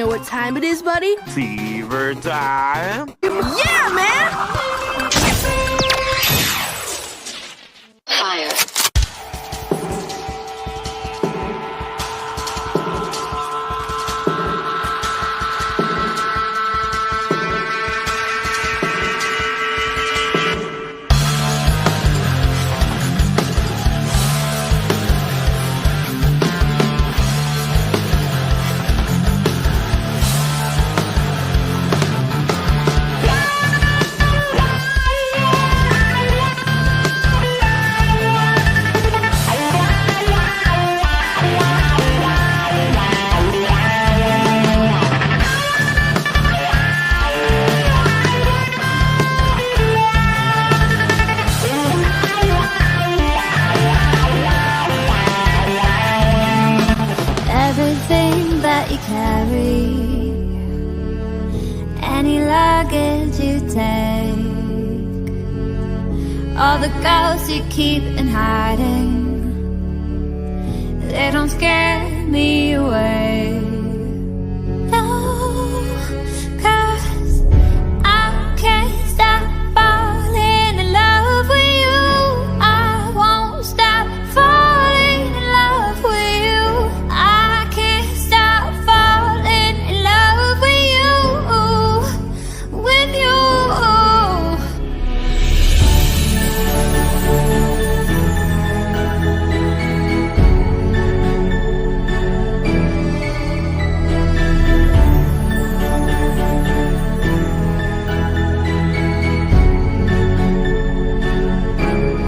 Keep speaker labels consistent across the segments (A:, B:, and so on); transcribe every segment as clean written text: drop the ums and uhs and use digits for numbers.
A: know what time it is, buddy?
B: Fever time.
A: Yeah, man!
C: Fire.
D: Everything that you carry, any luggage you take, all the ghosts you keep in hiding, they don't scare me away. No, 'cause I can't stop falling in love with you. I won't stop falling in love with you. I can't stop falling in love with you, with you.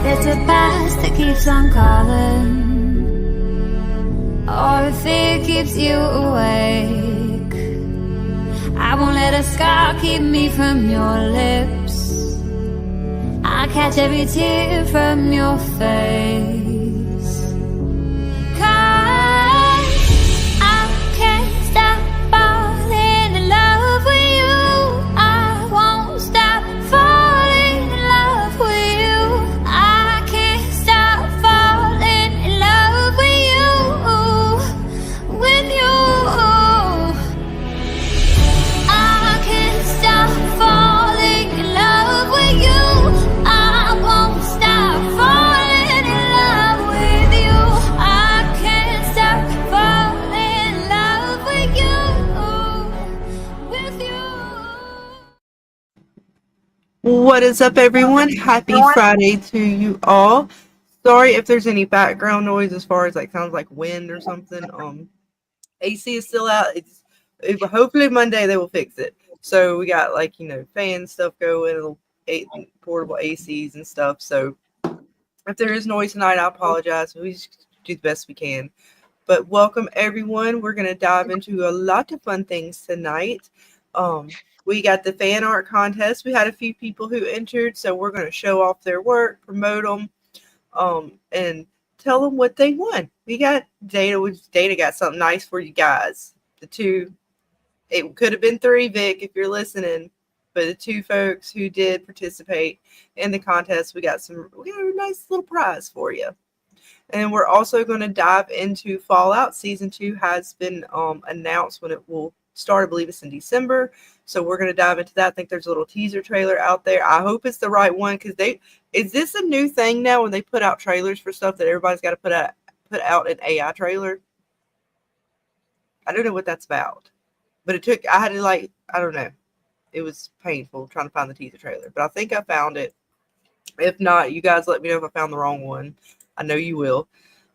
D: It's a past that keeps on calling, or if it keeps you awake. I won't let a scar keep me from your lips. I catch every tear from your face. 'Cause I can't stop falling in love with you. I won't stop falling in love with you. I can't stop falling in love with you, with you. I can't stop falling in love with you. I won't stop falling in love with you. I can't stop falling in love with you, with you.
E: What is up, everyone? Happy Friday to you all. Sorry if there's any background noise as far as like sounds like wind or something. AC is still out. Hopefully Monday they will fix it. So we got like fan stuff going, little portable ACs and stuff. So if there is noise tonight, I apologize. We just do the best we can. But welcome everyone. We're gonna dive into a lot of fun things tonight. We got the fan art contest. We had a few people who entered, so we're going to show off their work, promote them, and tell them what they won. We got Dana got something nice for you guys. The two, it could have been three, Vic, if you're listening, but the two folks who did participate in the contest, we got a nice little prize for you. And we're also going to dive into Fallout. Season 2 has been announced when it will start. I believe it's in December. So we're going to dive into that. I think there's a little teaser trailer out there. I hope it's the right one, because is this a new thing now when they put out trailers for stuff that everybody's got to put out an AI trailer? I don't know what that's about. But I had to I don't know. It was painful trying to find the teaser trailer. But I think I found it. If not, you guys let me know if I found the wrong one. I know you will.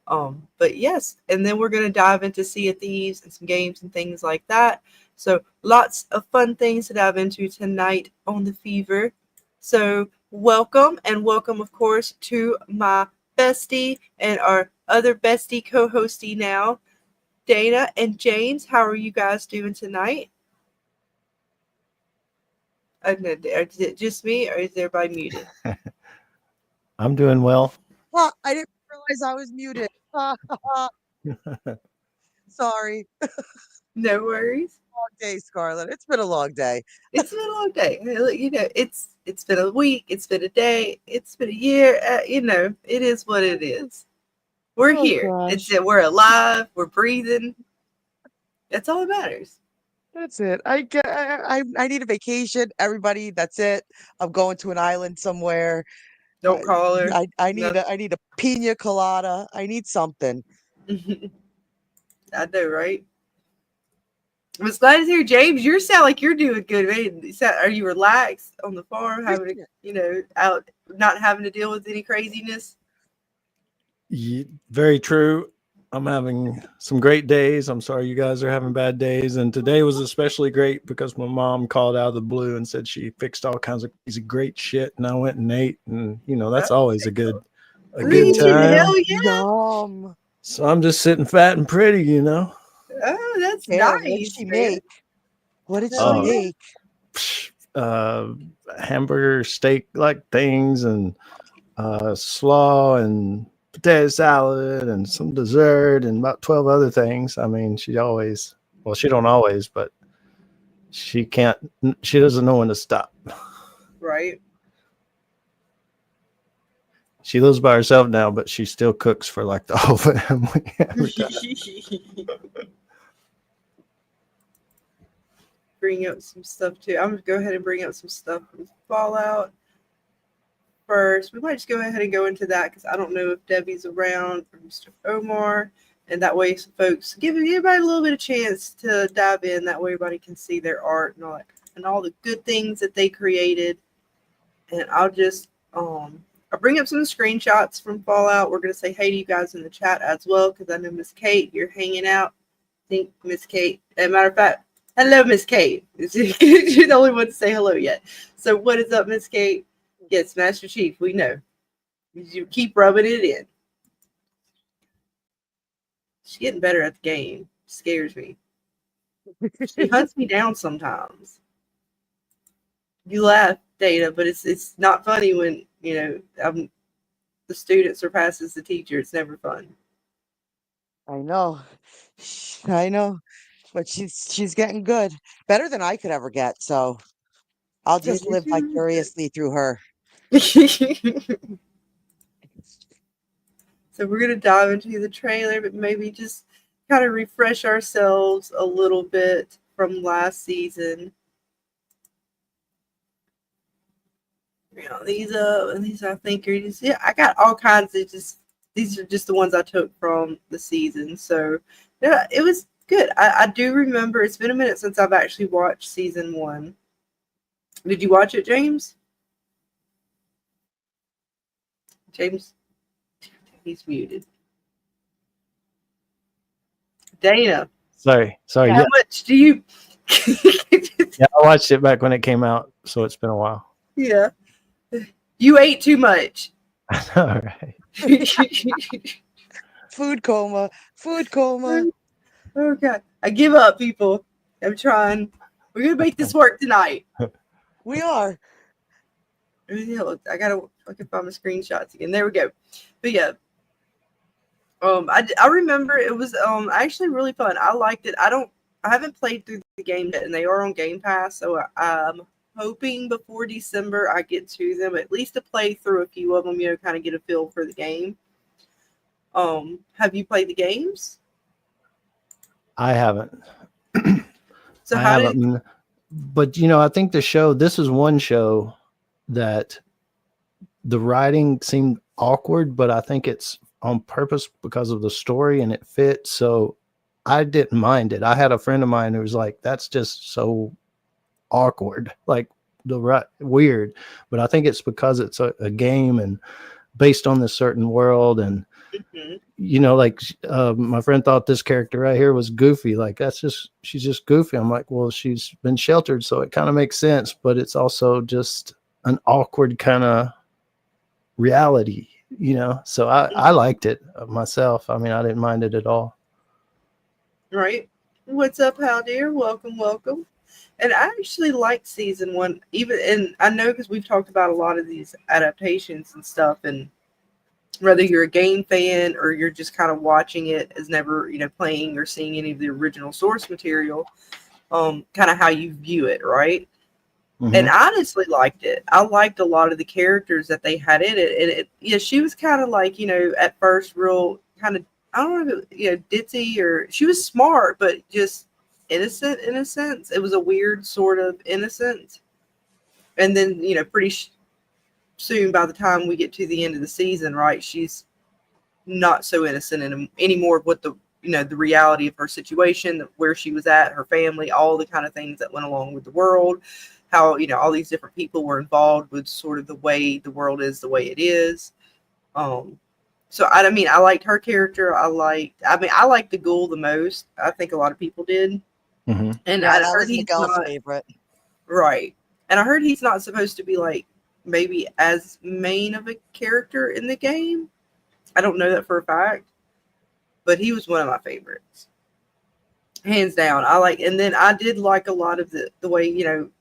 E: But yes, and then we're going to dive into Sea of Thieves and some games and things like that. So lots of fun things to dive into tonight on The Fever. So welcome, and welcome, of course, to my bestie and our other bestie co-hostie now, Dana and James. How are you guys doing tonight? Is it just me, or is everybody muted?
F: I'm doing well.
G: Well, I didn't realize I was muted. Sorry.
E: No worries.
G: Long day, Scarlett. It's been a long day.
E: It's been a long day. It's been a week. It's been a day. It's been a year. It is what it is. We're here.
G: Gosh.
E: We're alive. We're breathing. That's all that matters.
G: That's it. I need a vacation. Everybody, that's it. I'm going to an island somewhere.
E: Don't call her.
G: I
E: No.
G: need a pina colada. I need something.
E: I know, right? I was glad to hear, James. You sound like you're doing good, man. Are you relaxed on the farm, having out, not having to deal with any craziness?
F: Very true. I'm having some great days. I'm sorry you guys are having bad days. And today was especially great because my mom called out of the blue and said she fixed all kinds of crazy great shit. And I went and ate. And, that's always a good time.
E: Hell yeah.
G: Yum.
F: So I'm just sitting fat and pretty,
E: Oh, that's
G: Yeah,
E: nice.
G: what did she
E: man.
G: make? What did she
F: Oh.
G: make?
F: Hamburger steak like things and slaw and potato salad and some dessert and about 12 other things. I mean, she don't always, but she doesn't know when to stop.
E: Right.
F: She lives by herself now, but she still cooks for like the whole family.
E: Bring up some stuff too. I'm gonna go ahead and bring up some stuff from Fallout first. We might just go ahead and go into that because I don't know if Debbie's around or Mr. Omar, and that way, some folks give everybody a little bit of chance to dive in. That way, everybody can see their art and all that, and all the good things that they created. And I'll just I'll bring up some screenshots from Fallout. We're gonna say hey to you guys in the chat as well because I know Miss Kate, you're hanging out. I think Miss Kate. As a matter of fact. Hello, Miss Kate. You're the only one to say hello yet. So what is up, Miss Kate? Yes, Master Chief, we know. You keep rubbing it in. She's getting better at the game. Scares me. She hunts me down sometimes. You laugh, Data, but it's not funny when, the student surpasses the teacher. It's never fun.
G: I know. But she's getting good. Better than I could ever get. So I'll just live vicariously through her.
E: So we're going to dive into the trailer, but maybe just kind of refresh ourselves a little bit from last season. These I think are just, I got all kinds of these are just the ones I took from the season. So yeah, it was good. I do remember, it's been a minute since I've actually watched season 1. Did you watch it, James? James, he's muted. Dana.
F: Sorry.
E: How much do you?
F: Yeah, I watched it back when it came out, so it's been a while.
E: Yeah. You ate too much.
F: All right.
G: Food coma.
E: Oh God, I give up, people. I'm trying. We're gonna make this work tonight.
G: We are.
E: I gotta fucking find my screenshots again. There we go. But yeah, I remember it was actually really fun. I liked it. I haven't played through the game yet, and they are on Game Pass, so I'm hoping before December I get to them, at least to play through a few of them, kind of get a feel for the game. Have you played the games?
F: I haven't.
E: So
F: I haven't. But I think this is one show that the writing seemed awkward, but I think it's on purpose because of the story and it fits. So I didn't mind it. I had a friend of mine who was like, that's just so awkward, like weird. But I think it's because it's a game and based on this certain world. And, my friend thought this character right here was goofy. Like, she's just goofy. I'm like, well, she's been sheltered, so it kind of makes sense, but it's also just an awkward kind of reality, So I liked it myself. I mean, I didn't mind it at all.
E: Right. What's up, Hal dear? Welcome. And I actually liked season 1, and I know because we've talked about a lot of these adaptations and stuff, and whether you're a game fan or you're just kind of watching it as never, playing or seeing any of the original source material, kind of how you view it, right? Mm-hmm. And I honestly liked it. I liked a lot of the characters that they had in it. And she was kind of like, at first real kind of, I don't know, ditzy, or she was smart, but just innocent in a sense. It was a weird sort of innocent. And then, pretty soon by the time we get to the end of the season, right, she's not so innocent anymore of what the reality of her situation, where she was at, her family, all the kind of things that went along with the world, how, all these different people were involved with sort of the way the world is the way it is. So I liked her character. I liked the ghoul the most. I think a lot of people did.
F: Mm-hmm.
E: And
G: Yeah,
E: I
G: that
E: heard
G: was
E: he's
G: Miguel's
E: not
G: favorite.
E: right. And I heard he's not supposed to be like maybe as main of a character in the game. I don't know that for a fact, but he was one of my favorites, hands down. And then I did like a lot of the way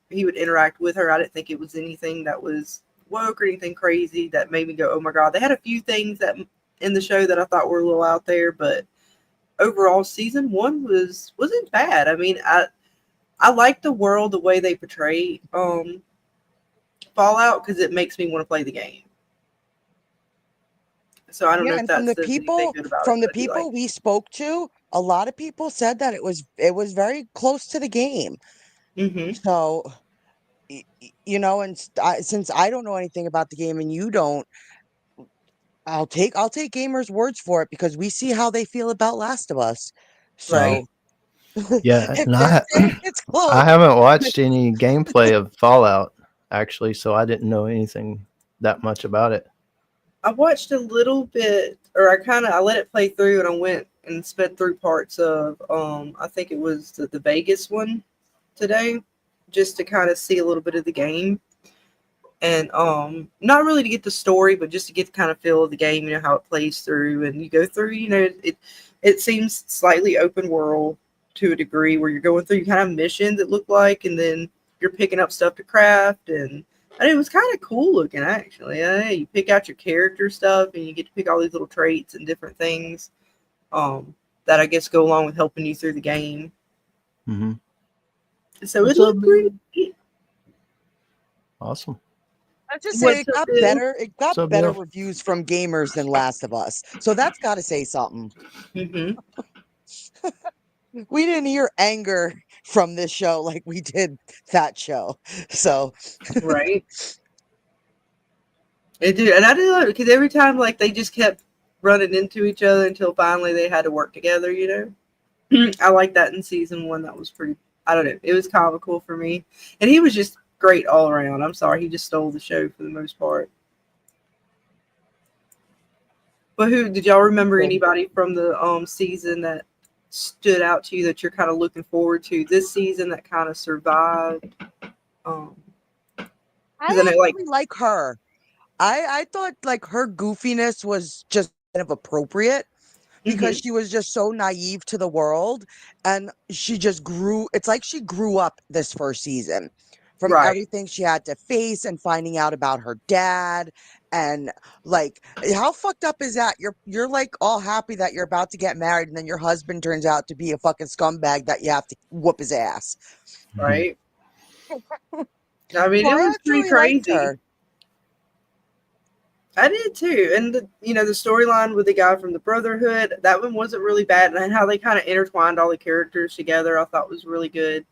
E: he would interact with her. I didn't think it was anything that was woke or anything crazy that made me go, oh my god. They had a few things that in the show that I thought were a little out there, but overall, season 1 wasn't bad. I mean, I like the world, the way they portray Fallout, because it makes me want to play the game. So I don't know
G: Yeah,
E: if
G: and
E: that says anything good about it.
G: from the
E: But I do
G: people
E: like
G: we spoke to, a lot of people said that it was very close to the game.
E: it. Mm-hmm.
G: So, and since I don't know anything about the game and you don't, I'll take gamers' words for it because we see how they feel about Last of Us.
E: Right.
G: So
F: Yeah,
G: if
F: and
G: they're saying it's
F: I
G: close,
F: haven't watched any gameplay of Fallout actually, so I didn't know anything that much about it.
E: I watched a little bit, or I let it play through, and I went and sped through parts of I think it was the Vegas one today, just to kind of see a little bit of the game. And not really to get the story, but just to get the kind of feel of the game, how it plays through. And you go through, it seems slightly open world to a degree, where you're going through kind of missions it looked like, and then you're picking up stuff to craft. And it was kind of cool looking, actually. You pick out your character stuff, and you get to pick all these little traits and different things that I guess go along with helping you through the game.
F: Mm-hmm.
E: So
F: What's
E: it looked
F: up,
E: pretty.
F: Awesome.
G: I just say
E: What's up, dude?
G: it got
F: What's up,
G: better
F: Bill?
G: reviews from gamers than Last of Us. So that's got to say something.
E: Mm-hmm.
G: We didn't hear anger from this show like we did that show. So
E: Right. It did, and I did love it because every time, like, they just kept running into each other until finally they had to work together. I like that in season 1. That was pretty. I don't know. It was comical for me, and he was just great all around. I'm sorry, he just stole the show for the most part. But who did y'all remember? Anybody from the season that stood out to you that you're kind of looking forward to this season that kind of survived?
G: I
E: Because I know, like,
G: actually like her. I thought like her goofiness was just kind of appropriate because she was just so naive to the world and she just grew. It's like she grew up this first season from
E: right,
G: everything she had to face and finding out about her dad and like how fucked up is that? You're like all happy that you're about to get married and then your husband turns out to be a fucking scumbag that you have to whoop his ass.
E: right. I mean,
G: So
E: it
G: I
E: was pretty
G: actually liked
E: crazy.
G: her.
E: I did too, and the storyline with the guy from the Brotherhood, that one wasn't really bad, and how they kind of intertwined all the characters together, I thought was really good.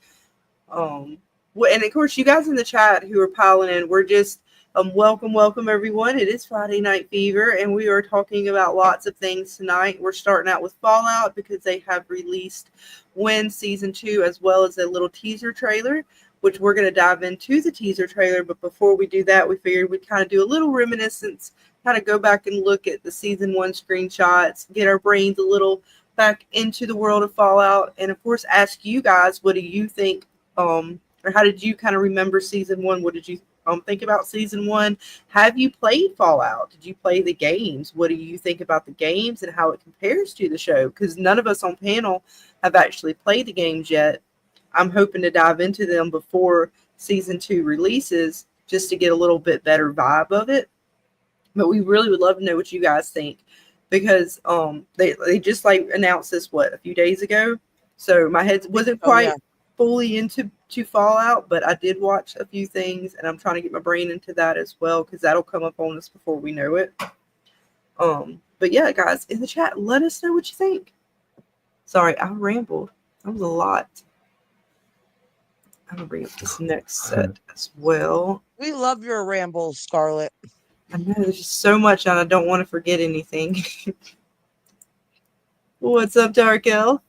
E: And of course, you guys in the chat who are piling in, we're just welcome everyone. It is Friday Night Fever, and we are talking about lots of things tonight. We're starting out with Fallout because they have released Win Season 2 as well as a little teaser trailer, which we're going to dive into the teaser trailer. But before we do that, we figured we'd kind of do a little reminiscence, kind of go back and look at the Season 1 screenshots, get our brains a little back into the world of Fallout, and of course ask you guys, what do you think, or how did you kind of remember Season 1? What did you think about Season 1? Have you played Fallout? Did you play the games? What do you think about the games and how it compares to the show? Because none of us on panel have actually played the games yet. I'm hoping to dive into them before Season 2 releases just to get a little bit better vibe of it. But we really would love to know what you guys think, because they just like announced this a few days ago. So my head wasn't quite fully into Fallout, but I did watch a few things, and I'm trying to get my brain into that as well, because that'll come up on us before we know it. But yeah, guys, in the chat, let us know what you think. Sorry, I rambled. That was a lot. I'm gonna bring up this next set as well.
G: We love your rambles, Scarlett.
E: I know there's just so much, and I don't want to forget anything. What's up, Darkel?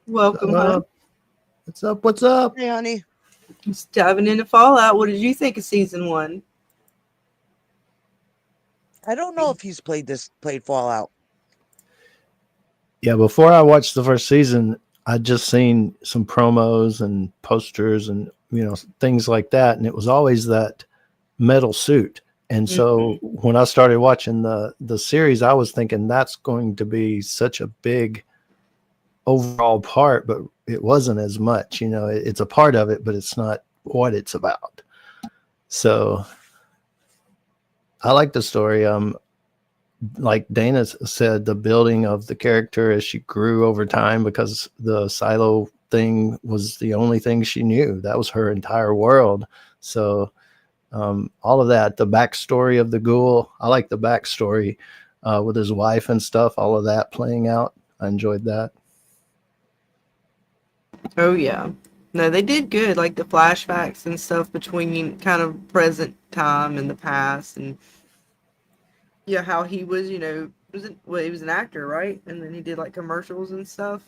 E: Welcome, hon.
F: What's up? What's up?
G: Hey, honey.
E: Just diving into Fallout. What did you think of season 1?
G: I don't know if he's played Fallout.
F: Yeah, before I watched the first season, I'd just seen some promos and posters and things like that, and it was always that metal suit. And so when I started watching the series, I was thinking that's going to be such a big overall part, but it wasn't as much. It's a part of it, but it's not what it's about. So I like the story. Like Dana said, the building of the character as she grew over time, because the silo thing was the only thing she knew. That was her entire world. So all of that, the backstory of the ghoul, I like the backstory with his wife and stuff, all of that playing out. I enjoyed that.
E: Oh, yeah. No, they did good, like the flashbacks and stuff between kind of present time and the past, and yeah, how he was, he was an actor, right? And then he did like commercials and stuff.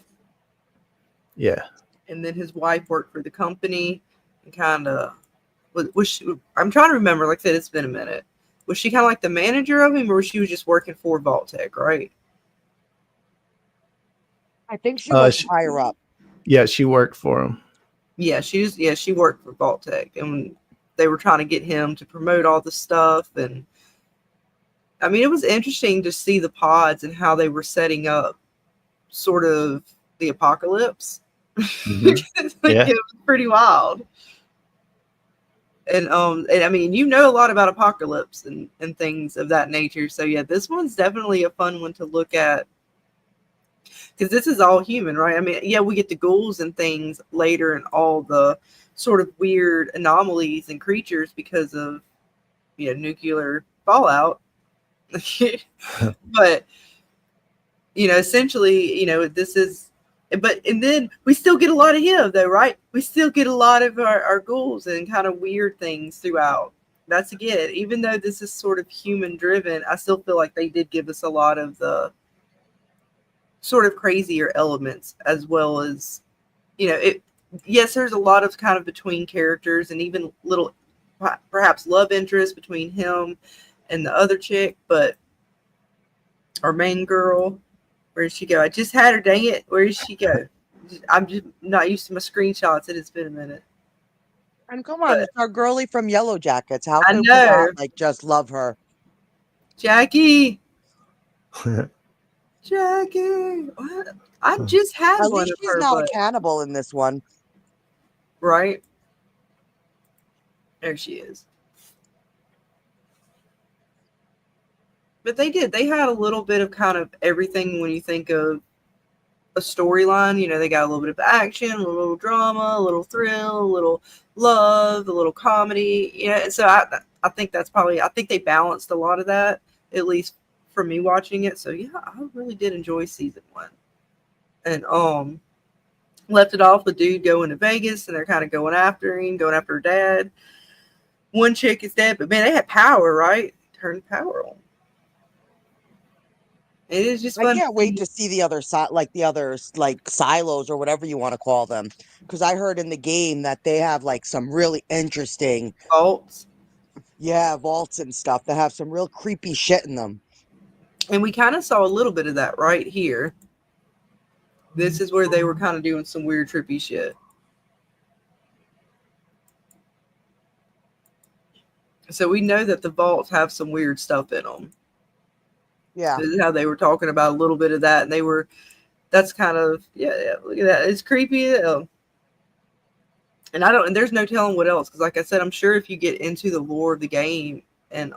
F: Yeah.
E: And then his wife worked for the company and kind of was she, I'm trying to remember, like I said, it's been a minute. Was she kind of like the manager of him, or she was just working for Vault-Tec, right?
G: I think she was higher up.
F: Yeah, she worked for him.
E: Yeah, she worked for Vault-Tec, and they were trying to get him to promote all the stuff. And I mean, it was interesting to see the pods and how they were setting up sort of the apocalypse.
F: Mm-hmm. Yeah.
E: It was pretty wild. And I mean, a lot about apocalypse and things of that nature. So yeah, this one's definitely a fun one to look at, because this is all human, right? I mean, yeah, we get the ghouls and things later and all the sort of weird anomalies and creatures because of nuclear fallout. But essentially, this is, and then we still get a lot of him though, right? We still get a lot of our ghouls and kind of weird things throughout. That's again, even though this is sort of human driven, I still feel like they did give us a lot of the sort of crazier elements, as well as yes, there's a lot of kind of between characters and even little perhaps love interest between him and the other chick, but our main girl, where did she go? I just had her, dang it. Where did she go? I'm just not used to my screenshots. It has been a minute.
G: And come on, it's our girlie from Yellow Jackets. How
E: I
G: can we
E: know.
G: not just love her?
E: Jackie. Jackie. What? I just had
G: At
E: one
G: least
E: of
G: she's
E: her,
G: not a cannibal in this one.
E: Right? There she is. But they had a little bit of kind of everything when you think of a storyline. They got a little bit of action, a little drama, a little thrill, a little love, a little comedy. And so I think that's probably, I think they balanced a lot of that, at least for me watching it. So yeah, I really did enjoy season 1. And left it off with dude going to Vegas, and they're kind of going after him, going after her dad. One chick is dead, but man, they had power, right? Turned power on. It is just fun.
G: I can't wait to see the other side, like the others, like silos or whatever you want to call them. Because I heard in the game that they have like some really interesting
E: vaults.
G: Yeah, vaults and stuff that have some real creepy shit in them.
E: And we kind of saw a little bit of that right here. This is where they were kind of doing some weird trippy shit. So we know that the vaults have some weird stuff in them.
G: Yeah.
E: This is how they were talking about a little bit of that. And that's kind of, yeah, look at that. It's creepy. And there's no telling what else. Because like I said, I'm sure if you get into the lore of the game and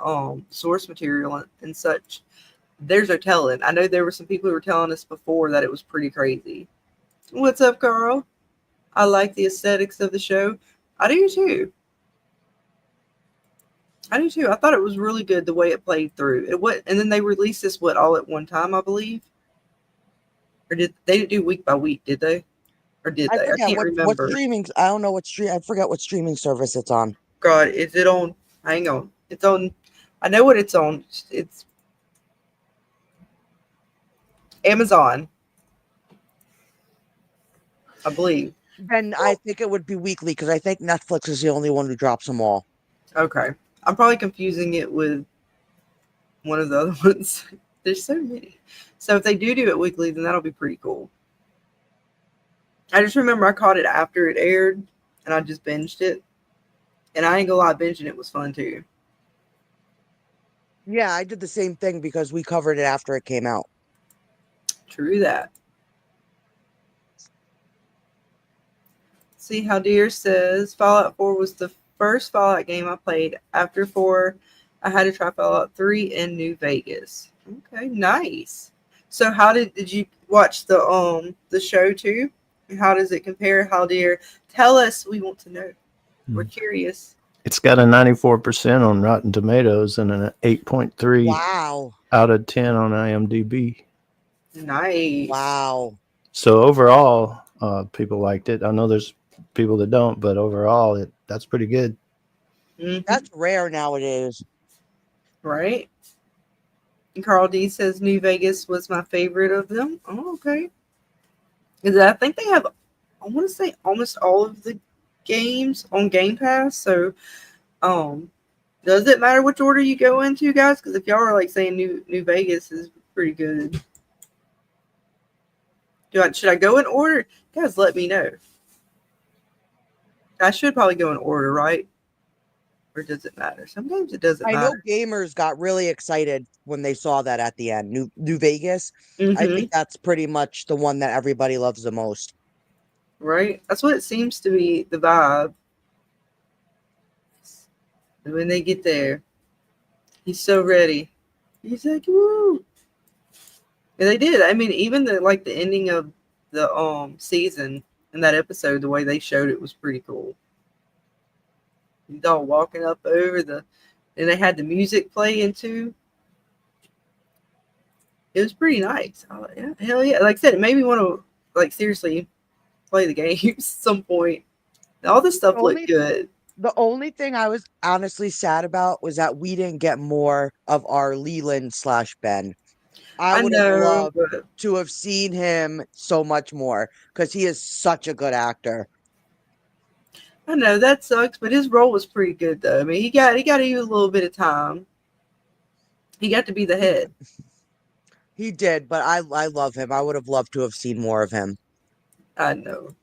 E: source material and such, there's no telling. I know there were some people who were telling us before that it was pretty crazy. What's up, Carl? I like the aesthetics of the show. I do too. I thought it was really good the way it played through. And then they released this all at one time, I believe. Or did they do week by week? Did they? Or did
G: I
E: they? I
G: forget
E: can't
G: what
E: remember.
G: streaming. I don't know what stream. I forget what streaming service it's on.
E: God, is it on? Hang on. It's on. I know what it's on. It's Amazon, I believe.
G: Then I think it would be weekly because I think Netflix is the only one who drops them all.
E: Okay. I'm probably confusing it with one of the other ones. There's so many. So if they do it weekly, then that'll be pretty cool. I just remember I caught it after it aired, and I just binged it. And I ain't gonna lie, binging it was fun too.
G: Yeah, I did the same thing because we covered it after it came out.
E: True that. See how Deer says Fallout 4 was the first Fallout game I played. After 4, I had to try Fallout 3 in New Vegas. Okay, nice. So how did you watch the show too? How does it compare? How Deer? Tell us, we want to know. We're curious.
F: It's got a 94% on Rotten Tomatoes and an 8.3
G: Wow.
F: out of 10 on IMDb.
E: Nice.
G: Wow.
F: So overall, people liked it. I know there's people that don't, but overall, that's pretty good.
E: Mhm.
G: That's rare nowadays.
E: Right. And Carl D says New Vegas was my favorite of them. Oh, okay. Because I think they have, I want to say almost all of the games on Game Pass. So, does it matter which order you go into, guys? Because if y'all are like saying New Vegas is pretty good, should I go in order? Guys, let me know. I should probably go in order, right? Or does it matter? Sometimes it doesn't
G: I
E: matter.
G: know gamers got really excited when they saw that at the end. New Vegas. I
E: Mm-hmm.
G: think that's pretty much the one that everybody loves the most.
E: Right? That's what it seems to be the vibe. And when they get there, he's so ready. He's like, woo. And they did. I mean, even the ending of the season in that episode, the way they showed it was pretty cool. He's all walking up over and they had the music playing too. It was pretty nice. Oh, yeah, hell yeah. Like I said, it made me want to seriously play the game at some point. All this stuff looked good.
G: The only thing I was honestly sad about was that we didn't get more of our Leland/Ben. I would have loved to have seen him so much more because he is such a good actor.
E: I know that sucks, but his role was pretty good though. I mean, he got even a little bit of time. He got to be the head.
G: He did, but I love him. I would have loved to have seen more of him.
E: I know.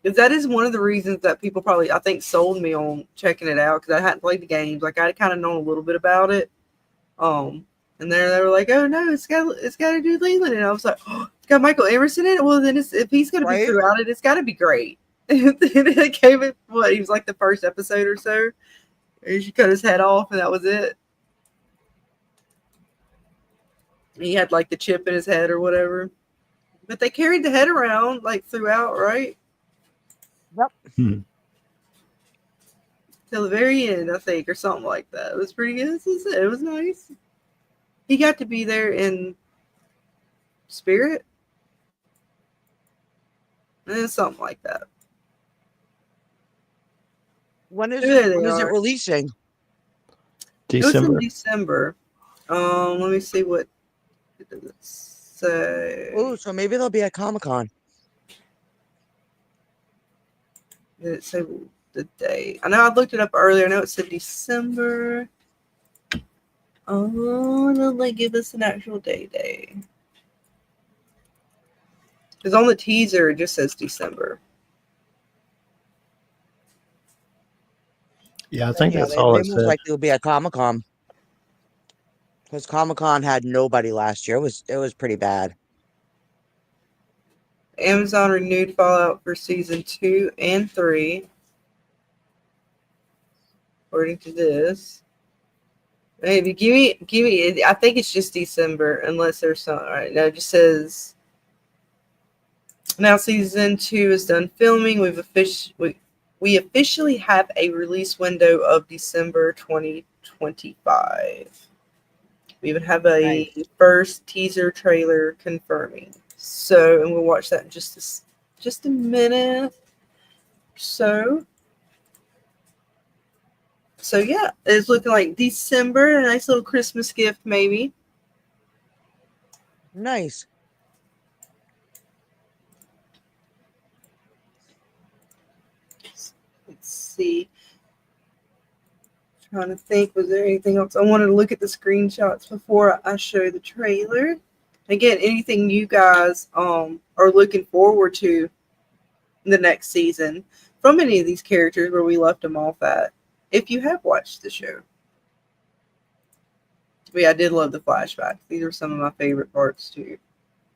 E: Because that is one of the reasons that people probably, I think, sold me on checking it out because I hadn't played the games. Like I kind of known a little bit about it. And they were like, "Oh no, it's got to do Leland," and I was like, "Oh, it's got Michael Emerson in it. Well, then if he's going to be throughout it, it's got to be great." And then it came in he was like the first episode or so. And she cut his head off, and that was it. He had like the chip in his head or whatever. But they carried the head around throughout, right?
G: Yep.
E: Till the very end, I think, or something like that. It was pretty good. It was nice. He got to be there in spirit. And something like that.
G: When is it releasing?
F: December.
E: It was in December. Let me see what does it say.
G: Oh, so maybe they'll be at Comic-Con.
E: Did it say the date? I know I looked it up earlier. I know it said December. Oh, they'll give us an actual day. Because on the teaser, it just says December.
F: Yeah, I think that's all it said.
G: Most likely will be at Comic-Con. Because Comic-Con had nobody last year. It was pretty bad.
E: Amazon renewed Fallout for season 2 and 3. According to this. Maybe give me. I think it's just December, unless there's something. All right, no, it just says now season 2 is done filming. We officially have a release window of December 2025. We even have a first teaser trailer confirming. So, and we'll watch that in just a minute. So yeah, it's looking like December, a nice little Christmas gift, maybe.
G: Nice.
E: Let's see. Trying to think, was there anything else? I wanted to look at the screenshots before I show the trailer. Again, anything you guys are looking forward to in the next season from any of these characters where we left them off at, if you have watched the show. But yeah, I did love the flashbacks. These are some of my favorite parts too.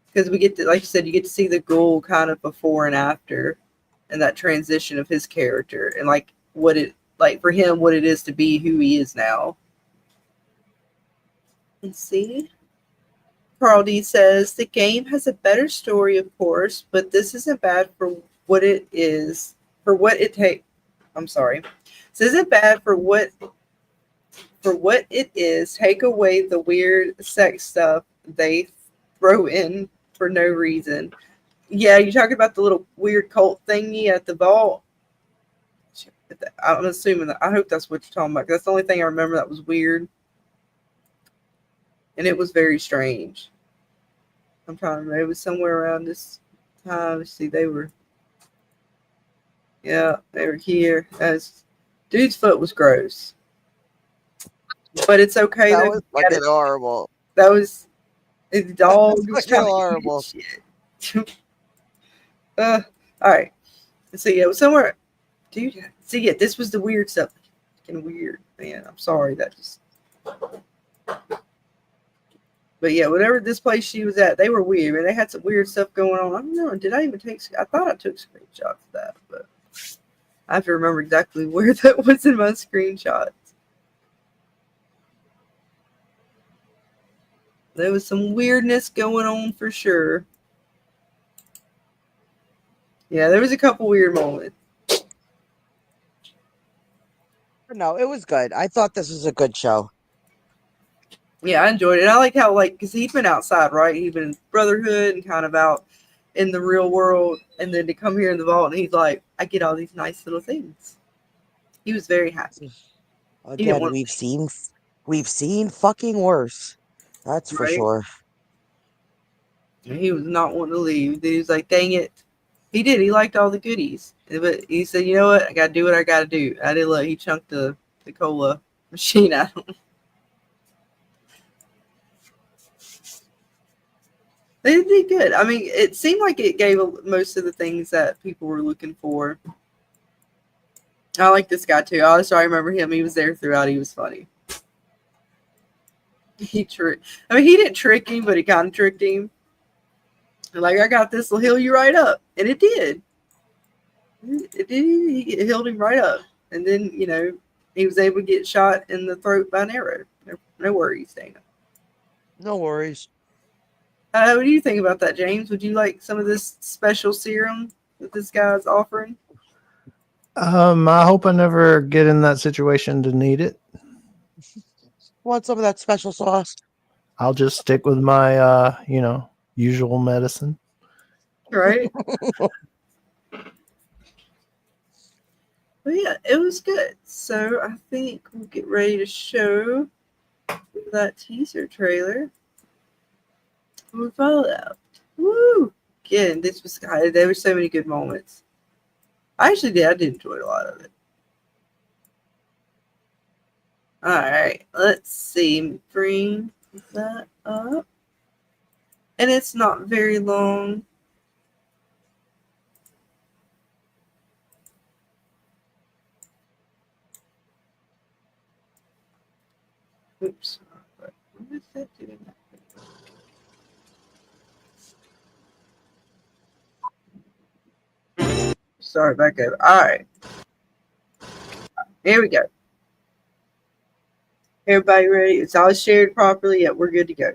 E: Because we get to, like you said, you get to see the Ghoul kind of before and after, and that transition of his character, and like what it, like for him, what it is to be who he is now. Let's see. Carl D says, the game has a better story, of course, but this isn't bad for what it is, for what it takes. I'm sorry. This isn't bad for what it is. Take away the weird sex stuff they throw in for no reason. Yeah, you talking about the little weird cult thingy at the vault? I'm assuming that. I hope that's what you're talking about. That's the only thing I remember that was weird. And it was very strange. I'm trying to remember. It was somewhere around this time. Let's see, they were here. As dude's foot was gross. But it's okay.
G: That was fucking horrible.
E: That was the dog.
G: That was fucking horrible.
E: Shit. All right. So yeah, it was somewhere. Dude, see, yeah, this was the weird stuff. Fucking weird, man. I'm sorry. That just. But yeah, whatever this place she was at, they were weird. Man, they had some weird stuff going on. I don't know. Did I even take? I thought I took screenshots of that, but I have to remember exactly where that was in my screenshots. There was some weirdness going on for sure. Yeah, there was a couple weird moments.
G: No, it was good. I thought this was a good show.
E: Yeah, I enjoyed it. I like how, like, because he'd been outside, right? He'd been in Brotherhood and kind of out in the real world. And then to come here in the vault, and he's like, I get all these nice little things. He was very happy.
G: Again, we've seen fucking worse. That's for sure.
E: And he was not wanting to leave. He was like, dang it. He did. He liked all the goodies. But he said, you know what? I got to do what I got to do. I did look. He chunked the cola machine out of him. They did good. I mean, it seemed like it gave most of the things that people were looking for. I like this guy too. I remember him. He was there throughout. He was funny. He didn't trick him, but he kind of tricked him. Like, I got this, will heal you right up. And it did. It did. He healed him right up. And then, he was able to get shot in the throat by an arrow. No worries, Dana.
G: No worries.
E: What do you think about that, James? Would you like some of this special serum that this guy's offering?
F: I hope I never get in that situation to need it.
G: Want some of that special sauce?
F: I'll just stick with my, usual medicine.
E: Right. But yeah, it was good. So I think we'll get ready to show that teaser trailer. We followed out. Woo! Again, there were so many good moments. I did enjoy a lot of it. All right, let's see. Bring that up. And it's not very long. Oops. What is that doing? Sorry, back over. All right. Here we go. Everybody ready? It's all shared properly. Yeah, we're good to go.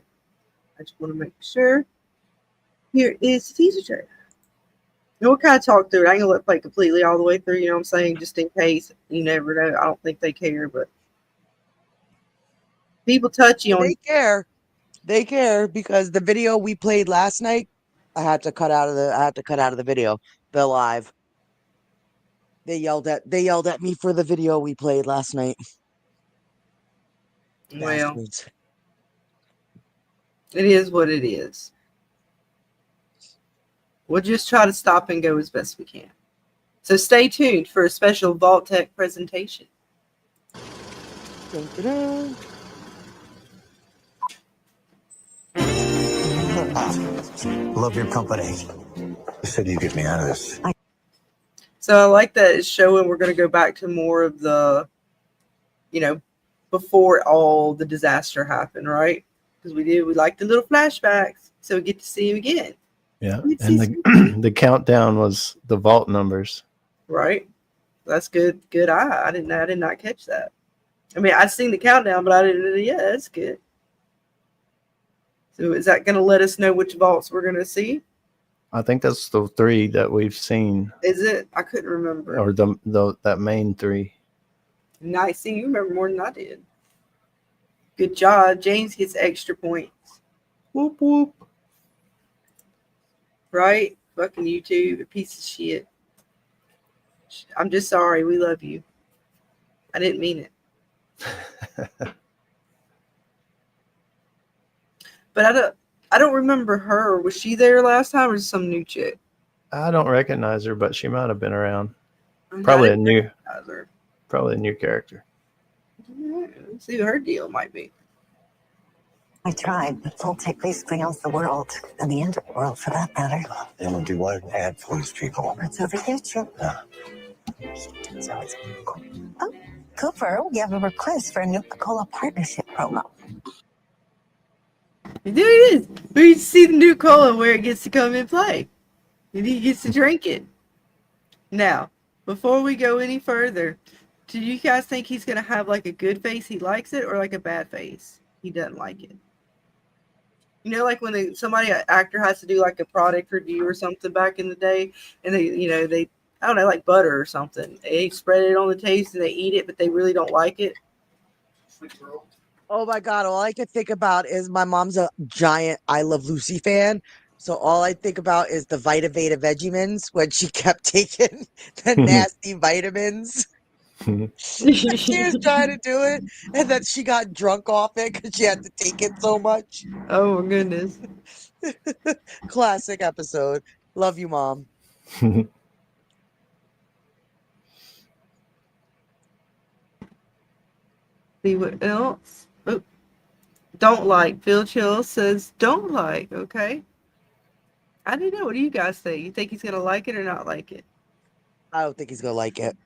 E: I just want to make sure. Here is the teaser trailer. We'll kind of talk through it. I ain't going to let it play completely all the way through, you know what I'm saying? Just in case. You never know. I don't think they care, but people touch you on.
G: They care. They care because the video we played last night I had to cut out of the video, the live. They yelled at me for the video we played last night.
E: Well,
G: Bastards.
E: it is what it is. We'll just try to stop and go as best we can. So stay tuned for a special Vault Tech presentation.
G: Dun, dun, dun.
C: Love your company. You said you'd get me out of this.
E: So I like that it's showing we're going to go back to more of the, before all the disaster happened, right? Because we like the little flashbacks, so we get to see him again.
F: Yeah, and the countdown was the vault numbers.
E: Right. That's good. Good eye. I did not catch that. I mean, I've seen the countdown, but I didn't. Yeah, that's good. So is that going to let us know which vaults we're going to see?
F: I think that's the 3 that we've seen.
E: Is it? I couldn't remember.
F: Or that main 3.
E: Nice. See, you remember more than I did. Good job. James gets extra points.
F: Whoop, whoop.
E: Right? Fucking YouTube, a piece of shit. I'm just sorry. We love you. I didn't mean it. But I don't remember her. Was she there last time or some new chick?
F: I don't recognize her, but she might have been around. Probably a new character.
E: Let's see what her deal might be.
H: I tried, but Voltec basically owns the world, and the end of the world for that matter.
C: They don't do what ad for these people.
H: It's over here, too.
C: Yeah.
H: So it's cool. Oh, Cooper, we have a request for a Nuka-Cola partnership promo.
E: There it is. We see the new cola where it gets to come and play. And he gets to drink it. Now, before we go any further, do you guys think he's going to have like a good face, he likes it, or like a bad face, he doesn't like it? You know, like when an actor has to do like a product review or something back in the day, and they I don't know, like butter or something. They spread it on the taste and they eat it, but they really don't like it.
G: Oh my God. All I can think about is my mom's a giant I Love Lucy fan. So all I think about is the Vita Veda Vegemins when she kept taking the nasty vitamins. She was trying to do it, and then she got drunk off it because she had to take it so much.
E: Oh my goodness.
G: Classic episode. Love you, Mom.
E: See what else? Oh, don't like. Phil Chill says don't like. Okay. I don't know. What do you guys think? You think he's going to like it or not like it?
G: I don't think he's going to like it.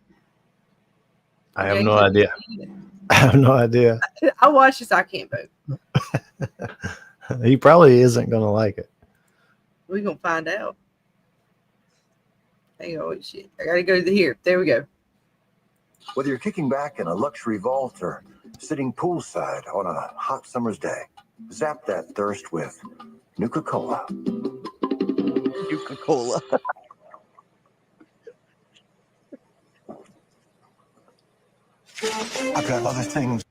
F: I have no idea. I have no idea.
E: I watched this. I can't vote.
F: He probably isn't going to like it.
E: We're going to find out. Hang on. Shit. I got to go to here. There we go.
C: Whether you're kicking back in a luxury vault or sitting poolside on a hot summer's day, zap that thirst with Nuka-Cola.
G: Nuka-Cola.
C: I've got other things.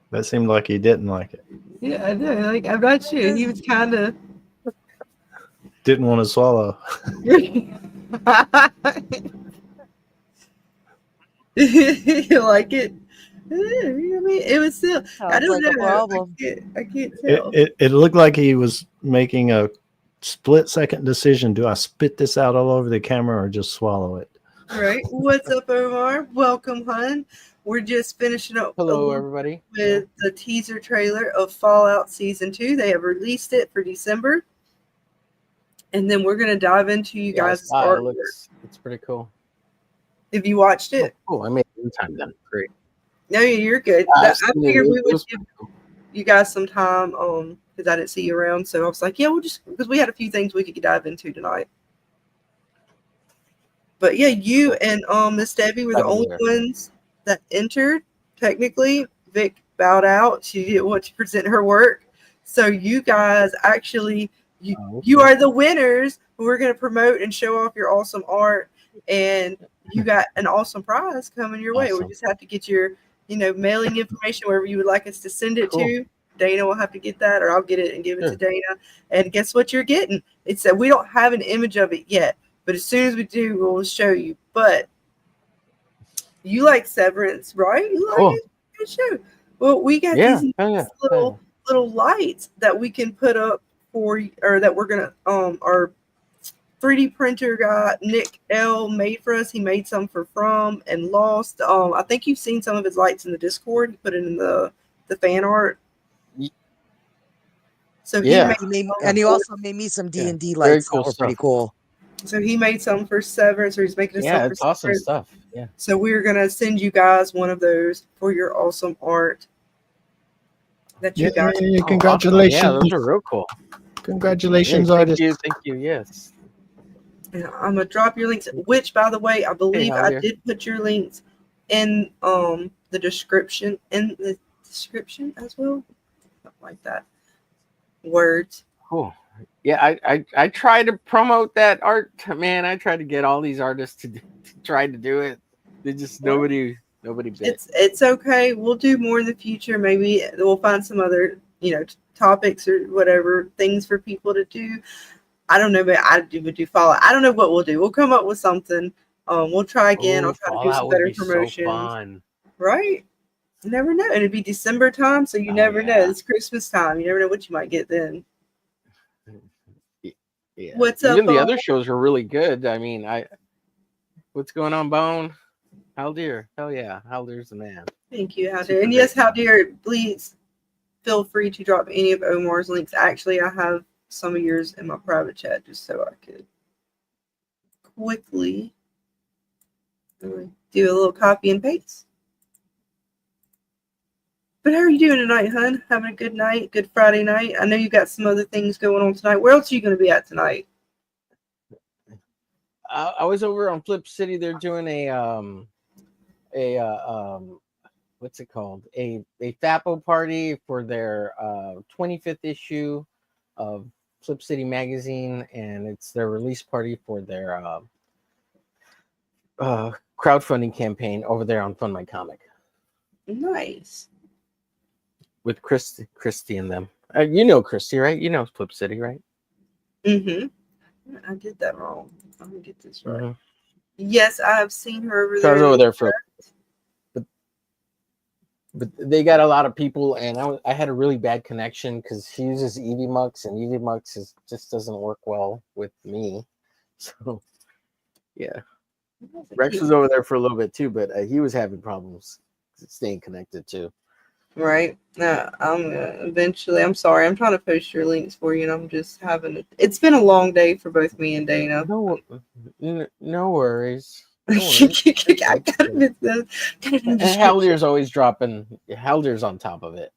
F: That seemed like he didn't like it.
E: Yeah, I know. Like, I'm not sure. He was kind of...
F: Didn't want to swallow.
E: You like it? I mean, it was still... I don't know.
G: Problem.
E: I can't tell.
F: It looked like he was making a split-second decision. Do I spit this out all over the camera or just swallow it?
E: Right. What's up, Omar? Welcome, hun. We're just finishing up.
I: Hello, everybody.
E: With the teaser trailer of Fallout Season 2. They have released it for December. And then we're going to dive into you guys' artwork.
I: It's pretty cool.
E: Have you watched it?
I: Oh, I made it in time then. Great.
E: No, you're good. I figured we would give you guys some time because I didn't see you around. So I was like, yeah, we'll just, because we had a few things we could dive into tonight. But yeah, you and Miss Debbie were the only ones that entered. Technically, Vic bowed out. She didn't want to present her work. So you guys actually... You are the winners who we're going to promote and show off your awesome art, and you got an awesome prize coming your way. We just have to get your, mailing information wherever you would like us to send it to, Dana will have to get that, or I'll get it and give it
I: Sure.
E: to Dana. And guess what you're getting? It's that we don't have an image of it yet, but as soon as we do, we'll show you. But you like Severance, right? You like
I: Cool.
E: it? Good show. Well, we got
I: Yeah.
E: these
I: Oh, yeah.
E: nice little lights that we can put up for, or that we're gonna our 3D printer guy Nick L made for us. He made some for From and Lost. I think you've seen some of his lights in the Discord. He put it in the fan art. So he
I: Yeah.
E: made,
G: He made, and he also made me some D&D
I: Very
G: lights
I: cool
G: that were pretty
I: stuff.
G: cool.
E: so he made some for Severance, or he's making
I: Yeah,
E: some
I: it's
E: for
I: awesome
E: Severance.
I: stuff. Yeah.
E: So we're gonna send you guys one of those for your awesome art that you guys.
F: Yay,
I: Oh,
F: congratulations.
I: awesome. Yeah, those are real cool.
F: Congratulations,
I: Yeah,
F: artists.
I: Thank you. Yes.
E: And I'm gonna drop your links. Which, by the way, I believe
I: how
E: I
I: dear.
E: did put your links in the description as well, something like that. Words.
I: Cool. Yeah, I try to promote that art, man. I try to get all these artists to try to do it. They just nobody bit.
E: It's okay. We'll do more in the future. Maybe we'll find some other topics or whatever things for people to do. I don't know, but would do Fallout. I don't know what we'll do. We'll come up with something. We'll try again. I'll try to do some better promotions.
I: So fun.
E: Right? You never know. And it'd be December time, so you never know. It's Christmas time. You never know what you might get then.
I: Yeah.
E: What's
I: Even
E: up?
I: the other shows are really good. I mean, what's going on, Bone? Haldir. Hell yeah. Haldir's the man.
E: Thank you, How
I: Super
E: Dear. And yes,
I: great
E: How
I: man.
E: Dear, please feel free to drop any of Omar's links. Actually, I have some of yours in my private chat just so I could quickly do a little copy and paste. But how are you doing tonight, hun? Having a good night? Good Friday night? I know you got some other things going on tonight. Where else are you going to be at tonight?
I: I was over on Flip City. They're doing a what's it called? A FAPO party for their 25th issue of Flip City magazine, and it's their release party for their crowdfunding campaign over there on Fund My Comic.
E: Nice.
I: With Christy and them. You know Christy, right? You know Flip City, right?
E: Mm-hmm. I did that wrong. I'm going to get this right.
I: Mm-hmm.
E: Yes, I have seen her over
I: So
E: there.
I: I was over there for, but they got a lot of people, and I had a really bad connection because she uses EVMux, and EVMux just doesn't work well with me. So, yeah. Rex was over there for a little bit too, but he was having problems staying connected too.
E: Right. I'm eventually. I'm sorry. I'm trying to post your links for you, and I'm just having. It's been a long day for both me and Dana.
I: No worries. No worries.
E: I gotta miss this.
I: Haldir's always dropping. Haldir's on top of it.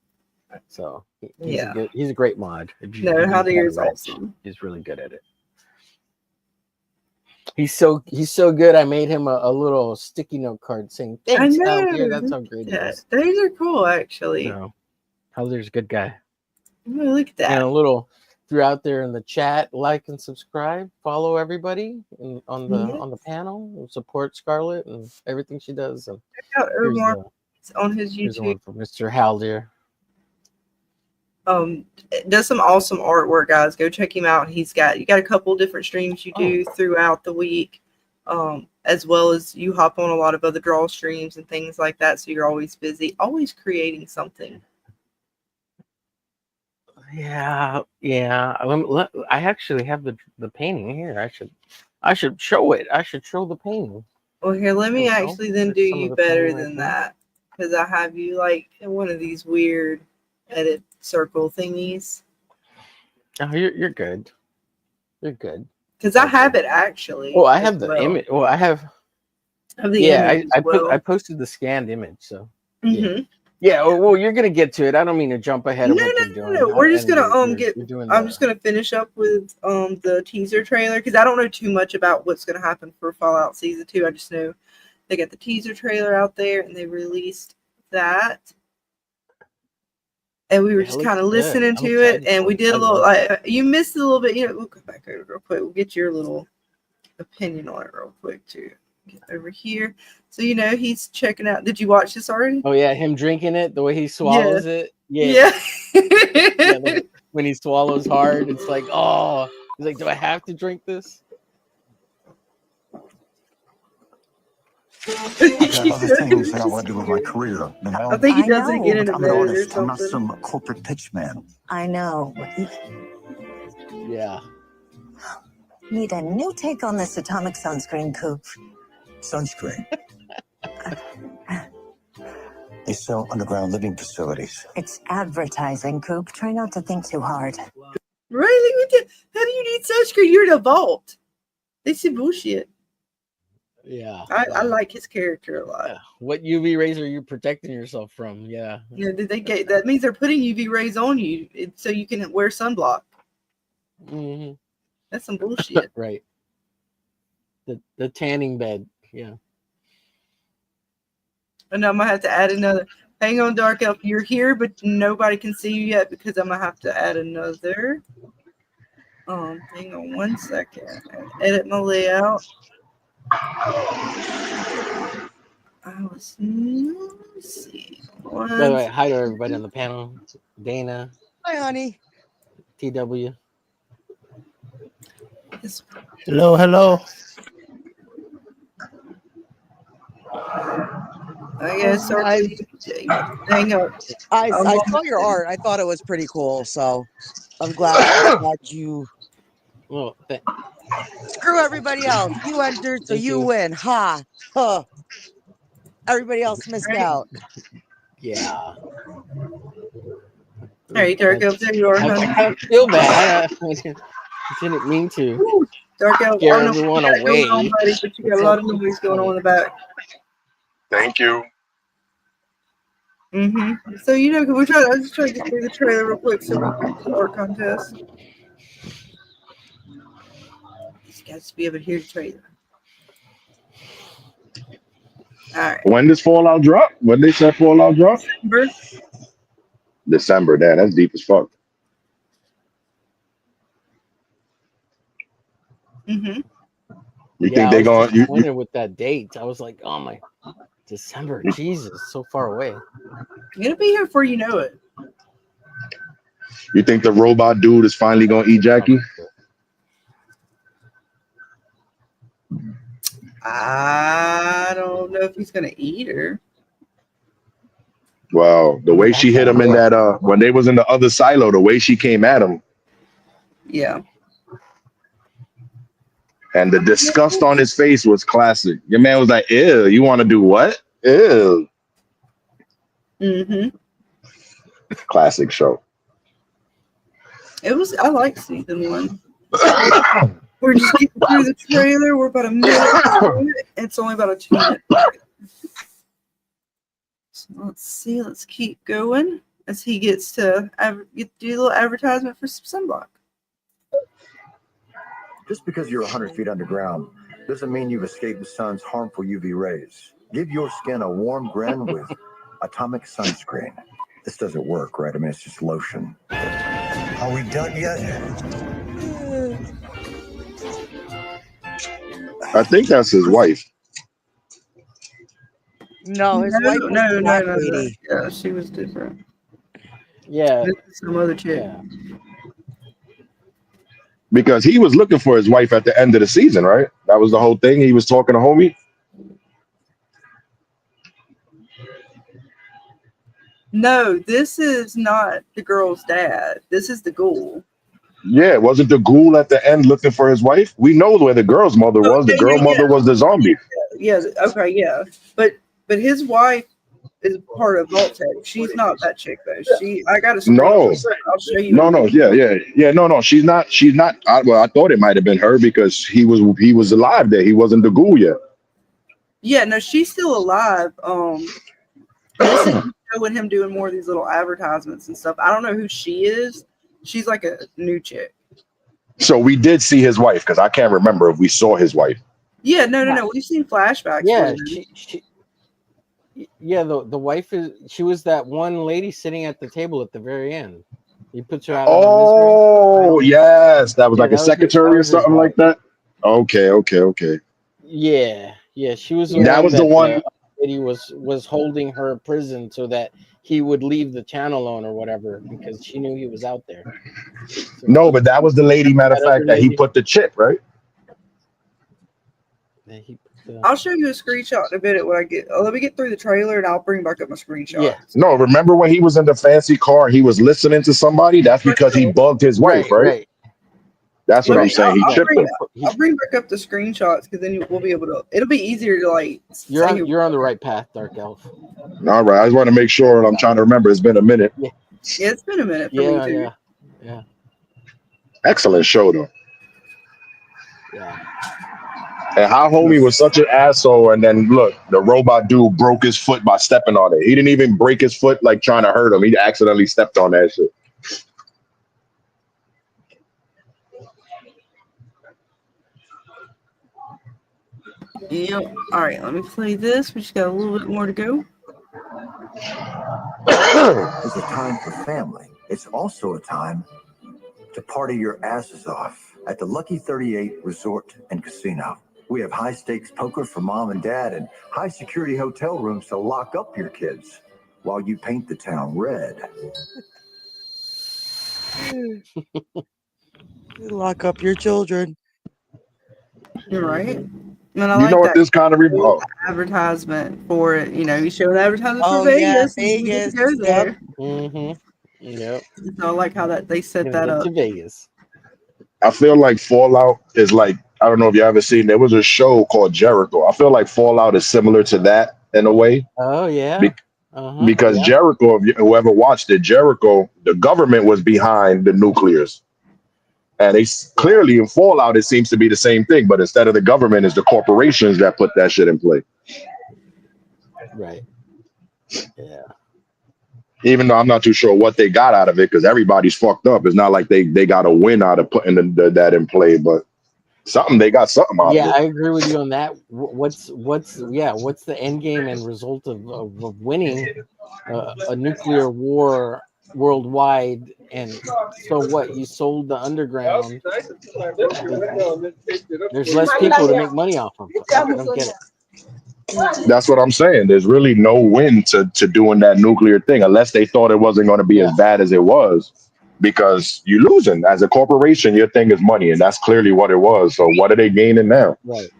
I: So he's a great mod.
E: No, Haldir is awesome.
I: He's really good at it. He's so good. I made him a little sticky note card saying, "Thanks, Haldir." That's how great he is.
E: Those are cool, actually.
I: So, Haldir's a good guy.
E: Oh, look at that.
I: And a little throughout there in the chat, like and subscribe, follow everybody on the panel, and support Scarlett and everything she does. And
E: check out Omar on his YouTube.
I: Here's the one for Mr. Haldir.
E: Does some awesome artwork, guys. Go check him out. You got a couple different streams you do throughout the week, as well as you hop on a lot of other draw streams and things like that. So you're always busy, always creating something.
I: Yeah. I actually have the painting here. I should show it. I should show the painting.
E: Well, here, let me actually then do you better than
I: right
E: that, because I have you like in one of these weird edit circle thingies.
I: Oh, you're good. You're good.
E: Because I have it actually.
I: Oh, I have the image. Well, I have
E: the image.
I: I posted the scanned image. So
E: mm-hmm.
I: yeah. Well, you're gonna get to it. I don't mean to jump ahead of what you're doing.
E: No. We're just gonna I'm just gonna finish up with the teaser trailer, because I don't know too much about what's gonna happen for Fallout Season 2. I just know they got the teaser trailer out there and they released that. And we were just kind of listening to it, and we did a little. You missed a little bit. We'll go back over real quick. We'll get your little opinion on it real quick too. Get over here. So he's checking out. Did you watch this already?
I: Oh yeah, him drinking it, the way he swallows it.
E: Yeah.
I: When he swallows hard, it's like, oh, he's like, do I have to drink this?
C: I've got other things that I want to do with my career.
E: I think he does it again in a
C: I'm an
E: minute or
C: artist. I'm not
E: something.
C: some corporate pitch man.
H: I know.
I: Yeah.
H: Need a new take on this atomic sunscreen, Coop.
C: Sunscreen. They sell underground living facilities.
H: It's advertising, Coop. Try not to think too hard.
E: Really? How do you need sunscreen? You're in a vault. They see bullshit.
I: Yeah.
E: I like his character a lot.
I: Yeah. What UV rays are you protecting yourself from? Yeah.
E: That means they're putting UV rays on you so you can wear sunblock.
I: Mm-hmm.
E: That's some bullshit.
I: Right. The tanning bed. Yeah.
E: And I'm gonna have to add another. Hang on, Dark Elf. You're here, but nobody can see you yet because I'm gonna have to add another. Hang on 1 second. Edit my layout. Let's see.
I: By the way, hi to everybody on the panel. Dana.
G: Hi, honey.
I: TW.
F: Hello.
E: I guess. Hang on.
G: I saw your art. I thought it was pretty cool. So I'm glad you.
I: Well,
G: Screw everybody else. You entered, so you win. Ha. Huh. Everybody else missed out.
I: Yeah.
E: All right, Dark Elf, there you are, honey.
I: I feel bad. I didn't mean to.
E: Dark Elf,
I: Scare everyone away.
E: But you got a lot of noise going on in the back.
B: Thank you.
E: So I just try to get through the trailer real quick so we can do the art contest. Just got to be able to hear the trailer. All right.
J: When does Fallout drop? When they said Fallout drop? December. Damn, that's deep as fuck.
E: Mm-hmm.
J: You think they're going?
I: You with that date? I was like, oh my, December. Jesus, so far away.
E: It'll be here before you know it.
J: You think the robot dude is finally going to eat Jackie?
E: I don't know if he's gonna eat her.
J: Well, the way she hit him in that when they was in the other silo, the way she came at him.
E: Yeah.
J: And the disgust on his face was classic. Your man was like, ew, you want to do what? Ew.
E: Mm-hmm.
J: Classic show.
E: I like season 1. We're just getting through the trailer. We're about a minute. It's only about a 2-minute. So let's see. Let's keep going as he gets to do a little advertisement for some sunblock.
C: Just because you're 100 feet underground doesn't mean you've escaped the sun's harmful UV rays. Give your skin a warm grin with atomic sunscreen. This doesn't work, right? I mean, it's just lotion. Are we done yet?
J: I think that's his wife.
G: No, his wife was the black lady.
E: Yeah, she was different.
I: Yeah.
E: This is some other chick.
I: Yeah.
J: Because he was looking for his wife at the end of the season, right? That was the whole thing. He was talking to homie.
E: No, this is not the girl's dad. This is the ghoul.
J: Yeah, wasn't the ghoul at the end looking for his wife? We know where the girl's mother was. The girl mother was the zombie.
E: Yeah, okay, yeah. But his wife is part of Vault-Tec. She's not that chick though. I got a
J: No.
E: I'll show you.
J: No, yeah. No. She's not. I thought it might have been her because he was alive there. He wasn't the ghoul yet.
E: Yeah, no, she's still alive. This is showing him doing more of these little advertisements and stuff. I don't know who she is. She's like a new chick.
J: So we did see his wife because I can't remember if we saw his wife.
E: Yeah, no. We've seen flashbacks.
I: Yeah, the wife she was that one lady sitting at the table at the very end. He puts her out.
J: Oh, yes, that was like a secretary or something like that. Okay.
I: Yeah, Yeah, she was the
J: That
I: one
J: was the
I: that
J: one.
I: lady was holding her prison so that he would leave the town alone or whatever because she knew he was out there. So
J: No, but that was the lady. Matter of
I: that other
J: fact, that he
I: lady.
J: put the chip right.
I: that he put the-
E: I'll show you a screenshot in a minute when I get. Oh, let me get through the trailer and I'll bring back up my screenshot.
I: Yeah.
J: No, remember when he was in the fancy car? He was listening to somebody. That's because he bugged his wife, right? That's what
E: Let
J: I'm
E: me.
J: saying. He chipped her.
E: I'll bring back up the screenshots because then we'll be able to. It'll be easier to like.
I: You're on the right path, Dark Elf.
J: All right, I just want to make sure. I'm trying to remember. It's been a minute.
I: Yeah,
E: Yeah, it's been a minute for me too.
I: Yeah.
J: Excellent show though.
I: Yeah.
J: And how homie was such an asshole, and then look, the robot dude broke his foot by stepping on it. He didn't even break his foot like trying to hurt him. He accidentally stepped on that shit.
E: Yep. All right, let me play this. We just got a little bit more to go.
C: It's a time for family. It's also a time to party your asses off at the Lucky 38 Resort and Casino. We have high stakes poker for mom and dad and high security hotel rooms to lock up your kids while you paint the town red.
G: Lock up your children.
E: You're right. And I
J: You
E: like
J: know what
E: that
J: this kind of
E: advertisement for it. You know, you show an advertisement
G: Oh,
E: for
G: yeah,
E: Vegas. And you get to
G: Vegas,
E: go there.
I: Mm-hmm. Yep.
E: So I like how that they set that up.
I: To Vegas.
J: I feel like Fallout is like, I don't know if you ever seen, there was a show called Jericho. I feel like Fallout is similar to that in a way.
I: Oh yeah.
J: Because
I: yeah.
J: Jericho, if whoever watched it, Jericho, the government was behind the nuclears. And they clearly in Fallout, it seems to be the same thing, but instead of the government, it's the corporations that put that shit in play.
I: Right. Yeah.
J: Even though I'm not too sure what they got out of it, because everybody's fucked up. It's not like they got a win out of putting that in play, but they got something out of it.
I: Yeah, I agree with you on that. What's the end game and result of winning a nuclear war worldwide? And so what? You sold the underground. There's less people to make money off of. I don't get it.
J: That's what I'm saying. There's really no win to doing that nuclear thing unless they thought it wasn't going to be as bad as it was, because you're losing as a corporation. Your thing is money, and that's clearly what it was. So what are they gaining now?
I: Right.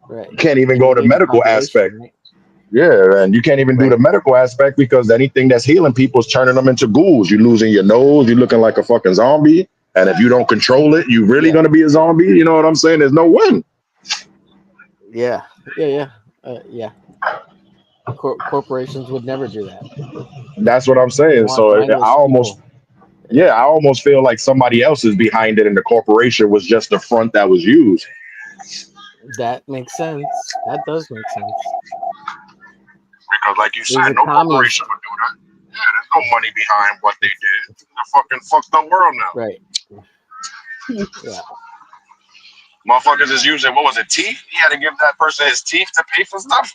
J: You can't even go to medical aspect.
I: Right?
J: Yeah, and you can't even do the medical aspect because anything that's healing people is turning them into ghouls. You're losing your nose. You're looking like a fucking zombie. And if you don't control it, you're really going to be a zombie. You know what I'm saying? There's no win.
I: Yeah. Corporations would never do that.
J: That's what I'm saying. So I almost feel like somebody else is behind it, and the corporation was just the front that was used.
I: That makes sense. That does make sense.
B: Because, like you said, no corporation would do that. Yeah, there's no money behind what they did. It's a fucking fucked up world now.
I: Right. Yeah.
B: Motherfuckers is using, what was it, teeth? He had to give that person his teeth to pay for stuff.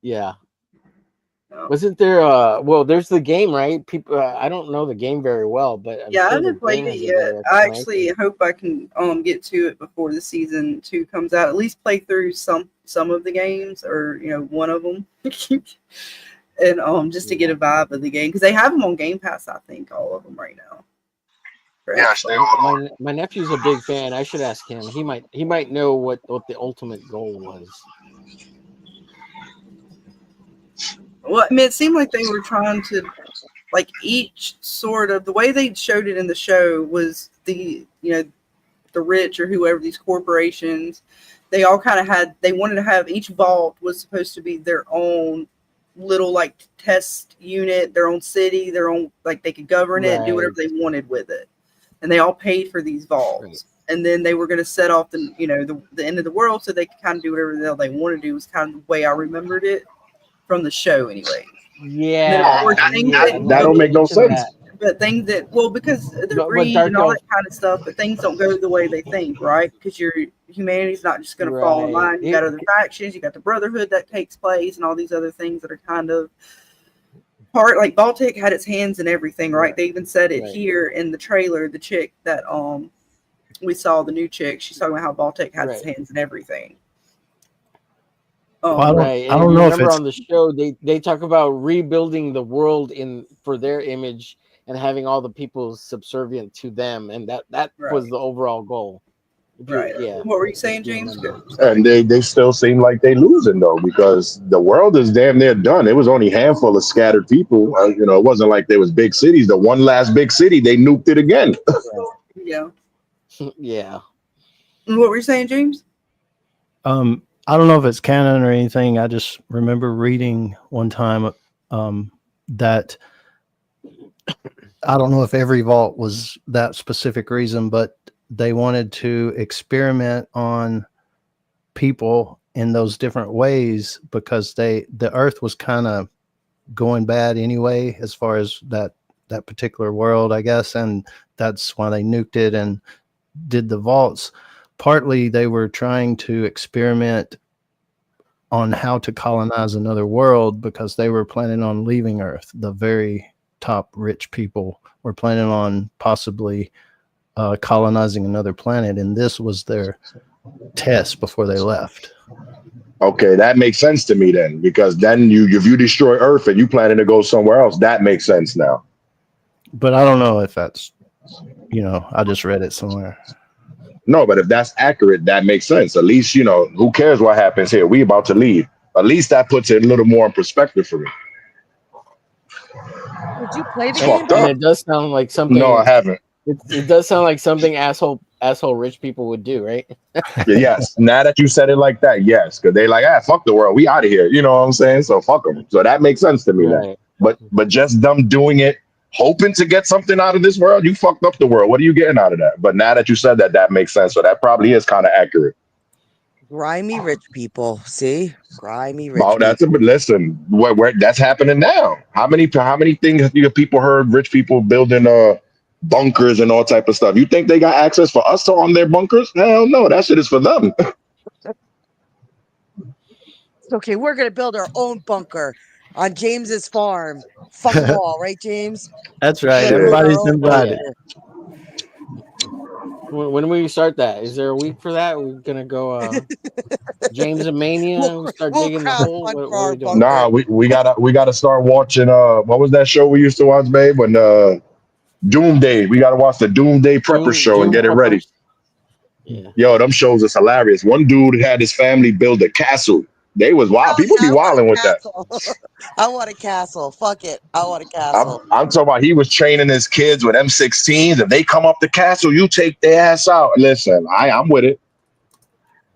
I: Yeah. Wasn't there there's the game, right? People I don't know the game very well, but
E: I haven't played it yet. I actually hope I can get to it before the season 2 comes out. At least play through some of the games, or one of them. And just to get a vibe of the game, because they have them on Game Pass, I think, all of them right now.
B: Yeah,
I: my nephew's a big fan. I should ask him. He might know what the ultimate goal was.
E: Well, I mean, it seemed like they were trying to, like, each sort of, the way they showed it in the show was the rich or whoever, these corporations, they all kind of they wanted to have, each vault was supposed to be their own little, like, test unit, their own city, their own, like, they could govern it and do whatever they wanted with it. And they all paid for these vaults. Right. And then they were going to set off the end of the world so they could kind of do whatever the hell they wanted to do. Was kind of the way I remembered it from the show anyway.
I: Yeah.
J: That don't make no sense.
E: But things that, because the greed and all that kind of stuff, but things don't go the way they think, right? Because humanity's not just going to fall in line. You got other factions, you got the Brotherhood that takes place, and all these other things that are kind of part, like Baltic had its hands in everything, right? They even said it here in the trailer. The chick that we saw the new chick. She's talking about how Baltic had his
I: Right.
E: hands in everything.
F: Well, I
I: Right.
F: don't
I: And
F: know if
I: remember
F: it's
I: on the show they talk about rebuilding the world for their image and having all the people subservient to them, and that was
E: Right.
I: the overall goal.
E: Right.
I: Yeah.
E: What were you saying,
I: if you
E: James?
I: remember.
J: And they still seem like they losing though, because the world is damn near done. It was only a handful of scattered people. You know, it wasn't like there was big cities. The one last big city, they nuked it again.
E: Yeah.
I: Yeah.
E: And what were you saying, James?
F: I don't know if it's canon or anything. I just remember reading one time that I don't know if every vault was that specific reason, but they wanted to experiment on people in those different ways because the earth was kind of going bad anyway as far as that particular world, I guess, and that's why they nuked it and did the vaults. Partly they were trying to experiment on how to colonize another world because they were planning on leaving Earth. The very top rich people were planning on possibly colonizing another planet, and this was their test before they left.
J: Okay, that makes sense to me then, because then if you destroy Earth and you planning to go somewhere else, that makes sense now.
F: But I don't know if that's, I just read it somewhere.
J: No, but if that's accurate, that makes sense. At least, who cares what happens here? We about to leave. At least that puts it a little more in perspective for me.
G: Did you play the
J: Fucked
G: game?
J: up.
I: And it does sound like something.
J: No, I haven't.
I: It does sound like something asshole rich people would do, right?
J: Yes. Now that you said it like that, yes, because they like, fuck the world, we out of here. You know what I'm saying? So fuck them. So that makes sense to me.
I: Right.
J: Then. But just them doing it, hoping to get something out of this world, you fucked up the world. What are you getting out of that? But now that you said that, that makes sense. So that probably is kind of accurate.
G: Grimy rich people. See? Grimy rich
J: Oh, that's
G: people.
J: listen. Where that's happening now? How many things have people heard? Rich people building bunkers and all type of stuff. You think they got access for us to on their bunkers? Hell no, that shit is for them.
G: Okay, we're gonna build our own bunker on James's farm. Fuck them all, right, James?
F: That's right.
G: We're gonna build our
F: Everybody's
G: own
F: invited.
G: bunker.
I: When we start that, is there a week for that? We're gonna go James and Mania. We start digging the hole. What are we doing?
J: Nah, we gotta start watching. What was that show we used to watch, babe? When Doomsday. We gotta watch the Doomsday Prepper show and get it ready.
I: Yeah.
J: Yo, them shows is hilarious. One dude had his family build a castle. They was wild. People be wilding with that.
G: I want a castle. Fuck it. I want a castle.
J: I'm talking about he was training his kids with M16s. If they come up the castle, you take their ass out. Listen, I'm with it.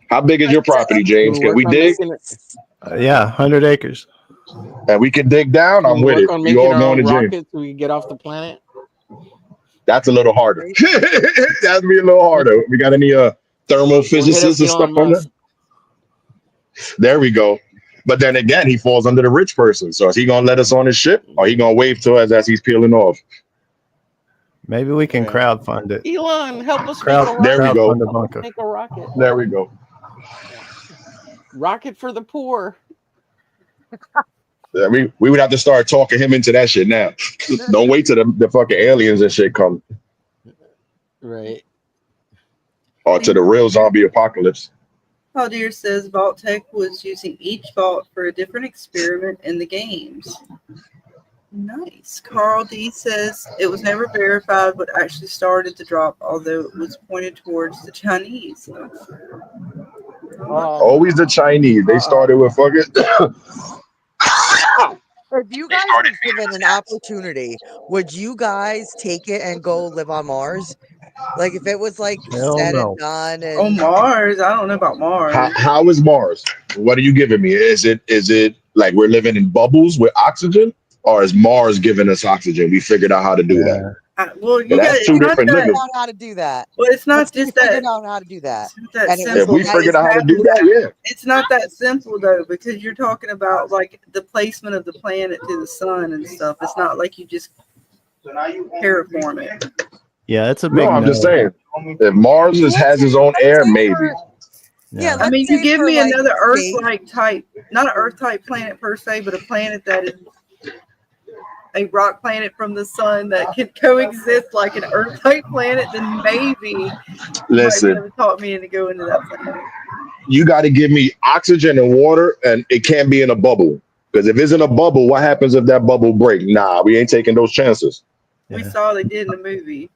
J: How big is your property, James? Can we dig?
F: Yeah, 100 acres.
J: And we can dig down. I'm with it.
I: On
J: You
I: making
J: all
I: our
J: going
I: own
J: to James?
I: rockets so we can get off the planet.
J: That's a little harder. That'd be a little harder. We got any thermal physicists and stuff on that? There we go. But then again, he falls under the rich person. So is he gonna let us on his ship, or he gonna wave to us as he's peeling off?
F: Maybe we can crowdfund it.
I: Elon, help us
J: There we go.
F: Crowdfund a bunker.
I: make a rocket.
J: There we go.
I: Rocket for the poor.
J: Yeah, we would have to start talking him into that shit now. Don't wait till the fucking aliens and shit come,
I: Right.
J: or to the real zombie apocalypse.
E: Paul Deere says Vault Tech was using each vault for a different experiment in the games. Nice. Carl D says it was never verified but actually started to drop, although it was pointed towards the Chinese.
J: Always the Chinese. They started with fucking.
G: If you guys were given an opportunity, would you guys take it and go live on Mars? Like if it was like said and done. And
E: Oh, Mars. I don't know about Mars.
J: How is Mars? What are you giving me? Is it like we're living in bubbles with oxygen, or is Mars giving us oxygen? We figured out how to do that.
E: Well, you
J: That's two different
G: figure
J: niggas.
G: out how to do that.
E: Well, it's not just that.
G: Figured out how to do that.
E: That
G: And it
E: simple.
J: If we figured out how to do that, yeah.
E: It's not that simple though, because you're talking about like the placement of the planet to the sun and stuff. It's not like you just terraform it.
F: Yeah, it's a big.
J: No, I'm just saying. If Mars has his own air, maybe.
G: Yeah,
E: I mean,
G: let's
E: you
G: say
E: give
G: for,
E: me
G: like,
E: another
G: space.
E: Earth-like type, not an Earth-type planet per se, but a planet that is a rock planet from the sun that can coexist like an Earth-like planet, then maybe you might be
J: Listen,
E: able to talk me into going to that planet.
J: you got to give me oxygen and water, and it can't be in a bubble. Because if it's in a bubble, what happens if that bubble break? Nah, we ain't taking those chances.
E: We
F: Yeah.
E: saw they did in the movie.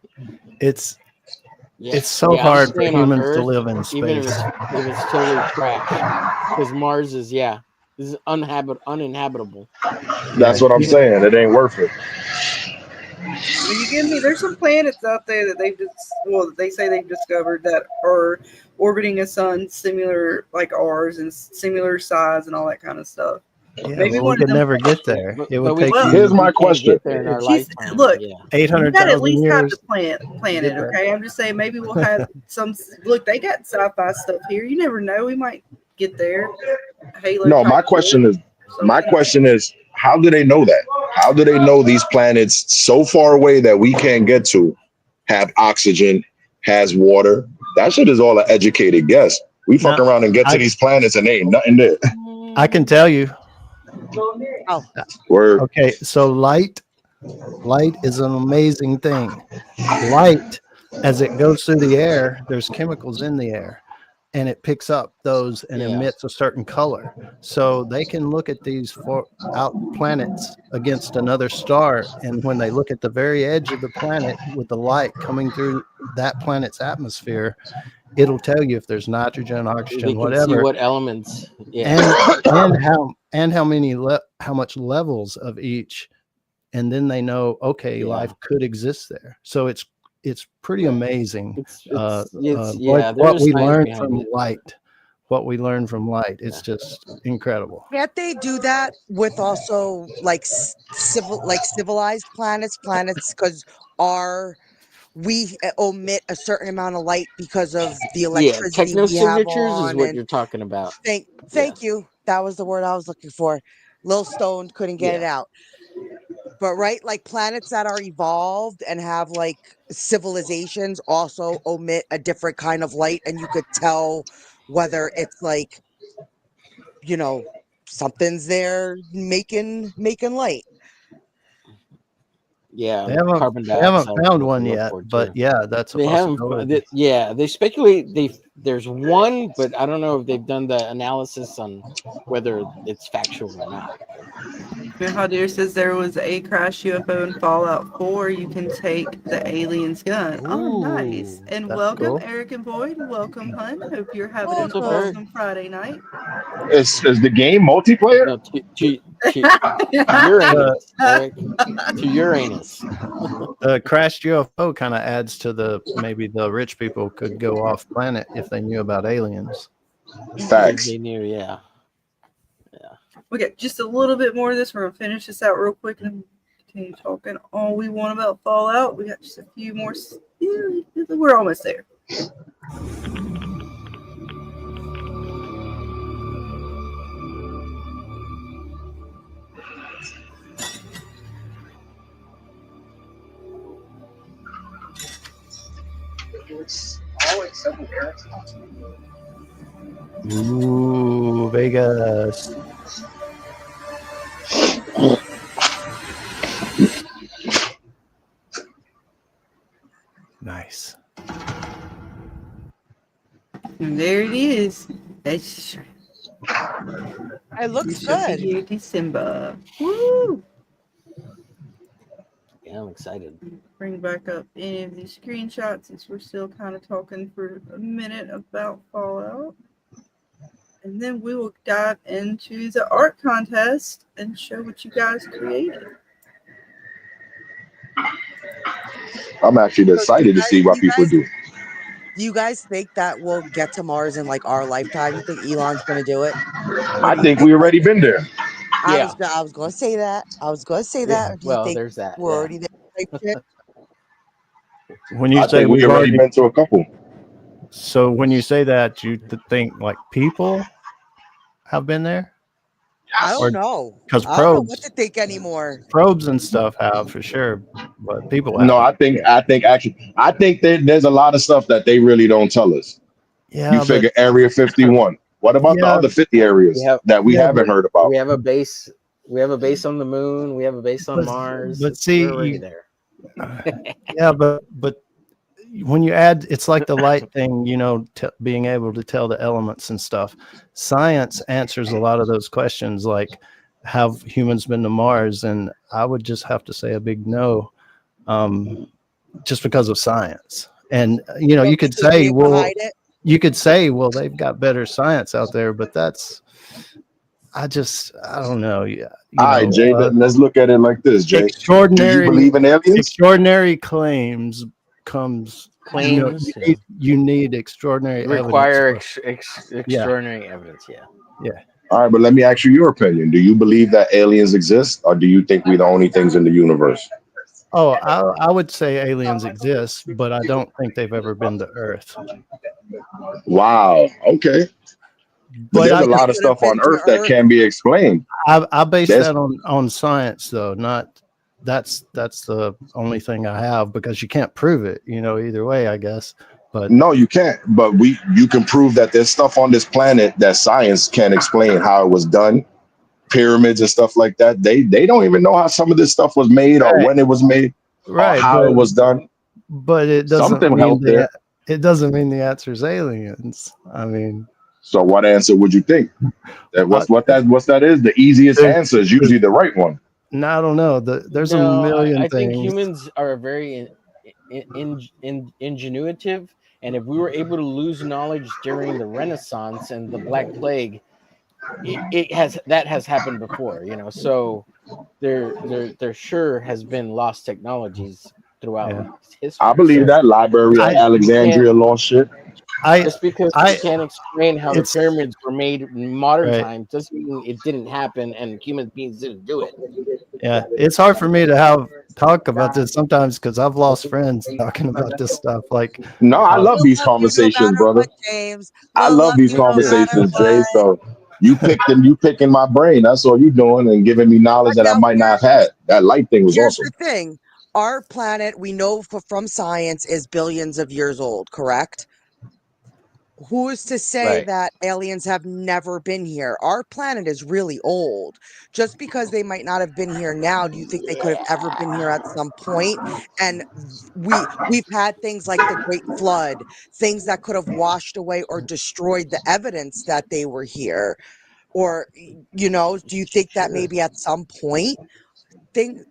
F: It's
I: Yeah.
F: it's so
I: I'm
F: hard for
I: staying on
F: humans to
I: Earth,
F: live in
I: even if
F: space.
I: it's totally trash. Because Mars is this is uninhabitable.
J: That's what I'm saying. It ain't worth it.
E: When you give me, there's some planets out there that they say they've discovered that are orbiting a sun similar like ours and similar size and all that kind of stuff.
F: Yeah,
E: Maybe
F: but
E: one
F: we
E: of
F: could
E: them.
F: never get there. It would take
J: Here's
F: you
J: my
I: We can't
J: question.
I: get there in our
E: She's-
I: lifetime.
E: look,
I: Yeah.
E: You gotta at
F: 800,000
E: least have
F: years.
E: the planet,
F: there.
E: okay? I'm just saying maybe we'll have some. Look, they got sci-fi stuff here. You never know. We might get there. Halo.
J: No,
E: type
J: my
E: deal.
J: question is, how do they know that? How do they know these planets so far away that we can't get to have oxygen, has water? That shit is all an educated guess. We fuck
F: No,
J: around and get to these planets and there ain't nothing there.
F: I can tell you.
G: Oh,
J: Word.
F: Okay, so light is an amazing thing. Light, as it goes through the air, there's chemicals in the air, and it picks up those and emits a certain color. So they can look at these out planets against another star, and when they look at the very edge of the planet with the light coming through that planet's atmosphere, it'll tell you if there's nitrogen,
I: They
F: oxygen,
I: can
F: whatever.
I: see what elements. Yeah.
F: and how much levels of each, and then they know, okay, life could exist there. So it's pretty amazing. What we learn from light, it's just incredible.
G: Can't they do that with also like civilized planets because we emit a certain amount of light because of the electricity we have
I: technosignatures
G: on?
I: is what you're talking about.
G: Thank you. That was the word I was looking for. Lil Stone couldn't get it out. But right, like planets that are evolved and have like civilizations also emit a different kind of light, and you could tell whether it's like, something's there making light.
I: Yeah,
F: They haven't found one yet, but yeah, that's a possibility.
I: They speculate there's one, but I don't know if they've done the analysis on whether it's factual or not.
E: Hadir says there was a crash UFO in Fallout 4. You can take the alien's gun. Oh, nice. And welcome,
F: cool.
E: Eric and Boyd. Welcome, hun. Hope you're having an awesome Friday night.
J: Is the game multiplayer?
I: No, to Uranus, Eric. To Uranus.
F: The crashed UFO kind of adds to maybe the rich people could go off planet if they knew about aliens.
J: Facts.
I: They knew, yeah.
E: We got just a little bit more of this. We're gonna finish this out real quick and continue talking all we want about Fallout. We got just a few more. We're almost there.
F: Ooh, Vegas. Nice.
E: And there it is. That's
G: It looks
E: good.
G: good.
E: December. Woo!
I: Yeah, I'm excited.
E: Bring back up any of these screenshots since we're still kind of talking for a minute about Fallout. And then we will dive into the art contest and show what you guys created.
J: I'm actually excited to see what people do.
G: Do you guys think that we'll get to Mars in like our lifetime? You think Elon's going to do it?
J: I think we already been there.
G: I was going to say that. Do you think
I: there's that.
G: we're already there?
F: When you
J: I
F: say
J: think we
F: we've
J: already been to a couple.
F: So when you say that, you think like people have been there?
G: I don't know.
F: Because
G: I don't know what
F: probes
G: to think anymore.
F: and stuff have for sure, but people have.
J: No, I think there's a lot of stuff that they really don't tell us.
F: Yeah,
J: You figure Area 51. What about the other 50 areas that we haven't heard about?
I: We have a base We have a base on the moon. We have a base on Mars.
F: But see,
I: we're already there.
F: Yeah, but when you add, it's like the light thing, you know, being able to tell the elements and stuff. Science answers a lot of those questions, like have humans been to Mars? And I would just have to say a big no, just because of science. And you know, you could say, well, they've got better science out there, but that's, I don't know. Yeah.
J: All right, Jay, let's look at it like this, Jay.
F: Extraordinary,
J: do you believe in aliens?
F: Extraordinary claims comes.
I: Claims.
F: You need extraordinary
I: require
F: evidence.
I: extraordinary evidence. Yeah.
F: Yeah.
J: All right, but let me ask you your opinion. Do you believe that aliens exist, or do you think we're the only things in the universe?
F: Oh, I would say aliens exist, but I don't think they've ever been to Earth.
J: Wow. Okay. But there's a lot of stuff on Earth that can be explained.
F: I base that on science, though. Not that's the only thing I have, because you can't prove it. You know, either way, I guess. But
J: no, you can't. But you can prove that there's stuff on this planet that science can't explain how it was done. Pyramids and stuff like that. They don't even know how some of this stuff was made, or when it was made, or how it was done.
F: But it doesn't
J: Something
F: mean it doesn't mean the answer is aliens. I mean,
J: so what answer would you think? What's that is? The easiest answer is usually the right one.
F: No, I don't know. There's a million things.
I: I think humans are very ingenuitive, and if we were able to lose knowledge during the Renaissance and the Black Plague, that has happened before, you know. So there sure has been lost technologies throughout history. I
J: believe that Library of Alexandria lost shit.
I: Just because you can't explain how the pyramids were made in modern times doesn't mean it didn't happen and human beings didn't do it.
F: Yeah, it's hard for me to talk about this sometimes because I've lost friends talking about this stuff. Like,
J: no, I love these conversations, brother.
G: James,
J: I love these conversations, Jay. So you picking my brain. That's all you doing, and giving me knowledge that I might not have had. That light thing was awesome.
G: Here's the thing: our planet, we know from science, is billions of years old. Correct? Who is to say that aliens have never been here? Our planet is really old. Just because they might not have been here now, do you think they could have ever been here at some point? And we've had things like the Great Flood, things that could have washed away or destroyed the evidence that they were here. Or, you know, do you think that maybe at some point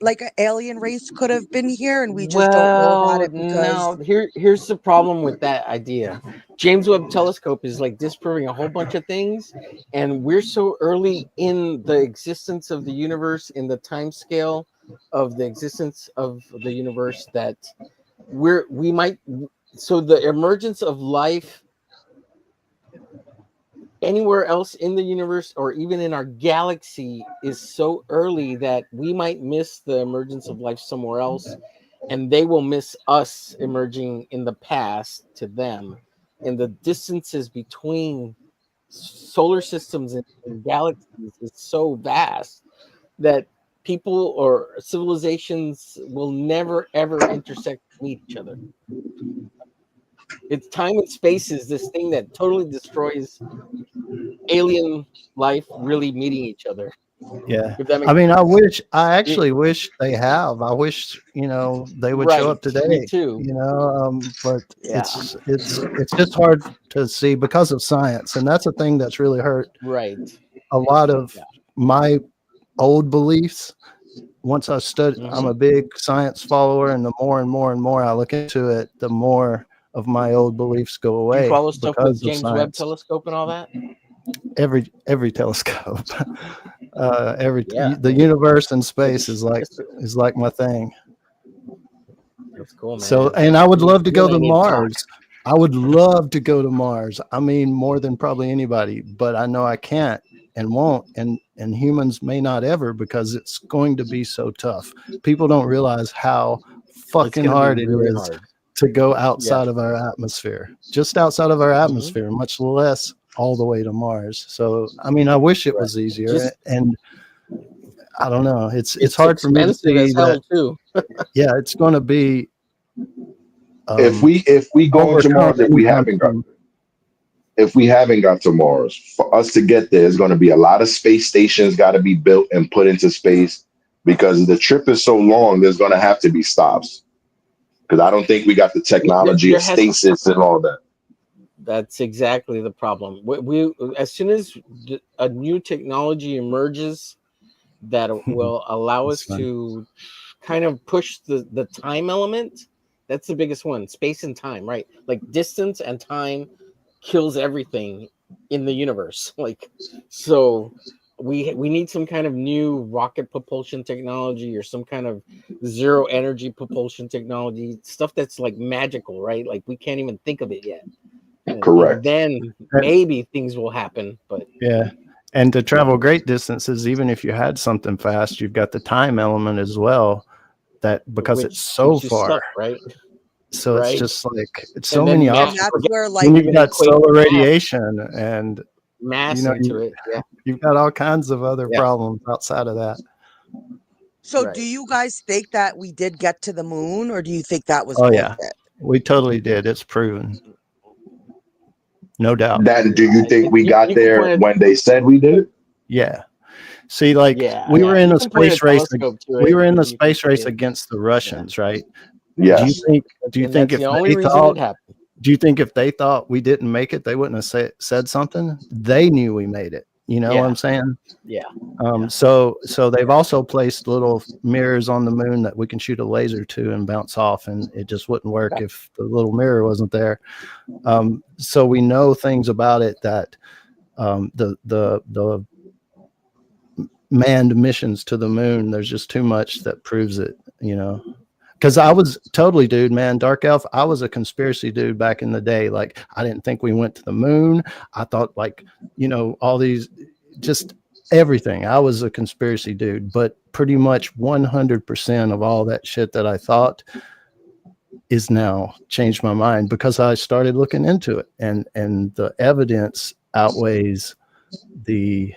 G: like an alien race could have been here and we just don't know about it? Because
I: no, here's the problem with that idea. James Webb Telescope is like disproving a whole bunch of things, and we're so early in the existence of the universe, in the time scale of the existence of the universe, that so the emergence of life anywhere else in the universe or even in our galaxy is so early that we might miss the emergence of life somewhere else, and they will miss us emerging in the past to them. And the distances between solar systems and galaxies is so vast that people or civilizations will never ever intersect and meet each other. It's time and space is this thing that totally destroys alien life really meeting each other.
F: Yeah. I mean, I actually wish they have. I wish, you know, they would show up today.
I: Me too.
F: You know, but it's just hard to see because of science. And that's a thing that's really hurt a lot of my old beliefs. Once I studied, I'm a big science follower, and the more and more and more I look into it, the more of my old beliefs go away.
I: You follow stuff with James Webb Telescope and all that?
F: Every telescope. The universe and space is like my thing.
I: That's cool, man.
F: So, and I would love to go to Mars. I would love to go to Mars. I mean, more than probably anybody, but I know I can't and won't, and humans may not ever, because it's going to be so tough. People don't realize how fucking hard it is to go outside of our atmosphere, just outside of our atmosphere, much less all the way to Mars. So, I mean, I wish it was easier, and I don't know. It's hard for me to see that. Too. Yeah, it's going to be.
J: If we go to Mars, if we haven't gone. if we haven't got to Mars, for us to get there, there's going to be a lot of space stations got to be built and put into space because the trip is so long. There's going to have to be stops because I don't think we got the technology
I: There
J: of
I: has to-
J: stasis and all that.
I: That's exactly the problem. We as soon as a new technology emerges that will allow us to kind of push the time element, that's the biggest one. Space and time, right? Like distance and time kills everything in the universe. Like, so we need some kind of new rocket propulsion technology or some kind of zero energy propulsion technology, stuff that's like magical, right? Like we can't even think of it yet.
J: Correct.
I: And then maybe things will happen, but
F: Yeah. And to travel great distances, even if you had something fast, you've got the time element as well. That because it's so far,
I: stuck, right?
F: So
I: Right.
F: it's just like it's so
I: then
F: many
I: mass-
F: options.
G: That's where
F: And
G: like
F: you've got
I: equate
F: solar
I: mass.
F: radiation, and
I: mass
F: you know,
I: into it. Yeah.
F: you've got all kinds of other
I: Yeah.
F: problems outside of that.
G: So
I: Right.
G: do you guys think that we did get to the moon, or do you think that was
F: Oh
G: bullshit?
F: yeah, we totally did. It's proven, no doubt.
J: That do you think we got
I: you can
J: there
I: point
J: when they said we did?
F: Yeah. See, like
I: Yeah,
F: we were in
I: you
F: a
I: can point a
F: space race.
I: telescope to
F: We
I: it,
F: were in the
I: and you can
F: space race
I: see it.
F: against the Russians, right?
J: Yes.
F: Do you
I: And
F: think
I: that's
F: if
I: the only
F: they
I: reason
F: thought?
I: it happened?
F: Do you think if they thought we didn't make it, they wouldn't have said something? They knew we made it. You know what I'm saying?
I: Yeah.
F: So they've also placed little mirrors on the moon that we can shoot a laser to and bounce off, and it just wouldn't work if the little mirror wasn't there. So we know things about it that the manned missions to the moon, there's just too much that proves it, you know. Because I was totally, dude, man, Dark Elf, I was a conspiracy dude back in the day. Like, I didn't think we went to the moon. I thought, like, you know, all these, just everything. I was a conspiracy dude, but pretty much 100% of all that shit that I thought is now changed my mind because I started looking into it, and the evidence outweighs the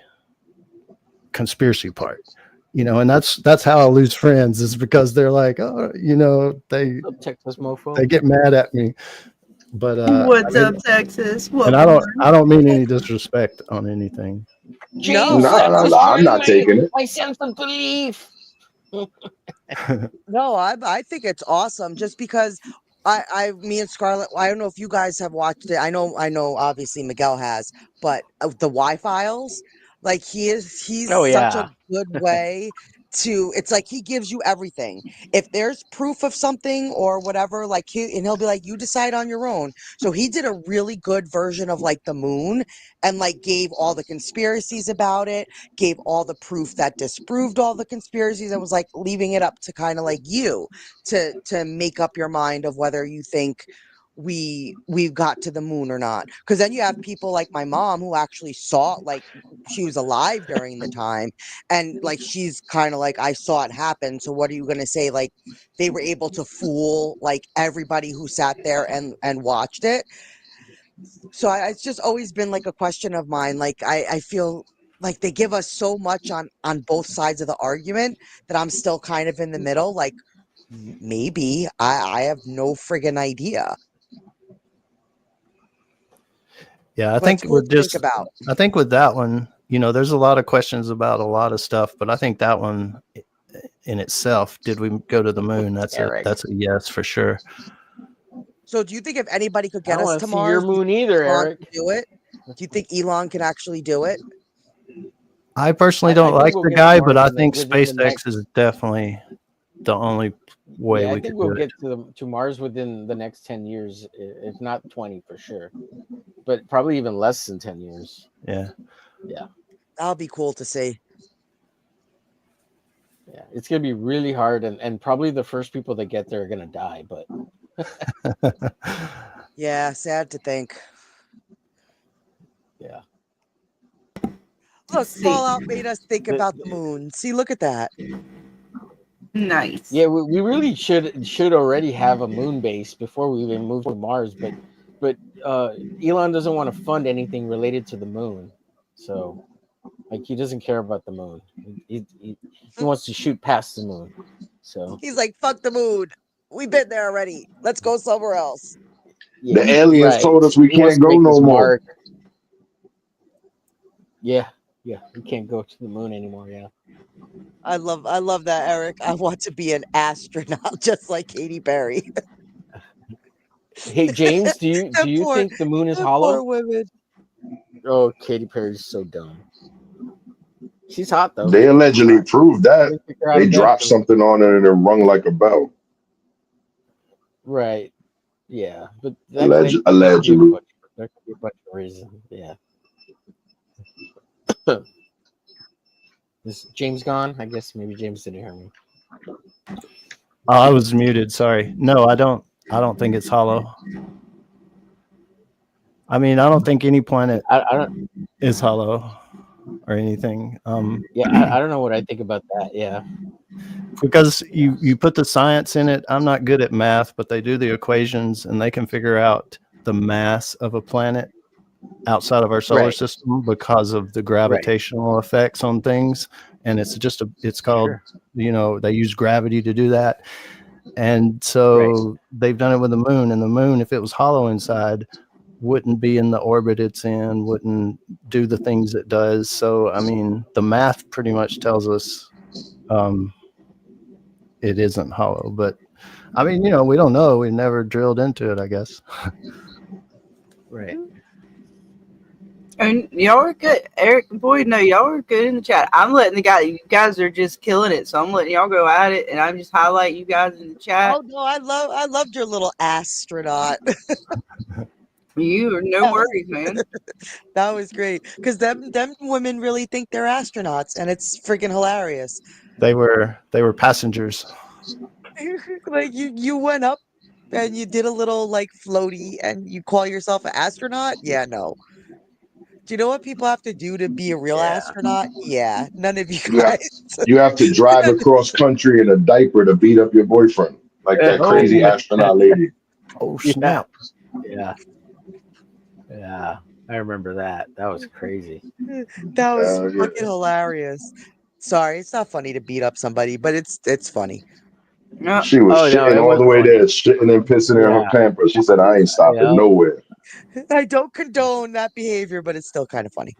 F: conspiracy part. You know, and that's how I lose friends, is because they're like, oh, you know, they
I: Texas mofo.
F: they get mad at me. But
E: What's up, Texas?
F: and
E: What
F: I don't mean any disrespect on anything.
G: No,
J: No, I'm not taking it.
I: My sense of belief.
G: No, I think it's awesome just because me and Scarlett, I don't know if you guys have watched it. I know obviously Miguel has, but the Y-Files, like he's
I: Oh,
G: such
I: yeah.
G: a good way to, it's like he gives you everything. If there's proof of something or whatever, like he'll be like, you decide on your own. So he did a really good version of like the moon and like gave all the conspiracies about it, gave all the proof that disproved all the conspiracies, and was like leaving it up to kind of like you to make up your mind of whether you think we got to the moon or not. Because then you have people like my mom who actually saw, like, she was alive during the time, and like she's kind of like, I saw it happen, so what are you gonna say? Like, they were able to fool like everybody who sat there and watched it. So it's just always been like a question of mine. Like I feel like they give us so much on both sides of the argument that I'm still kind of in the middle. Like maybe I have no friggin' idea.
F: Yeah, I
G: But
F: think
G: it's cool
F: with
G: to think
F: just,
G: about.
F: I think with that one, you know, there's a lot of questions about a lot of stuff, but I think that one in itself, did we go to the moon? That's
I: Eric.
F: a yes for sure.
G: So do you think if anybody could
I: I
G: get
I: don't
G: us
I: want
G: to
I: to see your
G: Mars,
I: moon either,
G: Elon
I: Eric.
G: could do it? Do you think Elon can actually do it?
F: I personally
I: I
F: don't
I: think
F: like
I: we'll
F: the
I: get to
F: guy,
I: Mars
F: but I
I: within
F: think
I: the
F: SpaceX
I: next-
F: is definitely the only way
I: Yeah, I
F: we
I: think
F: could
I: we'll
F: do it.
I: get to Mars within the next 10 years, if not 20 for sure. But probably even less than 10 years.
F: Yeah.
I: Yeah.
G: That'll be cool to see.
I: Yeah. It's going to be really hard. And probably the first people that get there are going to die. But
G: Yeah, sad to think.
I: yeah.
G: Look,
E: See.
G: Fallout made us think about the moon. See, look at that.
E: Nice.
I: Yeah, we really should already have a moon base before we even move to Mars. But Elon doesn't want to fund anything related to the moon. So, like, he doesn't care about the moon. He wants to shoot past the moon. So
G: He's like, fuck the moon. We've been there already. Let's go somewhere else.
I: yeah,
J: The aliens
I: right.
J: told us we
I: He wants
J: can't
I: to
J: go
I: make
J: no
I: his
J: more.
I: mark. Yeah, yeah. We can't go to the moon anymore. Yeah.
G: I love that, Eric. I want to be an astronaut just like Katy Perry.
I: Hey, James, do
G: That
I: you
G: poor,
I: think the moon is
G: that poor
I: hollow?
G: women.
I: Oh, Katy Perry's so dumb. She's hot though.
J: They allegedly
I: Hot.
J: proved that.
I: They kick her out
J: They
I: of bed
J: dropped
I: for
J: something on it and it rung like a bell.
I: right. Yeah, but that could be a
J: Allegedly.
I: bunch. There could be a bunch of reasons. Yeah. Is James gone? I guess maybe James didn't hear me.
F: Oh, I was muted. Sorry. No, I don't think it's hollow. I mean, I don't think any planet
I: I don't.
F: is hollow or anything.
I: Yeah, I don't know what I think about that. Yeah.
F: Because you put the science in it. I'm not good at math, but they do the equations and they can figure out the mass of a planet outside of our solar
I: Right.
F: system because of the gravitational effects on things. And it's called,
I: Sure.
F: They use gravity to do that. And so they've done it with the moon, and the moon, if it was hollow inside, wouldn't be in the orbit it's in, wouldn't do the things it does. So, I mean, the math pretty much tells us it isn't hollow. But, I mean, we don't know. We never drilled into it, I guess.
I: Right.
E: And y'all are good. Eric and Boyd, no, y'all are good in the chat. I'm letting you guys are just killing it. So I'm letting y'all go at it, and I'm just highlight you guys in the chat.
G: Oh no, I loved your little astronaut.
E: You are no worries, man.
G: That was great because them women really think they're astronauts, and it's freaking hilarious.
F: They were passengers.
G: Like you went up and you did a little like floaty, and you call yourself an astronaut? Yeah, no. Do you know what people have to do to be a real astronaut? Yeah, none of you
J: Yeah.
G: guys.
J: You have to drive across country in a diaper to beat up your boyfriend, like that crazy astronaut lady.
F: Oh snap!
I: Yeah. Yeah. I remember that. That was crazy.
G: That was
J: Yeah.
G: fucking hilarious. Sorry, it's not funny to beat up somebody, but it's funny.
E: No.
J: She was
I: Oh, no,
J: shitting
I: it
J: all
I: was
J: the way
I: funny.
J: there, shitting and pissing in her
I: Yeah.
J: pampers. She said, "I ain't stopping
I: Yeah.
J: nowhere."
G: I don't condone that behavior, but it's still kind of funny.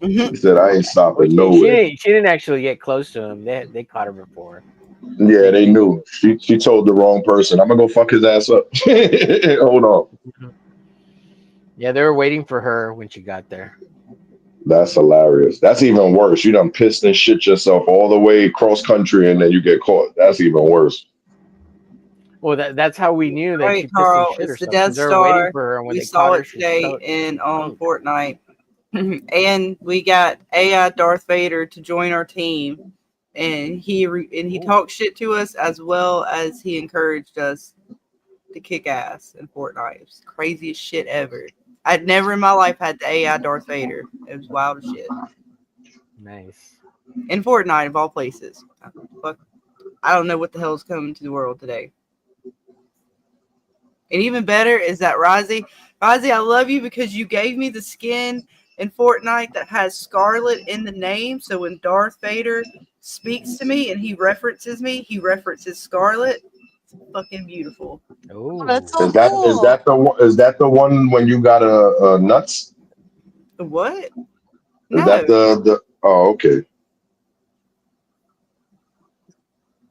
J: She said, "I ain't
I: Well,
J: stopping nowhere."
I: she didn't actually get close to him. They caught her before.
J: Yeah, they knew. She told the wrong person. I'm gonna go fuck his ass up. Hold on.
I: Yeah, they were waiting for her when she got there.
J: That's hilarious. That's even worse. You done pissed and shit yourself all the way cross country and then you get caught. That's even worse.
I: Well, that's how we knew that she
E: Right,
I: pissed
E: Carl.
I: and shit
E: It's the
I: herself.
E: Death
I: 'Cause they were waiting
E: Star.
I: for her, and when
E: We
I: they
E: saw
I: caught her,
E: it
I: she
E: today
I: fell.
E: in Fortnite. And we got AI Darth Vader to join our team, and he talked shit to us as well as he encouraged us to kick ass in Fortnite. It was the craziest shit ever. I'd never in my life had the AI Darth Vader. It was wild as shit.
I: Nice.
E: In Fortnite, of all places. Fuck, I don't know what the hell is coming to the world today. And even better is that Rozzy, I love you because you gave me the skin in Fortnite that has Scarlet in the name. So when Darth Vader speaks to me and he references Scarlet. It's fucking beautiful.
I: Oh,
G: that's so
J: Is that the one when you got a nuts?
E: What?
J: Is
E: No.
J: that the oh okay.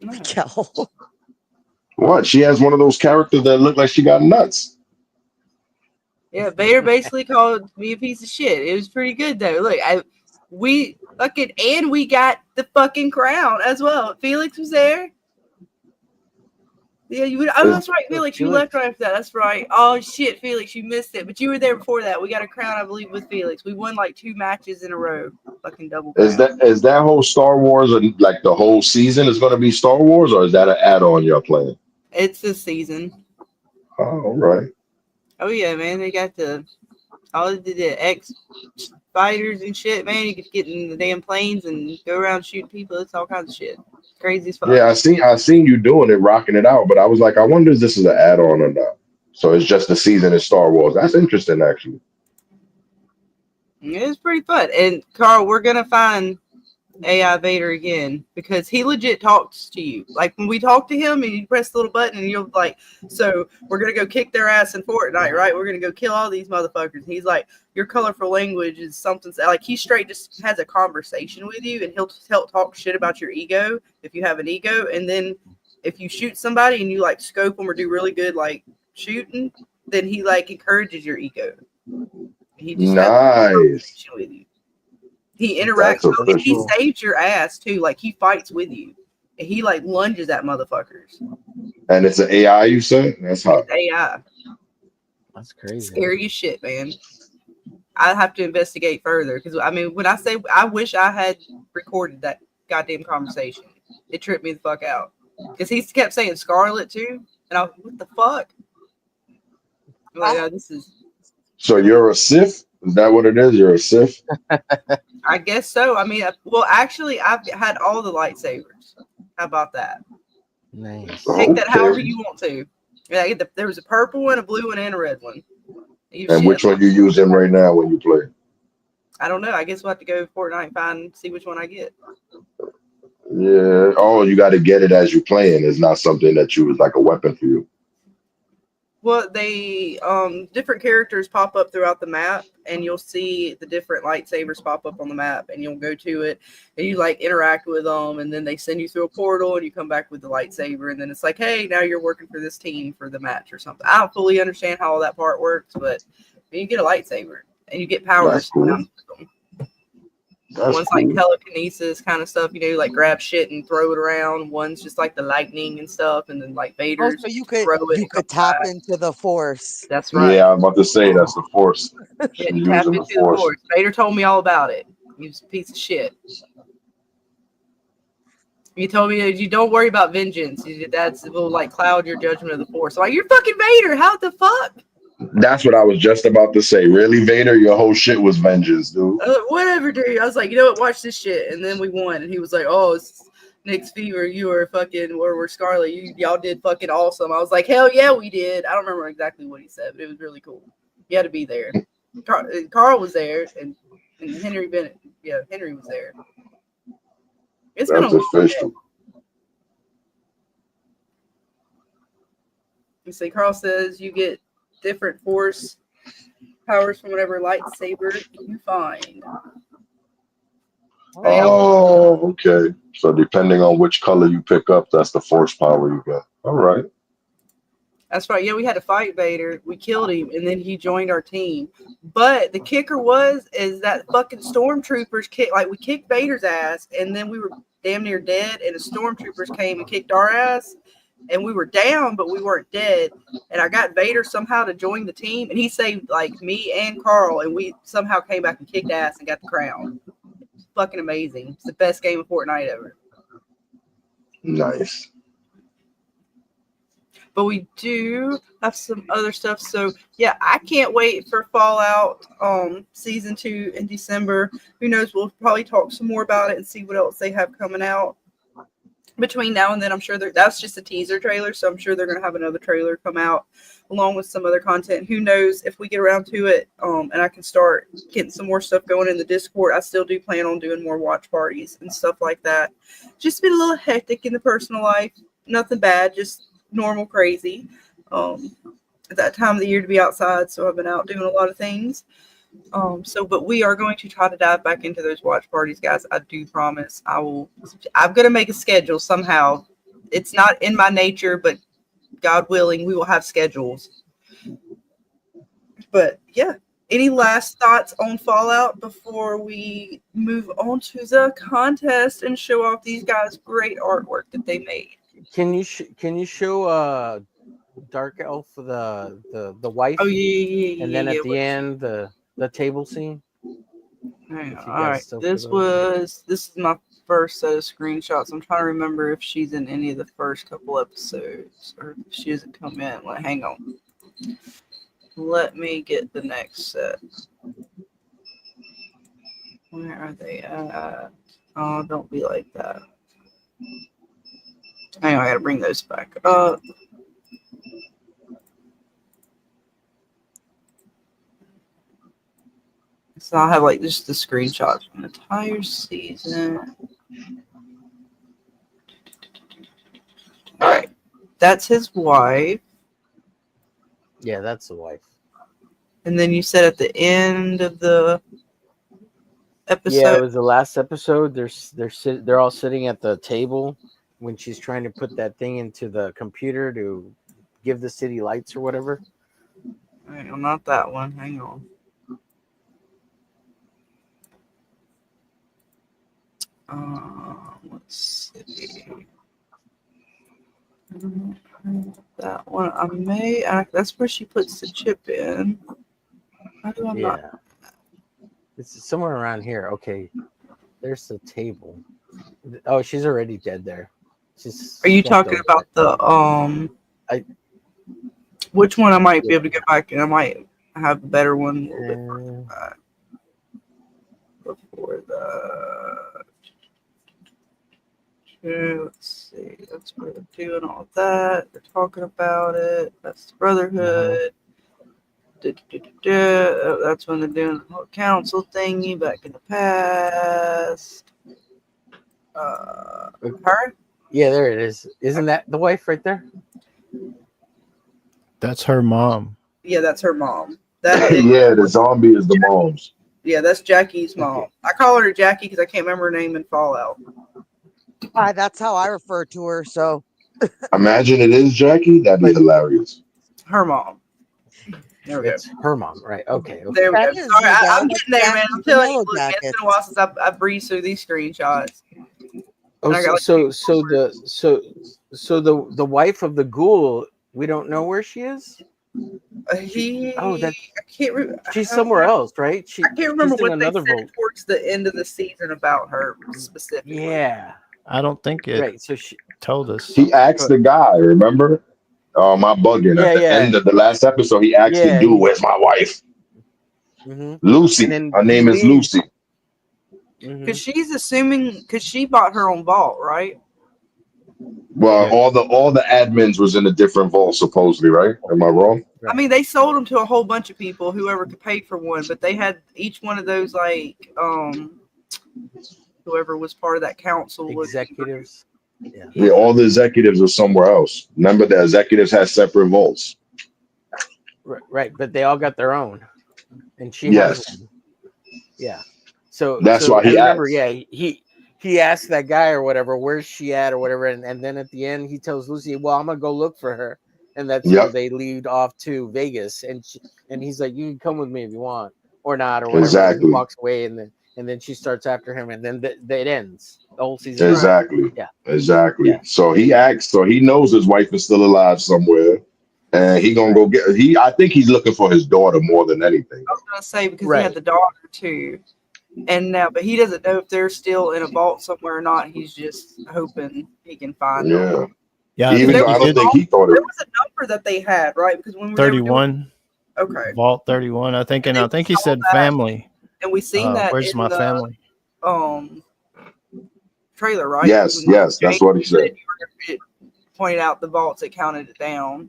G: Miguel.
J: What? She has one of those characters that look like she got nuts.
E: Yeah, Vader basically called me a piece of shit. It was pretty good though. Look, we got the fucking crown as well. Felix was there. Yeah, that's right, Felix. You left right after that. That's right. Oh shit, Felix, you missed it. But you were there before that. We got a crown, I believe, with Felix. We won like 2 matches in a row. Fucking double crown.
J: Is that whole Star Wars and like the whole season is going to be Star Wars, or is that an add-on you're playing?
E: It's this season.
J: Oh, all right.
E: Oh yeah, man. They got all the X fighters and shit, man. You could get in the damn planes and go around shooting people. It's all kinds of shit. Crazy as fuck.
J: Yeah, I seen you doing it, rocking it out, but I was like, I wonder if this is an add-on or not. So it's just the season in Star Wars. That's interesting, actually.
E: It's pretty fun. And Carl, we're gonna find AI Vader again because he legit talks to you. Like when we talk to him and you press the little button and you're like, so we're going to go kick their ass in Fortnite, right? We're going to go kill all these motherfuckers. And he's like, your colorful language is something like he straight just has a conversation with you and he'll talk shit about your ego if you have an ego. And then if you shoot somebody and you like scope them or do really good like shooting, then he like encourages your ego. He just has a conversation with you. He interacts with you. He saves your ass too. Like he fights with you. And he like lunges at motherfuckers.
J: And it's an AI, you said? That's hot.
E: It's AI.
I: That's crazy.
E: Scary as shit, man. I have to investigate further because I mean, when I say I wish I had recorded that goddamn conversation, it tripped me the fuck out because he kept saying Scarlet too, and I what the fuck? I'm like, oh, this is.
J: So you're a Sith? Is that what it is? You're a Sith?
E: I guess so. I mean, well, actually, I've had all the lightsabers. How about that?
I: Nice.
E: Take that however you want to. Yeah, there was a purple one, a blue one, and a red one.
J: And which one you using right now when you play?
E: I don't know. I guess we'll have to go Fortnite and see which one I get.
J: Yeah. Oh, you got to get it as you're playing. It's not something that you was like a weapon for you.
E: Well, they different characters pop up throughout the map, and you'll see the different lightsabers pop up on the map, and you'll go to it, and you like interact with them, and then they send you through a portal, and you come back with the lightsaber, and then it's like, hey, now you're working for this team for the match or something. I don't fully understand how all that part works, but you get a lightsaber, and you get powers.
J: Cool.
E: One's like telekinesis kind of stuff, you know, like grab shit and throw it around. One's just like the lightning and stuff, and then like Vader's.
G: So you could tap into the Force.
E: That's right.
J: Yeah, I'm about to say that's the Force.
E: Yeah, tap into the Force. Vader told me all about it. He's a piece of shit. He told me you don't worry about vengeance. That's will like cloud your judgment of the Force. So like, you're fucking Vader. How the fuck?
J: That's what I was just about to say. Really, Vader? Your whole shit was vengeance, dude.
E: Whatever, dude. I was like, you know what? Watch this shit. And then we won. And he was like, oh, it's Nick's Fever. You were fucking, or we're Scarlet. Y'all did fucking awesome. I was like, hell yeah, we did. I don't remember exactly what he said, but it was really cool. You had to be there. Carl was there, and Henry Bennett. Yeah, Henry was there. It's been a long day. You see, Carl says you get different force powers from whatever lightsaber you find.
J: Oh, okay. So depending on which color you pick up, that's the force power you got. All right.
E: That's right. Yeah, we had to fight Vader. We killed him, and then he joined our team. But the kicker is that fucking stormtroopers we kicked Vader's ass, and then we were damn near dead, and the stormtroopers came and kicked our ass. And we were down, but we weren't dead. And I got Vader somehow to join the team, and he saved like me and Carl, and we somehow came back and kicked ass and got the crown. It's fucking amazing. It's the best game of Fortnite ever.
J: Nice.
E: But we do have some other stuff. So yeah, I can't wait for Fallout Season 2 in December. Who knows? We'll probably talk some more about it and see what else they have coming out. Between now and then, I'm sure that's just a teaser trailer, so I'm sure they're going to have another trailer come out along with some other content. Who knows if we get around to it and I can start getting some more stuff going in the Discord. I still do plan on doing more watch parties and stuff like that. Just been a little hectic in the personal life. Nothing bad, just normal crazy. At that time of the year to be outside, so I've been out doing a lot of things. But we are going to try to dive back into those watch parties, guys. I do promise. I'm going to make a schedule somehow. It's not in my nature, but God willing, we will have schedules. But yeah, any last thoughts on Fallout before we move on to the contest and show off these guys' great artwork that they made?
I: Can you show Dark Elf the wife?
E: Oh yeah.
I: And then at the end the table scene.
E: All right. This is my first set of screenshots. I'm trying to remember if she's in any of the first couple episodes or if she hasn't come in. Hang on. Let me get the next set. Where are they at? Oh, don't be like that. Hang on, I gotta bring those back up. So I'll have like just the screenshots from the entire season. All right, that's his wife.
I: Yeah, that's the wife.
E: And then you said at the end of the episode.
I: Yeah, it was the last episode. They're all sitting at the table when she's trying to put that thing into the computer to give the city lights or whatever.
E: Hang on, not that one. Hang on. Let's see. That one, that's where she puts the chip in. How do I not?
I: It's somewhere around here. Okay, there's the table. Oh, she's already dead there.
E: Are you talking about the which one I might be able to get back, and I might have a better one a little bit before that. Let's see. That's where they're doing all that. They're talking about it. That's the Brotherhood. That's when they're doing the whole council thingy back in the past. Her?
I: Yeah, there it is. Isn't that the wife right there?
F: That's her mom.
E: Yeah, that's her mom.
J: Yeah, the zombie is the mom's.
E: Yeah, that's Jackie's mom. Okay. I call her Jackie because I can't remember her name in Fallout.
G: That's how I refer to her. So
J: imagine it is Jackie. That'd be hilarious.
E: Her mom.
I: There we go. Her mom, right? Okay.
E: There we go. Sorry, I'm getting there, man. I'm telling you, it's been a while since I've breezed through these screenshots.
I: Oh, so the wife of the ghoul, we don't know where she is.
E: I can't remember.
I: She's somewhere else, right?
E: I can't remember what they said towards the end of the season about her specifically.
I: Yeah,
F: I don't think it.
I: Right, so she
F: told us.
J: He asked the guy. Remember? I'm bugging. At the end of the last episode, he asked the dude, "Where's my wife?" Lucy. Her name is Lucy.
E: Because she's assuming, because she bought her own vault, right?
J: Well, all the admins was in a different vault, supposedly, right? Am I wrong?
E: I mean, they sold them to a whole bunch of people, whoever could pay for one, but they had each one of those, like, whoever was part of that council.
I: Executives.
J: Yeah, all the executives were somewhere else. Remember, the executives had separate vaults.
I: Right, but they all got their own, and she has one. Yeah, so
J: that's why he
I: remember.
J: asked.
I: Yeah, he asked that guy or whatever, where's she at or whatever, and then at the end he tells Lucy, "Well, I'm gonna go look for her," and that's when they lead off to Vegas, and he's like, "You can come with me if you want or not or whatever."
J: Exactly.
I: And he walks away, and then she starts after him, and then it ends. The whole season.
J: Exactly.
I: Yeah.
J: Exactly. Yeah. So he asked. So he knows his wife is still alive somewhere, and he gonna go get. I think he's looking for his daughter more than anything.
E: I was gonna say because he had the daughter too, and now, but he doesn't know if they're still in a vault somewhere or not. He's just hoping he can find them.
F: Yeah.
J: Even though I don't think he thought it.
E: There was a number that they had, right? Because when we
F: 31.
E: Okay.
F: Vault 31. I think, and I think he said family.
E: And we seen that.
F: Where's my family?
E: Trailer, right?
J: Yes, that's what he said.
E: It pointed out the vaults that counted it down.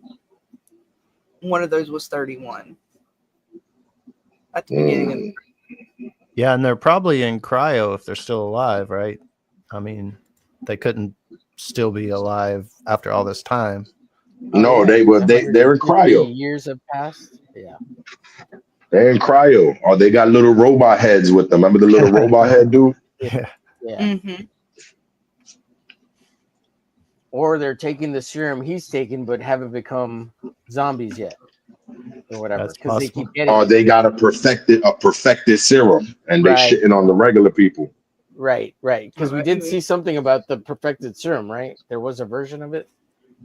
E: One of those was 31 at the beginning.
F: Yeah, and they're probably in cryo if they're still alive, right? I mean, they couldn't still be alive after all this time.
J: No, they're in cryo.
I: Years have passed. Yeah.
J: They're in cryo, or they got little robot heads with them. Remember the little robot head dude?
F: Yeah.
E: Mm-hmm.
I: Or they're taking the serum he's taking, but haven't become zombies yet, or whatever. Because they keep getting.
J: Or they got a perfected serum, and they're shitting on the regular people.
I: Right. Because we did see something about the perfected serum, right? There was a version of it,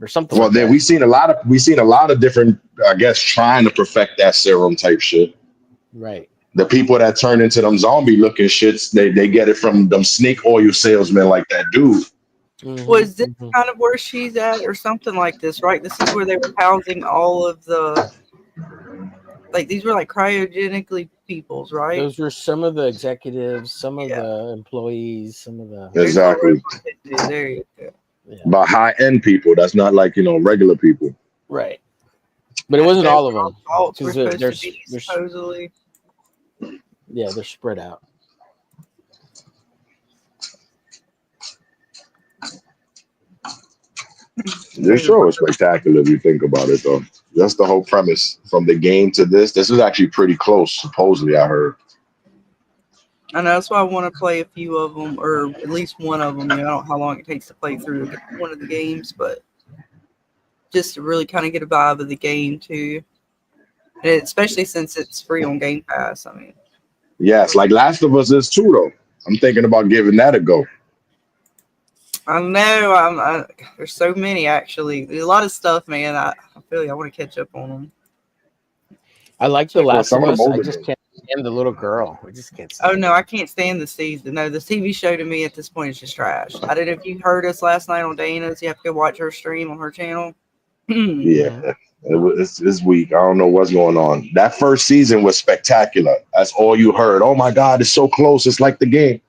I: or something.
J: Well, then we've seen a lot of different, I guess, trying to perfect that serum type shit.
I: Right.
J: The people that turn into them zombie looking shits, they get it from them snake oil salesmen like that dude.
E: Was this kind of where she's at or something like this, right? This is where they were housing all of the, like, these were like cryogenically peoples, right?
I: Those were some of the executives, some of the employees, some of the.
J: Exactly.
E: There you go.
J: But high-end people, that's not like, regular people.
I: Right. But it wasn't all of them.
E: Vaults were supposed to be supposedly.
I: Yeah, they're spread out.
J: This show is spectacular if you think about it, though. That's the whole premise. From the game to this is actually pretty close, supposedly, I heard.
E: I know, that's why I want to play a few of them, or at least one of them. You know, I don't know how long it takes to play through one of the games, but just to really kind of get a vibe of the game too. And especially since it's free on Game Pass. I mean,
J: Yes, like Last of Us is too, though. I'm thinking about giving that a go.
E: I know there's so many actually. There's a lot of stuff, man. I feel like I want to catch up on them.
I: I like The Last
J: some
I: of
J: of them
I: Us. I
J: older
I: just
J: games.
I: can't stand the little girl. I just can't
E: Oh
I: stand
E: no, I can't stand the season. No, the TV show to me at this point is just trash. I don't know if you heard us last night on Dana's. You have to go watch her stream on her channel.
J: Yeah, it's weak. I don't know what's going on. That first season was spectacular. That's all you heard. Oh my God, it's so close. It's like the game.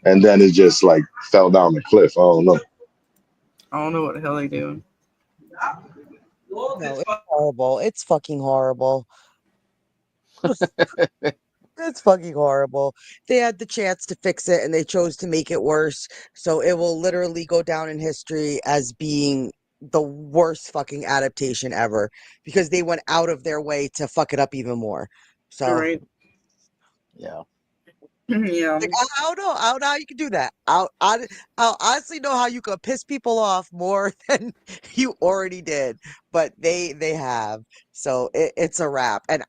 J: And then it just like fell down the cliff. I don't know.
E: I don't know what the hell they doing.
G: No, it's horrible. It's fucking horrible. It's fucking horrible. They had the chance to fix it and they chose to make it worse. So it will literally go down in history as being the worst fucking adaptation ever because they went out of their way to fuck it up even more. So
E: Right.
I: Yeah.
E: Yeah.
G: like, I don't know how you can do that. I honestly know how you could piss people off more than you already did, but they have. So it's a wrap. And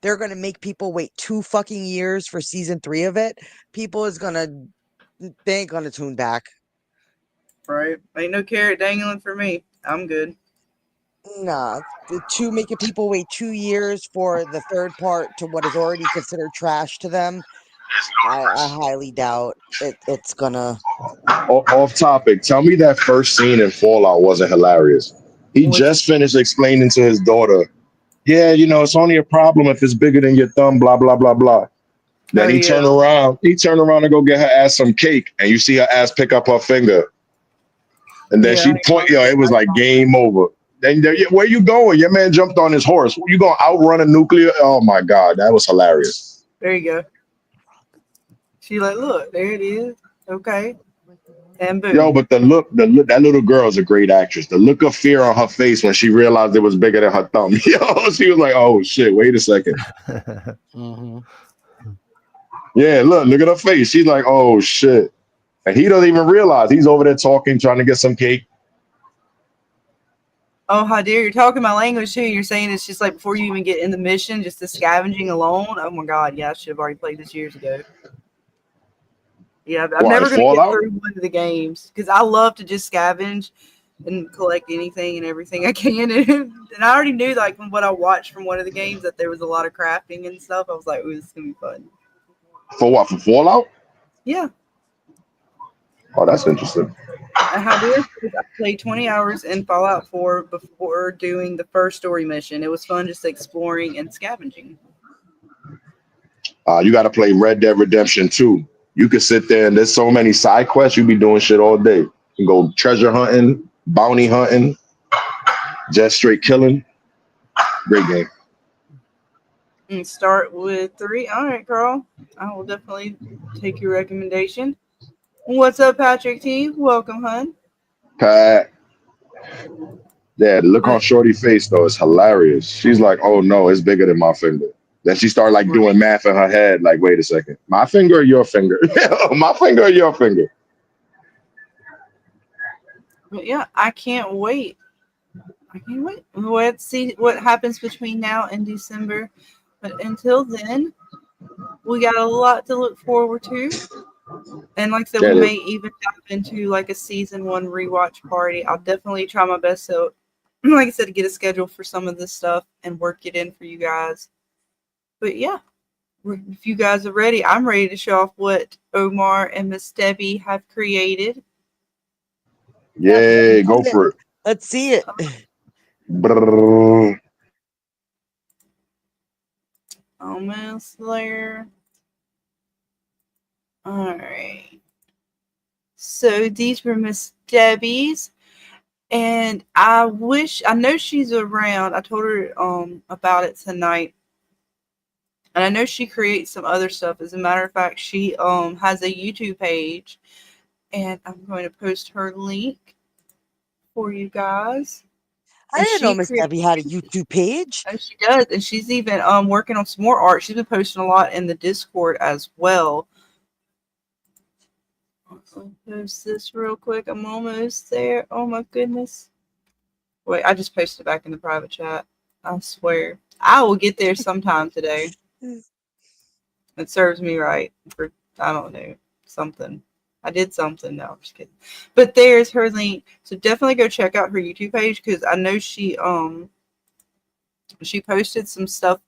G: they're gonna make people wait 2 fucking years for season 3 of it. They ain't gonna tune back.
E: Right. Ain't no carrot dangling for me. I'm good.
G: Nah, making people wait 2 years for the third part to what is already considered trash to them. I highly doubt it's gonna.
J: Off topic. Tell me that first scene in Fallout wasn't hilarious. He just finished explaining to his daughter, yeah, it's only a problem if it's bigger than your thumb, blah, blah, blah, blah. Then he turned around and go get her ass some cake, and you see her ass pick up her finger. And then she point, it was like game over. Then where you going? Your man jumped on his horse. You gonna outrun a nuclear? Oh my God, that was hilarious.
E: There you go. She like, look, there it is. Okay. And boom.
J: Yo, but the look, that little girl is a great actress. The look of fear on her face when she realized it was bigger than her thumb. Yo, she was like, oh shit, wait a second.
I: Mm-hmm.
J: Yeah, look at her face. She's like, oh shit. And he doesn't even realize he's over there talking, trying to get some cake.
E: Oh, how dare you're talking my language too. You're saying it's just like before you even get in the mission, just the scavenging alone. Oh my God, yeah, I should have already played this years ago. Yeah, I'm never going to get through one of the games because I love to just scavenge and collect anything and everything I can. And I already knew, like, from what I watched from one of the games, that there was a lot of crafting and stuff. I was like, ooh, this is going to be fun.
J: For what? For Fallout?
E: Yeah.
J: Oh, that's interesting.
E: And how did I played 20 hours in Fallout 4 before doing the first story mission. It was fun just exploring and scavenging.
J: You got to play Red Dead Redemption 2. You could sit there and there's so many side quests. You be doing shit all day. You can go treasure hunting, bounty hunting, just straight killing. Great game.
E: And start with 3. All right, Carl. I will definitely take your recommendation. What's up, Patrick T? Welcome, hun.
J: Pat. Yeah, the look on Shorty's face, though, is hilarious. She's like, oh, no, it's bigger than my finger. Then she started like doing math in her head. Like, wait a second. My finger or your finger? My finger or your finger?
E: But yeah, I can't wait. Let's see what happens between now and December. But until then, we got a lot to look forward to. And like I said, we may even dive into like a season 1 rewatch party. I'll definitely try my best. So, like I said, to get a schedule for some of this stuff and work it in for you guys. But yeah, if you guys are ready, I'm ready to show off what Omar and Miss Debbie have created.
J: Yay, go for it.
G: Let's see it.
E: Almost there. All right. So these were Miss Debbie's. And I know she's around. I told her about it tonight. And I know she creates some other stuff. As a matter of fact, she has a YouTube page, and I'm going to post her link for you guys.
G: I
E: And
G: didn't know
E: she
G: Miss
E: creates.
G: Debbie had a YouTube page.
E: Oh, she does, and she's even working on some more art. She's been posting a lot in the Discord as well. I'll post this real quick. I'm almost there. Oh my goodness. Wait, I just posted it back in the private chat. I swear. I will get there sometime today. It serves me right for, I don't know, something. I did something. No, I'm just kidding. But there's her link. So definitely go check out her YouTube page, because I know she posted some stuff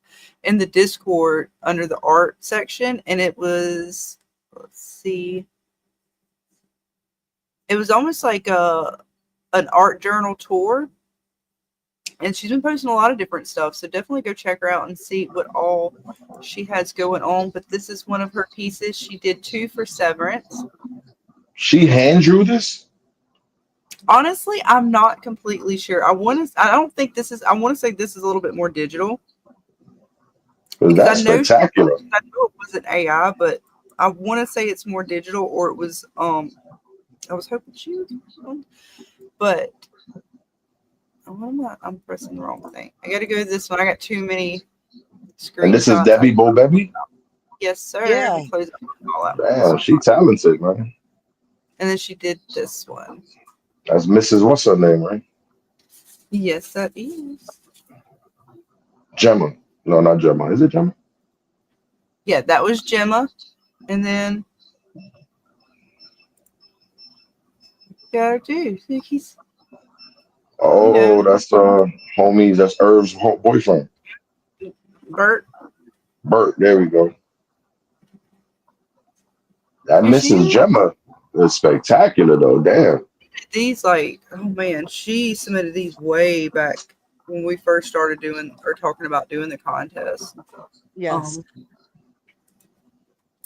E: in the Discord under the art section, and it was, let's see, it was almost like an art journal tour, and she's been posting a lot of different stuff, so definitely go check her out and see what all she has going on. But this is one of her pieces. She did 2 for Severance.
J: She hand drew this?
E: Honestly, I'm not completely sure. I don't think this is, I want to say this is a little bit more digital.
J: That's spectacular.
E: I know it wasn't AI, but I want to say it's more digital, or it was I was hoping she was, but I'm pressing the wrong thing. I got to go to this one. I got too many screenshots.
J: And this is Debbieebbiebobebbie?
E: Yes, sir.
G: Yeah.
J: Damn, she talented, man.
E: And then she did this one.
J: That's Mrs. What's her name, right?
E: Yes, that is.
J: Gemma. No, not Gemma. Is it Gemma?
E: Yeah, that was Gemma. And then got her too. See, he's,
J: oh, that's homies. That's Irv's boyfriend.
E: Bert.
J: Bert. There we go. That Mrs. Gemma is spectacular, though. Damn.
E: These, like, oh man, she submitted these way back when we first started doing or talking about doing the contest.
G: Yes.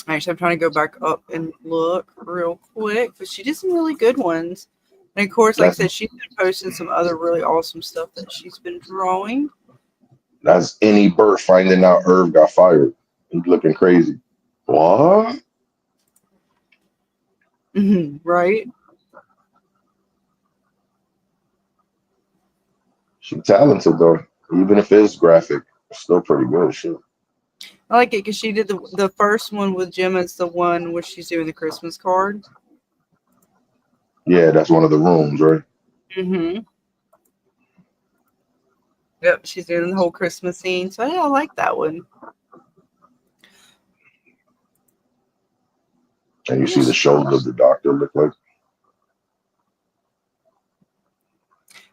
E: Actually, I'm trying to go back up and look real quick, but she did some really good ones. And of course, like I said, she's been posting some other really awesome stuff that she's been drawing.
J: That's any Bert finding out Irv got fired. He's looking crazy. What?
E: Right?
J: She's talented, though. Even if it's graphic, it's still pretty good. Shit.
E: I like it because she did the first one with Gemma. It's the one where she's doing the Christmas card.
J: Yeah, that's one of the rooms, right?
E: Yep, she's doing the whole Christmas scene. So yeah, I like that one.
J: And you see the shoulder of the doctor look like.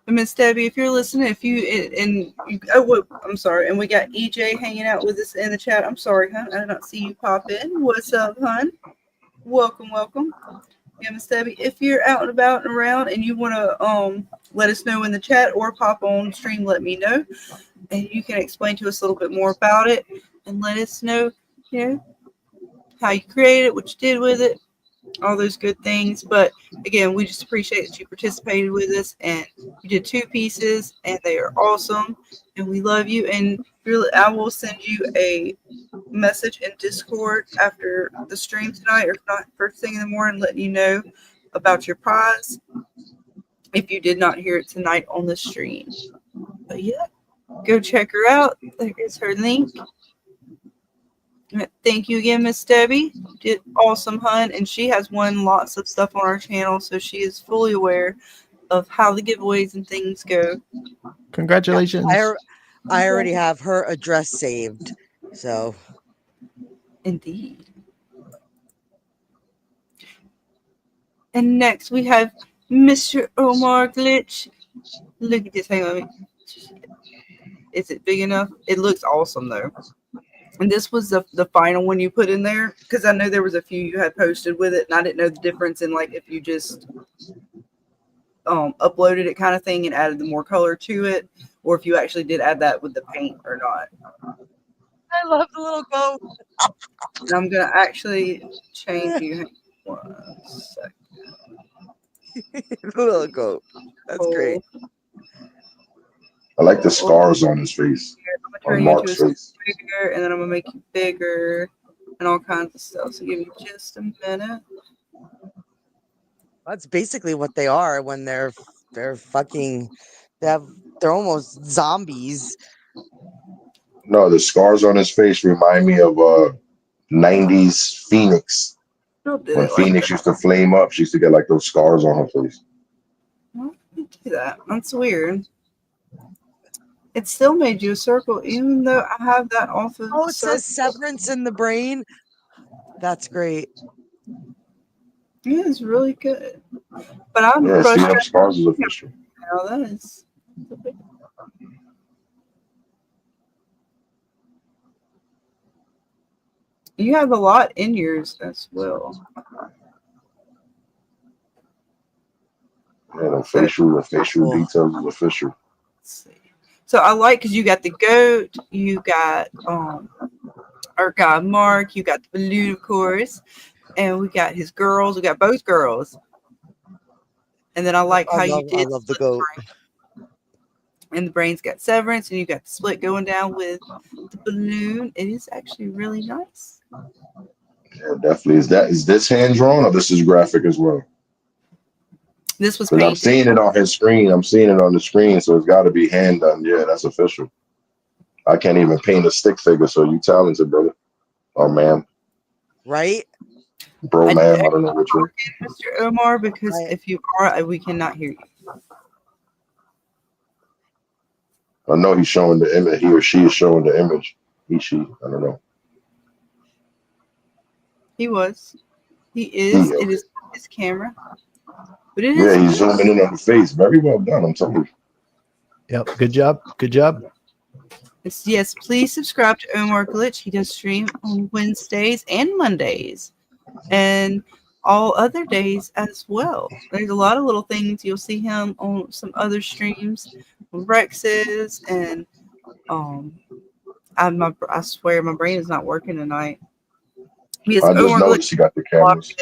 E: Miss Debbie, if you're listening, I'm sorry, and we got EJ hanging out with us in the chat. I'm sorry, hon, I did not see you pop in. What's up, hon? Welcome. Yeah, Miss Debbie, if you're out and about and around and you want to let us know in the chat or pop on stream, let me know, and you can explain to us a little bit more about it and let us know, how you created it, what you did with it, all those good things. But again, we just appreciate that you participated with us, and you did 2 pieces, and they are awesome, and we love you. And really, I will send you a message in Discord after the stream tonight, or if not first thing in the morning, letting you know about your prize if you did not hear it tonight on the stream. But yeah, go check her out. There is her link. Thank you again, Miss Debbie. You did awesome, hun. And she has won lots of stuff on our channel, so she is fully aware of how the giveaways and things go.
F: Congratulations.
G: I already have her address saved. So
E: indeed. And next we have Mr. Omerglitch. Look at this. Hang on. Is it big enough? It looks awesome though. And this was the final one you put in there, because I know there was a few you had posted with it, and I didn't know the difference in like if you just uploaded it kind of thing and added the more color to it, or if you actually did add that with the paint or not.
G: I love the little goat.
E: And I'm gonna actually change you. 1 second.
G: The little goat. That's great.
J: I like the scars on his face.
E: I'm gonna turn
J: on
E: you into a
J: Mark's face.
E: square, and then I'm gonna make you bigger and all kinds of stuff. So give me just a minute.
G: That's basically what they are when they're fucking they're almost zombies.
J: No, the scars on his face remind me of 90s Phoenix.
E: Still did
J: When
E: it like
J: Phoenix
E: that.
J: used to flame up, she used to get like those scars on her face.
E: Why did it do that? That's weird. It still made you a circle, even though I have that off of
G: Oh,
E: the
G: it says
E: circle.
G: severance in the brain. That's great.
E: Yeah, it's really good. But I'm
J: Yeah, see, them
E: frustrated
J: scars is official.
E: now. That is. You have a lot in yours as well.
J: Yeah, the
E: So,
J: facial details is official.
E: let's see. So I like because you got the goat, you got our guy Mark, you got the balloon, of course, and we got his girls. We got both girls. And then I like how you
G: I
E: did
G: love the
E: split
G: goat.
E: brain. And the brain's got severance, and you got the split going down with the balloon. It is actually really nice.
J: Yeah, definitely. Is this hand drawn or this is graphic as well?
E: This was
J: Because I'm
E: painted.
J: seeing it on his screen. I'm seeing it on the screen, so it's got to be hand done. Yeah, that's official. I can't even paint a stick figure, so you talented, brother. Oh, man.
G: Right?
J: Bro, man, I don't know which one.
E: Mr. Omar, because if you are, we cannot hear you.
J: I know he's showing the image. He or she is showing the image. She. I don't know.
E: He was. He is.
J: Okay.
E: It is his camera. But it
J: Yeah,
E: is
J: he's zooming in on the face. Very well done. I'm telling you.
F: Yep. Good job. Good job.
E: Yes, please subscribe to Omerglitch. He does stream on Wednesdays and Mondays and all other days as well. There's a lot of little things. You'll see him on some other streams on Rex's and I swear my brain is not working tonight. Yes,
J: I just
E: Omerglitch
J: noticed he got the cameras.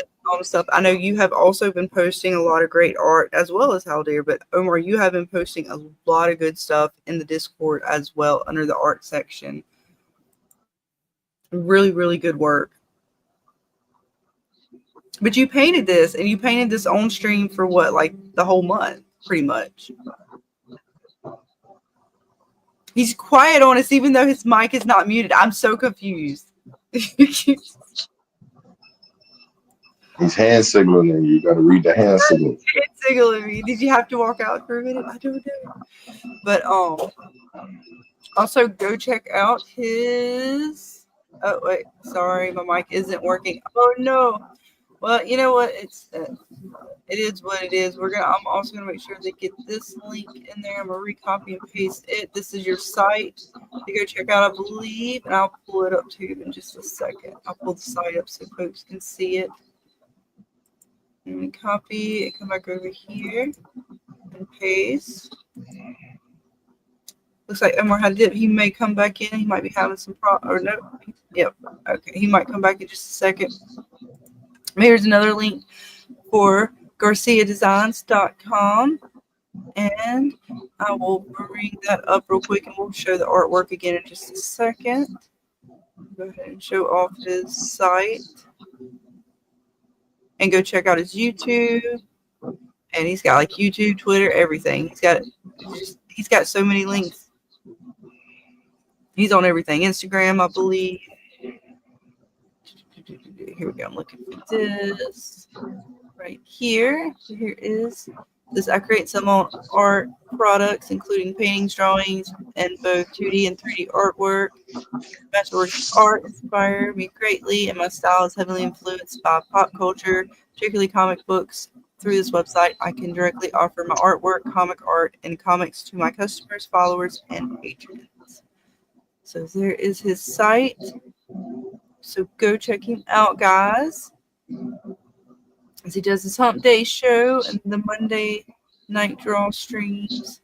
E: stuff. I know you have also been posting a lot of great art as well as Haldir, but Omar, you have been posting a lot of good stuff in the Discord as well under the art section. Really, really good work. But you painted this, and you painted this on stream for what, like the whole month, pretty much. He's quiet on us, even though his mic is not muted. I'm so confused.
J: He's hand signaling you. You got to read the hand signal.
E: Hand signaling me. Did you have to walk out for a minute? I don't know. But also go check out his. Oh wait, sorry, my mic isn't working. Oh no. Well, you know what? It is what it is. I'm also gonna make sure they get this link in there. I'm gonna recopy and paste it. This is your site to go check out, I believe, and I'll pull it up to you in just a second. I'll pull the site up so folks can see it. And copy and come back over here and paste. Looks like Omar had it. He may come back in. He might be having some problem. Or no. Yep. Okay. He might come back in just a second. Here's another link for GarciaDesigns.com. And I will bring that up real quick and we'll show the artwork again in just a second. Go ahead and show off his site. And go check out his YouTube. And he's got like YouTube, Twitter, everything. He's got so many links. He's on everything. Instagram, I believe. Here we go. I'm looking for this right here. So here is this. I create some art products, including paintings, drawings, and both 2D and 3D artwork. Masterworks art inspired me greatly, and my style is heavily influenced by pop culture, particularly comic books. Through this website, I can directly offer my artwork, comic art, and comics to my customers, followers, and patrons. So there is his site. So go check him out, guys. As he does his Hump Day show and the Monday night draw streams.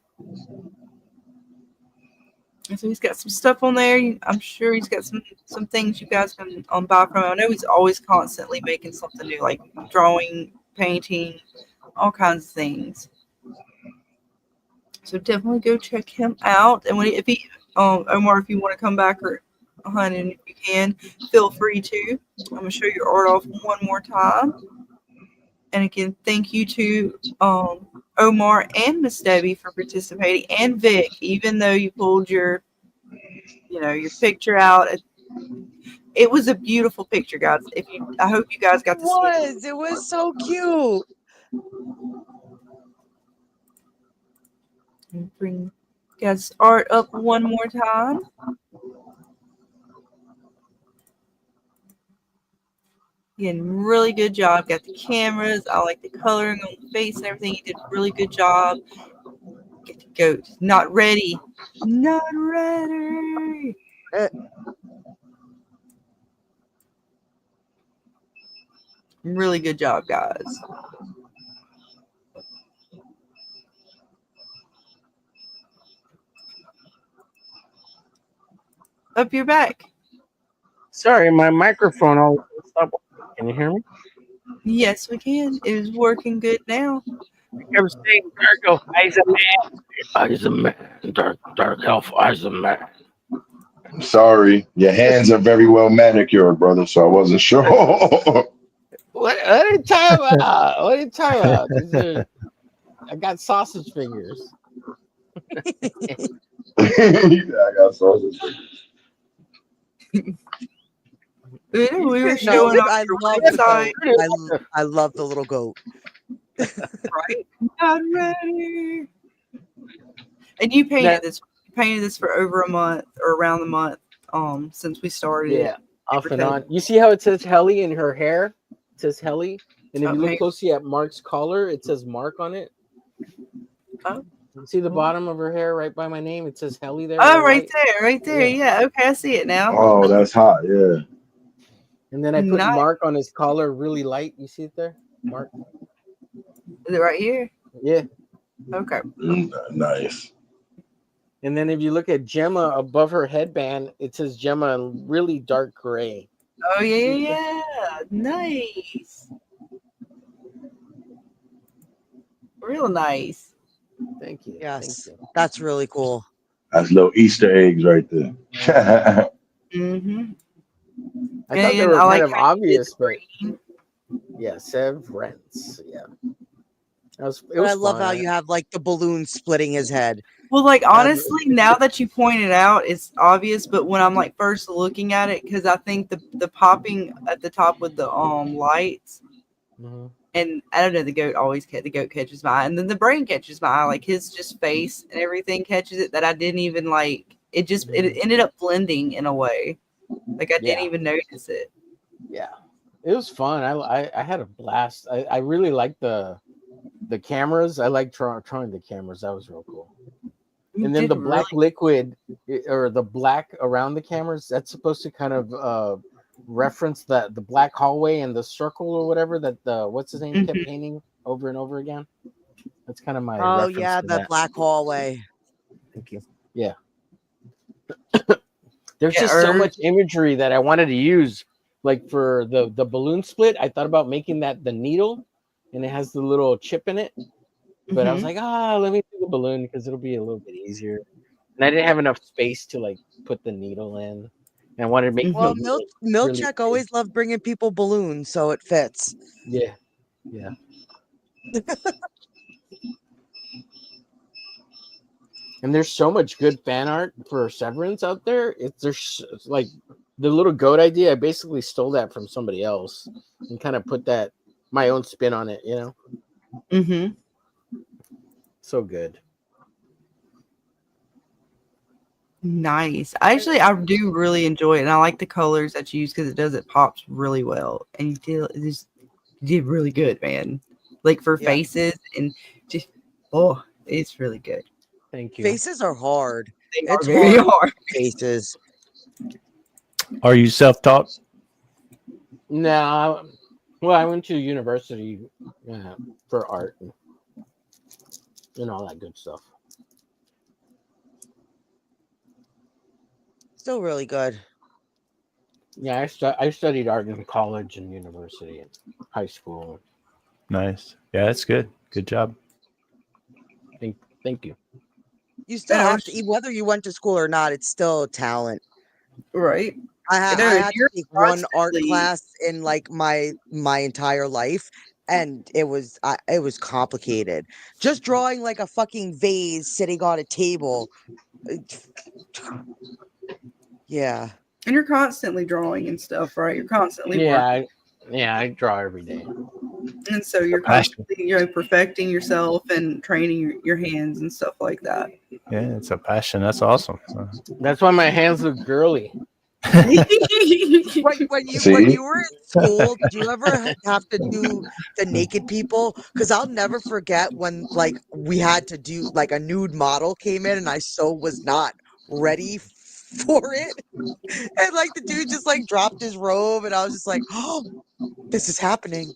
E: And so he's got some stuff on there. I'm sure he's got some things you guys can buy from him. I know he's always constantly making something new, like drawing, painting, all kinds of things. So definitely go check him out. And if he Omar, if you want to come back or honey, if you can, feel free to. I'm gonna show your art off one more time. And again, thank you to Omar and Miss Debbie for participating, and Vic, even though you pulled your picture out. It was a beautiful picture, guys. I hope you guys got to see it.
G: It was so cute.
E: Bring guys art up one more time. Again, really good job. Got the cameras. I like the coloring on the face and everything. You did a really good job. Get the goat. Not ready. Not ready. Really good job, guys. Up your back.
I: Sorry, my microphone all stopped. Can you hear me?
E: Yes, we can. It is working good now.
I: I was saying, Darko, I's a man. I's a man. Dark elf, I's a man.
J: Sorry, your hands are very well manicured, brother. So I wasn't sure.
I: What are you talking about? What are you talking about? I got sausage fingers.
J: I got sausage.
E: We were
G: No,
E: showing off
G: I
E: your
G: love the
E: website.
G: goat. I love the little goat.
E: Right? Not ready. And you painted this. You painted this for over a month or around the month. Since we started.
I: Yeah, off and on. You see how it says Helly in her hair? It says Helly, and if you look closely at Mark's collar, it says Mark on it.
E: Oh.
I: You see the bottom of her hair right by my name? It says Helly there.
E: Oh, right there. Yeah. Okay, I see it now.
J: Oh, that's hot. Yeah.
I: And then I put Mark on his collar really light. You see it there? Mark.
E: Is it right here?
I: Yeah.
E: Okay.
J: Nice.
I: And then if you look at Gemma above her headband, it says Gemma in really dark gray.
E: Oh, yeah. Nice. Real nice.
I: Thank you.
G: Yes.
I: Thank you.
G: That's really cool.
J: That's little Easter eggs right there.
E: Mm-hmm.
I: I thought they were kind of obvious, but yeah, severance. Yeah. It was
G: I love
I: fun.
G: how you have like the balloon splitting his head.
E: Well, like honestly, now that you point it out, it's obvious. But when I'm like first looking at it, because I think the popping at the top with the lights, and I don't know, the goat catches my eye, and then the brain catches my eye, like his just face and everything catches it. That I didn't even like. It just it ended up blending in a way, like I didn't even notice it.
I: Yeah, it was fun. I had a blast. I really liked the cameras. I like trying the cameras. That was real cool. And then the black liquid or the black around the cameras, that's supposed to kind of reference the black hallway and the circle or whatever that the what's his name kept painting over and over again. That's kind of my reference
G: yeah,
I: to
G: the
I: that.
G: black hallway.
I: Thank you. Yeah. There's just so much imagery that I wanted to use. Like for the balloon split, I thought about making that the needle, and it has the little chip in it. But I was like, let me do the balloon because it'll be a little bit easier. And I didn't have enough space to like put the needle in. And I wanted to make
G: Milchek always loved bringing people balloons, so it fits.
I: Yeah. And there's so much good fan art for Severance out there. There's like the little goat idea. I basically stole that from somebody else and kind of put that my own spin on it, you know?
E: Mm-hmm.
I: So good.
E: Nice. I do really enjoy it, and I like the colors that you use because it pops really well, and you did really good, man. Like for faces and just it's really good.
I: Thank you.
G: Faces are hard.
E: It's very hard.
G: Faces.
F: Are you self-taught?
I: No. Well, I went to university for art and all that good stuff.
G: Still really good.
I: Yeah, I studied art in college and university and high school.
F: Nice. Yeah, that's good. Good job.
I: Thank you.
G: You still
E: And I
G: have
E: was
G: to, whether you went to school or not, it's still talent.
E: right.
G: I
E: know,
G: had to
E: you're
G: take one art
E: constantly
G: class in like my entire life, and it was complicated. Just drawing like a fucking vase sitting on a table. Yeah.
E: and you're constantly drawing and stuff, right? You're constantly
I: Yeah,
E: working.
I: I draw every day.
E: And so you're constantly, perfecting yourself and training your hands and stuff like that.
F: Yeah, it's a passion. That's awesome.
I: That's why my hands look girly.
G: When you
J: See?
G: were in school, did you ever have to do the naked people? Because I'll never forget when like we had to do like a nude model came in, and I so was not ready for it. And like the dude just like dropped his robe, and I was just like, oh, this is happening.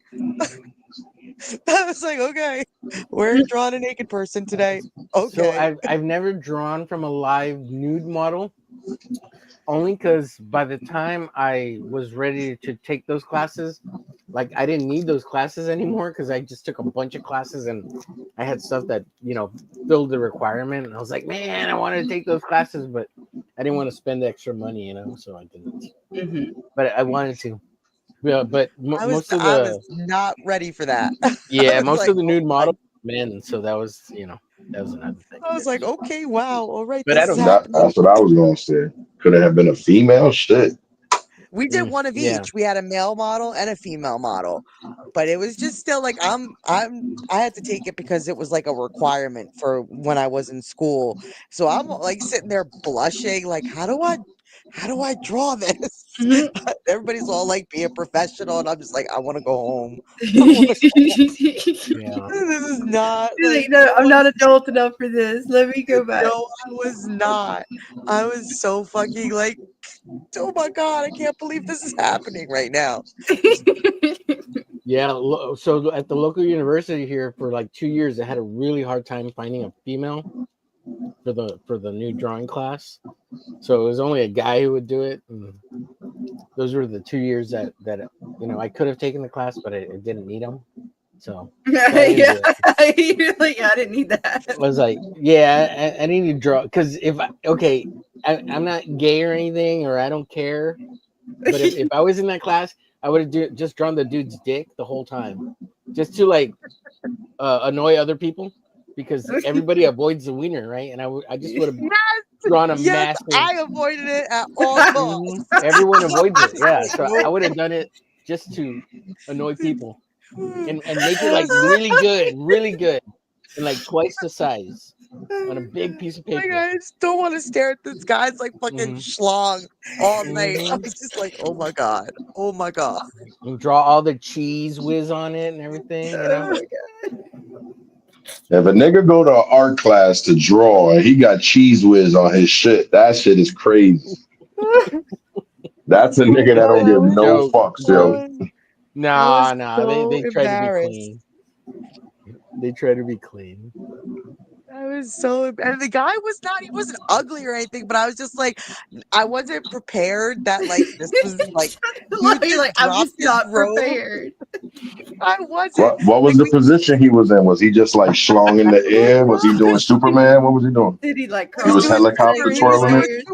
G: I was like, okay, we're drawing a naked person today. Okay.
I: So I've never drawn from a live nude model, only because by the time I was ready to take those classes, like I didn't need those classes anymore because I just took a bunch of classes and I had stuff that filled the requirement. And I was like, man, I wanted to take those classes, but I didn't want to spend extra money, so I didn't.
E: Mm-hmm.
I: But I wanted to. Yeah, but
G: I
I: most of
G: was
I: the
G: not ready for that.
I: yeah,
G: was
I: most
G: like,
I: of the nude
G: oh my-
I: models were men, so that was that was another thing.
G: I was like, okay, wow, all right,
I: But I
G: this is
I: don't-
G: happening.
J: That's what I was gonna say. Could it have been a female? Shit.
G: We did one of
I: yeah.
G: each. We had a male model and a female model, but it was just still like I had to take it because it was like a requirement for when I was in school. So I'm like sitting there blushing, like how do I draw this?
E: Mm-hmm.
G: Everybody's all like be a professional, and I'm just like I want to go home.
I: Yeah.
G: This is not
E: You're
G: like
E: like, no, I'm not adult enough for this. Let me go back.
G: no, I was not. I was so fucking like, oh my god, I can't believe this is happening right now.
I: Yeah, so at the local university here for like 2 years, I had a really hard time finding a female for the new drawing class. So it was only a guy who would do it. And those were the 2 years that I could have taken the class, but I didn't need them. So
E: You're like, I didn't need that.
I: I was like, yeah, I need to draw because I'm not gay or anything, or I don't care. But if I was in that class, I would have just drawn the dude's dick the whole time, just to like annoy other people, because everybody avoids the wiener, right? And I just would have drawn a massive.
G: I avoided it at all costs.
I: Everyone avoids it, yeah. So I would have done it just to annoy people and make it like really good, and like twice the size on a big piece of paper.
G: Like, I just don't want to stare at this guy's like fucking schlong all night. I was just like, oh my god,
I: and draw all the cheese whiz on it and everything.
J: If a nigga go to an art class to draw and he got cheese whiz on his shit, that shit is crazy. That's a nigga that don't give no fucks, yo.
I: Nah, they try to be clean. They try to be clean.
G: I was so, and the guy he wasn't ugly or anything, but I was just like, I wasn't prepared that like this was like,
E: I'm just not prepared.
G: I wasn't.
J: What was the position he was in? Was he just like schlong in the air? Was he doing Superman? What was he doing?
E: Did he like?
J: He was helicopter twirling it.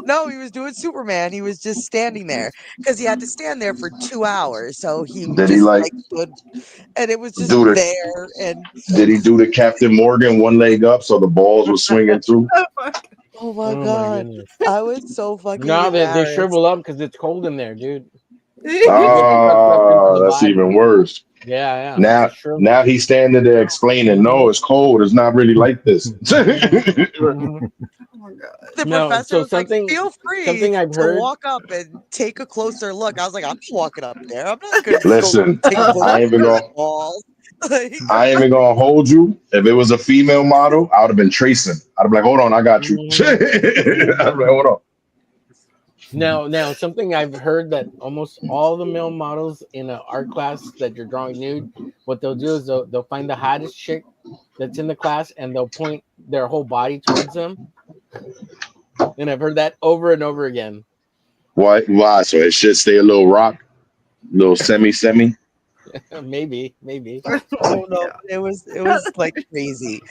G: No, he was doing Superman. He was just standing there because he had to stand there for 2 hours. So he
J: Did he like
G: stood, and it was just there. And
J: did he do the Captain Morgan one leg up so the balls were swinging through?
G: Oh my god, I was so fucking.
I: No, they shrivel up because it's cold in there, dude.
J: Oh, that's even worse.
I: Yeah.
J: Now he's standing there explaining, no, it's cold. It's not really like this.
G: The professor was like, feel free to walk up and take a closer look. I was like, I'm walking up there. I'm not going to
J: listen.
G: take a
J: I ain't even gonna.
G: balls.
J: I ain't even gonna hold you. If it was a female model, I would have been tracing. I'd be like, hold on, I got you. I'd be like, hold on.
I: Now, something I've heard that almost all the male models in an art class that you're drawing nude, what they'll do is they'll find the hottest chick that's in the class and they'll point their whole body towards them. And I've heard that over and over again.
J: Why? So it should stay a little rock, little semi.
I: maybe.
G: Oh no, it was like crazy.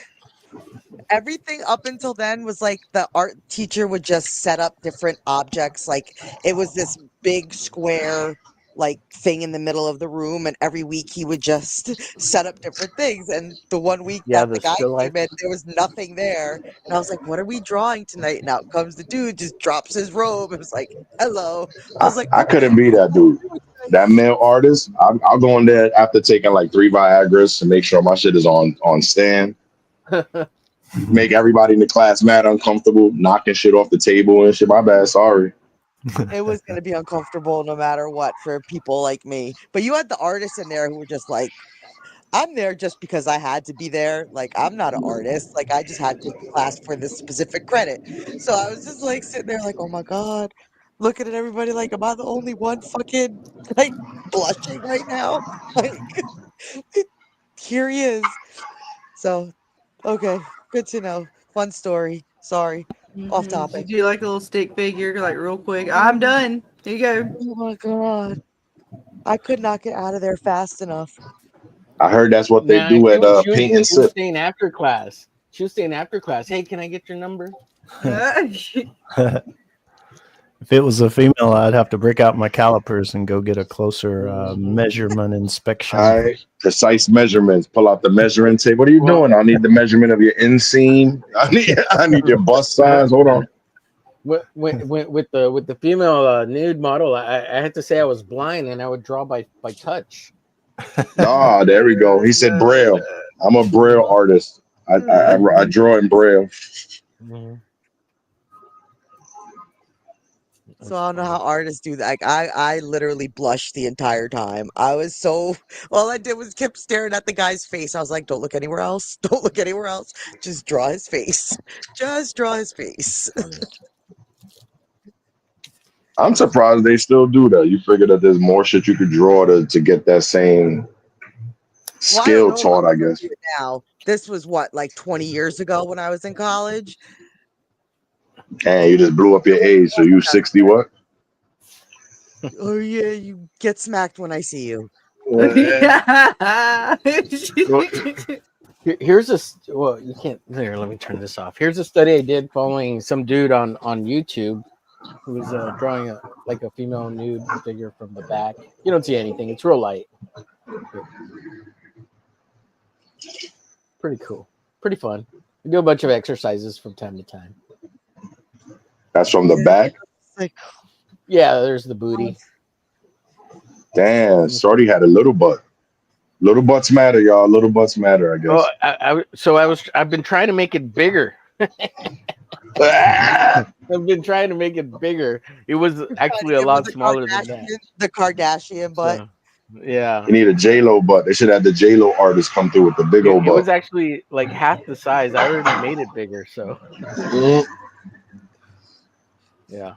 G: Everything up until then was like the art teacher would just set up different objects. Like it was this big square like thing in the middle of the room, and every week he would just set up different things. And the one week
I: Yeah,
G: that
I: the
G: the guy
I: still life.
G: came in, there was nothing there. And I was like, what are we drawing tonight? And out comes the dude, just drops his robe. It was like, hello. I was like,
J: I
G: okay,
J: couldn't be that dude. That male artist, I'll go in there after taking like 3 Viagra's to make sure my shit is on stand. Make everybody in the class mad uncomfortable, knocking shit off the table and shit. My bad, sorry.
G: it was going to be uncomfortable no matter what for people like me. But you had the artists in there who were just like, I'm there just because I had to be there. Like, I'm not an artist. Like, I just had to take the class for this specific credit. So I was just like sitting there, like, oh my God, looking at everybody like, am I the only one fucking like blushing right now? Like, here he is. So, okay, good to know. Fun story. Sorry, off
E: Did
G: topic.
E: you do like a little stick figure, like real quick? I'm done. Here you go.
G: Oh my God. I could not get out of there fast enough.
J: I heard that's what they
I: Nah,
J: do at
I: she
J: paint and
I: was
J: sip.
I: staying after class. She was staying after class. Hey, can I get your number?
F: If it was a female, I'd have to break out my calipers and go get a closer measurement inspection.
J: All right, precise measurements. Pull out the measuring tape. What are you doing? I need the measurement of your inseam. I need your bust size. Hold on.
I: With the female nude model, I had to say I was blind and I would draw by touch.
J: Ah, there we go. He said Braille. I'm a Braille artist. I draw in Braille.
I: Mhm.
G: So I don't know how artists do that. Like I literally blushed the entire time. I was so all I did was kept staring at the guy's face. I was like, don't look anywhere else. Don't look anywhere else. Just draw his face. Just draw his face.
J: I'm surprised they still do that. You figure that there's more shit you could draw to get that same
G: Well, I
J: skill
G: don't know
J: taught,
G: how
J: I guess.
G: to do it now. This was what, like 20 years ago when I was in college.
J: And you just blew up your age. So you 60 what?
G: Oh yeah, you get smacked when I see you.
I: Here's a well, you can't. There, let me turn this off. Here's a study I did following some dude on YouTube who was drawing a female nude figure from the back. You don't see anything. It's real light. Pretty cool. Pretty fun. We do a bunch of exercises from time to time.
J: That's from the back?
G: Like,
I: yeah, there's the booty.
J: Damn, Shorty had a little butt. Little butts matter, y'all. Little butts matter, I guess.
I: Well, I've been trying to make it bigger. I've been trying to make it bigger. It was actually a lot smaller than that.
G: The Kardashian butt.
I: So, yeah.
J: You need a J-Lo butt. They should have the J-Lo artist come through with the big old
I: It
J: butt.
I: was actually like half the size. I already made it bigger, so yeah.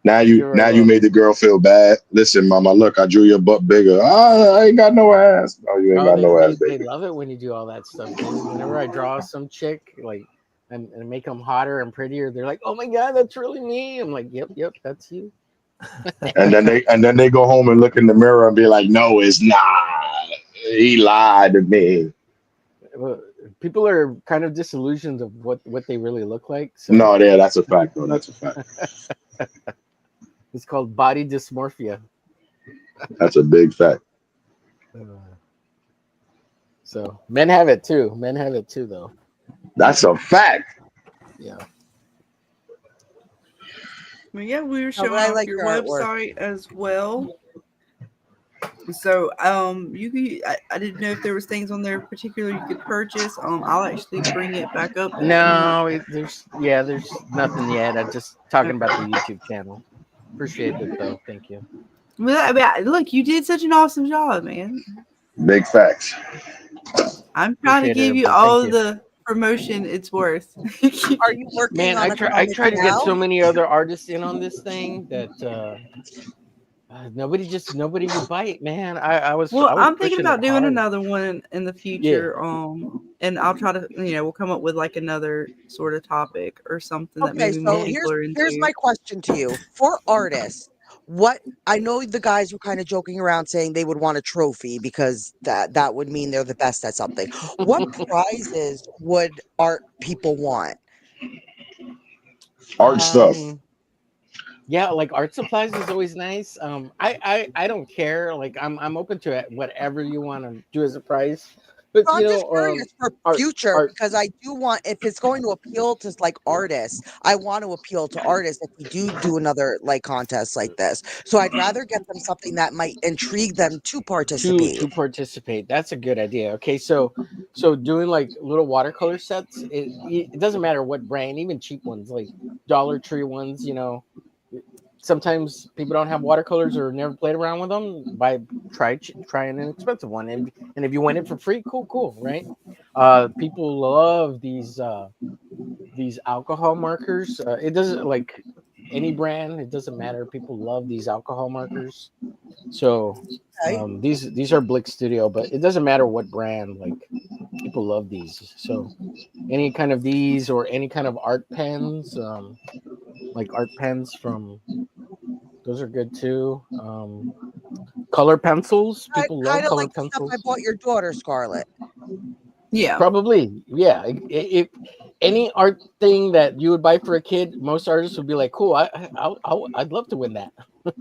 J: Now you made the girl feel bad. Listen, mama, look, I drew your butt bigger. I ain't got no ass. Oh, you ain't got no ass, baby.
I: They love it when you do all that stuff. Whenever I draw some chick, like, and make them hotter and prettier, they're like, "Oh my God, that's really me." I'm like, "Yep, that's you."
J: and then they go home and look in the mirror and be like, "No, it's not. He lied to me."
I: People are kind of disillusioned of what they really look like. So.
J: No, yeah, that's a fact, though. That's a fact.
I: It's called body dysmorphia.
J: That's a big fact.
I: So men have it too. Men have it too, though.
J: That's a fact.
I: Yeah.
E: Well, yeah, we were
G: Oh,
E: showing
G: but I
E: off
G: like
E: your
G: your artwork.
E: website as well. So, you could. I didn't know if there was things on there particular you could purchase. I'll actually bring it back up.
I: No, there's nothing yet. I'm just talking about the YouTube channel. Appreciate it though. Thank you.
E: Well, I mean, look, you did such an awesome job, man.
J: Big facts.
E: I'm trying to give you all the promotion it's worth.
G: Are you working
I: Man,
G: on
I: I try to get so many other artists in on this thing that nobody would bite, man. I was
E: I'm thinking
I: pushing
E: about
I: it
E: doing
I: hard.
E: another one in the future. And I'll try to, we'll come up with like another sort of topic or something that
G: Okay,
E: maybe
G: so
E: more people are into.
G: here's my question to you. For artists, what I know the guys were kind of joking around saying they would want a trophy because that would mean they're the best at something. What prizes would art people want?
J: Art stuff.
I: Yeah, like art supplies is always nice. I don't care. Like I'm open to it, whatever you want to do as a prize. But
G: So I'm just curious for
I: art,
G: future because I do want, if it's going to appeal to like artists, I want to appeal to artists if we do another like contest like this. So I'd rather get them something that might intrigue them to participate.
I: to participate. That's a good idea. Okay, so doing like little watercolor sets. It doesn't matter what brand, even cheap ones like Dollar Tree ones. You know, sometimes people don't have watercolors or never played around with them. Try an inexpensive one, and if you win it for free, cool, right? People love these alcohol markers. It doesn't like any brand. It doesn't matter. People love these alcohol markers. So these are Blick Studio, but it doesn't matter what brand. Like people love these. So any kind of these or any kind of art pens, like art pens from. Those are good too. Color pencils. People love color
G: like
I: pencils.
G: Stuff I bought your daughter, Scarlett.
E: Yeah,
I: probably. Yeah. If any art thing that you would buy for a kid, most artists would be like, "Cool, I'd love to win that."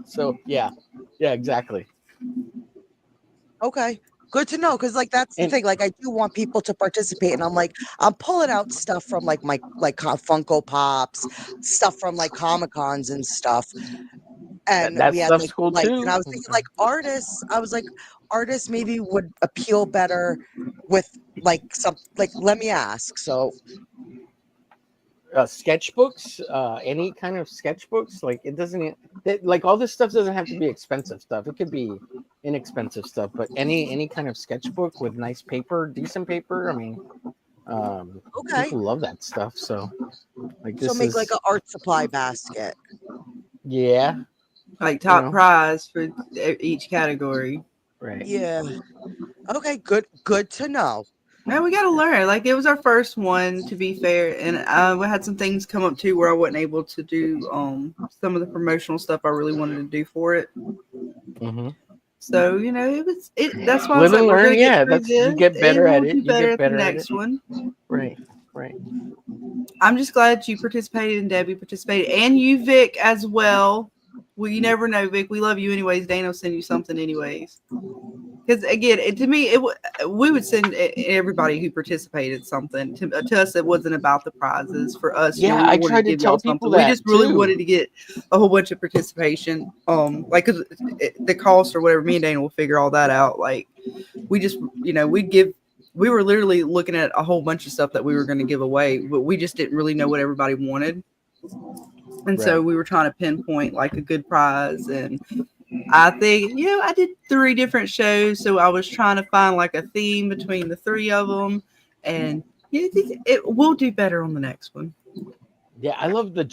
I: So yeah, exactly.
G: Okay. Good to know, because like that's the thing. Like I do want people to participate, and I'm pulling out stuff from like my Funko Pops, stuff from like Comic Cons and stuff. And
I: that
G: we had
I: stuff's
G: like
I: cool
G: lights,
I: too.
G: and I was thinking like artists. I was like artists maybe would appeal better with like some like. Let me ask. So
I: sketchbooks, any kind of sketchbooks. Like it doesn't like all this stuff doesn't have to be expensive stuff. It could be inexpensive stuff, but any kind of sketchbook with nice paper, decent paper. I mean, people love that stuff. So like this
G: make like an art supply basket.
I: Yeah.
E: Like top prize for each category.
I: Right.
G: Yeah. Okay. Good to know.
E: No, we got to learn. Like it was our first one, to be fair, and we had some things come up too where I wasn't able to do some of the promotional stuff I really wanted to do for it.
I: Mm-hmm.
E: So that's why I
I: live
E: was like,
I: and
E: we're
I: learn.
E: gonna
I: Yeah,
E: get through
I: you
E: this,
I: get better
E: and
I: at
E: we'll
I: it.
E: do
I: You
E: better
I: get
E: at
I: better
E: the
I: at
E: next
I: it.
E: one.
I: Right.
E: I'm just glad you participated and Debbie participated, and you, Vic, as well. Well, you never know, Vic. We love you anyways. Dana will send you something anyways. Because again, to me, we would send everybody who participated something. To us, it wasn't about the prizes. For us,
I: Yeah,
E: we
I: I
E: wanted
I: tried to
E: give
I: tell
E: y'all
I: people
E: something. We
I: that
E: just really
I: too.
E: wanted to get a whole bunch of participation. Like the cost or whatever, me and Dana will figure all that out. Like we just, we were literally looking at a whole bunch of stuff that we were going to give away, but we just didn't really know what everybody wanted. And so we were trying to pinpoint like a good prize. And I think, I did 3 different shows. So I was trying to find like a theme between the 3 of them. And we'll do better on the next one.
I: Yeah, I love the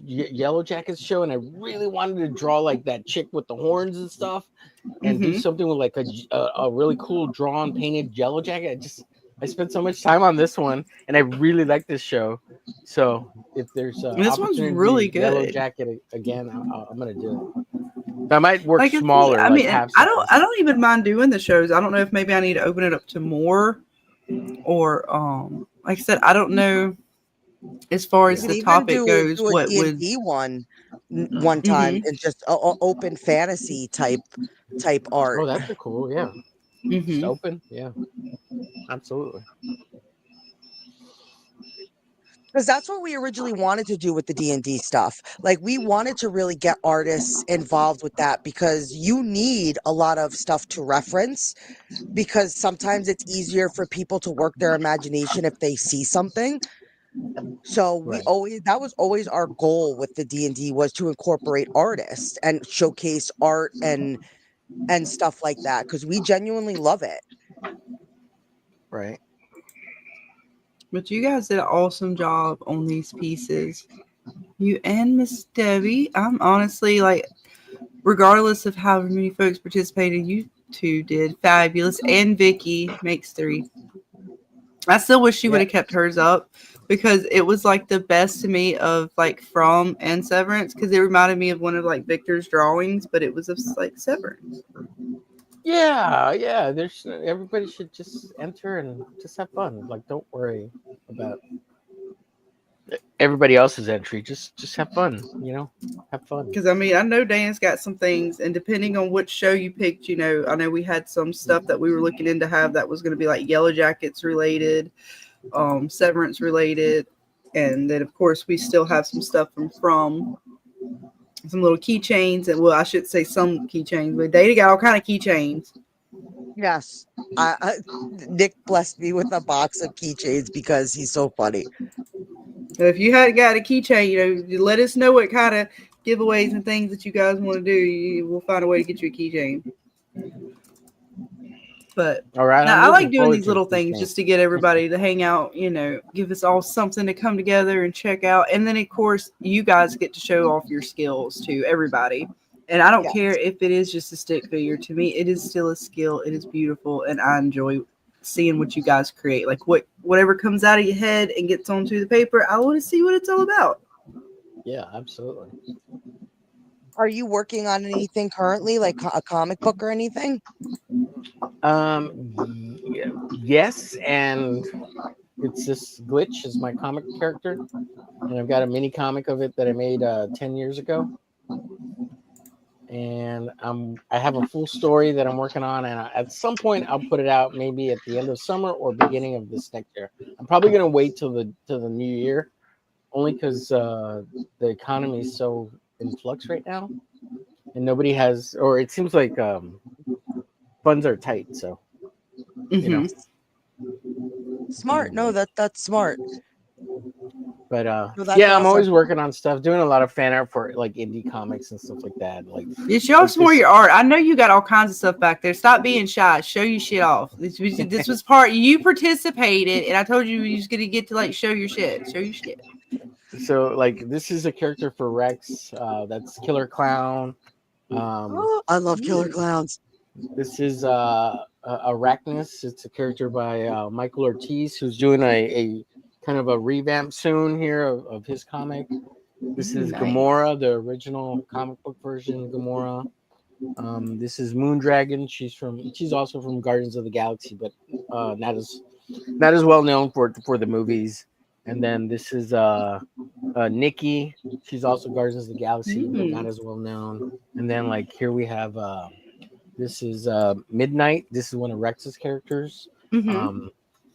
I: Yellow Jackets show, and I really wanted to draw like that chick with the horns and stuff, and do something with like a really cool drawn painted Yellow Jacket. I spent so much time on this one, and I really like this show. So if there's
E: this one's really good.
I: Yellow Jacket again, I'm gonna do it. I might work
E: like
I: smaller.
E: I mean,
I: half
E: I don't even mind doing the shows. I don't know if maybe I need to open it up to more, or like I said, I don't know. As far as the topic goes,
G: do a D&D one time and just open fantasy type art.
I: Oh, that'd be cool. Yeah. Just open. Yeah. Absolutely.
G: Because that's what we originally wanted to do with the D&D stuff. Like we wanted to really get artists involved with that because you need a lot of stuff to reference, because sometimes it's easier for people to work their imagination if they see something. So that was always our goal with the D&D, was to incorporate artists and showcase art and stuff like that, because we genuinely love it.
I: Right.
E: But you guys did an awesome job on these pieces. You and Miss Debbie. I'm honestly like, regardless of how many folks participated, you 2 did fabulous. And Vicky makes 3. I still wish she would have kept hers up. because it was like the best to me of like From and Severance, because it reminded me of one of like Victor's drawings, but it was of like Severance.
I: Yeah. There's everybody should just enter and just have fun. Like, don't worry about everybody else's entry. Just have fun. Have fun.
E: Because I mean, I know Dan's got some things, and depending on which show you picked, I know we had some stuff that we were looking into have that was going to be like Yellow Jackets related, Severance related, and then of course we still have some stuff from some little keychains, and well, I should say some keychains, but Dana got all kind of keychains.
G: Yes. Nick blessed me with a box of keychains because he's so funny.
E: So if you hadn't got a keychain, you let us know what kind of giveaways and things that you guys want to do. We'll find a way to get you a keychain. But
I: all right,
E: I like doing these little things just to get everybody to hang out, give us all something to come together and check out. And then, of course, you guys get to show off your skills to everybody. And I don't care if it is just a stick figure. To me, it is still a skill. It is beautiful. And I enjoy seeing what you guys create. Like whatever comes out of your head and gets onto the paper, I want to see what it's all about.
I: Yeah, absolutely.
G: Are you working on anything currently, like a comic book or anything?
I: Yes, and it's this Glitch is my comic character, and I've got a mini comic of it that I made 10 years ago. And I have a full story that I'm working on, and at some point I'll put it out, maybe at the end of summer or beginning of this next year. I'm probably gonna wait till the new year, only because the economy is so in flux right now, and nobody has, or it seems like funds are tight. So,
G: Smart. No, that's smart.
I: But
G: that's
I: yeah, I'm
G: awesome.
I: always working on stuff, doing a lot of fan art for like indie comics and stuff like that. Like,
E: you show off some more of your art. I know you got all kinds of stuff back there. Stop being shy. Show your shit off. This was part you participated, and I told you you was gonna get to like show your shit. Show your shit.
I: So like this is a character for Rex. That's Killer Clown.
G: I love Killer Clowns.
I: This is Arachnus. It's a character by Michael Ortiz, who's doing a kind of a revamp soon here of his comic. This is Gamora, the original comic book version of Gamora. This is Moondragon. She's also from Guardians of the Galaxy, but not as well known for the movies. And then this is Nikki. She's also Guardians of the Galaxy, but not as well known. And then like here we have this is Midnight. This is one of Rex's characters.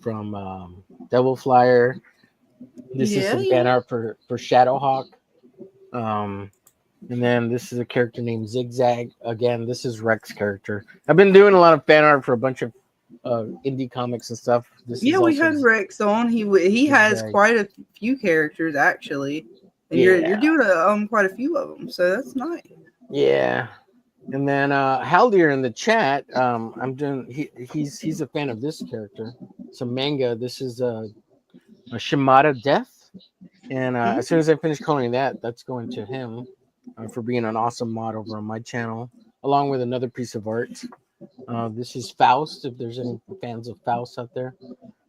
I: From Devil Flyer. This is some fan art for Shadowhawk. And then this is a character named Zigzag. Again, this is Rex's character. I've been doing a lot of fan art for a bunch of indie comics and stuff.
E: We had Rex on. He has quite a few characters actually, and you're doing quite a few of them. So that's nice.
I: Yeah. And then Haldir in the chat, I'm doing. He's a fan of this character. It's a manga. This is a Shimada Death, and as soon as I finish coloring that's going to him for being an awesome mod over on my channel, along with another piece of art. This is Faust. If there's any fans of Faust out there,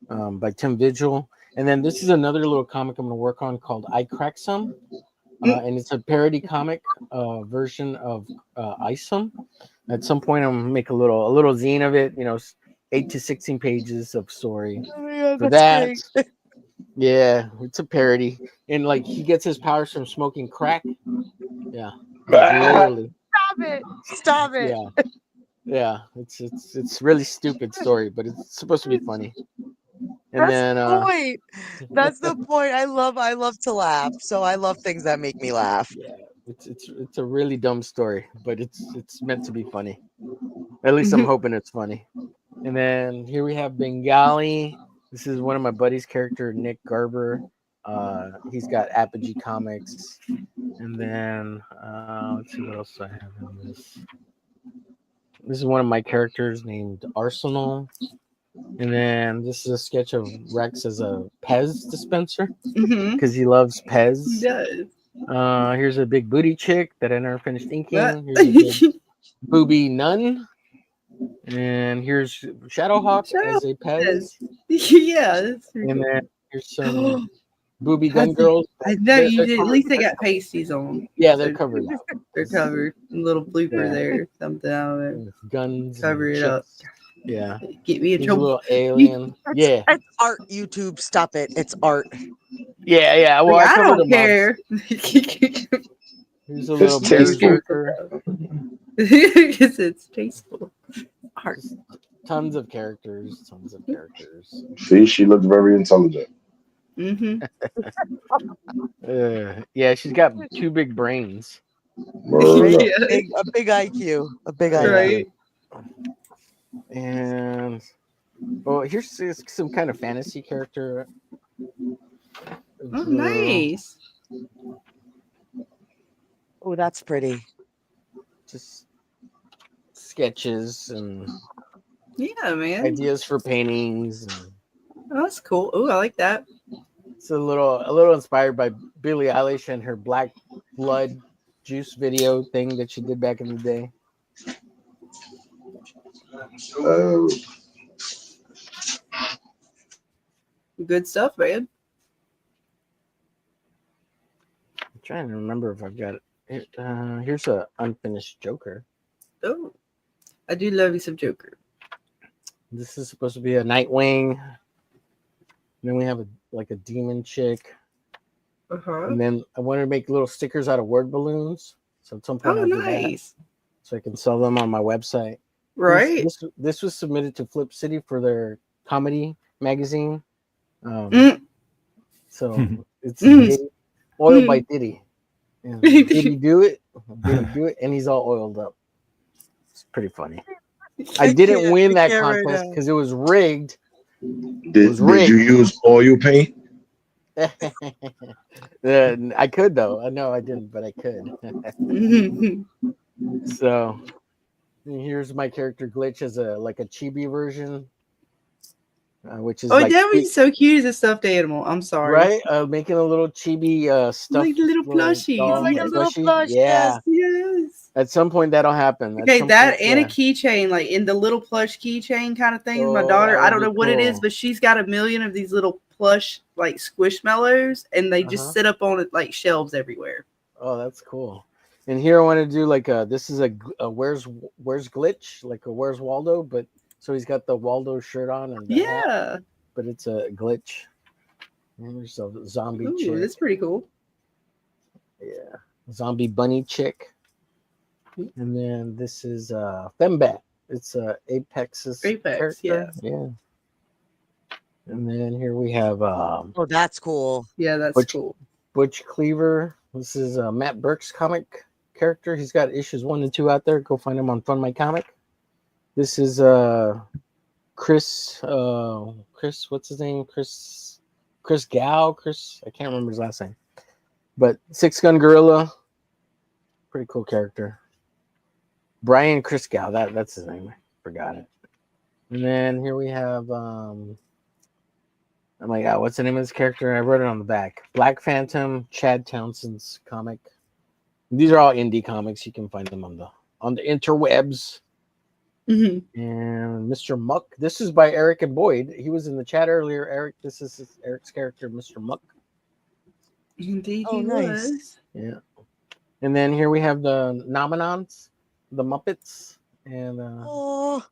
I: by Tim Vigil. And then this is another little comic I'm going to work on called I Crack Some. And it's a parody comic version of Isom. At some point, I'm gonna make a little zine of it. 8 to 16 pages of story for that. Yeah, it's a parody, and like he gets his powers from smoking crack. Yeah, literally.
G: Stop it.
I: Yeah. It's really stupid story, but it's supposed to be funny. And
G: That's the point. I love to laugh, so I love things that make me laugh.
I: Yeah, it's a really dumb story, but it's meant to be funny. At least I'm hoping it's funny. And then here we have Bengali. This is one of my buddy's character, Nick Garber. He's got Apogee Comics. And then let's see what else I have in this. This is one of my characters named Arsenal. And then this is a sketch of Rex as a Pez dispenser because he loves Pez.
E: He does.
I: Here's a big booty chick that I never finished inking. Here's a big booby nun. And here's Shadowhawk as a Pez.
E: Yeah.
I: And then here's some Booby Gun Girls.
E: I know you did. At least they got pasties on.
I: Yeah, they're covered.
E: They're covered. A little blooper
I: Yeah.
E: there, something out of it.
I: Guns.
E: Cover
I: and
E: it up.
I: chicks. Yeah.
E: Get me in
I: He's a
E: trouble.
I: little alien. Yeah.
G: It's art, YouTube. Stop it. It's art.
I: Yeah, yeah. Well,
E: Like, I
I: covered
E: don't
I: them up.
E: care.
I: Here's a little
J: tasteful.
I: berserker.
E: Because it's tasteful. Art.
I: Tons of characters. Tons of characters.
J: See, she looked very intelligent.
E: Mm-hmm.
I: Yeah, she's got 2 big brains.
J: Word up.
G: A big IQ. A big IQ.
E: Right.
I: And here's some kind of fantasy character.
E: Oh, nice.
G: Oh, that's pretty.
I: Just sketches and
E: Yeah, man.
I: ideas for paintings. And
E: Oh, that's cool. Oh, I like that.
I: it's a little inspired by Billie Eilish and her Black Blood Juice video thing that she did back in the day.
E: Good stuff, man.
I: I'm trying to remember if I've got it. Here's a unfinished Joker.
E: Oh, I do love you some Joker.
I: This is supposed to be a Nightwing. And then we have a demon chick.
E: Uh-huh.
I: And then I wanted to make little stickers out of word balloons. So at some point,
E: Oh,
I: I'll do that,
E: nice.
I: so I can sell them on my website.
E: Right.
I: This was submitted to Flip City for their comedy magazine. So it's Diddy, oiled by Diddy. Yeah. Did he do it? Did he do it? And he's all oiled up. It's pretty funy. I didn't win that contest because it was rigged.
J: Did you use oil paint?
I: I could though. No, I didn't, but I could. So here's my character Glitch as a chibi version, which is
E: that was so cute as a stuffed animal. I'm sorry.
I: right. Making a little chibi stuff,
E: like little plushie.
G: Like a little plush.
I: Yeah.
E: Yes.
I: At some point that'll happen. At
E: Okay,
I: some
E: that
I: point,
E: and
I: yeah.
E: a keychain, like in the little plush keychain kind of thing. My
I: Oh,
E: daughter,
I: that
E: I
I: would
E: don't
I: be
E: know what it is,
I: cool.
E: but she's got a million of these little plush like squishmallows, and they just sit up on it like shelves everywhere.
I: Oh, that's cool. And here I want to do this is a where's Glitch, like a Where's Waldo, but so he's got the Waldo shirt on and the hat, but it's a Glitch. And there's a zombie
E: Ooh,
I: chick.
E: that's pretty cool.
I: Yeah, zombie bunny chick. And then this is Fembat. It's Apex's character. Yeah. And then here we have
G: Oh, that's cool.
E: Yeah, that's cool.
I: Butch Cleaver. This is Matt Burke's comic character. He's got issues 1 and 2 out there. Go find him on Fund My Comic. This is Chris. What's his name? Chris Gao. I can't remember his last name. But Six Gun Gorilla. Pretty cool character. Brian Chris Gao. That's his name. I forgot it. And then here we have oh my god, what's the name of this character? I wrote it on the back. Black Phantom, Chad Townsend's comic. These are all indie comics. You can find them on the interwebs.
E: Mm-hmm.
I: And Mr. Muck. This is by Eric and Boyd. He was in the chat earlier. Eric, this is Eric's character, Mr. Muck.
E: Indeed,
G: Oh,
E: he
G: nice.
E: was.
I: Yeah. And then here we have the Nominons, the Muppets, and
G: Oh,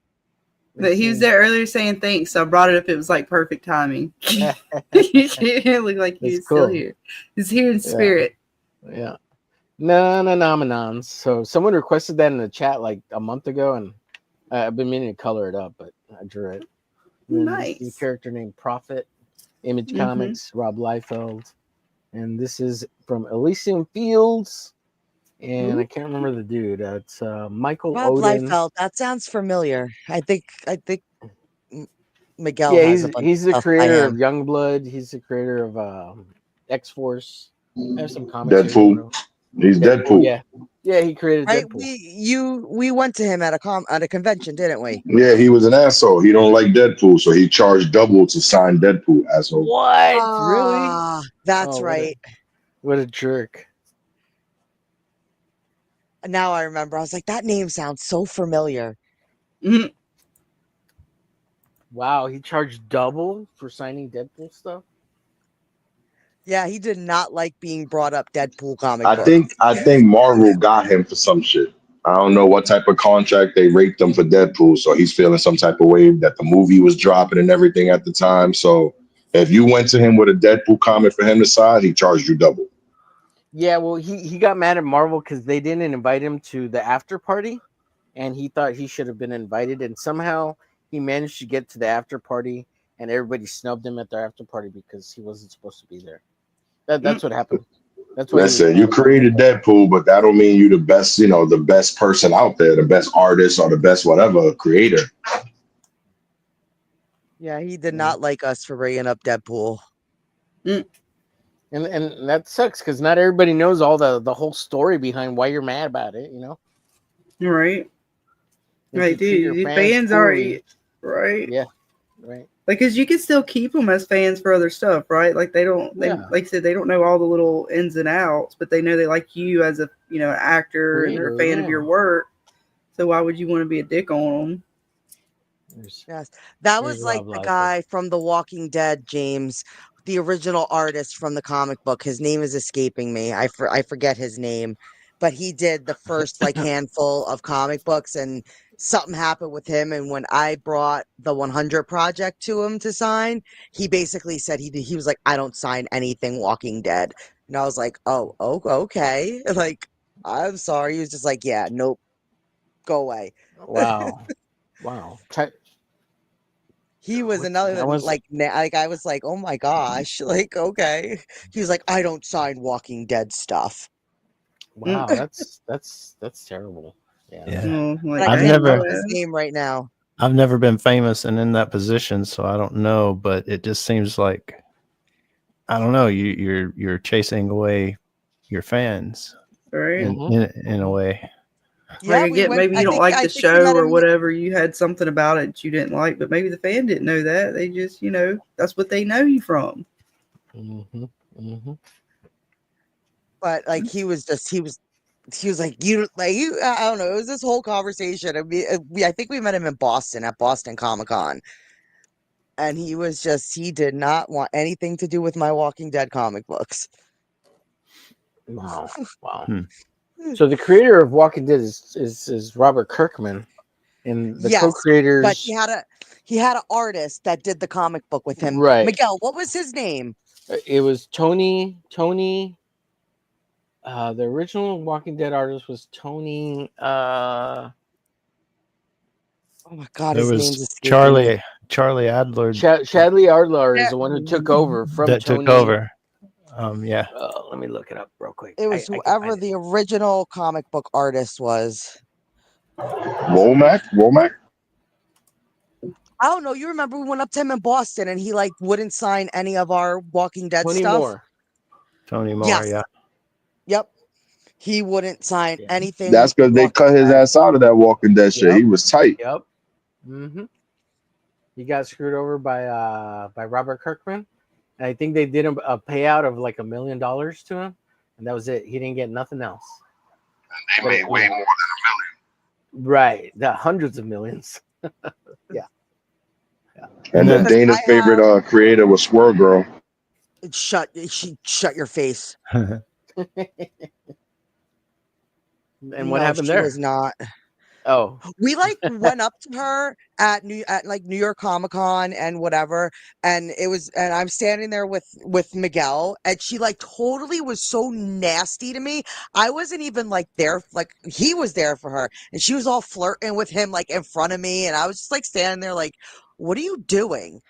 E: But he was there earlier saying thanks, so I brought it up. It was like perfect timing. It looked like he was still here. He's here in spirit.
I: Yeah. Nominons. So someone requested that in the chat like a month ago, and I've been meaning to color it up, but I drew it.
E: Nice.
I: This is a character named Prophet, Image Comics, Rob Liefeld. And this is from Elysium Fields. And I can't remember the dude. It's Michael
G: Rob
I: Odin.
G: Liefeld. That sounds familiar. I think Miguel.
I: Yeah,
G: has a bunch
I: he's
G: of
I: the
G: stuff by
I: creator of
G: him.
I: Youngblood. He's the creator of X-Force. I have some comics.
J: Deadpool. He's Deadpool.
I: Yeah, he created
G: Right,
I: Deadpool.
G: we went to him at a convention, didn't we?
J: Yeah, he was an asshole. He don't like Deadpool, so he charged double to sign Deadpool. Asshole.
I: What?
G: Ah,
I: Really?
G: that's right.
I: What a jerk.
G: Now I remember. I was like, that name sounds so familiar.
I: Wow, he charged double for signing Deadpool stuff?
G: Yeah, he did not like being brought up Deadpool comic
J: I
G: book.
J: think Marvel got him for some shit. I don't know what type of contract they raped him for Deadpool, so he's feeling some type of way that the movie was dropping and everything at the time. So if you went to him with a Deadpool comic for him to sign, he charged you double.
I: Yeah, well, he got mad at Marvel because they didn't invite him to the after party, and he thought he should have been invited, and somehow he managed to get to the after party, and everybody snubbed him at their after party because he wasn't supposed to be there. That's what happened. That's why he was
J: Listen, you
I: mad.
J: created Deadpool, but that don't mean you the best, the best person out there, the best artist or the best whatever creator.
G: Yeah, he did not like us for bringing up Deadpool.
I: And that sucks because not everybody knows all the whole story behind why you're mad about it.
E: Right.
I: If
E: Right,
I: you treat your
E: dude. The fans
I: poorly-
E: are right.
I: Yeah, right.
E: Like, cause you can still keep them as fans for other stuff, right? Like they don't,
I: Yeah.
E: like I said, they don't know all the little ins and outs, but they know they like you as a actor and they're a
I: Creator,
E: fan of
I: yeah.
E: your work. So why would you want to be a dick on them?
G: Yes, that
I: Here's
G: was like
I: Rob
G: the
I: Liefeld.
G: guy from The Walking Dead, James, the original artist from the comic book. His name is escaping me. I forget his name, but he did the first like handful of comic books, and something happened with him. And when I brought the 100 project to him to sign, he basically said he was like, I don't sign anything Walking Dead, and I was like, oh, okay, like I'm sorry. He was just like, yeah, nope, go away.
I: Wow. Wow.
G: He was another
I: I was-
G: like I was like, oh my gosh, like okay. He was like, I don't sign Walking Dead stuff.
I: Wow, that's terrible. Yeah.
F: Yeah.
G: But I
F: I've
G: can't
F: never
G: remember his name right now.
F: I've never been famous and in that position, so I don't know, but it just seems like I don't know, you're chasing away your fans
E: Right.
F: in a way.
E: Like I get maybe you don't like the
G: we
E: show
G: met
E: or
G: him-
E: whatever. You had something about it that you didn't like, but maybe the fan didn't know that. They just, that's what they know you from.
G: But like he was like you I don't know. It was this whole conversation. I think we met him in Boston at Boston Comic-Con. And he did not want anything to do with my Walking Dead comic books.
I: Wow. Wow. So the creator of Walking Dead is Robert Kirkman, and the
G: Yes,
I: co-creators.
G: but he had an artist that did the comic book with him.
I: Right.
G: Miguel, what was his name?
I: It was Tony. The original Walking Dead artist was Tony.
G: Oh my God,
F: There
G: his name's
F: was
G: escaping me.
F: Charlie Adler
I: Shadley Ardlar is the one who took over from
F: that
I: Tony.
F: took over. Yeah.
I: Let me look it up real quick.
G: It was whoever the original comic book artist was.
J: Womack?
G: I don't know. You remember we went up to him in Boston and he like wouldn't sign any of our Walking Dead
I: Tony
G: stuff.
I: Moore.
F: Tony Moore,
G: Yes.
F: yeah.
G: Yep. He wouldn't sign anything.
J: That's because they cut his ass out of that Walking Dead shit. He was tight.
I: Yep. He got screwed over by Robert Kirkman, and I think they did him a payout of like $1 million to him, and that was it. He didn't get nothing else.
B: And they made way more than $1 million.
I: Right, the hundreds of millions.
G: Yeah.
J: And then Dana's favorite creator was Squirrel Girl.
G: Shut your face.
I: And what happened there?
G: She was not.
I: Oh,
G: we like went up to her at New York Comic Con and whatever, and I'm standing there with Miguel, and she like totally was so nasty to me. I wasn't even like there, like he was there for her, and she was all flirting with him like in front of me, and I was just like standing there like, what are you doing?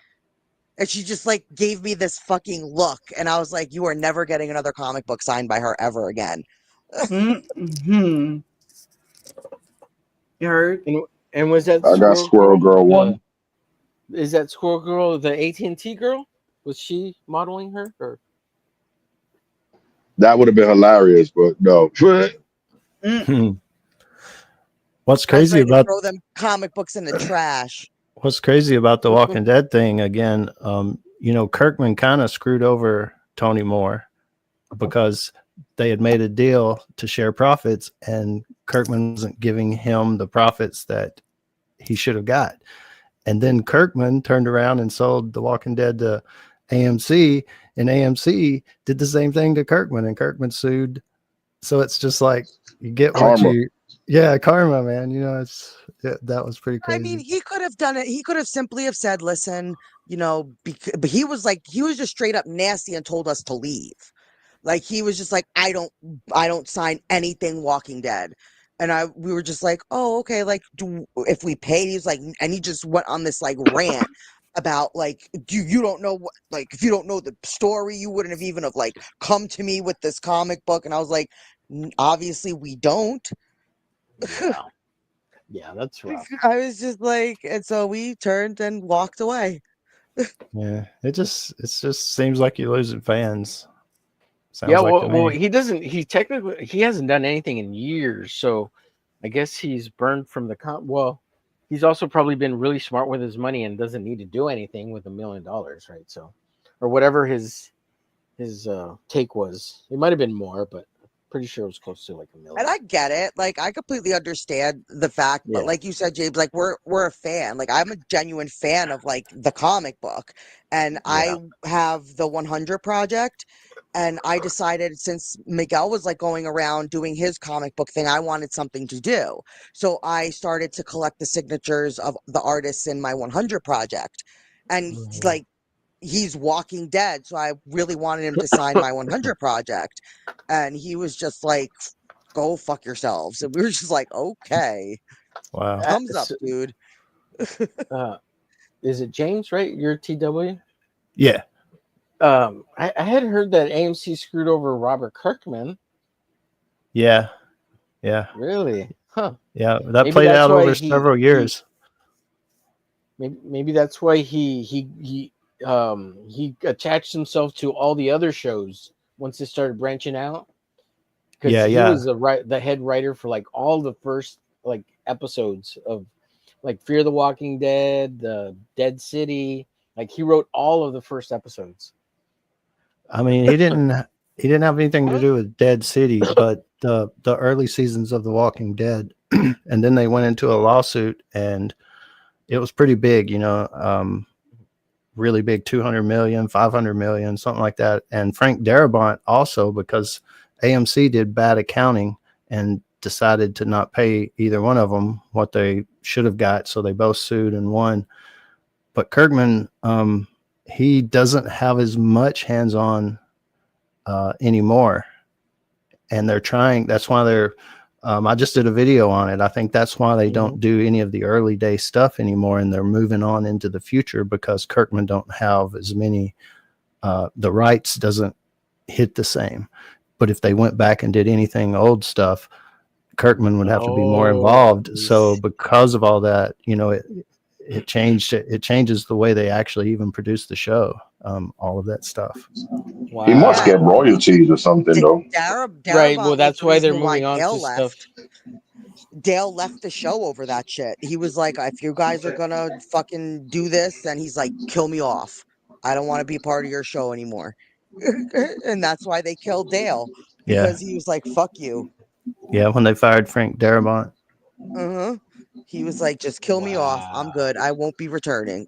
G: And she just like gave me this fucking look, and I was like, you are never getting another comic book signed by her ever again.
E: Mm-hmm. You heard?
I: And was that
J: I got Squirrel Girl one.
I: Is that Squirrel Girl the AT&T girl? Was she modeling her? Or?
J: That would have been hilarious, but no.
F: What's
G: I was
F: crazy
G: ready to
F: about
G: throw them comic books in the trash.
F: What's crazy about the Walking Dead thing again? Kirkman kind of screwed over Tony Moore because they had made a deal to share profits, and Kirkman wasn't giving him the profits that he should have got. And then Kirkman turned around and sold The Walking Dead to AMC, and AMC did the same thing to Kirkman, and Kirkman sued. So it's just like you get
J: Karma.
F: what you, yeah, karma, man. That was pretty crazy.
G: I mean, he could have done it. He could have simply have said, "Listen, but he was just straight up nasty and told us to leave. Like he was just like, I don't sign anything Walking Dead." And we were just like, "Oh, okay, like if we paid," he's like, and he just went on this like rant about like, you don't know what, like, if you don't know the story, you wouldn't have even like come to me with this comic book. And I was like, obviously we don't.
I: Yeah, that's rough.
G: I was just like, and so we turned and walked away.
F: Yeah, it just seems like you're losing fans.
I: Yeah, well, he doesn't. He hasn't done anything in years, so I guess he's burned from the Well, he's also probably been really smart with his money and doesn't need to do anything with $1 million, right? So, or whatever his take was. It might have been more, but pretty sure it was close to like $1 million.
G: And I get it. Like, I completely understand the fact, but like you said, James, like we're a fan. Like I'm a genuine fan of like the comic book, and I have the 100 Project. And I decided, since Miguel was like going around doing his comic book thing, I wanted something to do. So I started to collect the signatures of the artists in my 100 Project. And like, he's Walking Dead. So I really wanted him to sign my 100 Project. And he was just like, go fuck yourselves. And we were just like, okay.
F: Wow.
G: Thumbs up, dude.
I: Is it James, right? You're TW?
F: Yeah.
I: I had heard that AMC screwed over Robert Kirkman.
F: Yeah.
I: Really? Huh.
F: Yeah, that played out over several years.
I: Maybe that's why he attached himself to all the other shows once they started branching out. Because he was the head writer for like all the first like episodes of like Fear the Walking Dead, the Dead City. Like he wrote all of the first episodes.
F: I mean, he didn't have anything to do with Dead City, but the early seasons of The Walking Dead, and then they went into a lawsuit, and it was pretty big, really big, 200 million, 500 million, something like that. And Frank Darabont also, because AMC did bad accounting and decided to not pay either one of them what they should have got, so they both sued and won. But Kirkman, he doesn't have as much hands-on anymore, and they're trying. That's why they're. I just did a video on it. I think that's why they don't do any of the early day stuff anymore, and they're moving on into the future because Kirkman don't have as many. The rights doesn't hit the same, but if they went back and did anything old stuff, Kirkman would have to be more involved. So because of all that, it changes the way they actually even produce the show, all of that stuff.
J: Wow. He must get royalties or something, though.
I: Right, well, that's why they're moving on to stuff.
G: Dale left the show over that shit. He was like, if you guys are gonna fucking do this, then he's like, kill me off. I don't want to be part of your show anymore. And that's why they killed Dale, because he was like, fuck you.
F: Yeah, when they fired Frank Darabont.
G: He was like, just kill me off. I'm good. I won't be returning.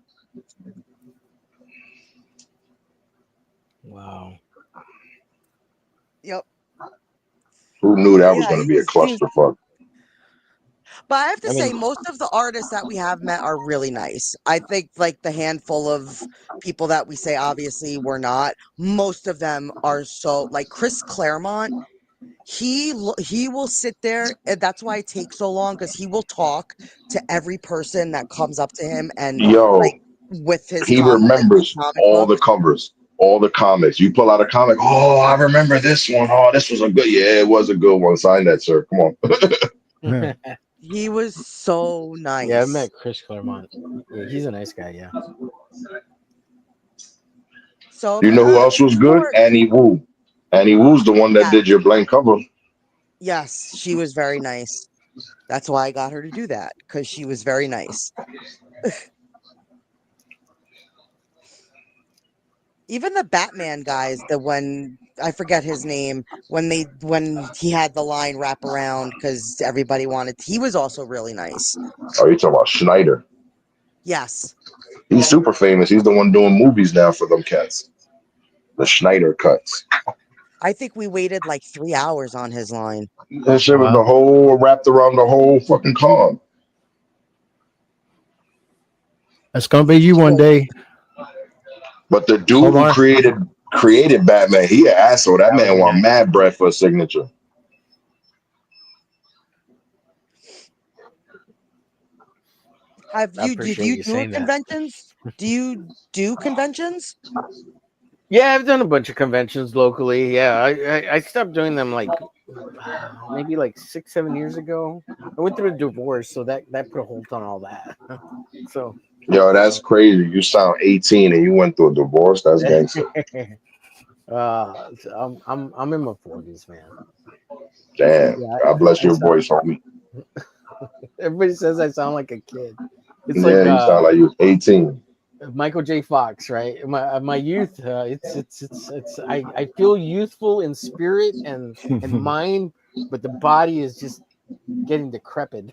I: Wow.
G: Yep.
J: Who knew that was going to be a clusterfuck?
G: But I have to say, most of the artists that we have met are really nice. I think, like, the handful of people that we say obviously were not, most of them are so, like, Chris Claremont, he will sit there, and that's why it takes so long, because he will talk to every person that comes up to him, and like, with his
J: he remembers all the covers, all the comics. You pull out a comic, oh, I remember this one. Oh, this was a good, it was a good one. Sign that, sir. Come on.
G: He was so nice.
I: Yeah, I met Chris Claremont. Yeah, he's a nice guy. Yeah.
G: So
J: you know who else was good? Annie Wu. Annie Wu's the one that did your blank cover.
G: Yes, she was very nice. That's why I got her to do that, because she was very nice. Even the Batman guys, I forget his name, when he had the line wrap around because everybody wanted, he was also really nice.
J: Oh, you're talking about Schneider?
G: Yes.
J: He's super famous. He's the one doing movies now for them cats. The Schneider cuts.
G: I think we waited like 3 hours on his line.
J: That shit was the whole wrapped around the whole fucking car.
F: It's gonna be you one day.
J: But the dude who created Batman, he an asshole. That man want mad bread for a signature.
G: Do you do conventions? Do you do conventions?
I: Yeah, I've done a bunch of conventions locally. Yeah, I stopped doing them like maybe like 6-7 years ago. I went through a divorce, so that put a hold on all that. So
J: Yo, that's crazy. You sound 18 and you went through a divorce. That's gangster.
I: So I'm in my 40s, man.
J: Damn.
I: Yeah,
J: God bless your voice, homie.
I: Everybody says I sound like a kid. It's
J: Yeah,
I: like
J: you sound like you was 18.
I: Michael J. Fox, right? My youth, I feel youthful in spirit and mind, but the body is just getting decrepit.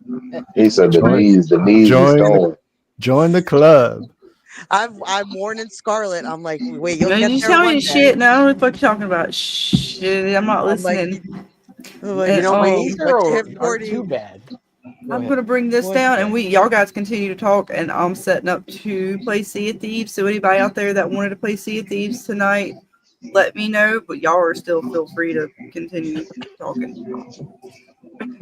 J: He said the knees is going.
F: Join the club.
G: I'm mourning Scarlet. I'm like, wait, you'll
E: Man,
G: get
E: you
G: there
E: tell
G: one
E: me
G: day.
E: shit now. I don't know what the fuck you're talking about. Shit, I'm not listening.
G: Like,
I: my
G: wait,
I: youth
G: but you hit
I: aren't
G: 40.
I: too bad.
E: I'm gonna bring this down, and y'all guys continue to talk, and I'm setting up to play Sea of Thieves. So anybody out there that wanted to play Sea of Thieves tonight, let me know. But y'all are still feel free to continue talking.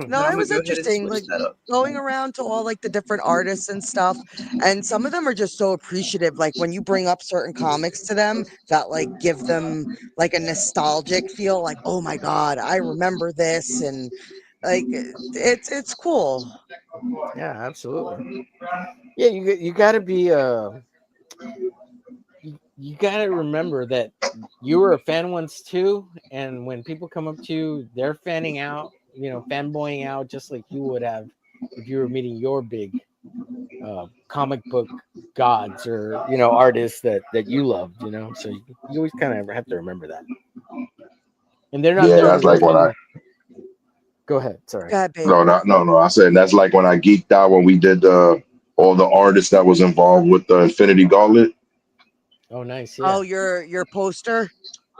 G: No, it was interesting, like going around to all like the different artists and stuff, and some of them are just so appreciative. Like when you bring up certain comics to them that like give them like a nostalgic feel, like oh my god, I remember this, and like it's cool.
I: Yeah, absolutely. Yeah, you got to be you got to remember that you were a fan once too, and when people come up to you, they're fanning out, fanboying out just like you would have if you were meeting your big comic book gods or artists that you loved. So you always kind of have to remember that. And they're not there.
J: That's like when I.
I: Go ahead. Sorry.
G: Go ahead, babe.
J: No. I said that's like when I geeked out when we did all the artists that was involved with the Infinity Gauntlet.
I: Oh, nice. Yeah.
G: Oh, your poster.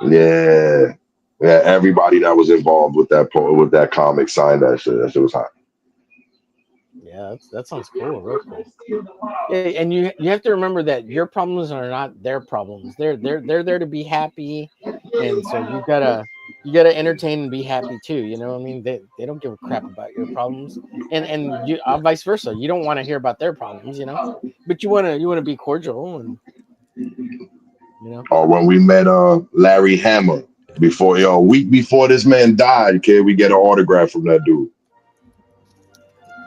J: Yeah. Everybody that was involved with that comic signed that shit. That shit was hot.
I: Yeah, that sounds cool. Real cool. Yeah, and you have to remember that your problems are not their problems. They're there to be happy, and so you gotta entertain and be happy too. You know what I mean? They don't give a crap about your problems, and you vice versa. You don't want to hear about their problems, but you wanna be cordial and
J: Or when we met Larry Hammer a week before this man died, kid, we get an autograph from that dude.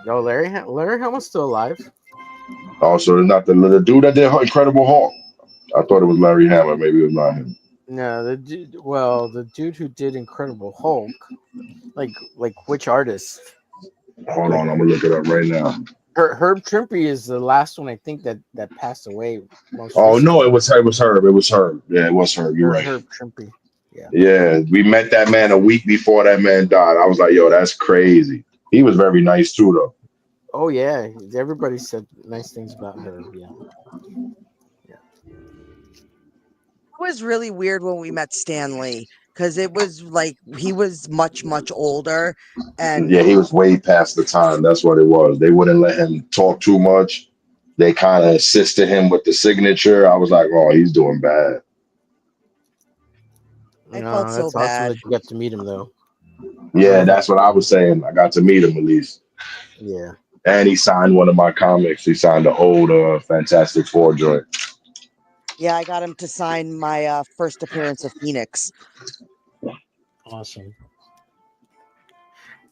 I: Yo, Larry Hammer's still alive.
J: Oh, so it's not the dude that did Incredible Hulk. I thought it was Larry Hammer. Maybe it was not him.
I: No, the dude who did Incredible Hulk, like which artist?
J: Hold on, I'm gonna look it up right now.
I: Herb Trimpe is the last one I think that passed away.
J: No, it was Herb. Yeah, it was Herb. You're right.
I: Herb Trimpe. Yeah.
J: Yeah, we met that man a week before that man died. I was like, yo, that's crazy. He was very nice too, though.
I: Oh yeah, everybody said nice things about her. Yeah.
G: It was really weird when we met Stan Lee because it was like he was much older, and
J: yeah, he was way past the time. That's what it was. They wouldn't let him talk too much. They kind of assisted him with the signature. I was like, oh, he's doing bad.
G: I felt so
I: that's
G: bad.
I: awesome that you got to meet him though.
J: Yeah, that's what I was saying. I got to meet him at least.
I: Yeah.
J: And he signed one of my comics. He signed the old Fantastic Four joint.
G: Yeah, I got him to sign my first appearance of Phoenix.
I: Awesome.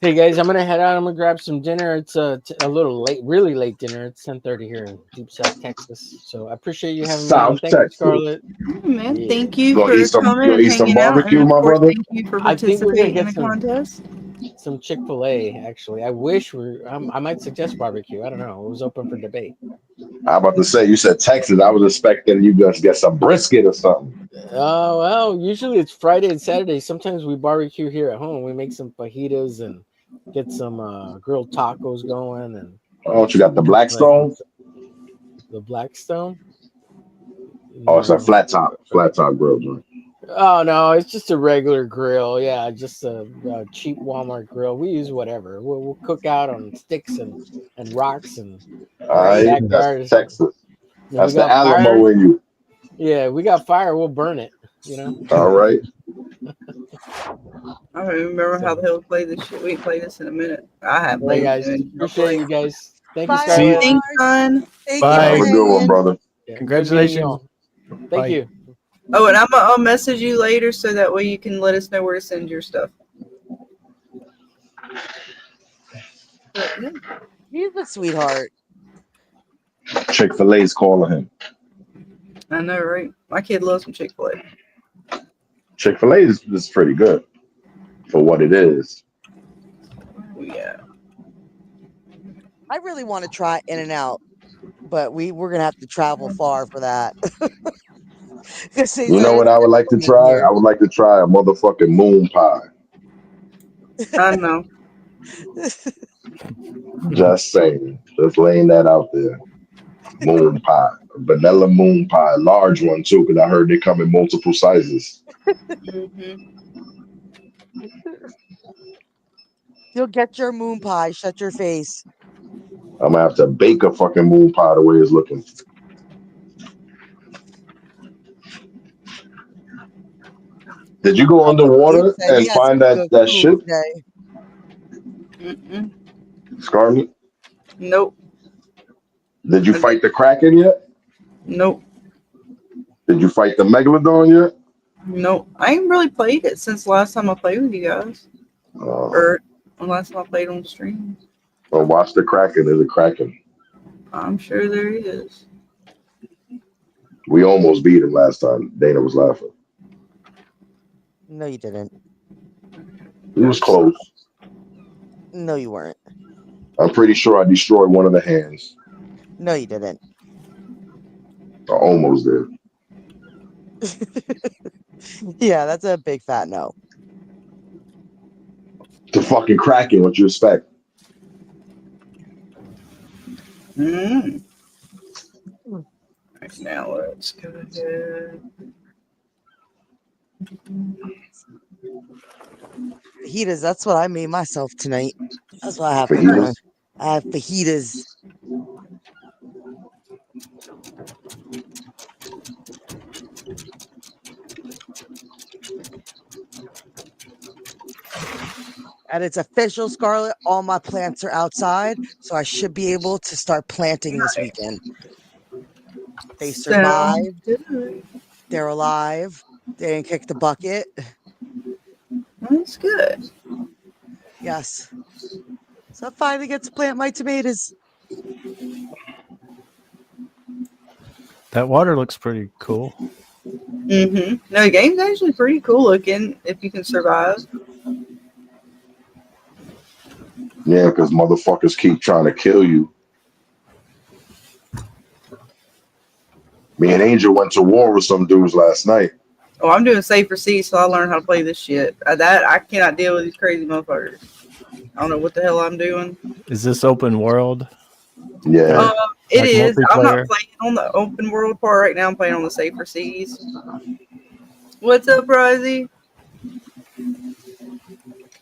I: Hey guys, I'm gonna head out. I'm gonna grab some dinner. It's a little late, really late dinner. It's 10:30 here in Deep South Texas. So I appreciate you having me. Thank you, Scarlett.
E: Man,
I: Yeah.
E: thank you for coming and
J: eat some
E: hanging out.
J: barbecue,
E: And
J: my
E: of course,
J: brother?
E: thank you for
I: I think we're gonna
E: participating in
I: get
E: the contest.
I: some Chick-fil-A. Actually, I wish I might suggest barbecue. I don't know. It was open for debate.
J: I'm about to say, you said Texas. I was expecting you guys to get some brisket or something.
I: Oh well, usually it's Friday and Saturday. Sometimes we barbecue here at home. We make some fajitas and get some grilled tacos going. And
J: You got the Blackstone?
I: The Blackstone?
J: Oh, it's a flat top grill joint.
I: Oh no, it's just a regular grill. Yeah, just a cheap Walmart grill. We use whatever. We'll cook out on sticks and rocks and
J: All
I: in the
J: right, that's
I: backyard.
J: Texas.
I: If we
J: That's the
I: got fire,
J: Alamo in you.
I: yeah, we got fire. We'll burn it. You know.
J: All right.
E: I don't even remember how
I: So,
E: the hell to play this shit. We ain't played this in a minute. I haven't
I: all right,
E: played it
I: guys.
E: in a minute.
I: Appreciate you guys. Thank you,
G: Bye,
F: See you.
I: Scarlett.
E: Thanks,
G: everyone.
E: son.
G: Thank you
J: Have
G: for
J: a
F: Bye.
J: good one,
G: hanging.
J: brother.
I: Yeah, good meeting
F: Congratulations.
I: y'all. Thank
F: Bye.
I: you.
E: Oh, and I'll message you later so that way you can let us know where to send your stuff. But yeah.
G: He's a sweetheart.
J: Chick-fil-A's calling him.
E: I know, right? My kid loves some Chick-fil-A.
J: Chick-fil-A is pretty good for what it is.
E: Oh, yeah.
G: I really want to try In-N-Out, but we're gonna have to travel far for that. Because they
J: You
G: said
J: know what
G: it's
J: I would like to
G: different
J: try?
G: here.
J: I would like to try a motherfucking moon pie.
E: I know.
J: Just saying. Just laying that out there. Moon pie. Vanilla moon pie. Large one too, because I heard they come in multiple sizes.
E: Mm-hmm.
G: You'll get your moon pie. Shut your face.
J: I'm gonna have to bake a fucking moon pie the way it's looking. Did you go
G: Gabe
J: underwater
G: said he
J: and
G: had some
J: find that
G: good
J: that
G: food
J: ship,
G: today.
E: Mm-mm.
J: Scarlet?
E: Nope.
J: Did you fight the Kraken yet?
E: Nope.
J: Did you fight the Megalodon yet?
E: Nope. I ain't really played it since last time I played with you guys. Or last time I played on the stream.
J: Well, watch the Kraken. There's a Kraken.
E: I'm sure there is.
J: We almost beat him last time. Dana was laughing.
G: No, you didn't.
J: It was close.
G: No, you weren't.
J: I'm pretty sure I destroyed one of the hands.
G: No, you didn't.
J: I almost did.
G: Yeah, that's a big fat no.
J: The fucking Kraken, what you expect?
E: Mm. Right, now let's go ahead.
G: Fajitas, that's what I made myself tonight. That's what I have for dinner.
J: Fajitas?
G: I have fajitas. And it's official, Scarlet. All my plants are outside, so I should be able to start planting this weekend. They survived. They're alive. They didn't kick the bucket.
E: That's good.
G: Yes. So I finally get to plant my tomatoes.
F: That water looks pretty cool.
E: Mm-hmm. No, the game's actually pretty cool looking if you can survive.
J: Yeah, because motherfuckers keep trying to kill you. Me and Angel went to war with some dudes last night.
E: Oh, I'm doing safer seas, so I learned how to play this shit. That I cannot deal with these crazy motherfuckers. I don't know what the hell I'm doing.
F: Is this open world?
J: Yeah.
E: It
F: Like
E: is. I'm not
F: multiplayer?
E: playing on the open world part right now. I'm playing on the safer seas. What's up, Rosie?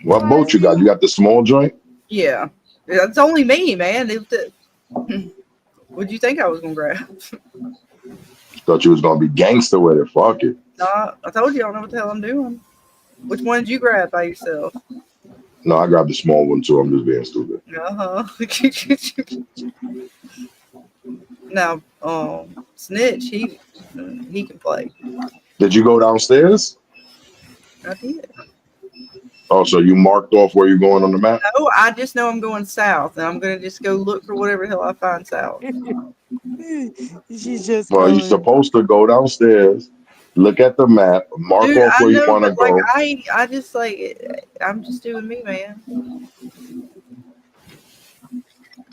J: What boat you got? You got the small joint?
E: Yeah, it's only me, man. What'd you think I was gonna grab?
J: Thought you was gonna be gangster with it. Fuck it.
E: Nah, I told you I don't know what the hell I'm doing. Which one did you grab by yourself?
J: No, I grabbed the small one too. I'm just being stupid.
E: Now, Snitch, he can play.
J: Did you go downstairs?
E: I did.
J: Oh, so you marked off where you're going on the map?
E: No, I just know I'm going south, and I'm gonna just go look for whatever the hell I find south.
G: She's just
J: Well, you're supposed to go downstairs, look at the map, mark
E: Dude,
J: off
E: I
J: where you
E: know,
J: want to
E: but like
J: go.
E: I just like I'm just doing me, man.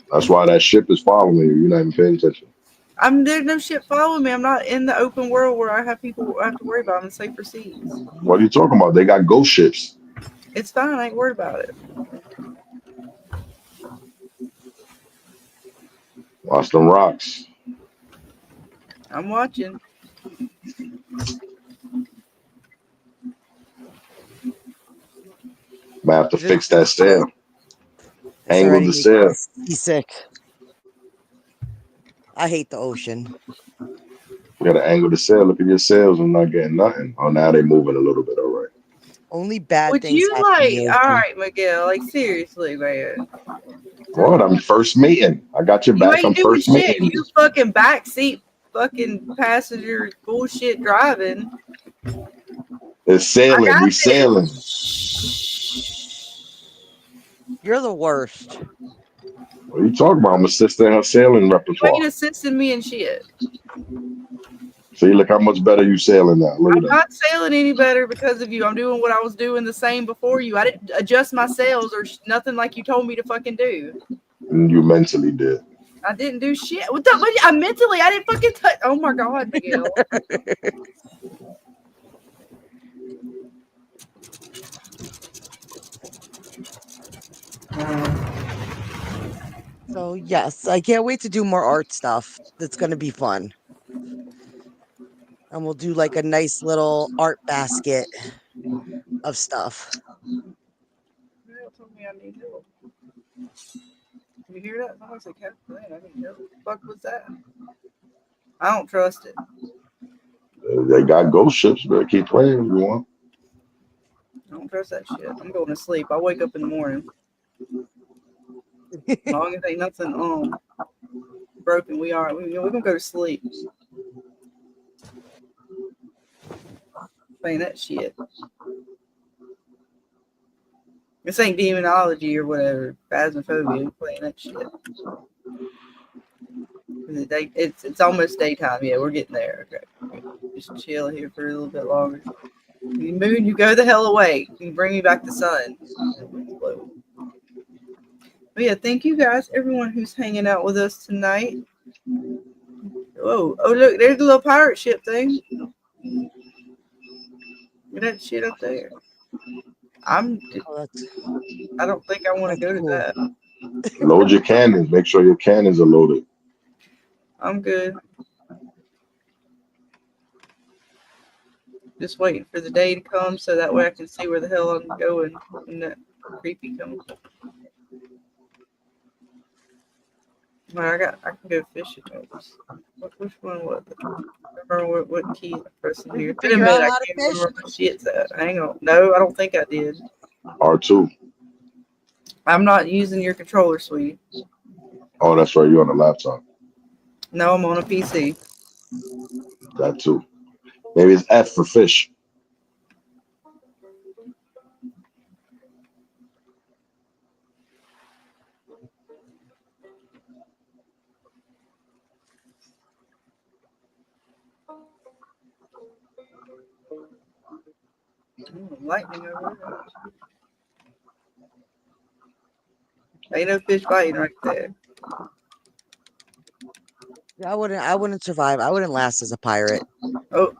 J: That's why that ship is following you. You're not even paying attention.
E: There's no shit following me. I'm not in the open world where I have people I have to worry about. I'm in safer seas.
J: What are you talking about? They got ghost ships.
E: It's fine. I ain't worried about it.
J: Watch them rocks.
E: I'm watching.
J: Might have to fix that sail.
G: It's
J: Angle
G: already
J: the
G: making
J: sail.
G: me seasick. I hate the ocean.
J: You gotta angle the sail. Look at your sails and not getting nothing. Oh, now they moving a little bit. All right.
G: Only bad
E: Would
G: things
E: you
G: happen in
E: like?
G: the
E: All
G: ocean.
E: right, Miguel. Like seriously, man.
J: What? I'm first meeting. I got your
E: You
J: back. I'm
E: ain't doing
J: first
E: shit.
J: meeting.
E: You fucking backseat, fucking passenger bullshit driving.
J: It's
E: I
J: sailing. We
E: got
J: sailing.
G: You're the worst.
J: What are you talking about? I'm assisting her sailing
E: You
J: repertoire.
E: ain't assisting me in shit.
J: See, look how much better you sailing now. Look
E: I'm
J: at that.
E: not sailing any better because of you. I'm doing what I was doing the same before you. I didn't adjust my sails or nothing like you told me to fucking do.
J: And you mentally did.
E: I didn't do shit. What the? I mentally, I didn't fucking touch. Oh my god, Miguel.
G: So yes, I can't wait to do more art stuff. That's gonna be fun. And we'll do like a nice little art basket of stuff.
E: Told me I need help. You hear that? Someone said, "Captain, I need help." What the fuck was that? I don't trust it.
J: They got ghost ships. Better keep playing if you want.
E: I don't trust that shit. I'm going to sleep. I'll wake up in the morning. As long as ain't nothing broken, we're gonna go to sleep. Playing that shit. This ain't demonology or whatever. Phasmophobia. Playing that shit. It's almost daytime. Yeah, we're getting there. Okay. Just chill here for a little bit longer. Moon, you go the hell away. You bring me back the sun. But yeah, thank you guys, everyone who's hanging out with us tonight. Oh, look, there's the little pirate ship thing. Look at that shit up there. I don't think I want to go to that.
J: Load your cannons. Make sure your cannons are loaded.
E: I'm good. Just waiting for the day to come so that way I can see where the hell I'm going when that creepy comes. Well, I can go fishing. Which one was it? I don't remember what key I pressed in here. It's been a minute. I can't remember where my shit's at. Hang on. No, I don't think I did.
J: R2.
E: I'm not using your controller, sweetie.
J: Oh, that's right. You're on the laptop.
E: No, I'm on a PC.
J: That too. Maybe it's F for fish.
E: Lightning over there. Ain't no fish biting right there.
G: Yeah, I wouldn't survive. I wouldn't last as a pirate.
E: Oh.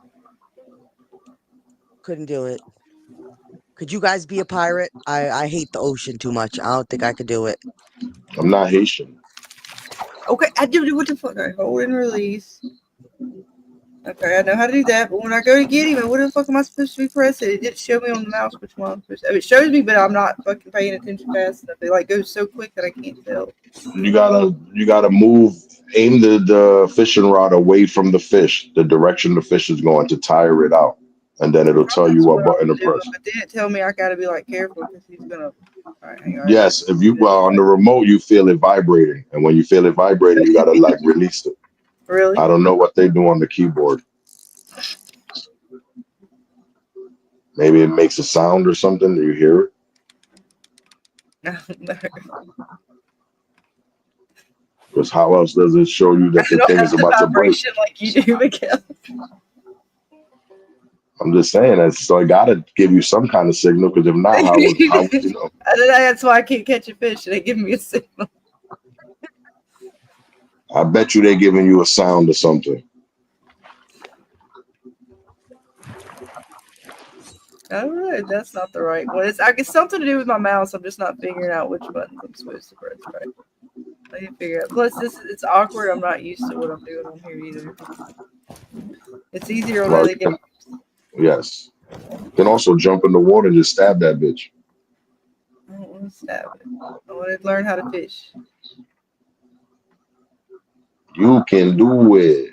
G: Couldn't do it. Could you guys be a pirate? I hate the ocean too much. I don't think I could do it.
J: I'm not Haitian.
E: Okay, I do what the fuck? I hold and release. Okay, I know how to do that, but when I go to get him, what the fuck am I supposed to be pressing? It didn't show me on the mouse which one I'm supposed to. I mean, it shows me, but I'm not fucking paying attention fast enough. It like goes so quick that I can't tell.
J: You gotta move, aim the fishing rod away from the fish, the direction the fish is going, to tire it out. And then it'll tell you what button to press.
E: But then it tell me I gotta be like careful because he's gonna. All right, hang on.
J: Yes, if you on the remote, you feel it vibrating, and when you feel it vibrating, you gotta like release it.
E: Really?
J: I don't know what they do on the keyboard. Maybe it makes a sound or something. Do you hear it? Because how else does it show you that the thing is about to break?
E: Like you do, Miguel.
J: I'm just saying that, so I gotta give you some kind of signal, because if not, how would you know?
E: That's why I can't catch a fish. They give me a signal.
J: I bet you they're giving you a sound or something.
E: All right, that's not the right one. It's something to do with my mouse. I'm just not figuring out which buttons I'm supposed to press. Right. I need to figure out. Plus, it's awkward. I'm not used to what I'm doing on here either. It's easier on other games.
J: Yes. You can also jump in the water and just stab that bitch.
E: Let's have it. I want to learn how to fish.
J: You can do it.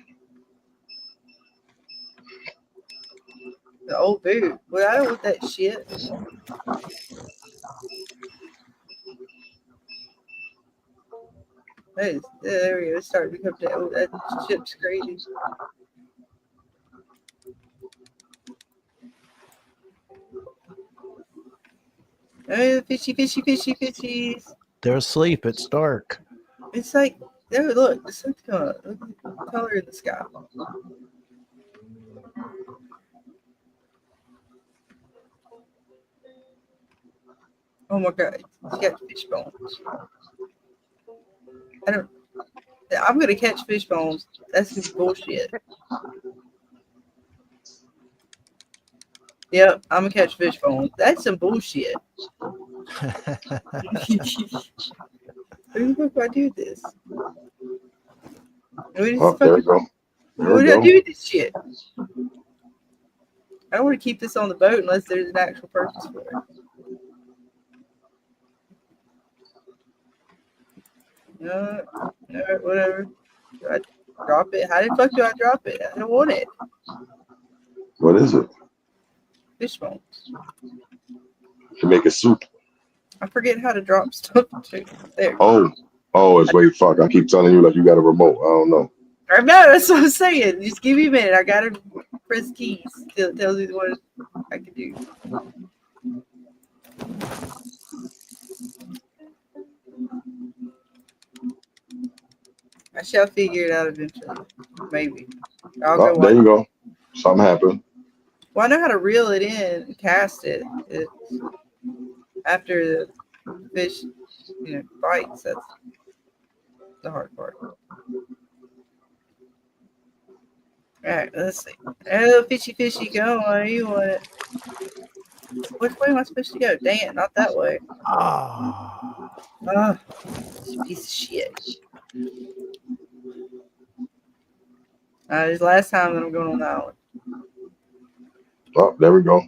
E: The old boot. Well, I don't want that shit. That is, there we go. It's starting to become that. Oh, that ship's crazy. Oh, fishies.
F: They're asleep. It's dark.
E: It's like, there, look, the sun's coming up. Look at the color in the sky. Oh my god, you got fish bones. I'm gonna catch fish bones. That's just bullshit. Yep, I'm gonna catch fish bones. That's some bullshit. Who the fuck do I do this?
J: Oh, there we go.
E: What do I do with this shit? I don't want to keep this on the boat unless there's an actual purpose for it. No, whatever. Do I drop it? How the fuck do I drop it? I don't want it.
J: What is it?
E: Fish bones.
J: You make a soup.
E: I forget how to drop stuff too. There.
J: Oh, it's wait, fuck. I keep telling you like you got a remote. I don't know.
E: I know, that's what I'm saying. Just give me a minute. I gotta press keys till it tells me what I can do. I shall figure it out eventually. Maybe. I'll go
J: There you go. Something happened.
E: Well, I know how to reel it in and cast it. After the fish, bites. That's the hard part. All right, let's see. Oh, fishy, go. Where you want it? Which way am I supposed to go? Dang it, not that way. Piece of shit. This last time that I'm going on the island.
J: Oh, there we go.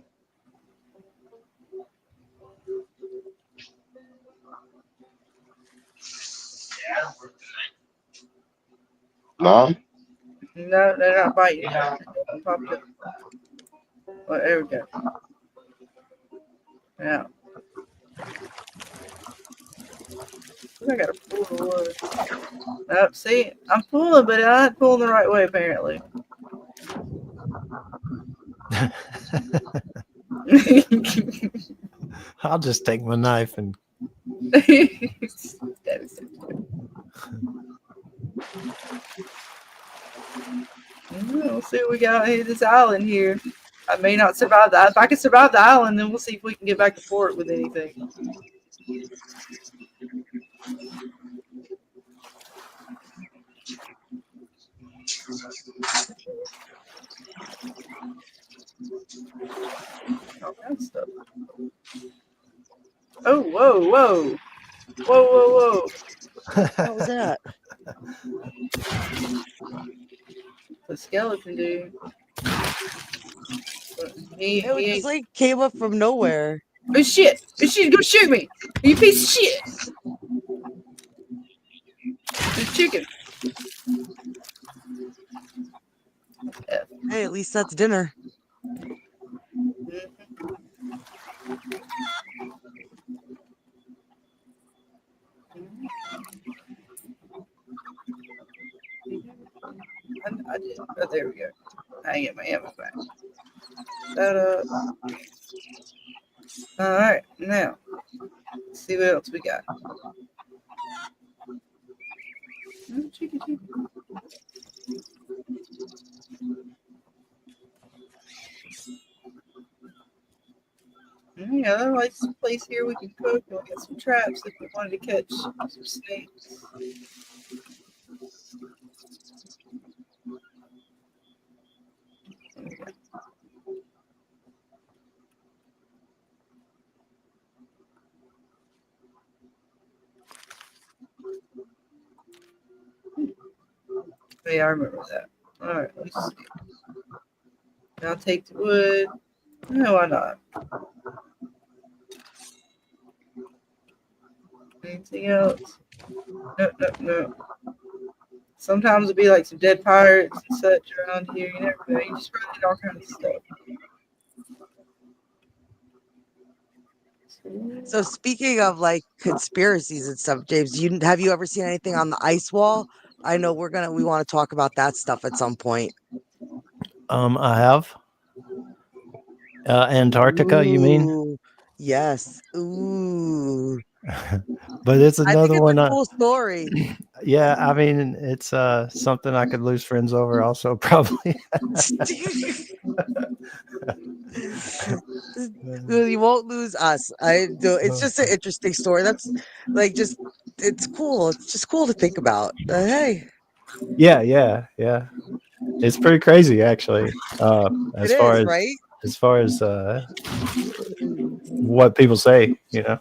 J: Nah?
E: No, they're not biting. Popped up. Well, there we go. Now. I gotta pull the wood. Oh, see, I'm pulling, but I'm not pulling the right way, apparently.
F: I'll just take my knife and.
E: We'll see what we got here. This island here. I may not survive that. If I can survive the island, then we'll see if we can get back to port with anything. All kinds of stuff. Oh, whoa.
G: What was that?
E: The skeleton dude. He
G: just like came up from nowhere.
E: Oh shit! Oh shit! Go shoot me! You piece of shit! The chicken.
G: Hey, at least that's dinner.
E: I did. Oh, there we go. I get my ammo back. That up. All right, now let's see what else we got. Oh, chicken. Yeah, I like some place here we can cook. We'll get some traps if we wanted to catch some snakes. Yeah, I remember that. All right, let's see. I'll take the wood. No, why not? Anything else? No. Sometimes it'll be like some dead pirates and such around here. You never know. You just run into all kinds of stuff.
G: So speaking of like conspiracies and stuff, James, have you ever seen anything on the ice wall? I know we want to talk about that stuff at some point.
F: I have. Antarctica, you mean?
G: Ooh, yes. Ooh.
F: But it's
G: I think
F: another
G: it's
F: one.
G: a cool story.
F: Yeah, I mean, it's something I could lose friends over also, probably.
G: You won't lose us. I do. It's just an interesting story. That's like it's cool. It's just cool to think about. Hey.
F: Yeah. It's pretty crazy, actually. As
G: It
F: far
G: is,
F: as
G: right?
F: as far as what people say,
G: Yeah.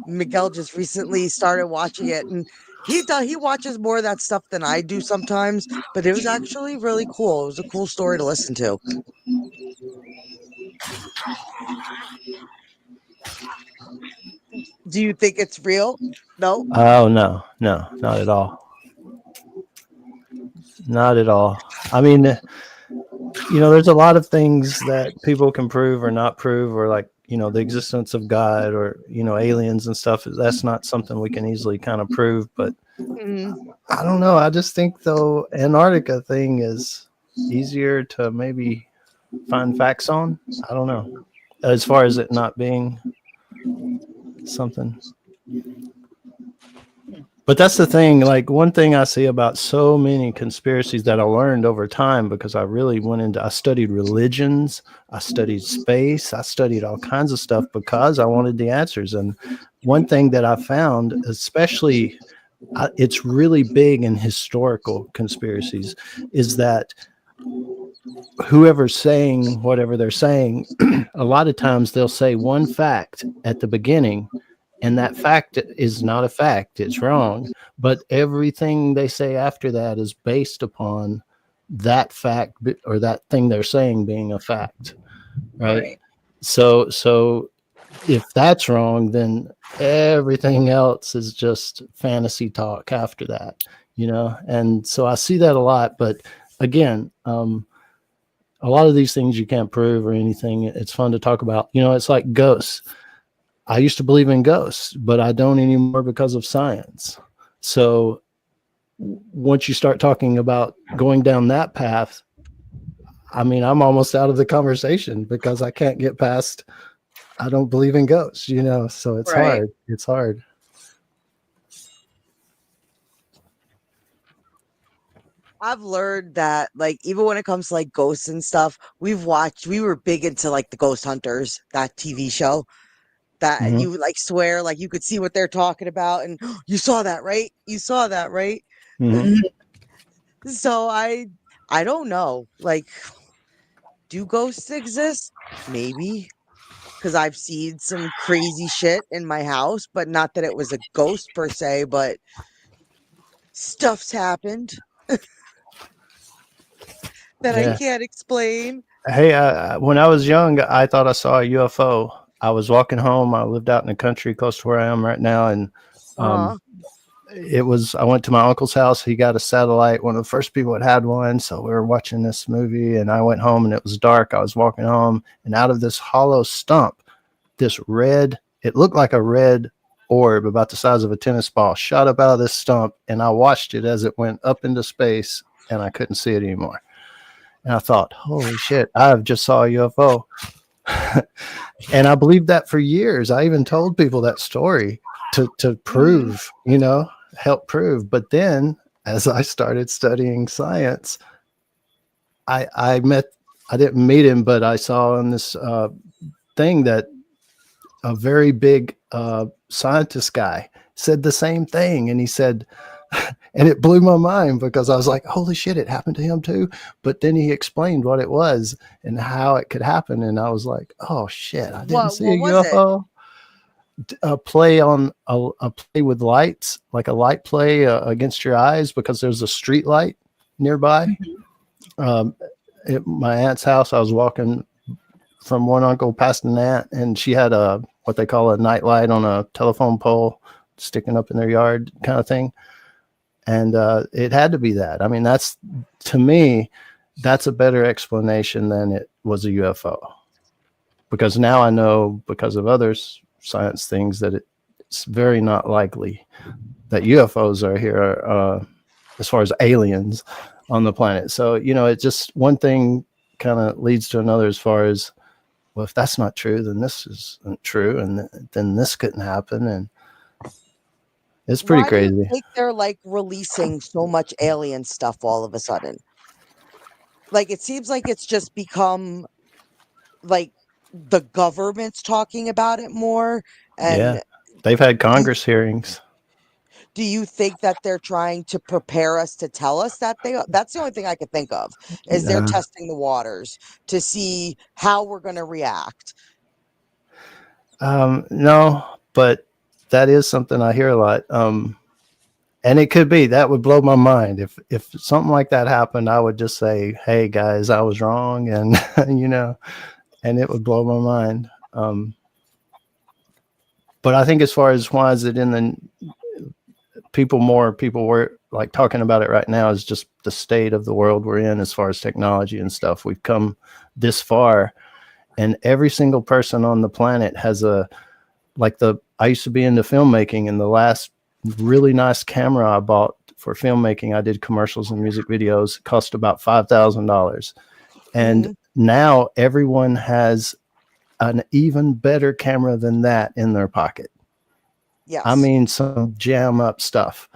G: Miguel just recently started watching it, and he watches more of that stuff than I do sometimes. But it was actually really cool. It was a cool story to listen to. Do you think it's real? No.
F: Oh no, not at all. Not at all. I mean, there's a lot of things that people can prove or not prove, or like, the existence of God or, aliens and stuff. That's not something we can easily kind of prove. But I don't know. I just think, though, Antarctica thing is easier to maybe find facts on. I don't know. As far as it not being something. But that's the thing. Like, one thing I see about so many conspiracies that I learned over time, because I really I studied religions, I studied space, I studied all kinds of stuff because I wanted the answers. And one thing that I found, especially, it's really big in historical conspiracies, is that whoever's saying whatever they're saying, a lot of times they'll say one fact at the beginning, and that fact is not a fact. It's wrong. But everything they say after that is based upon that fact or that thing they're saying being a fact. Right. So if that's wrong, then everything else is just fantasy talk after that, And so I see that a lot. But again, a lot of these things you can't prove or anything. It's fun to talk about. It's like ghosts. I used to believe in ghosts, but I don't anymore because of science. So once you start talking about going down that path, I mean, I'm almost out of the conversation because I can't get past, I don't believe in ghosts, so it's hard. It's hard.
G: I've learned that, like, even when it comes to like ghosts and stuff, we were big into like the Ghost Hunters, that TV show. That you would like swear, like you could see what they're talking about, and you saw that, right? You saw that, right? So I don't know. Like, do ghosts exist? Maybe, because I've seen some crazy shit in my house, but not that it was a ghost per se, but stuff's happened that I can't explain.
F: Hey, when I was young, I thought I saw a UFO. I was walking home. I lived out in the country close to where I am right now. And I went to my uncle's house. He got a satellite, one of the first people that had one. So we were watching this movie, and I went home, and it was dark. I was walking home, and out of this hollow stump, it looked like a red orb about the size of a tennis ball shot up out of this stump. And I watched it as it went up into space, and I couldn't see it anymore. And I thought, holy shit, I just saw a UFO. And I believed that for years. I even told people that story to prove, help prove. But then as I started studying science, I didn't meet him, but I saw on this thing that a very big scientist guy said the same thing. And he said, and it blew my mind because I was like, holy shit, it happened to him too. But then he explained what it was and how it could happen. And I was like, oh shit, I didn't see a UFO. A play with lights, like a light play against your eyes, because there's a street light nearby. At my aunt's house, I was walking from one uncle past an aunt, and she had a what they call a night light on a telephone pole sticking up in their yard kind of thing. And it had to be that. I mean, that's, to me, that's a better explanation than it was a UFO. Because now I know, because of other science things, that it's very not likely that UFOs are here as far as aliens on the planet. So, you know, it just, one thing kind of leads to another as far as, well, if that's not true, then this isn't true. And then this couldn't happen. And it's pretty
G: Why
F: crazy.
G: do you think they're like releasing so much alien stuff all of a sudden? Like, it seems like it's just become like the government's talking about it more. And
F: Yeah. They've had Congress hearings.
G: do you think that they're trying to prepare us to tell us that that's the only thing I could think of, is they're testing the waters to see how we're going to react.
F: No, but that is something I hear a lot. And it could be, that would blow my mind. If something like that happened, I would just say, hey guys, I was wrong. And, you know, and it would blow my mind. But I think as far as why is it in the people were like talking about it right now, is just the state of the world we're in as far as technology and stuff. We've come this far, and every single person on the planet has I used to be into filmmaking, and the last really nice camera I bought for filmmaking, I did commercials and music videos, cost about $5,000. And now everyone has an even better camera than that in their pocket.
G: Yes.
F: I mean, some jam up stuff,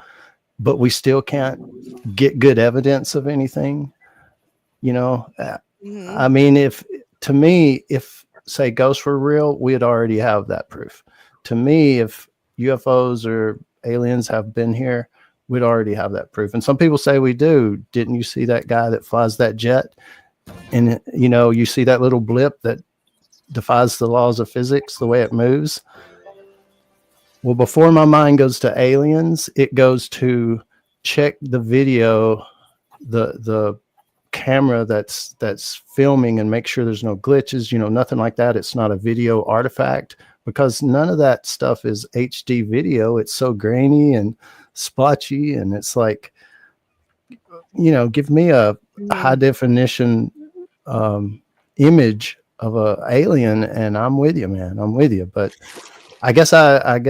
F: but we still can't get good evidence of anything. You know, I mean, if say ghosts were real, we'd already have that proof. To me, if UFOs or aliens have been here, we'd already have that proof. And some people say we do. Didn't you see that guy that flies that jet? And, you know, you see that little blip that defies the laws of physics, the way it moves. Well, before my mind goes to aliens, it goes to check the video, the camera that's filming, and make sure there's no glitches, you know, nothing like that. It's not a video artifact, because none of that stuff is HD video. It's so grainy and splotchy, and it's like, you know, give me a high definition image of a alien, and I'm with you, man. I'm with you. But I guess I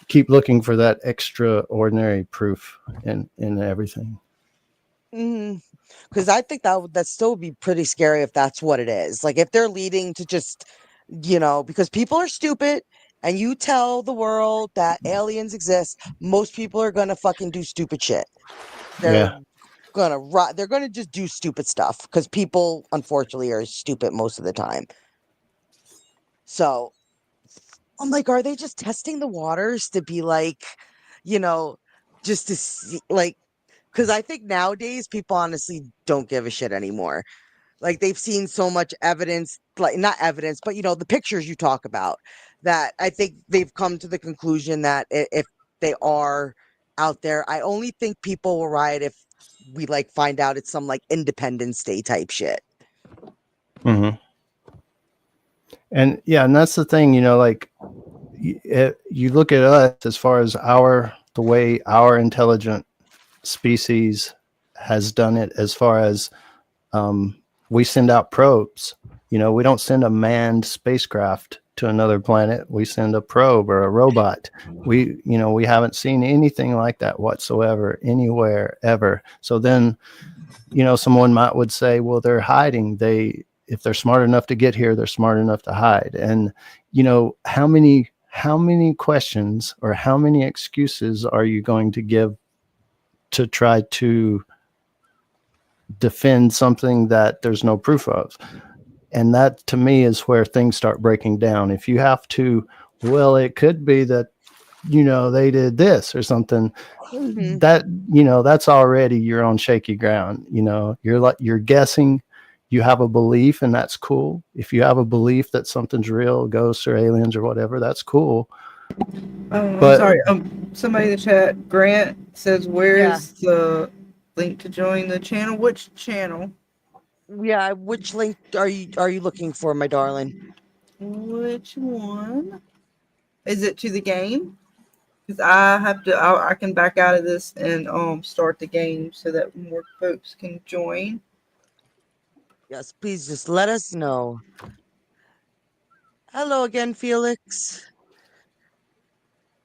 F: keep looking for that extraordinary proof in everything.
G: Because I think that still would be pretty scary if that's what it is. Like, if they're leading to just, you know, because people are stupid, and you tell the world that aliens exist, most people are gonna fucking do stupid shit. They're gonna just do stupid stuff, because people unfortunately are stupid most of the time. So I'm like, are they just testing the waters to be like, you know, just to see, like, because I think nowadays people honestly don't give a shit anymore. Like, they've seen so much evidence, like, not evidence, but, you know, the pictures you talk about, that I think they've come to the conclusion that if they are out there, I only think people will riot if we like find out it's some like Independence Day type shit.
F: And yeah, and that's the thing, you know, like you look at us as far as the way our intelligent species has done it, as far as we send out probes. You know, we don't send a manned spacecraft to another planet. We send a probe or a robot. We haven't seen anything like that whatsoever anywhere ever. So then, you know, someone would say, well, they're hiding. If they're smart enough to get here, they're smart enough to hide. And, you know, how many questions or how many excuses are you going to give to try to defend something that there's no proof of? And that, to me, is where things start breaking down. If you have to, well, it could be that, you know, they did this or something, that, you know, that's already, you're on shaky ground. You know, you're guessing. You have a belief, and that's cool. If you have a belief that something's real, ghosts or aliens or whatever, that's cool.
E: I'm sorry. Somebody in the chat, Grant, says, where is the link to join the channel? Which channel?
G: Yeah, which link are you looking for, my darling?
E: Which one? Is it to the game? Because I have to. I can back out of this and start the game so that more folks can join.
G: Yes, please just let us know. Hello again, Felix.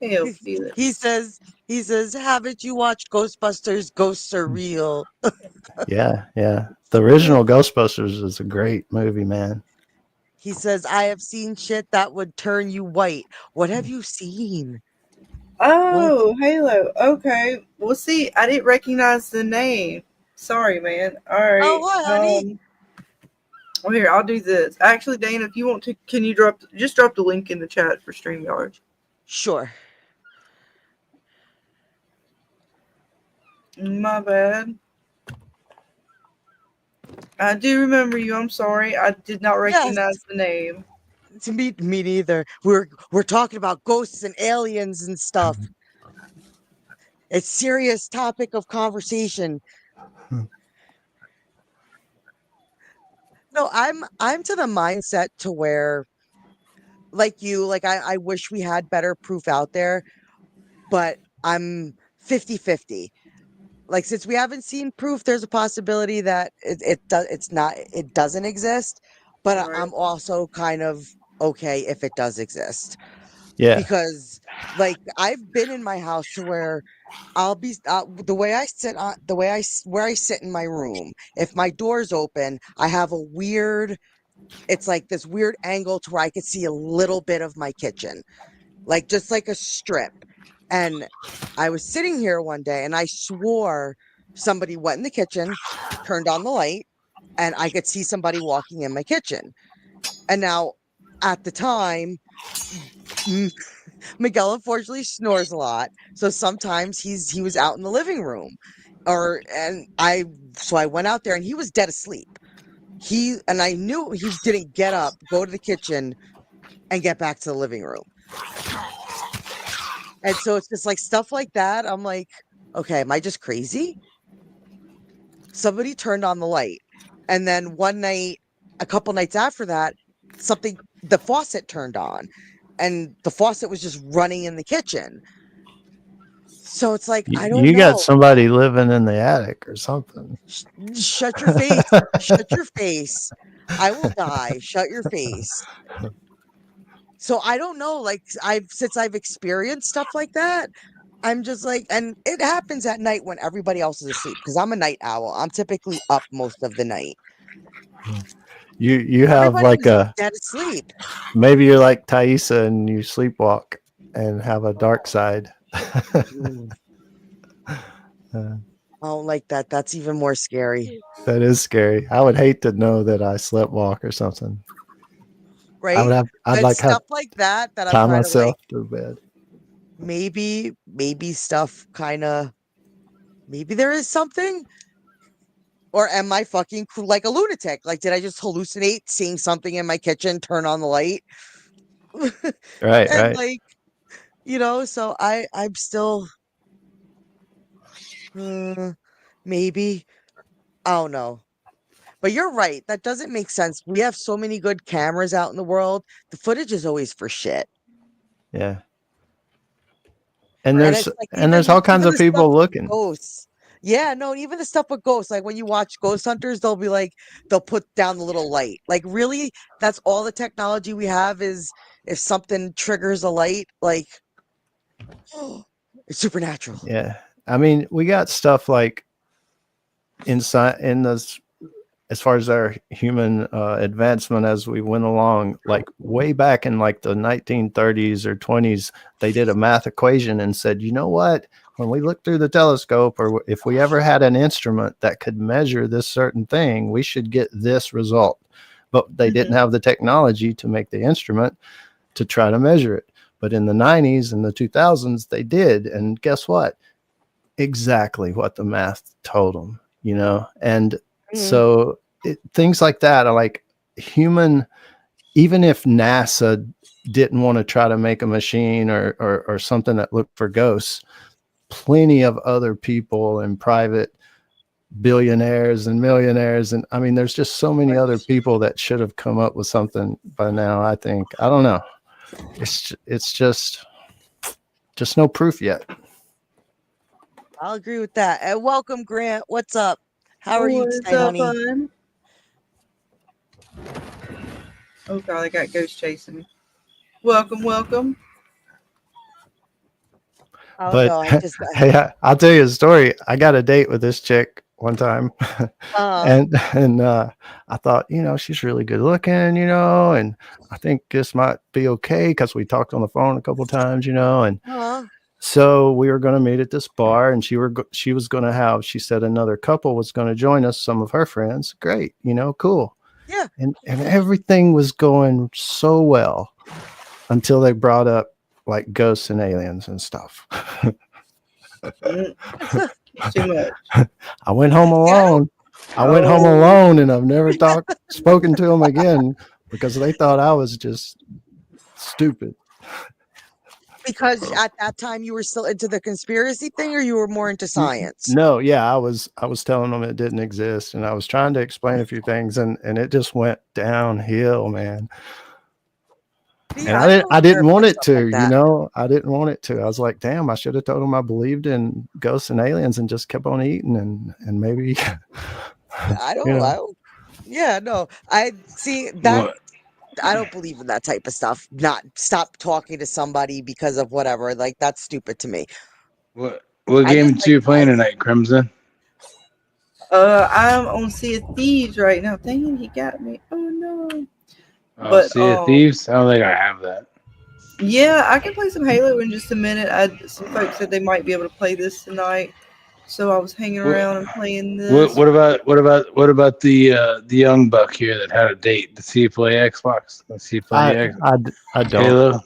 E: Hell,
G: He
E: Felix.
G: he says, haven't you watched Ghostbusters? Ghosts are real.
F: Yeah, yeah. The original Ghostbusters is a great movie, man.
G: He says, I have seen shit that would turn you white. What have you seen? What?
E: Oh, Halo. Okay. Well, see, I didn't recognize the name. Sorry, man. All right.
G: Oh, hi, honey.
E: Well, here, I'll do this. Actually, Dana, if you want to, can you drop the link in the chat for StreamYard?
G: Sure.
E: My bad. I do remember you. I'm sorry. I did not recognize the name.
G: To me neither. We're talking about ghosts and aliens and stuff. It's serious topic of conversation. No, I'm to the mindset to where, like you, like I wish we had better proof out there, but I'm 50-50. Like, since we haven't seen proof, there's a possibility that it doesn't exist, but
E: Right.
G: I'm also kind of okay if it does exist.
F: Yeah.
G: Because like I've been in my house to where I'll be the way I sit on where I sit in my room. If my door's open, I have a weird. It's like this weird angle to where I could see a little bit of my kitchen, like just like a strip. And I was sitting here one day, and I swore somebody went in the kitchen, turned on the light, and I could see somebody walking in my kitchen. And now, at the time, Miguel unfortunately snores a lot, so sometimes he was out in the living room, so I went out there and he was dead asleep. I knew he didn't get up, go to the kitchen, and get back to the living room. And so it's just like stuff like that. I'm like, okay, am I just crazy? Somebody turned on the light, and then one night, a couple nights after that, the faucet turned on, and the faucet was just running in the kitchen. So it's like, I don't
F: You got
G: know.
F: somebody living in the attic or something.
G: Shut your face. Shut your face. I will die. Shut your face. So I don't know. Like, since I've experienced stuff like that, I'm just like, and it happens at night when everybody else is asleep because I'm a night owl. I'm typically up most of the night.
F: You have like
G: Everybody's dead asleep.
F: maybe you're like Thaisa and you sleepwalk and have a dark side.
G: I don't like that. That's even more scary.
F: That is scary. I would hate to know that I sleptwalk or something.
G: Right?
F: I'd like
G: stuff
F: have
G: like that I'm
F: tie
G: kind of
F: myself
G: like,
F: to bed.
G: maybe stuff kind of, maybe there is something. Or am I fucking like a lunatic? Like, did I just hallucinate seeing something in my kitchen, turn on the light?
F: Right,
G: And
F: right.
G: like, so I'm still, maybe, I don't know. But you're right. That doesn't make sense. We have so many good cameras out in the world. The footage is always for shit.
F: Yeah. And
G: And
F: there's
G: it's like
F: there's all kinds
G: even
F: of
G: the stuff
F: people
G: with
F: looking.
G: ghosts. Yeah, no, even the stuff with ghosts. Like when you watch Ghost Hunters, they'll be like, they'll put down the little light. Like, really, that's all the technology we have is if something triggers a light, like, it's supernatural.
F: Yeah. I mean, we got stuff like inside in this as far as our human advancement as we went along, like way back in like the 1930s or 20s, they did a math equation and said, you know what, when we look through the telescope, or if we ever had an instrument that could measure this certain thing, we should get this result. But they didn't have the technology to make the instrument to try to measure it. But in the 90s and the 2000s, they did. And guess what? Exactly what the math told them, and so things like that are like human. Even if NASA didn't want to try to make a machine or something that looked for ghosts, plenty of other people and private billionaires and millionaires, and I mean, there's just so many other people that should have come up with something by now. I think, I don't know. It's just no proof yet.
G: I'll agree with that. And welcome, Grant. What's up? How are you
E: What's
G: today,
E: up,
G: honey?
E: hon? Oh god, I got ghosts chasing me. Welcome.
G: Oh
F: But
G: no, I just
F: hey, I'll tell you a story. I got a date with this chick one time, and I thought, she's really good looking, and I think this might be okay because we talked on the phone a couple of times, and so we were going to meet at this bar, and she was going to have, she said another couple was going to join us, some of her friends. Great, cool.
G: Yeah.
F: And everything was going so well until they brought up like ghosts and aliens and stuff.
E: Too much.
F: I went home alone. And I've never spoken to them again because they thought I was just stupid.
G: Because at that time you were still into the conspiracy thing, or you were more into science?
F: No, yeah, I was telling them it didn't exist, and I was trying to explain a few things, and it just went downhill, man. And I didn't want it to, I didn't want it to. I was like, damn, I should have told them I believed in ghosts and aliens and just kept on eating, and maybe
G: I see that.
K: What?
G: I don't believe in that type of stuff. Not stop talking to somebody because of whatever. Like, that's stupid to me.
K: What game are you playing tonight, Crimson?
E: I'm on Sea of Thieves right now. Dang it, he got me. Oh no.
K: But Sea of Thieves? I don't think I have that.
E: Yeah, I can play some Halo in just a minute. Some folks said they might be able to play this tonight, so I was hanging around and playing this.
K: What about the young buck here that had a date? Does he play Xbox? Does he play
F: I don't.
K: Halo?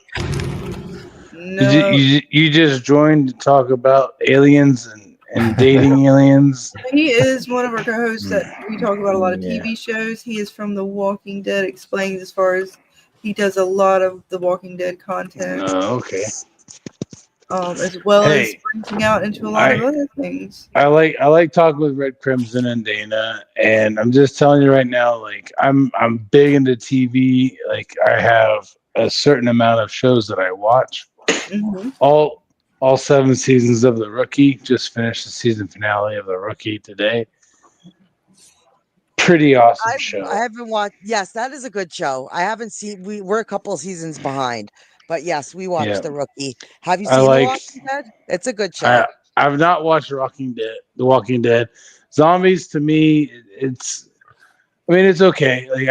E: No.
K: You just joined to talk about aliens and dating aliens.
E: He is one of our co-hosts that we talk about a lot of TV shows. He is from The Walking Dead Explained, as far as he does a lot of The Walking Dead content.
K: Oh, okay.
E: As well as branching out into a lot of other things.
K: I like talking with Red Crimson and Dana, and I'm just telling you right now, like I'm big into TV. Like I have a certain amount of shows that I watch.
E: Mm-hmm.
K: All 7 seasons of The Rookie. Just finished the season finale of The Rookie today. Pretty awesome show.
G: I haven't watched. Yes, that is a good show. I haven't seen. We're a couple of seasons behind, but yes, we watched The Rookie. Have you seen The Walking Dead? It's a good show.
K: I've not watched The Walking Dead. Zombies, to me, it's okay. Like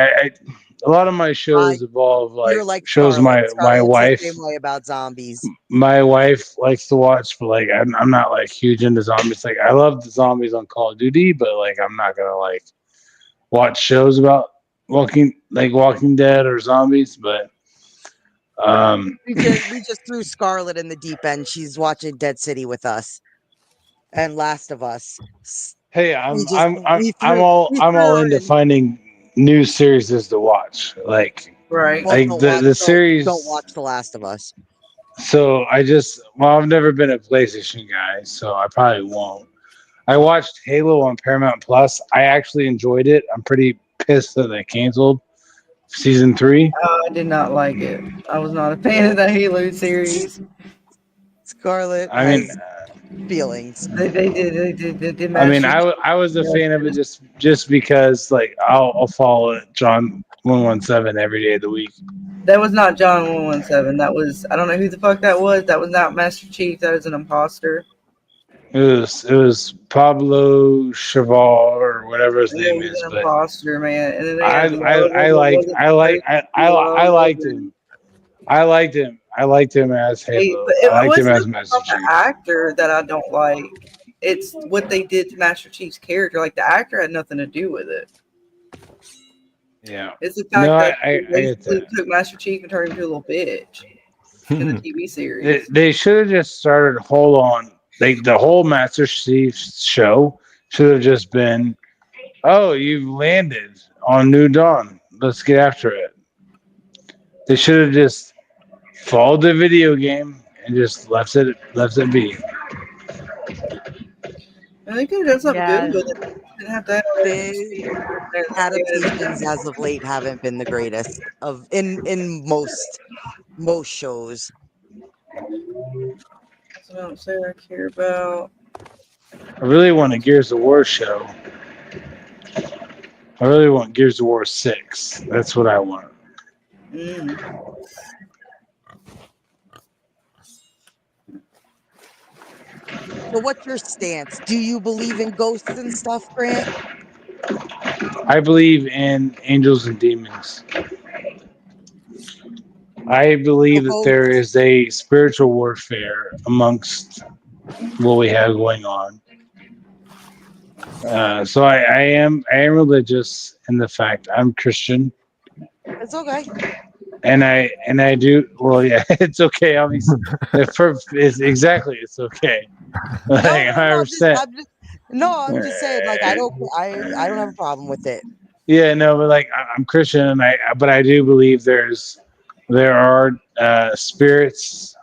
K: a lot of my shows evolve like shows
G: Scarlett.
K: my wife.
G: The same way about zombies.
K: My wife likes to watch, but like I'm not like huge into zombies. Like I love the zombies on Call of Duty, but like I'm not gonna like watch shows about Walking Dead or zombies. But
G: we just threw Scarlett in the deep end. She's watching Dead City with us and Last of Us.
K: Hey, I'm all into finding new series to watch. Like the series.
G: Don't watch The Last of Us.
K: So I've never been a PlayStation guy, so I probably won't. I watched Halo on Paramount Plus. I actually enjoyed it. I'm pretty pissed that they canceled season 3.
E: I did not like it. I was not a fan of the Halo series.
G: Scarlett.
K: I mean,
G: feelings.
E: They did.
K: I mean, I was a fan of it just because like I'll follow it, John 117 every day of the week.
E: That was not John 117. That was, I don't know who the fuck that was. That was not Master Chief. That was an imposter.
K: It was Pablo Chaval or whatever his name is.
E: An imposter, man. And then
K: I liked him. I liked him as Halo. I liked him as Master Chief.
E: The actor that I don't like. It's what they did to Master Chief's character. Like the actor had nothing to do with it.
K: Yeah.
E: It's the fact that they took Master Chief and turned him into a little bitch in the TV series.
K: They should have just started. Hold on. The whole Master Chief show should have just been, oh, you've landed on New Dawn. Let's get after it. They should have just followed the video game and just left it be.
E: And they could have done something
G: Yeah,
E: good with it. Didn't have to have all that
G: the
E: secret there that they
G: adaptations
E: added.
G: as of late haven't been the greatest of in most shows.
E: That's what I don't say I care about.
K: I really want a Gears of War show. I really want Gears of War 6. That's what I want.
E: Mm.
G: So what's your stance? Do you believe in ghosts and stuff, Grant?
K: I believe in angels and demons. I
G: So
K: believe that there
G: ghosts.
K: is a spiritual warfare amongst what we have going on. So I am religious in the fact I'm Christian,
G: It's okay.
K: and I do well. Yeah, it's okay. Obviously, it's okay. Like
G: No, no, no.
K: 100%.
G: I'm just saying. Like, I don't have a problem with it.
K: Yeah, no, but like I'm Christian, and but I do believe there are spirits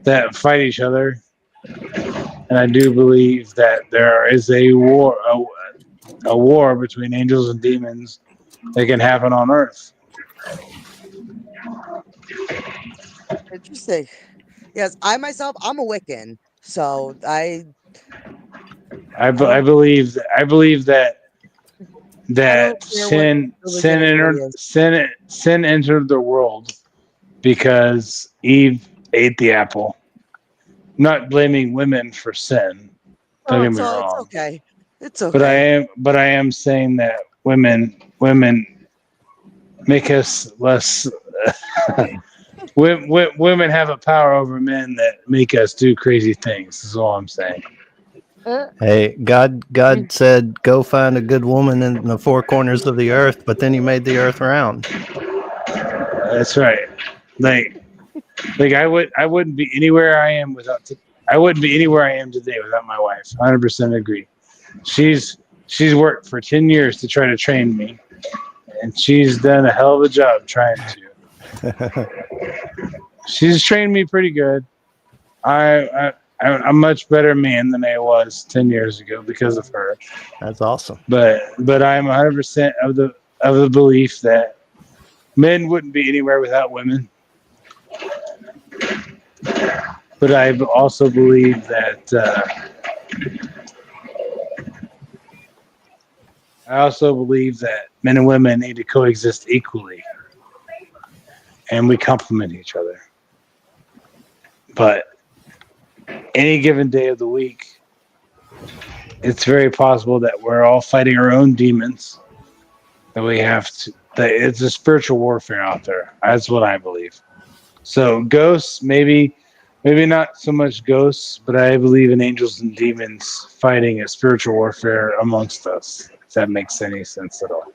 K: that fight each other, and I do believe that there is a war between angels and demons that can happen on Earth.
G: Interesting. Yes, I myself, I'm a Wiccan, so
K: I
G: don't
K: believe that
G: I don't care what religion anybody is.
K: sin entered the world because Eve ate the apple. Not blaming women for sin. Don't
G: Oh,
K: get me
G: it's
K: wrong.
G: okay. It's
K: But
G: okay.
K: I am saying that women make us less. Women have a power over men that make us do crazy things. Is all I'm saying.
F: Hey, God said, "Go find a good woman in the four corners of the earth," but then He made the earth round.
K: That's right. Like I wouldn't be anywhere I am without. I wouldn't be anywhere I am today without my wife. 100% agree. She's worked for 10 years to try to train me, and she's done a hell of a job trying to. She's trained me pretty good. I'm a much better man than I was 10 years ago because of her.
F: That's awesome.
K: But I'm 100% of the belief that men wouldn't be anywhere without women. But I also believe that men and women need to coexist equally, and we complement each other. But any given day of the week, it's very possible that we're all fighting our own demons. That we have to. That it's a spiritual warfare out there. That's what I believe. So ghosts, maybe not so much ghosts, but I believe in angels and demons fighting a spiritual warfare amongst us. If that makes any sense at all.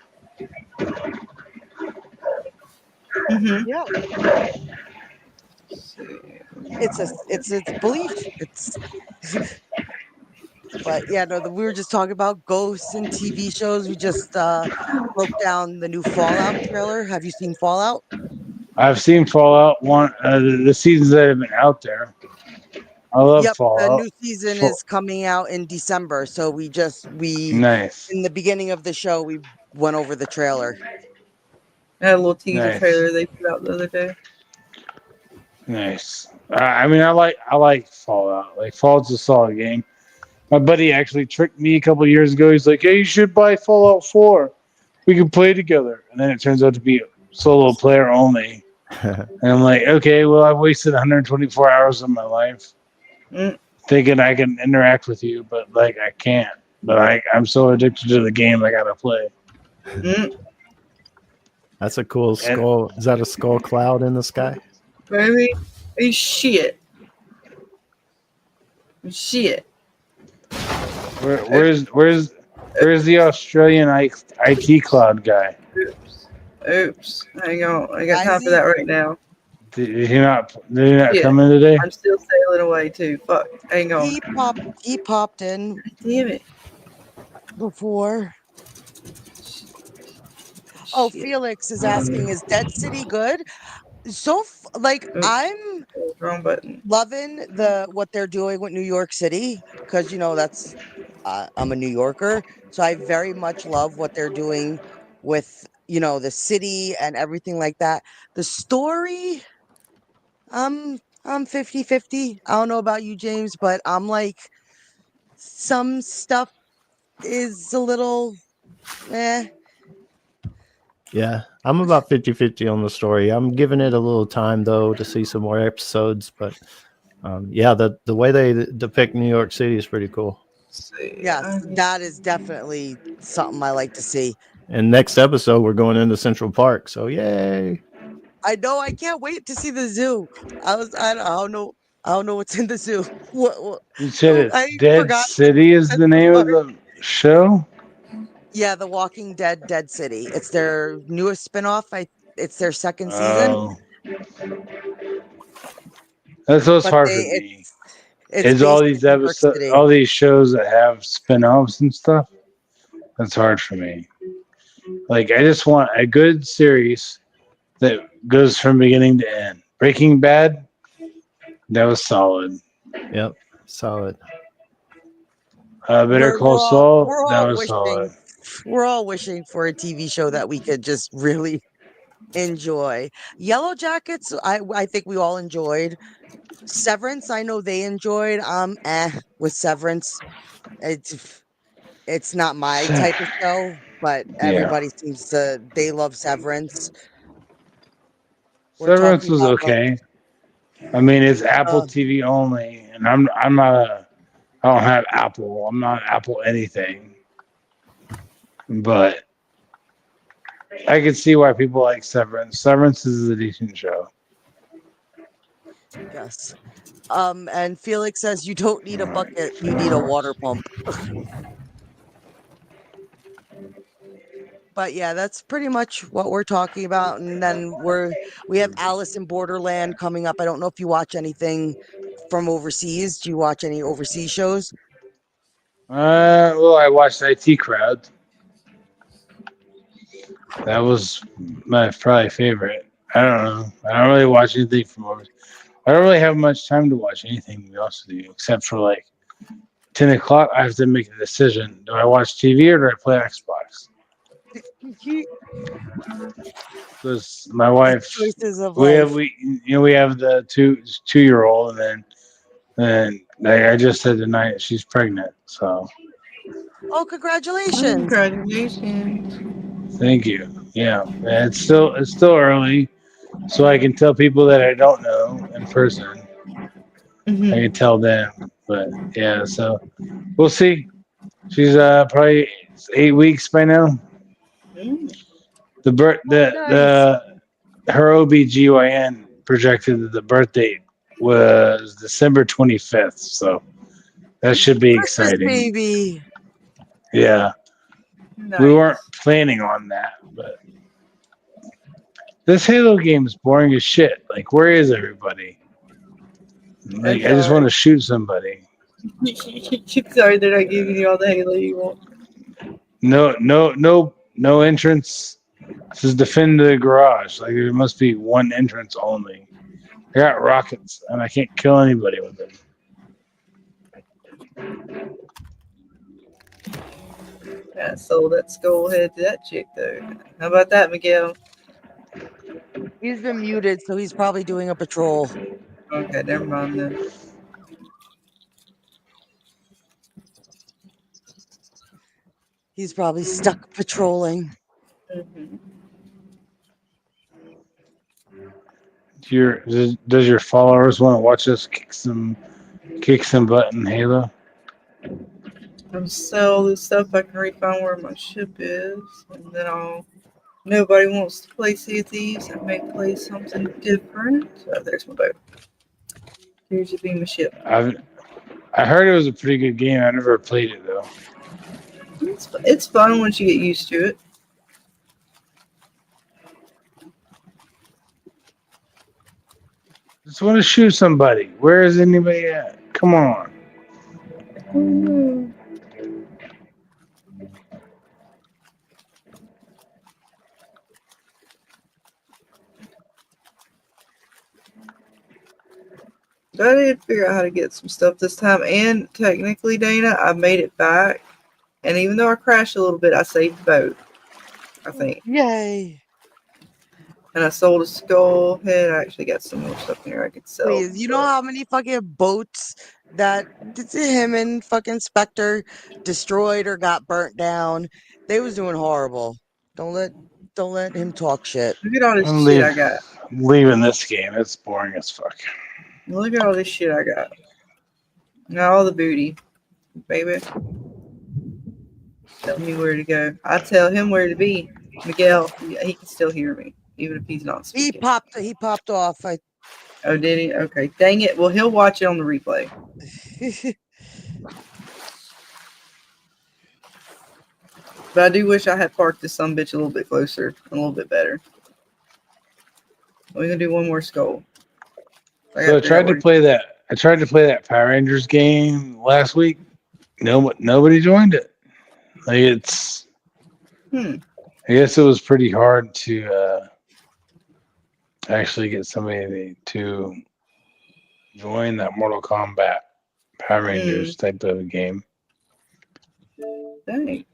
E: Mm-hmm.
G: Yeah. It's belief. It's but yeah, no, we were just talking about ghosts and TV shows. We just broke down the new Fallout trailer. Have you seen Fallout?
K: I've seen Fallout one. The seasons that have been out there. I love
G: Yep, the
K: Fallout.
G: new season is coming out in December. So we
K: Nice.
G: in the beginning of the show we went over the trailer.
E: I had a little teaser
K: Nice.
E: trailer they put out the other day.
K: Nice. I mean, I like Fallout. Like Fallout's a solid game. My buddy actually tricked me a couple years ago. He's like, "Hey, you should buy Fallout 4. We can play together." And then it turns out to be solo player only. And I'm like, okay, well, I've wasted 124 hours of my life thinking I can interact with you, but like I can't. But I'm so addicted to the game, I gotta play.
F: That's a cool skull. Is that a skull cloud in the sky?
E: Baby, hey, shit. Shit.
K: Where's the Australian IT cloud guy?
E: Oops. Hang on. I got time for that right now.
K: Did he not come in today?
E: I'm still sailing away too. Fuck. Hang on.
G: He popped in.
E: Damn it.
G: Before. Oh, Felix is asking, is Dead City good? So I'm
E: wrong button.
G: Loving what they're doing with New York City because that's I'm a New Yorker, so I very much love what they're doing with, the city and everything like that. The story, I'm 50-50. I don't know about you, James, but I'm like, some stuff is a little eh.
F: Yeah, I'm about 50-50 on the story. I'm giving it a little time though to see some more episodes, but yeah, the way they depict New York City is pretty cool.
G: Yes, that is definitely something I like to see.
F: And next episode, we're going into Central Park, so yay!
G: I know. I can't wait to see the zoo. I don't know what's in the zoo. What
K: You said it's
G: I
K: Dead
G: forgot.
K: City is the
G: Central
K: name of
G: Park.
K: the show.
G: Yeah, The Walking Dead, Dead City. It's their newest spinoff. It's their second season,
K: Oh, that's what's
G: but
K: hard for me.
G: it's
K: Is all
G: based
K: these
G: in New York
K: episodes,
G: City.
K: all these shows that have spin-offs and stuff. That's hard for me. Like, I just want a good series that goes from beginning to end. Breaking Bad, that was solid.
F: Yep, solid.
K: Better Call Saul,
G: We're
K: that
G: all
K: was solid.
G: wishing for a TV show that we could just really enjoy. Yellow Jackets, I think we all enjoyed. Severance, I know they enjoyed. With Severance. It's not my type of show, but
K: Yeah,
G: everybody seems to they love Severance. We're
K: Severance
G: talking
K: was
G: about
K: okay. I mean, it's Apple
G: uh,
K: TV only, and I'm not a I don't have Apple. I'm not Apple anything, but I can see why people like Severance. Severance is a decent show.
G: yes. And Felix says you don't need a bucket, you need a water pump. But yeah, that's pretty much what we're talking about. And then we have Alice in Borderland coming up. I don't know if you watch anything from overseas. Do you watch any overseas shows?
K: Well, I watched IT Crowd. That was my probably favorite. I don't know. I don't really watch anything from overseas. I don't really have much time to watch anything, to be honest with you, except for like 10 o'clock. I have to make a decision. Do I watch TV or do I play Xbox? Because my
G: The
K: wife,
G: choices of life.
K: we have the 2-year old, and I just said tonight she's pregnant. So
G: Oh, congratulations.
E: Congratulations.
K: thank you. Yeah, it's still early, so I can tell people that I don't know in person. I can tell them, but yeah. So we'll see. She's probably 8 weeks by now. The birth
G: Nice.
K: the her OBGYN projected that the birth date was December 25th, so that should be
G: Christmas
K: exciting.
G: baby.
K: Yeah, we weren't planning on that, but this Halo game is boring as shit. Like, where is everybody? Like, I just want to shoot somebody.
E: Sorry, they're not giving you all the Halo you want.
K: No entrance. This is defend the garage. Like, there must be one entrance only. I got rockets, and I can't kill anybody with them.
E: Yeah, so let's go ahead to that chick though. How about that, Miguel?
G: He's been muted, so he's probably doing a patrol.
E: Okay, never mind then.
G: He's probably stuck patrolling.
K: Does your followers want to watch us kick some butt in Halo?
E: I'm sell all this stuff. I can refine where my ship is, and then Nobody wants to play Sea of Thieves. I may play something different. Oh, there's my boat. Here's your beam of ship.
K: I heard it was a pretty good game. I never played it though.
E: It's fun once you get used to it.
K: Just want to shoot somebody. Where is anybody at? Come on.
E: I did figure out how to get some stuff this time, and technically, Dana, I made it back. And even though I crashed a little bit, I saved the boat, I think.
G: Yay.
E: And I sold a skull head. I actually got some more stuff in here I could sell.
G: Please, you know how many fucking boats that him and fucking Spectre destroyed or got burnt down? They was doing horrible. Don't let him talk shit.
E: Look at all this
K: I'm
E: shit I got.
K: leaving this game. It's boring as fuck.
E: Look at all this shit I got. Now all the booty, baby. Tell me where to go. I tell him where to be. Miguel, he can still hear me, even if he's not speaking.
G: He popped off.
E: Oh, did he? Okay. Dang it. Well, he'll watch it on the replay. But I do wish I had parked this sumbitch a little bit closer, a little bit better. We're gonna do one more skull.
K: So I tried to play that Power Rangers game last week. Nobody joined it. Like it's. I guess it was pretty hard to actually get somebody to join that Mortal Kombat Power Rangers type of game.
E: Dang.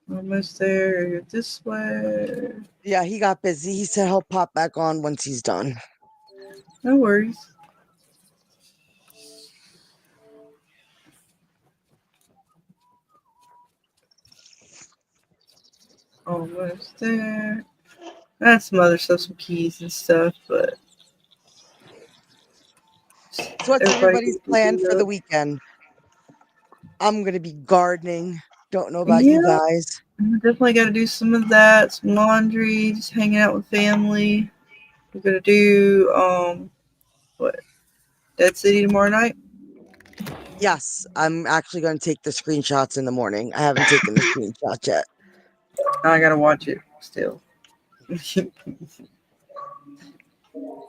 E: Almost there. This way.
G: Yeah, he got busy. He said he'll pop back on once he's done.
E: No worries. Almost there. That's some other stuff, some keys and stuff, but.
G: So what's everybody's plan for the weekend? I'm gonna be gardening. Don't know about you guys.
E: Definitely got to do some of that. Some laundry, just hanging out with family. We're gonna do what? Dead City tomorrow night.
G: Yes, I'm actually going to take the screenshots in the morning. I haven't taken the screenshots yet.
E: I gotta watch it still. I still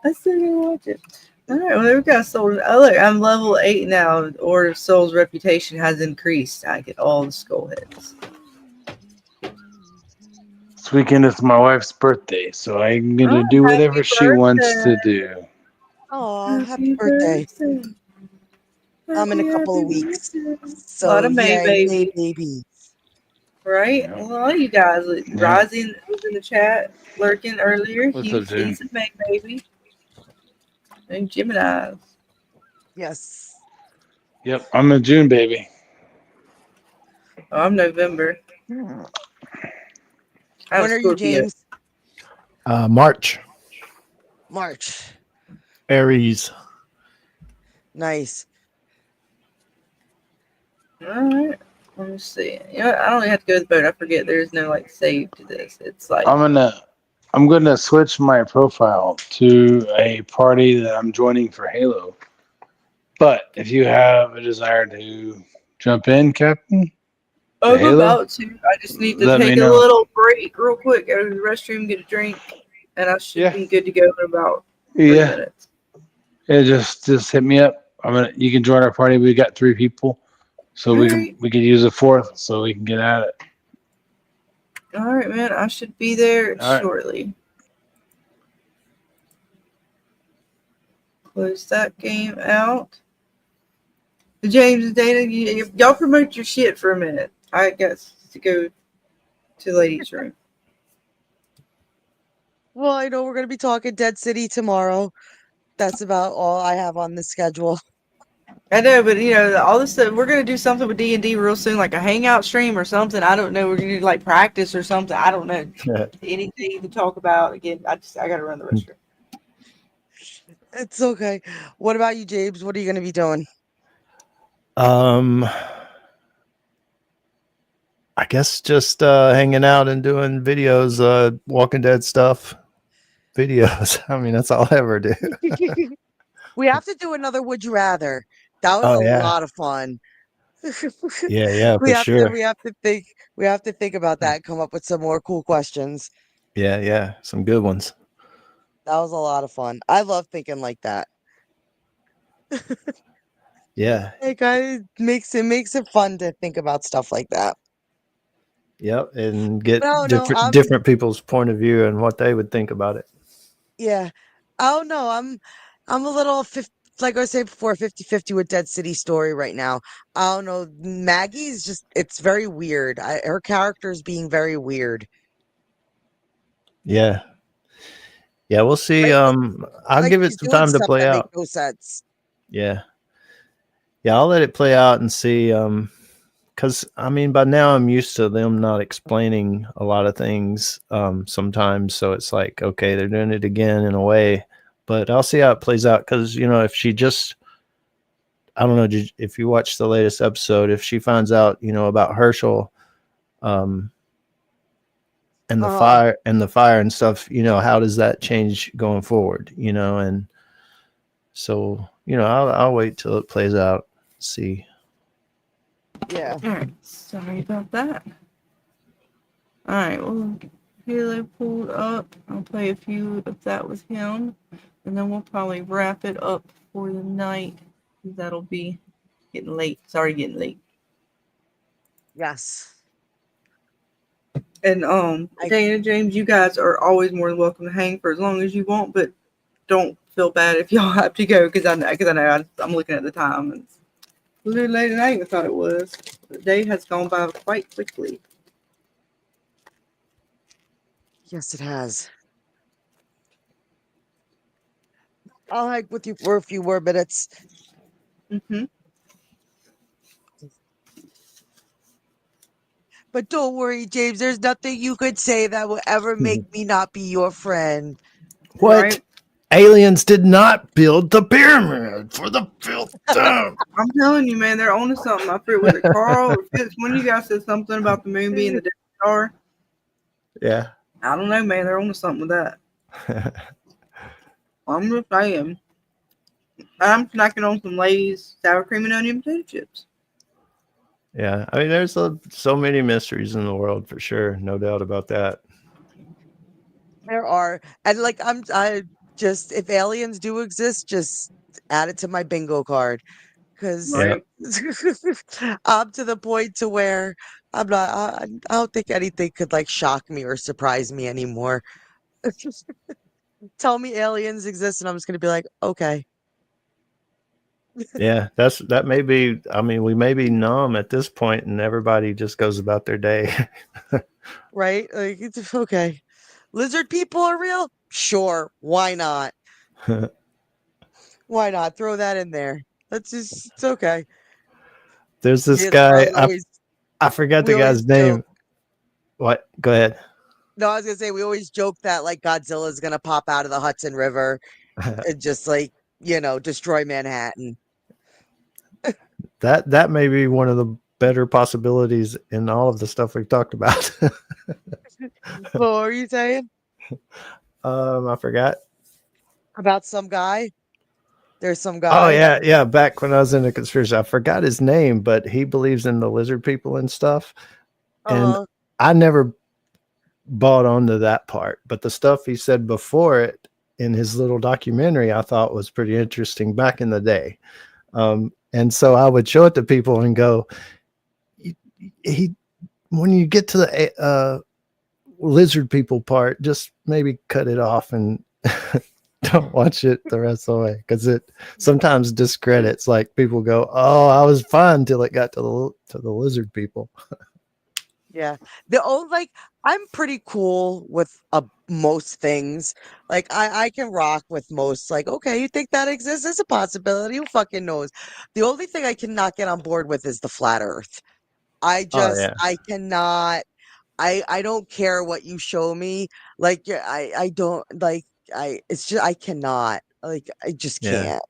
E: gotta watch it. All right, well, there we go. Soul. Oh, look, I'm level 8 now. Order of Soul's reputation has increased. I get all the skull heads.
K: This weekend is my wife's birthday, so I'm gonna do whatever she wants to do.
G: Oh, happy birthday. I'm in a couple of weeks. So,
E: a lot of May babies.
G: Baby.
E: Right? Yeah. Well, a lot of you guys. Rising was in the chat, lurking earlier. He's a May baby. And Gemini.
G: Yes.
K: Yep, I'm a June baby.
E: Oh, I'm November.
G: When are you, James?
F: March.
G: March.
F: Aries.
G: Nice.
E: All right. Let me see. You know, I don't even have to go to the boat. I forget there's no like save to this. It's like
K: I'm gonna switch my profile to a party that I'm joining for Halo. But if you have a desire to jump in, Captain,
E: I'm about to. I just need to take a little break real quick, go to the restroom, get a drink, and I should be good to go in about 3 minutes.
K: Yeah, just hit me up. You can join our party. We got 3 people. So we could use a 4th so we can get at it.
E: All right, man. I should be there shortly. Close that game out. James and Dana, y'all promote your shit for a minute. I guess to go to the ladies' room.
G: Well, I know we're going to be talking Dead City tomorrow. That's about all I have on the schedule.
E: I know, but all this stuff. We're gonna do something with D&D real soon, like a hangout stream or something. I don't know. We're gonna do like practice or something. I don't know. Anything to talk about. Again, I gotta run the restroom.
G: It's okay. What about you, James? What are you gonna be doing?
F: I guess just hanging out and doing videos, Walking Dead stuff. Videos. I mean, that's all I ever do.
G: We have to do another Would You Rather. That was a lot of fun.
F: Yeah, for sure.
G: We have to think about that and come up with some more cool questions.
F: Yeah, some good ones.
G: That was a lot of fun. I love thinking like that.
F: Yeah.
G: It makes it fun to think about stuff like that.
F: Yep, and get
G: different
F: people's point of view and what they would think about it.
G: Yeah. I don't know. I'm a little like I was saying before, 50-50 with Dead City Story right now. I don't know. Maggie's just it's very weird. Her character is being very weird.
F: Yeah. Yeah, we'll see.
G: Like
F: I'll
G: like
F: give it
G: she's
F: some
G: doing
F: time to
G: stuff
F: play
G: that makes
F: out.
G: no sense.
F: Yeah. Yeah, I'll let it play out and see. Because I mean, by now I'm used to them not explaining a lot of things sometimes. So it's like, okay, they're doing it again in a way, but I'll see how it plays out. Because, if she just, I don't know, if you watch the latest episode, if she finds out, about Herschel and the
G: Uh-huh.
F: fire and stuff, how does that change going forward, and so, I'll wait till it plays out, see.
G: Yeah.
E: All right. Sorry about that. All right. Well, Halo pulled up. I'll play a few if that was him, and then we'll probably wrap it up for the night. That'll be getting late. Sorry, getting late.
G: Yes.
E: And Dana, James, you guys are always more than welcome to hang for as long as you want, but don't feel bad if y'all have to go because I know I'm looking at the time. It's a little later than I even thought it was. The day has gone by quite quickly.
G: Yes, it has. I'll hang with you for a few more minutes.
E: Mm-hmm.
G: But don't worry, James. There's nothing you could say that will ever make me not be your friend.
F: What?
E: Right?
F: Aliens did not build the pyramid for the filth dump.
E: I'm telling you, man, they're onto something. I forget, was it Carl or Fitz? One of you guys said something about the moon being the Death Star.
F: Yeah.
E: I don't know, man. They're onto something with that. I'm just saying. I'm snacking on some Lay's sour cream and onion potato chips.
F: Yeah, I mean, there's so many mysteries in the world for sure, no doubt about that.
G: There are, and like I just if aliens do exist, just add it to my bingo card because
E: Right?
G: I'm to the point to where I'm not. I don't think anything could like shock me or surprise me anymore. Tell me aliens exist, and I'm just gonna be like, okay.
F: Yeah, that may be. I mean, we may be numb at this point, and everybody just goes about their day.
G: Right? Like it's okay. Lizard people are real? Sure. Why not? Why not? Throw that in there. That's just it's okay.
F: There's this
G: Me and
F: guy.
G: Charlie always
F: I forgot
G: we
F: the
G: always
F: guy's
G: joke.
F: name. What? Go ahead.
G: No, I was gonna say we always joke that like Godzilla's gonna pop out of the Hudson River and just like, destroy Manhattan.
F: That may be one of the better possibilities in all of the stuff we've talked about.
G: What are you saying?
F: I forgot.
G: About some guy? There's some
F: Oh
G: guy.
F: yeah. Back when I was in the conspiracy, I forgot his name, but he believes in the lizard people and stuff. And
G: Uh-huh.
F: I never bought onto that part, but the stuff he said before it in his little documentary, I thought was pretty interesting back in the day. And so I would show it to people and go, when you get to the lizard people part, just maybe cut it off and don't watch it the rest of the way, because it sometimes discredits. Like people go, "Oh, I was fine till it got to the lizard people."
G: Yeah. I'm pretty cool with most things. Like I can rock with most. Like, okay, you think that exists? It's a possibility. Who fucking knows? The only thing I cannot get on board with is the flat earth.
F: Oh yeah,
G: I cannot I don't care what you show me. Like yeah, I don't like it's just I cannot. Like I just
F: yeah,
G: can't.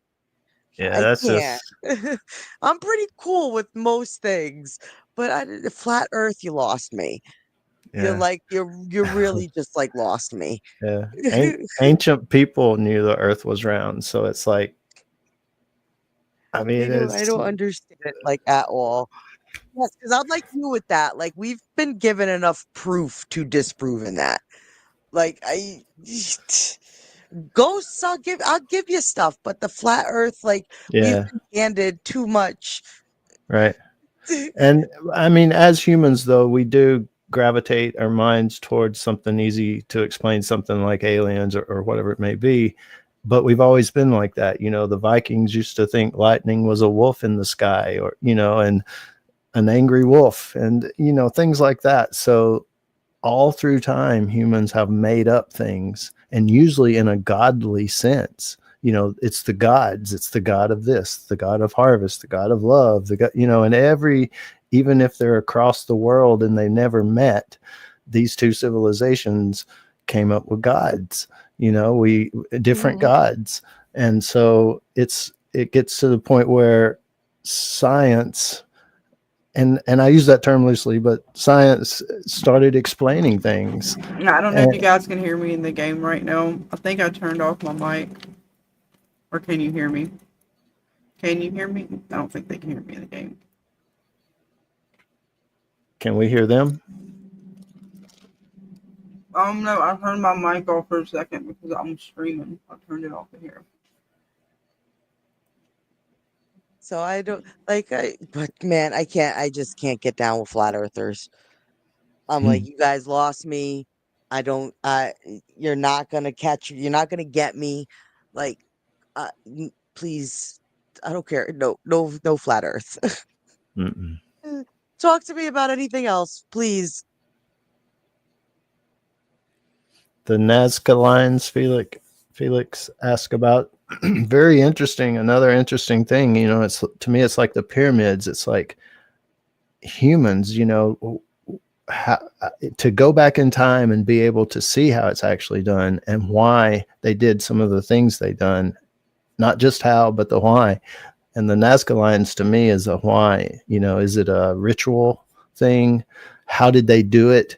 F: yeah.
G: I
F: That's
G: can't.
F: just
G: I'm pretty cool with most things, but the flat earth you lost me. You're
F: yeah,
G: like you really just like lost me.
F: yeah. Ancient people knew the Earth was round, so it's like, I mean,
G: I
F: it's
G: don't understand it like at all. Yes, because I'm like you with that. Like we've been given enough proof to disproven that. Like I ghosts, I'll give you stuff, but the flat earth, like we've
F: yeah,
G: been handed too much.
F: right. And I mean, as humans, though, we do gravitate our minds towards something easy to explain, something like aliens or whatever it may be. But we've always been like that. You know, the Vikings used to think lightning was a wolf in the sky, or, you know, and an angry wolf, and, you know, things like that. So all through time, humans have made up things, and usually in a godly sense. You know, it's the gods, it's the god of this, the god of harvest, the god of love, the god, you know, and even if they're across the world and they never met, these two civilizations came up with gods, you know, different gods. And so it gets to the point where science, and I use that term loosely, but science started explaining things.
E: I don't know if you guys can hear me in the game right now. I think I turned off my mic. Or can you hear me? Can you hear me? I don't think they can hear me in the game.
F: Can we hear them?
E: No, I turned my mic off for a second because I'm streaming. I turned it off in here.
G: So I don't but man, I just can't get down with flat earthers. I'm like, you guys lost me. You're not gonna get me. Like, please, I don't care. No flat earth. Talk to me about anything else, please.
F: The Nazca lines Felix asked about. Very interesting. Another interesting thing, you know, to me, it's like the pyramids. It's like humans, you know, to go back in time and be able to see how it's actually done and why they did some of the things they done, not just how, but the why. And the Nazca lines to me is a why. You know, is it a ritual thing? How did they do it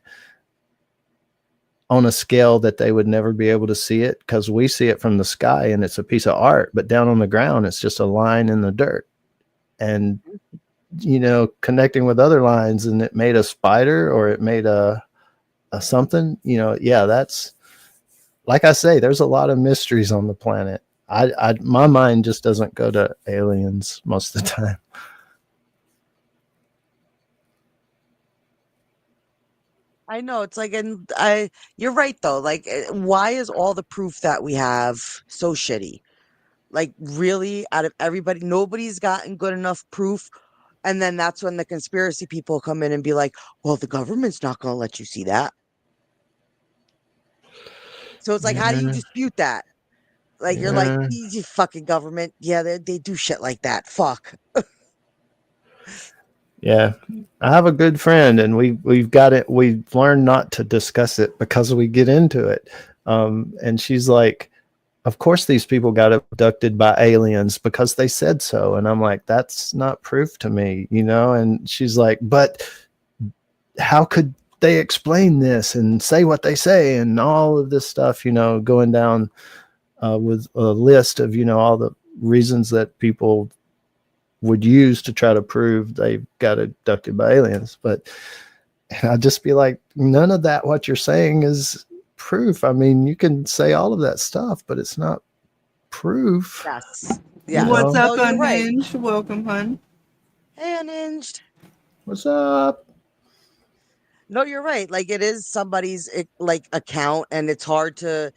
F: on a scale that they would never be able to see it? Because we see it from the sky and it's a piece of art, but down on the ground, it's just a line in the dirt. And, you know, connecting with other lines, and it made a spider or it made a something, you know, yeah, that's, like I say, there's a lot of mysteries on the planet. My mind just doesn't go to aliens most of the time.
G: I know, it's like, and you're right though. Like, why is all the proof that we have so shitty? Like, really, out of everybody, nobody's gotten good enough proof. And then that's when the conspiracy people come in and be like, well, the government's not going to let you see that. So it's like, how do you dispute that? Like, you're like, you fucking government. Yeah, they do shit like that. Fuck.
F: Yeah, I have a good friend, and we've got it. We've learned not to discuss it because we get into it. And she's like, of course these people got abducted by aliens because they said so. And I'm like, that's not proof to me, you know? And she's like, but how could they explain this and say what they say and all of this stuff, you know, going down with a list of, you know, all the reasons that people would use to try to prove they got abducted by aliens. But I'd just be like, none of that, what you're saying, is proof. I mean, you can say all of that stuff, but it's not proof.
G: Yes. Yeah.
E: What's up,
G: you're right.
E: Unhinged? Welcome, hun.
G: Hey, Unhinged.
F: What's up?
G: No, you're right. Like, it is somebody's like account, and it's hard to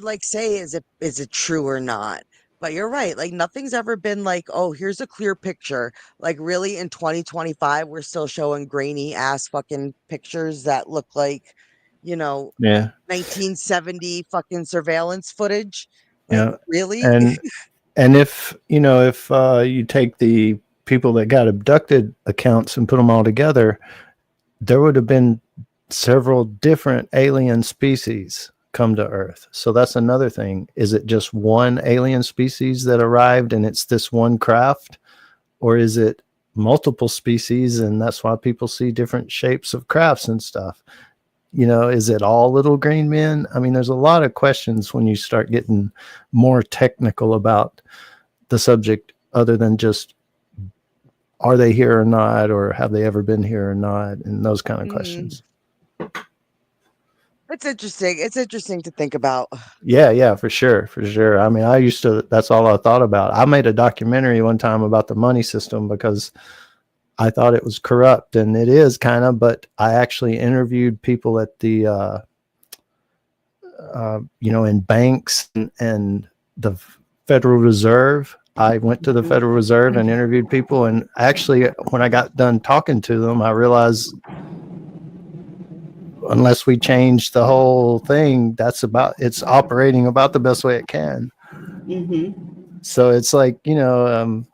G: like say, is it true or not? But you're right. Like, nothing's ever been like, oh, here's a clear picture. Like, really, in 2025, we're still showing grainy ass fucking pictures that look like, you know, 1970 fucking surveillance footage. Like,
F: Yeah.
G: really?
F: And if, you know, if you take the people that got abducted accounts and put them all together, there would have been several different alien species come to Earth. So that's another thing. Is it just one alien species that arrived and it's this one craft? Or is it multiple species and that's why people see different shapes of crafts and stuff? You know, is it all little green men? I mean, there's a lot of questions when you start getting more technical about the subject, other than just, are they here or not? Or have they ever been here or not? And those kind of questions.
G: It's interesting. It's interesting to think about.
F: Yeah, for sure. I mean, that's all I thought about. I made a documentary one time about the money system because I thought it was corrupt, and it is kind of. But I actually interviewed people at the in banks and the Federal Reserve. I went to the Federal Reserve and interviewed people, and actually, when I got done talking to them, I realized unless we change the whole thing, it's operating about the best way it can. So it's like,
E: I'm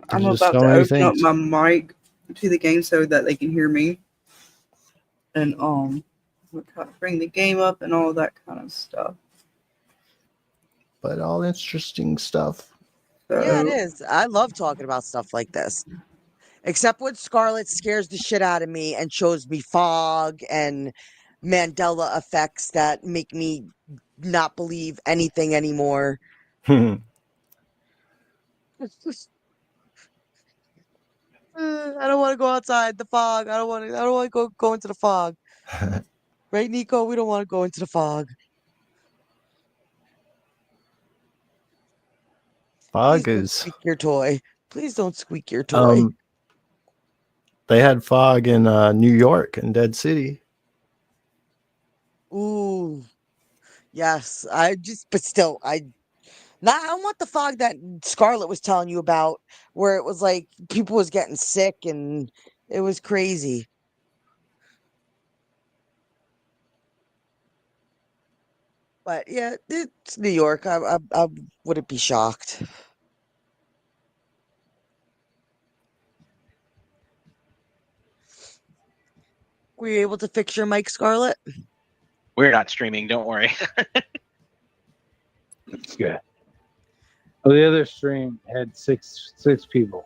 F: there's just
E: about
F: so
E: to
F: many
E: open up
F: things.
E: my mic to the game so that they can hear me. And we'll try to bring the game up and all that kind of stuff.
F: But all interesting stuff.
E: So,
G: Yeah, it is. I love talking about stuff like this. Except when Scarlet scares the shit out of me and shows me fog and Mandela effects that make me not believe anything anymore. I don't want to go outside the fog. I don't want to go into the fog. Right, Nico? We don't want to go into the fog.
F: Fog
G: Please don't
F: is
G: squeak your toy. Please don't squeak your toy.
F: they had fog in New York and Dead City.
G: Ooh. Yes. But still, I don't want the fog that Scarlet was telling you about, where it was like people was getting sick and it was crazy. But yeah, it's New York. I wouldn't be shocked. Were you able to fix your mic, Scarlet?
L: We're not streaming. Don't worry.
K: That's good. Well, the other stream had six people.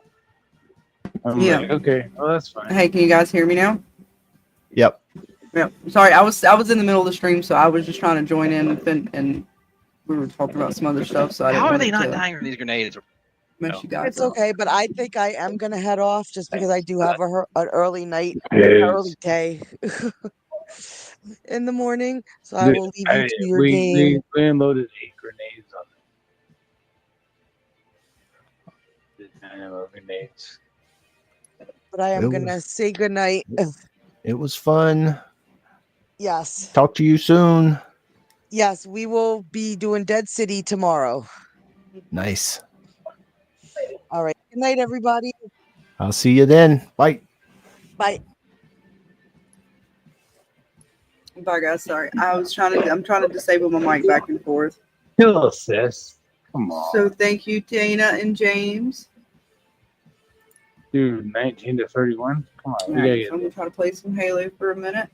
K: I'm
E: yeah.
K: like, okay, well that's fine.
E: Hey, can you guys hear me now?
F: Yep.
E: Yep. Sorry, I was in the middle of the stream, so I was just trying to join in and we were talking about some other stuff. So I didn't
L: How are
E: want
L: they
E: it
L: not
E: to
L: dying from these grenades?
E: mess you guys
G: It's
E: up.
G: okay, but I think I am gonna head off just because I do have an early night,
K: Yes.
G: early day in the morning. So I will leave you to your
K: we
G: game.
K: unloaded 8 grenades on the dynamo grenades.
G: But I am gonna say goodnight.
F: It was fun.
G: Yes.
F: Talk to you soon.
G: Yes, we will be doing Dead City tomorrow.
F: Nice.
G: All right. Good night, everybody.
F: I'll see you then. Bye.
G: Bye.
E: Bye, guys. Sorry, I'm trying to disable my mic back and forth.
K: Hello, sis. Come on.
E: So thank you, Dana and James.
K: Dude, 19 to 31? Come on.
E: All right, so I'm gonna try to play some Halo for a minute,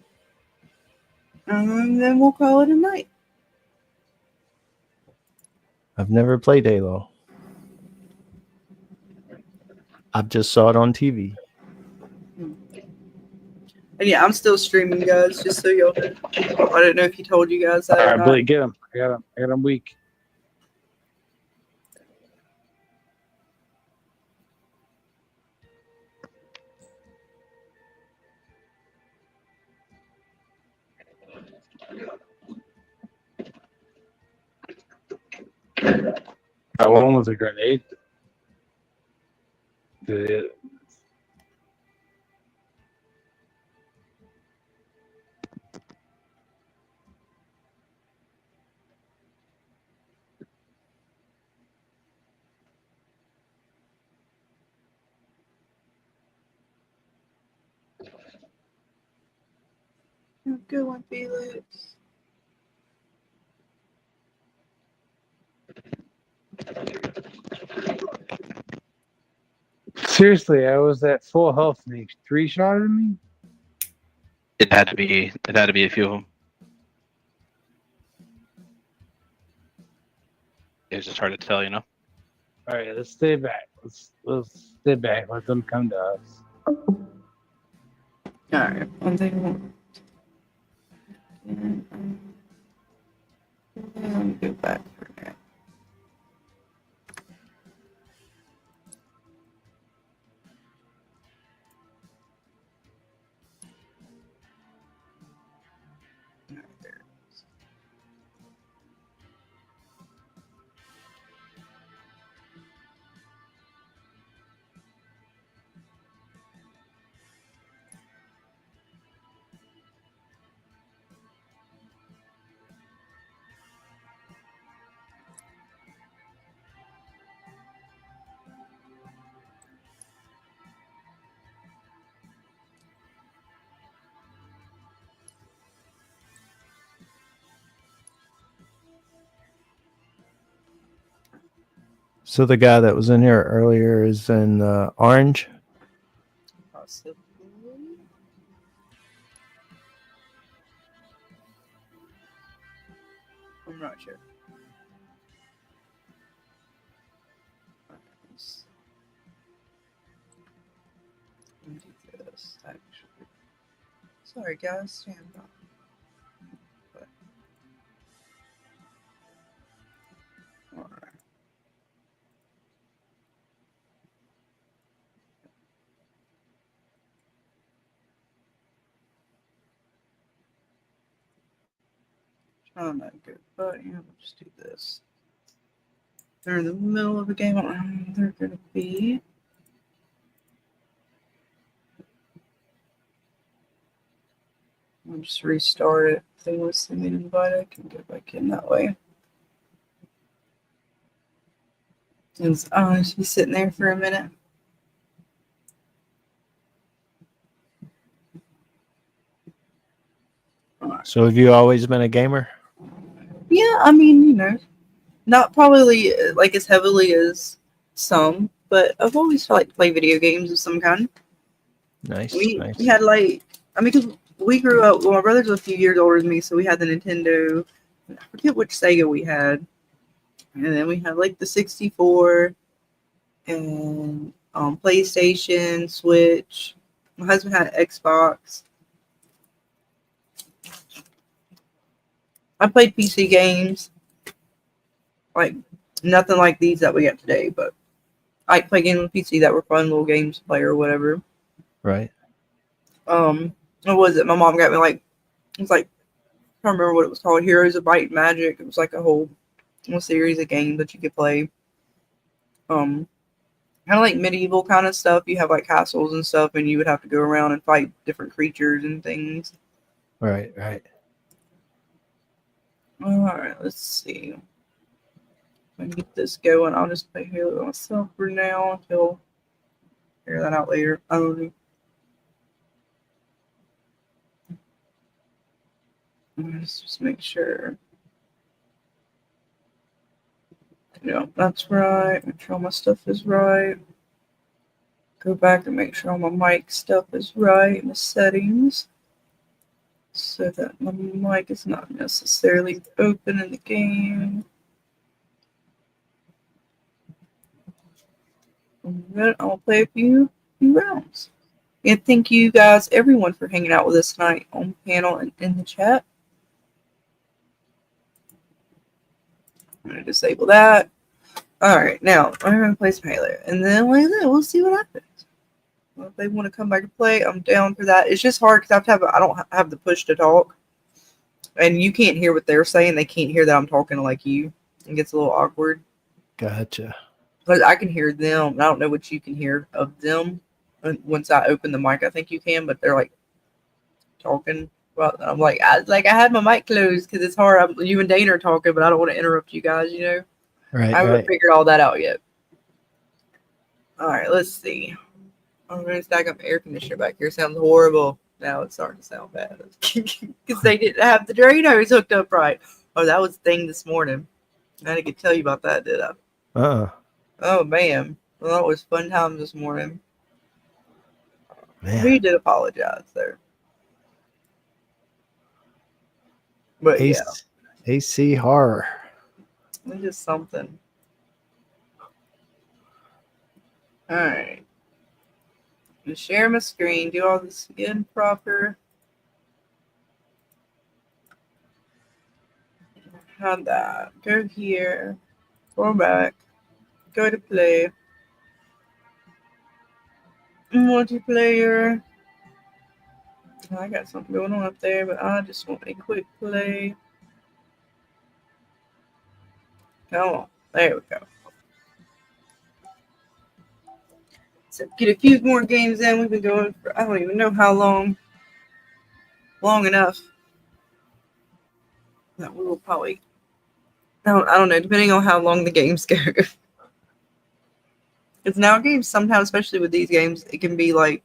E: and then we'll call it a night.
F: I've never played Halo. I've just saw it on TV.
E: And yeah, I'm still streaming, guys, just so y'all know. I don't know if he told you guys that.
K: All
E: or
K: right,
E: not.
K: Blake, get him. I got him weak. That one was a grenade.
E: Good one, Felix.
K: Seriously, I was at full health and he 3-shotted me?
L: It had to be a few of them. It's just hard to tell, you know.
K: All right, let's stay back. Let's stay back. Let them come to us.
E: All right, one thing. Let me go back for a minute.
F: So the guy that was in here earlier is in orange.
E: Possibly. I'm not sure. Let me do this, actually. Sorry, guys. Stand up. But, all right. Trying not good, but yeah, we'll just do this. They're in the middle of a game. I don't know how they're gonna be. I'll just restart it. If they want to send me an invite, I can get back in that way. I'll just be sitting there for a minute.
F: So have you always been a gamer?
E: Yeah, I mean, you know, not probably like as heavily as some, but I've always liked to play video games of some kind.
F: Nice.
E: We
F: Nice.
E: had like, I mean, because we grew up. Well, my brother's a few years older than me, so we had the Nintendo. I forget which Sega we had, and then we had like the 64 and PlayStation, Switch. My husband had Xbox. I played PC games, like nothing like these that we got today, but I play games on PC that were fun little games to play or whatever.
F: Right.
E: What was it? My mom got me like, it was like, I don't remember what it was called, Heroes of Might and Magic. It was like a whole series of games that you could play. Kind of like medieval kind of stuff. You have like castles and stuff, and you would have to go around and fight different creatures and things.
F: Right. Right.
E: All right, let's see. If I can get this going, I'll just play Halo myself for now until figure that out later. Let's just make sure. Yeah, that's right. Make sure all my stuff is right. Go back and make sure all my mic stuff is right in the settings, so that my mic is not necessarily open in the game. And then I'll play a few rounds. And thank you guys, everyone, for hanging out with us tonight on the panel and in the chat. I'm going to disable that. Alright, now I'm going to play some Halo. And then like that, we'll see what happens. Well, if they want to come back and play, I'm down for that. It's just hard because I don't have the push to talk. And you can't hear what they're saying. They can't hear that I'm talking like you. It gets a little awkward.
F: Gotcha.
E: But I can hear them. I don't know what you can hear of them. And once I open the mic, I think you can. But they're like talking. Well, I'm like, I had my mic closed because it's hard. You and Dana are talking, but I don't want to interrupt you guys. You know.
F: Right.
E: I haven't
F: Right.
E: figured all that out yet. All right, let's see. I'm going to stack up air conditioner back here. Sounds horrible. Now it's starting to sound bad because they didn't have the drain hose hooked up right. Oh, that was the thing this morning. I didn't get to tell you about that, did I? Oh, man. Well, that was fun times this morning.
F: Man.
E: We did apologize there. But yeah.
F: AC horror.
E: It's just something. All right. I'm gonna share my screen. Do all this again proper. Have that. Go here. Go back. Go to play. Multiplayer. I got something going on up there, but I just want a quick play. Come on. There we go. So get a few more games in. We've been going for I don't even know how long. Long enough that we will probably I don't know, depending on how long the games go. Because now games sometimes, especially with these games, it can be like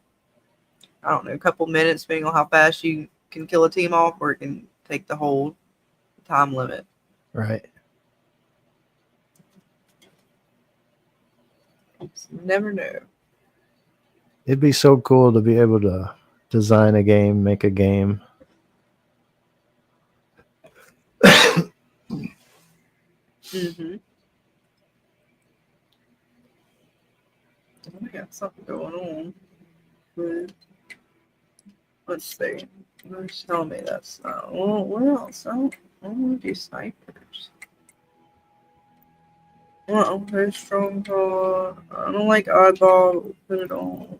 E: I don't know, a couple minutes depending on how fast you can kill a team off, or it can take the whole time limit.
F: Right.
E: Never know.
F: It'd be so cool to be able to design a game, make a game.
E: Mm-hmm. I got something going on. But let's see. Just tell me that's not. Well, what else? I don't want to do snipers. Well, very strong call. I don't like oddball. We'll put it on.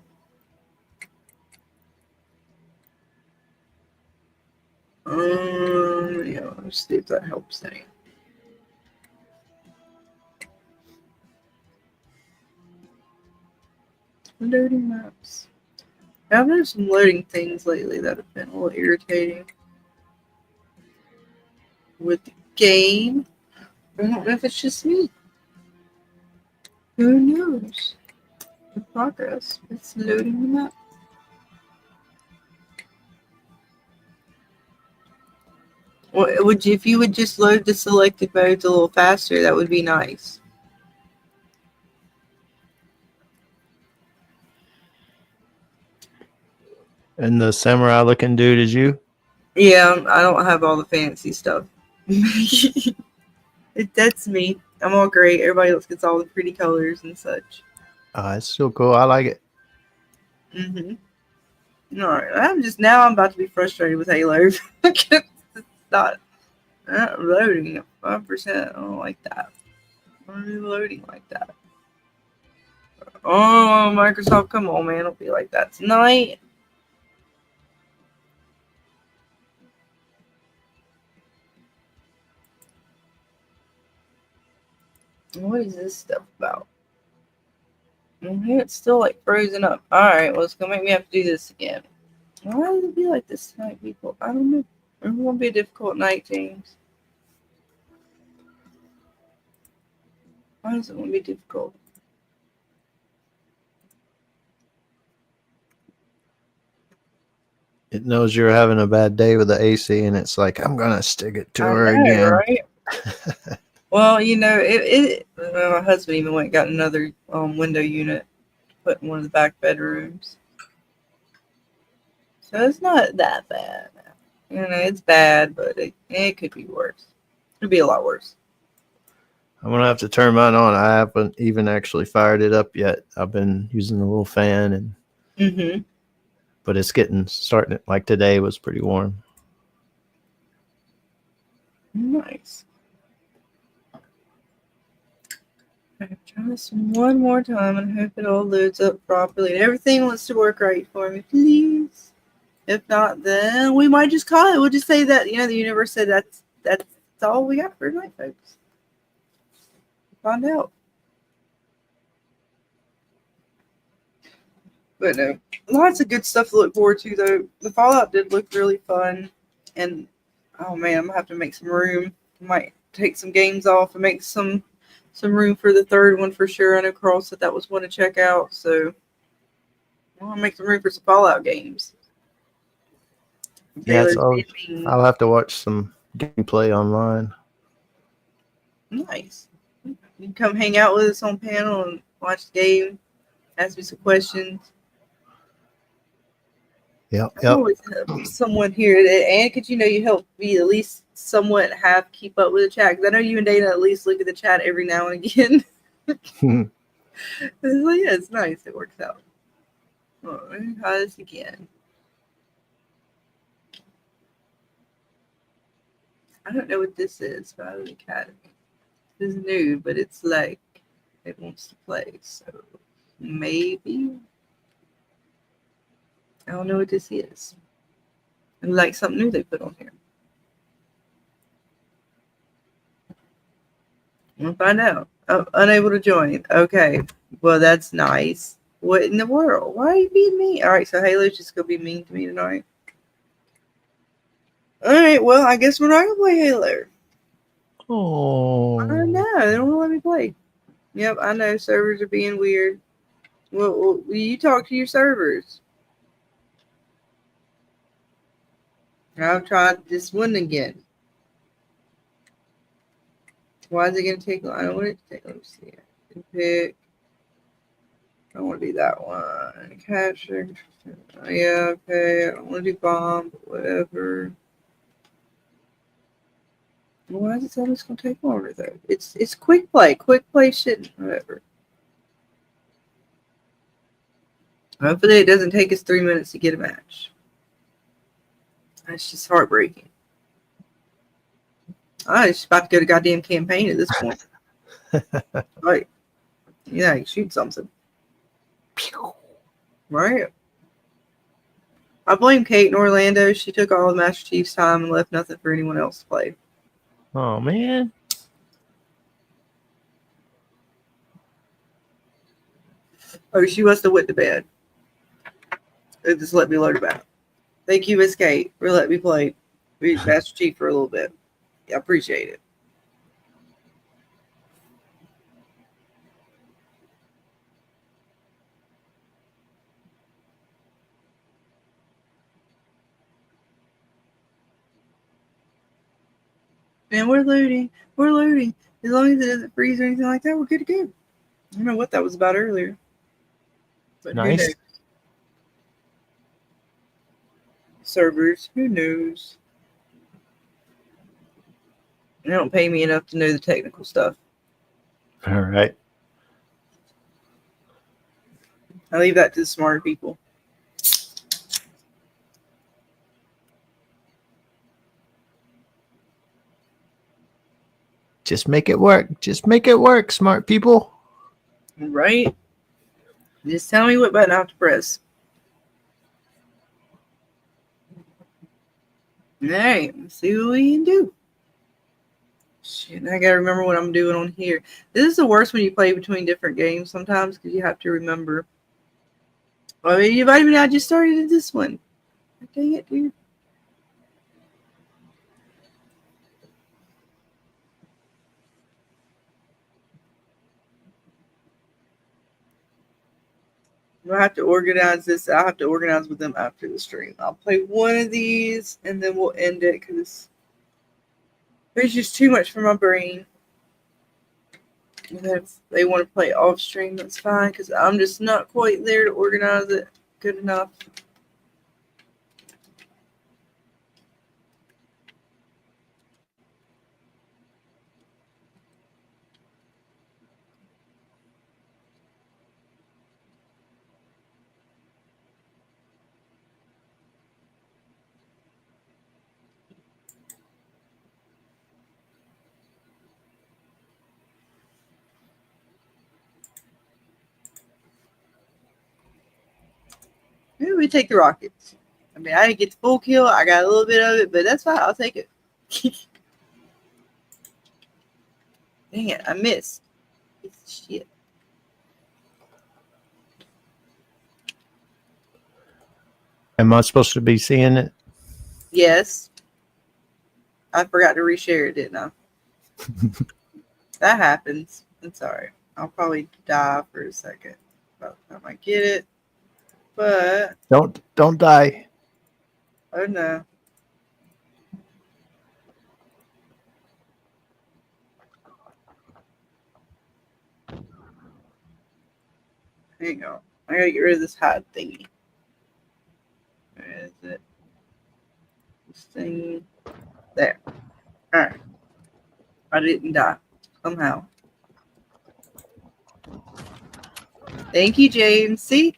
E: Yeah, let's see if that helps any. Loading maps. I've had some loading things lately that have been a little irritating with the game. I don't know if it's just me. Who knows? The progress. It's loading the map. Well, would you, if you would just load the selected modes a little faster, that would be nice.
F: And the samurai looking dude is you?
E: Yeah, I don't have all the fancy stuff. That's me. I'm all great. Everybody else gets all the pretty colors and such.
F: It's still cool. I like it.
E: All right. I'm about to be frustrated with Halo. It's not loading at 5%. I don't like that. I don't do loading like that. Oh, Microsoft, come on, man. Don't be like that tonight. What is this stuff about? It's still like frozen up. Alright, well, it's gonna make me have to do this again. Why does it be like this tonight, people? I don't know. It's gonna be a difficult night, James. Why is it gonna be difficult?
F: It knows you're having a bad day with the AC, and it's like, I'm gonna stick it to her again.
E: Right? Well, my husband even went and got another window unit to put in one of the back bedrooms. So it's not that bad. It's bad, but it could be worse. It could be a lot worse.
F: I'm gonna have to turn mine on. I haven't even actually fired it up yet. I've been using a little fan, but it's starting. Like today was pretty warm.
E: Nice. I'll try this one more time and hope it all loads up properly. And everything wants to work right for me, please. If not, then we might just call it. We'll just say that, the universe said that's all we got for tonight, folks. Find out. But no, lots of good stuff to look forward to, though. The Fallout did look really fun. And, oh man, I'm going to have to make some room. Might take some games off and make some room for the third one for sure. I know Carl said that was one to check out, so I'll make some room for some Fallout games.
F: Yeah, I'll have to watch some gameplay online.
E: Nice. You can come hang out with us on panel and watch the game, ask me some questions.
F: Yep.
E: I always have someone here and could you help me at least somewhat keep up with the chat? Because I know you and Dana at least look at the chat every now and again. It's like, yeah, it's nice. It works out. Oh, let me try this again. I don't know what this is, but the Academy. This is new, but it's like it wants to play, so maybe. I don't know what this is. And like something new they put on here. We'll find out. Oh, unable to join. Okay. Well, that's nice. What in the world? Why are you being mean? All right, so Halo's just going to be mean to me tonight. All right, well, I guess we're not going to play Halo.
F: Oh.
E: I know. They don't want to let me play. Yep, I know. Servers are being weird. Well, you talk to your servers. I'll try this one again. Why is it going to take long? I don't want it to take long. Let me see. Pick. I don't want to do that one. Capture. Yeah, okay. I don't want to do bomb, but whatever. Why is it always going to take longer, though? It's quick play. Quick play shouldn't. Whatever. Hopefully it doesn't take us 3 minutes to get a match. That's just heartbreaking. I was just about to go to goddamn campaign at this point. Right. Yeah, you shoot something. Right. I blame Kate in Orlando. She took all of Master Chief's time and left nothing for anyone else to play.
F: Oh man.
E: Oh, she must have went to bed. They just let me load it back. Thank you, Miss Kate, for letting me play Master Chief for a little bit. I appreciate it. And we're loading. We're loading. As long as it doesn't freeze or anything like that, we're good to go. I don't know what that was about earlier. But
F: Nice.
E: who knows? Servers, who knows? They don't pay me enough to know the technical stuff.
F: All right.
E: I leave that to the smart people.
F: Just make it work. Just make it work, smart people.
E: Right? Just tell me what button I have to press. All right, let's see what we can do. Shit, I gotta remember what I'm doing on here. This is the worst when you play between different games sometimes because you have to remember. I mean, you invited me. I just started in this one. Dang it, dude. I have to organize this. I have to organize with them after the stream. I'll play one of these and then we'll end it because there's just too much for my brain. And if they want to play off stream, that's fine because I'm just not quite there to organize it good enough. Maybe we take the rockets. I mean, I didn't get the full kill. I got a little bit of it, but that's fine. I'll take it. Dang it, I missed. Shit.
F: Am I supposed to be seeing it?
E: Yes. I forgot to reshare it, didn't I? That happens. I'm sorry. I'll probably die for a second by the time I get it. But
F: Don't die.
E: oh no. Hang on. I gotta get rid of this hide thingy. Where is it? This thing. There. Alright. I didn't die. Somehow. Thank you, James. See?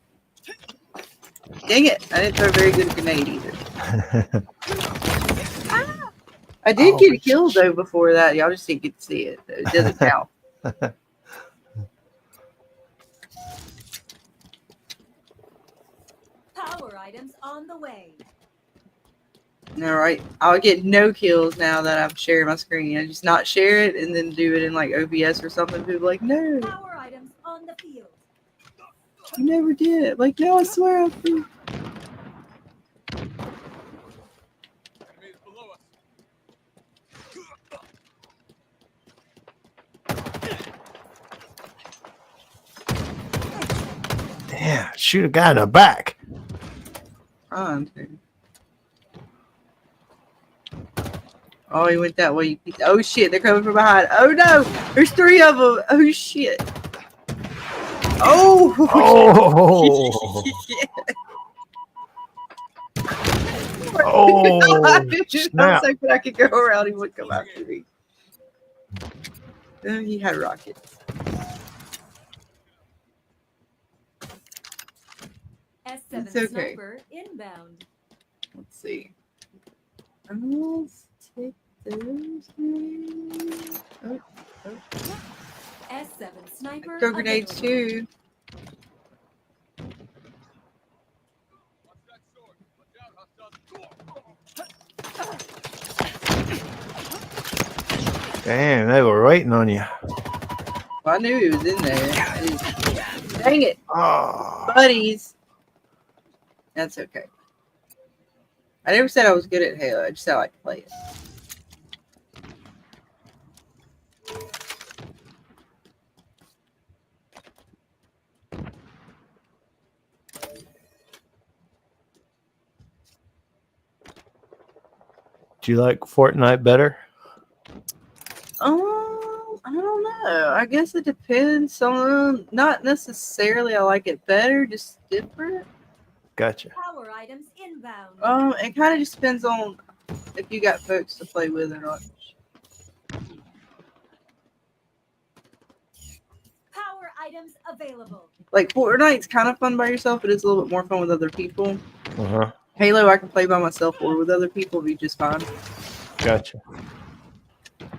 E: Dang it. I didn't throw a very good grenade either. I did get a kill though before that. Y'all just didn't get to see it. It doesn't count.
M: Power items on the way.
E: All right. I'll get no kills now that I'm sharing my screen. I just not share it and then do it in like OBS or something. People are like, no.
M: Power items on the field.
E: I never did. Like, no, I swear I'll do.
F: Damn, shoot a guy in the back.
E: Oh, he went that way. Oh shit, they're coming from behind. Oh no, there's 3 of them. Oh shit. Oh!
F: Oh! Oh!
E: I was
F: Snap!
E: hoping I could go around. He would come after me. He had rockets.
M: S7
E: It's okay.
M: sniper inbound.
E: Let's see. Let's take those. Oh, oh.
M: S7 sniper.
E: Throw grenades
M: available.
E: too.
F: Damn, they were waiting on you.
E: Well, I knew he was in there. Dang it.
F: Oh.
E: Buddies. That's okay. I never said I was good at Halo. I just said I like to play it.
F: Do you like Fortnite better?
E: I don't know. I guess it depends on, not necessarily I like it better, just different.
F: Gotcha.
M: Power items inbound.
E: It kind of just depends on if you got folks to play with or not.
M: Power items available.
E: Like Fortnite's kind of fun by yourself, but it's a little bit more fun with other people.
F: Uh-huh.
E: Halo, I can play by myself or with other people, be just fine.
F: Gotcha.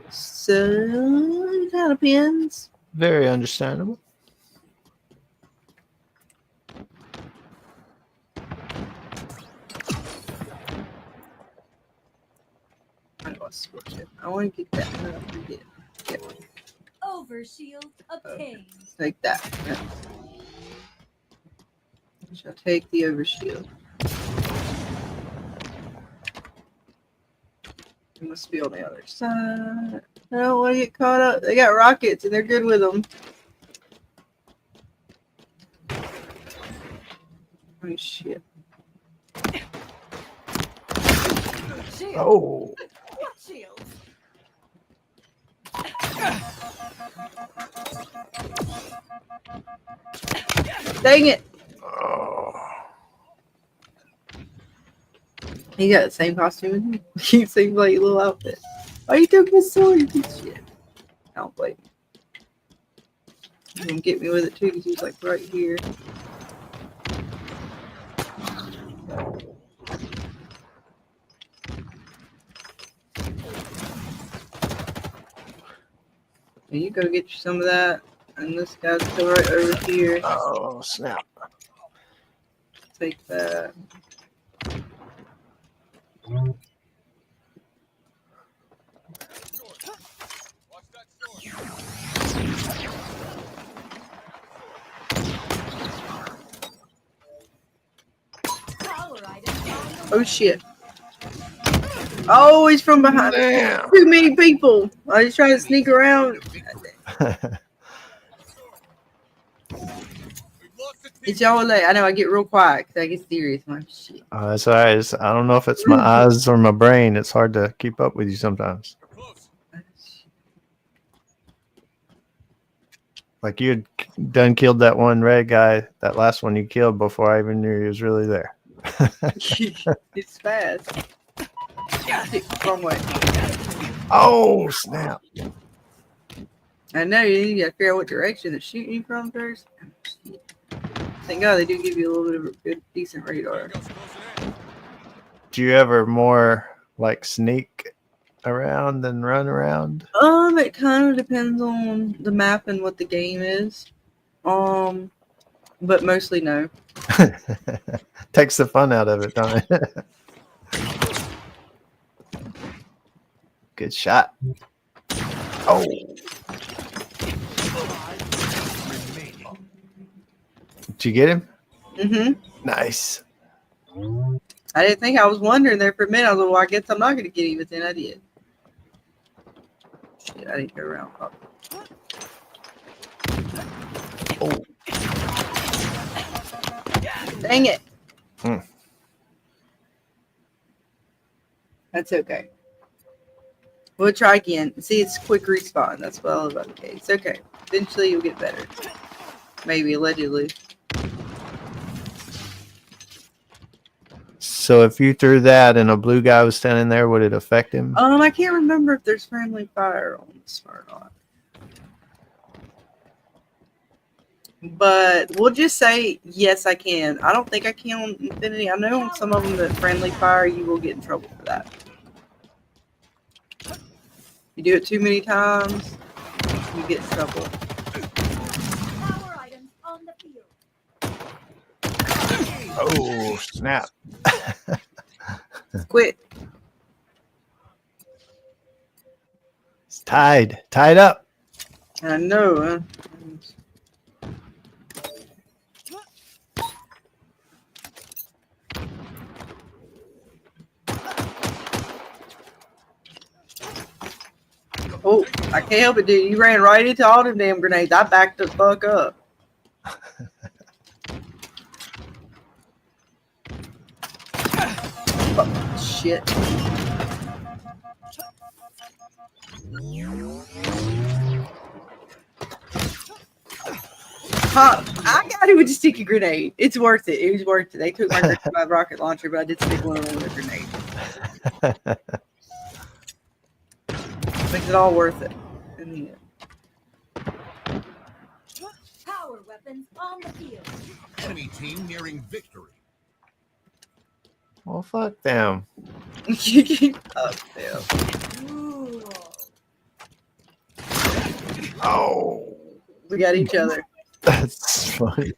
E: So it kind of depends.
F: Very understandable.
E: I know I switch it. I want to get that. Get one.
M: Overshield obtained.
E: Take that. Yeah. Shall take the overshield. It must be on the other side. I don't want to get caught up. They got rockets and they're good with them. Oh shit.
M: Shield.
F: Oh.
M: What shield?
E: Dang it.
F: Oh.
E: He got the same costume as me. He seems like a little outfit. Why you took his sword? You piece of shit. I don't blame you. He gonna get me with it too because he's like right here. And you go get you some of that. And this guy's still right over here.
F: Oh, snap.
E: Take that.
M: Power items.
E: Oh shit. Oh, he's from behind.
F: Damn.
E: Too many people. I was trying to sneak around. It's y'all late. I know I get real quiet because I get serious. My shit.
F: That's all right. I don't know if it's my eyes or my brain. It's hard to keep up with you sometimes. Like you had done killed that one red guy, that last one you killed before I even knew he was really there.
E: It's fast. Wrong way.
F: Oh, snap.
E: I know you gotta figure out what direction they're shooting you from first. Thank God they do give you a little bit of a good, decent radar.
F: Do you ever more like sneak around than run around?
E: It kind of depends on the map and what the game is. But mostly no.
F: Takes the fun out of it, don't it? Good shot. Oh. Did you get him?
E: Mm-hmm.
F: Nice.
E: I didn't think I was wondering there for a minute. I was like, well, I guess I'm not going to get him, but then I did. Shit, I didn't go around.
F: Oh.
E: Dang it.
F: Hmm.
E: That's okay. We'll try again. See, it's quick respawn. That's what I love about the game. It's okay. Eventually, you'll get better. Maybe allegedly.
F: So if you threw that and a blue guy was standing there, would it affect him?
E: I can't remember if there's friendly fire on this or not. But we'll just say yes, I can. I don't think I can on Infinity. I know on some of them that friendly fire, you will get in trouble for that. You do it too many times, you get in trouble.
M: Power items on the field.
F: Oh, snap.
E: Quit.
F: It's tied up.
E: I know. Huh? Oh, I can't help it, dude. You ran right into all them damn grenades. I backed the fuck up. Oh, shit. Huh, I got it with the sticky grenade. It's worth it. It was worth it. They took my rocket launcher, but I did stick one of them with a grenade. Makes it all worth it in the end.
M: Power weapons on the field.
N: Enemy team nearing victory.
F: Well, fuck them.
E: Fuck them.
M: Ooh.
F: Oh,
E: We got each other.
F: that's funny.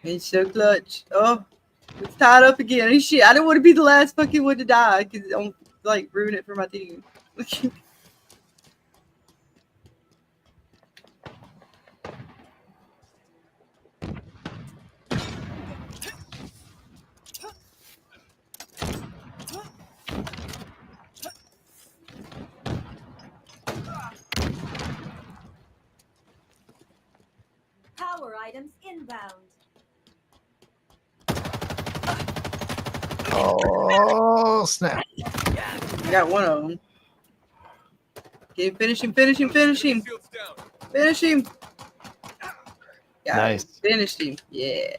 E: He's so clutch. Oh, it's tied up again. And shit, I don't want to be the last fucking one to die because I'm like ruin it for my team.
M: Power items inbound.
F: Oh, snap.
E: Got one of them. Okay, finish him, finish him, finish him. Finish him. Got
F: Nice.
E: him. Finished him. Yeah.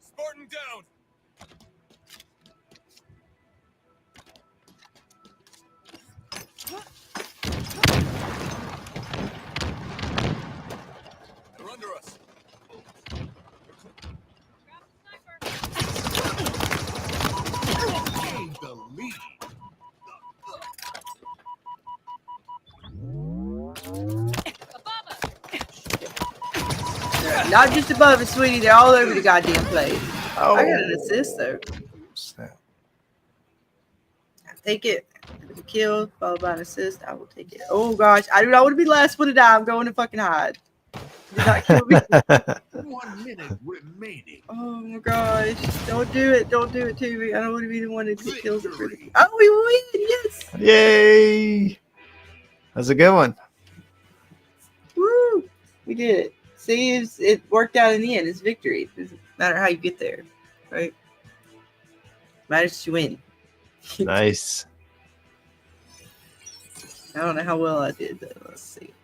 N: Spartan down. They're under us. Gained the lead.
E: Not just above it, sweetie. They're all over the goddamn place.
F: Oh,
E: I got an assist though.
F: snap.
E: I take it. With a kill followed by an assist, I will take it. Oh gosh, I do not want to be the last one to die. I'm going to fucking hide. Do not kill me.
N: 1 minute remaining.
E: Oh my gosh. Don't do it. Don't do it to me. I don't want to be the one that kills it. Oh, we win. Yes.
F: Yay. That's a good one.
E: Woo. We did it. See, it worked out in the end. It's victory. It doesn't matter how you get there. Right? Matters to win.
F: Nice.
E: I don't know how well I did, though. Let's see.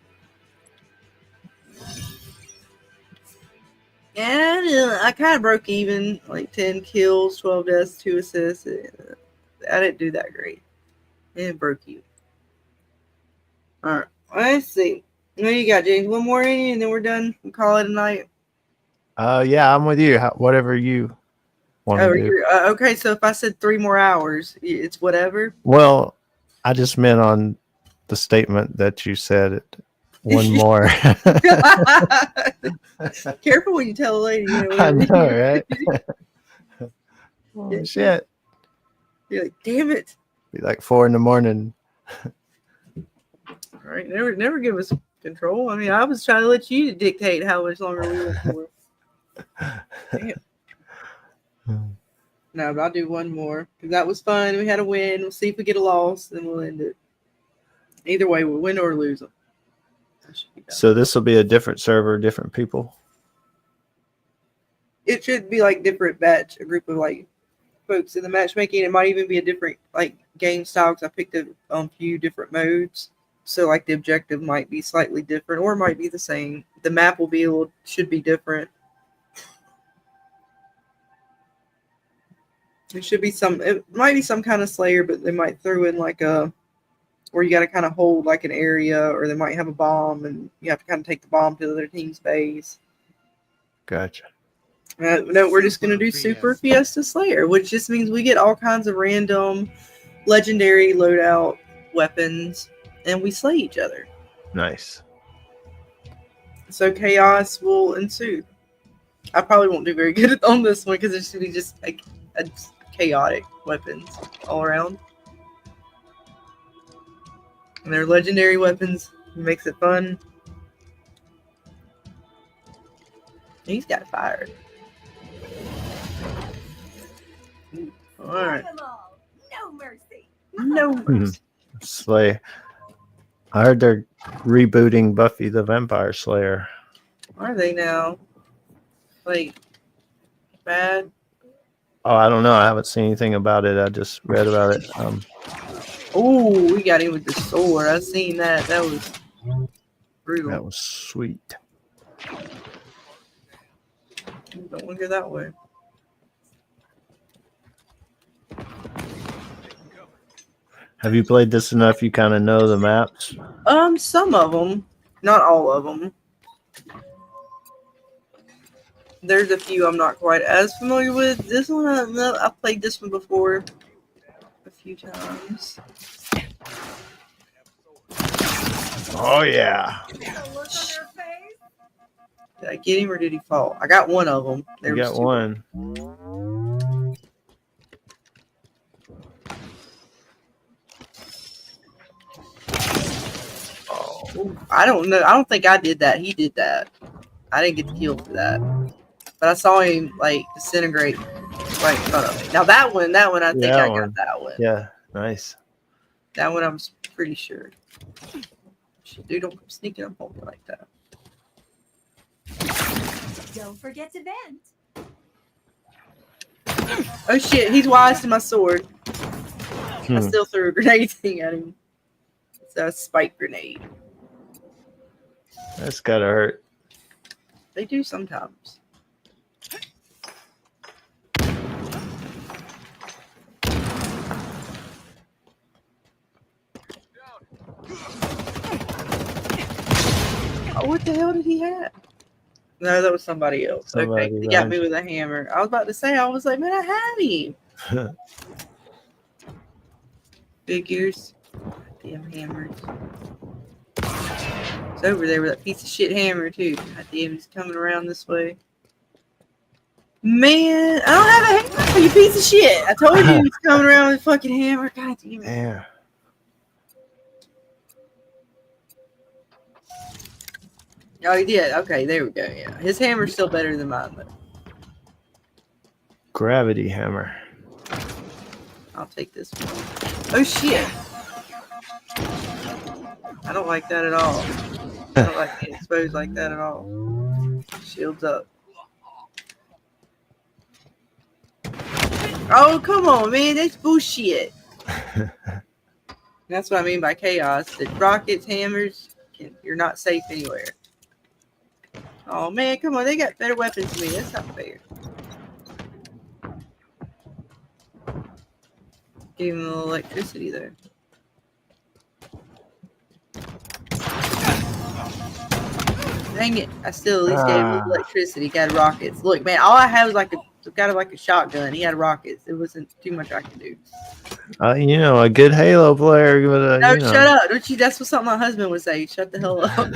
E: And I kind of broke even, like 10 kills, 12 deaths, 2 assists. I didn't do that great. It broke even. All right, let's see. What do you got, James? One more in you, and then we're done. We'll call it a night.
F: Yeah, I'm with you. Whatever you want to do.
E: Okay, so if I said 3 more hours, it's whatever.
F: Well, I just meant on the statement that you said it. One more.
E: Careful when you tell a lady. You know,
F: I know, right? Oh, shit.
E: You're like, damn it.
F: Be like 4 a.m.
E: All right, never give us control. I mean, I was trying to let you dictate how much longer we went for. Damn. No, but I'll do one more because that was fun. We had a win. We'll see if we get a loss, then we'll end it. Either way, we'll win or lose them.
F: So this will be a different server, different people.
E: it should be like different batch, a group of like folks in the matchmaking. It might even be a different like game style because I picked a few different modes. So like the objective might be slightly different or it might be the same. The map will be should be different. It should be it might be some kind of Slayer, but they might throw in like where you got to kind of hold like an area, or they might have a bomb and you have to kind of take the bomb to the other team's base.
F: Gotcha.
E: No, we're just going to do Super Fiesta Slayer, which just means we get all kinds of random legendary loadout weapons and we slay each other.
F: Nice.
E: So chaos will ensue. I probably won't do very good on this one because it's going to be just like a chaotic weapons all around. And they're legendary weapons. It makes it fun. He's got fire. Alright.
M: No mercy.
E: No mercy.
F: Slay. I heard they're rebooting Buffy the Vampire Slayer.
E: Are they now? Like, bad?
F: Oh, I don't know. I haven't seen anything about it. I just read about it.
E: Oh, we got him with the sword. I seen that. That was brutal.
F: That was sweet.
E: Don't want to go that way.
F: Have you played this enough? You kind of know the maps.
E: Some of them, not all of them. There's a few I'm not quite as familiar with. This one, I've played this one before a few times.
F: Oh yeah.
E: Did I get him or did he fall? I got one of them.
F: You got one.
E: Ooh, I don't know. I don't think I did that. He did that. I didn't get the kill for that. But I saw him like disintegrate right in front of me. Now that one, I think I got that one.
F: Yeah, nice.
E: That one I was pretty sure. Dude, don't come sneaking up on me like that.
M: Don't forget to vent.
E: Oh shit, he's wise to my sword. I still threw a grenade thing at him. It's a spike grenade.
F: That's gotta hurt.
E: They do sometimes. Oh, what the hell did he have? No, that was somebody else. Okay, he got me with a hammer. I was about to say, I was like, man, I had him. Figures. Damn hammers. It's over there with that piece of shit hammer, too. God damn, he's coming around this way. Man, I don't have a hammer, you piece of shit. I told you he was coming around with a fucking hammer. God damn it.
F: Yeah.
E: Oh, he did. Okay, there we go. Yeah, his hammer's still better than mine, though.
F: Gravity hammer.
E: I'll take this one. Oh, shit. I don't like that at all. I don't like being exposed like that at all. Shields up. Oh, come on, man. That's bullshit. That's what I mean by chaos. The rockets, hammers, you're not safe anywhere. Oh, man, come on. They got better weapons than me. That's not fair. Gave him a little electricity there. Dang it. I still at least gave him a little electricity. Got rockets. Look, man, all I had was like a shotgun. He had rockets. It wasn't too much I could do.
F: You know, a good Halo player.
E: No, shut up. Don't you? That's what something my husband would say. Shut the hell up.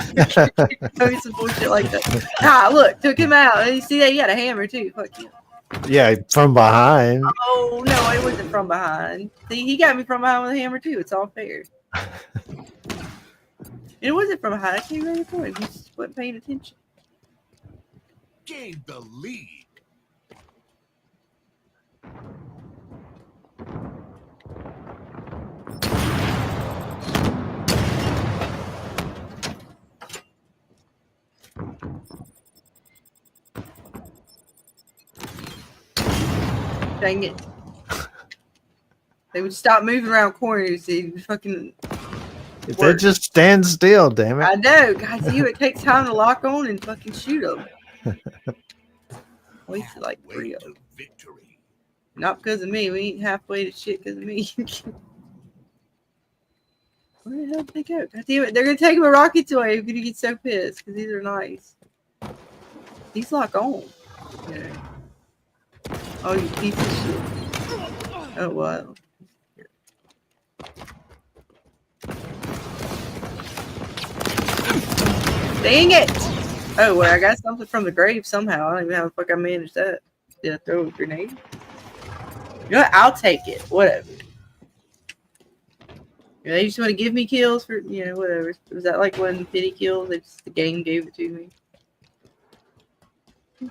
E: Tell me some bullshit like that. Ah, look, took him out. You see that? He had a hammer too. Fuck you.
F: Yeah, from behind.
E: Oh, no, it wasn't from behind. See, he got me from behind with a hammer too. It's all fair. It wasn't from behind. I can't really point. He just wasn't paying attention.
N: Gained the lead.
E: Dang it. They would stop moving around corners. They fucking.
F: If they just stand still, damn
E: I
F: it.
E: know, guys. It takes time to lock on and fucking shoot them. Wasted like 3 of them. Not because of me. We ain't halfway to shit because of me. Where the hell did they go? God damn it. They're going to take him a rocket toy. I'm going to get so pissed because these are nice. These lock on. Yeah. Oh, you piece of shit. Oh, wow. Dang it! Oh, well, I got something from the grave somehow. I don't even know how the fuck I managed that. Did I throw a grenade? You know what? I'll take it. Whatever. They just want to give me kills for, whatever. Was that like when Pity kills? The game gave it to me.
N: That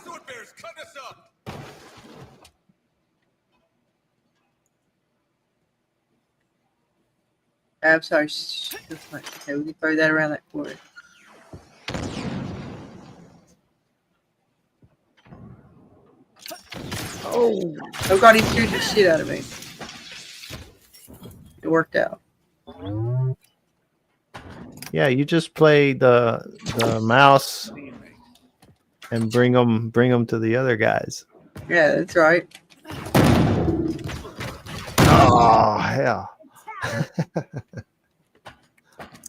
N: sword bear's cut us up.
E: I'm sorry. Okay, we can throw that around that corner. Oh God, he scared the shit out of me. It worked out.
F: Yeah, you just play the mouse and bring them to the other guys.
E: Yeah, that's right.
F: Oh hell!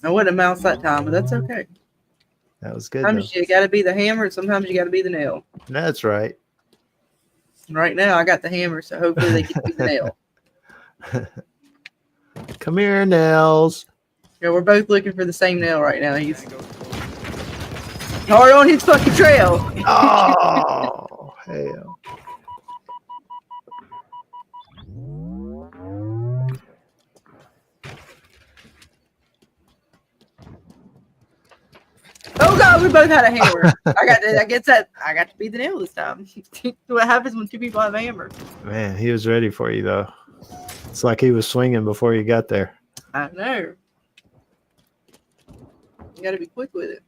E: I wasn't a mouse that time, but that's okay.
F: That was good.
E: Sometimes you got to be the hammer, and sometimes you got to be the nail.
F: That's right.
E: And right now, I got the hammer, so hopefully they get me the nail.
F: Come here, Nels.
E: Yeah, we're both looking for the same nail right now. He's hard on his fucking trail.
F: Oh hell!
E: Oh God, we both had a hammer. I got to be the nail this time. What happens when two people have a hammer?
F: Man, he was ready for you though. It's like he was swinging before you got there.
E: I know. You got to be quick with it.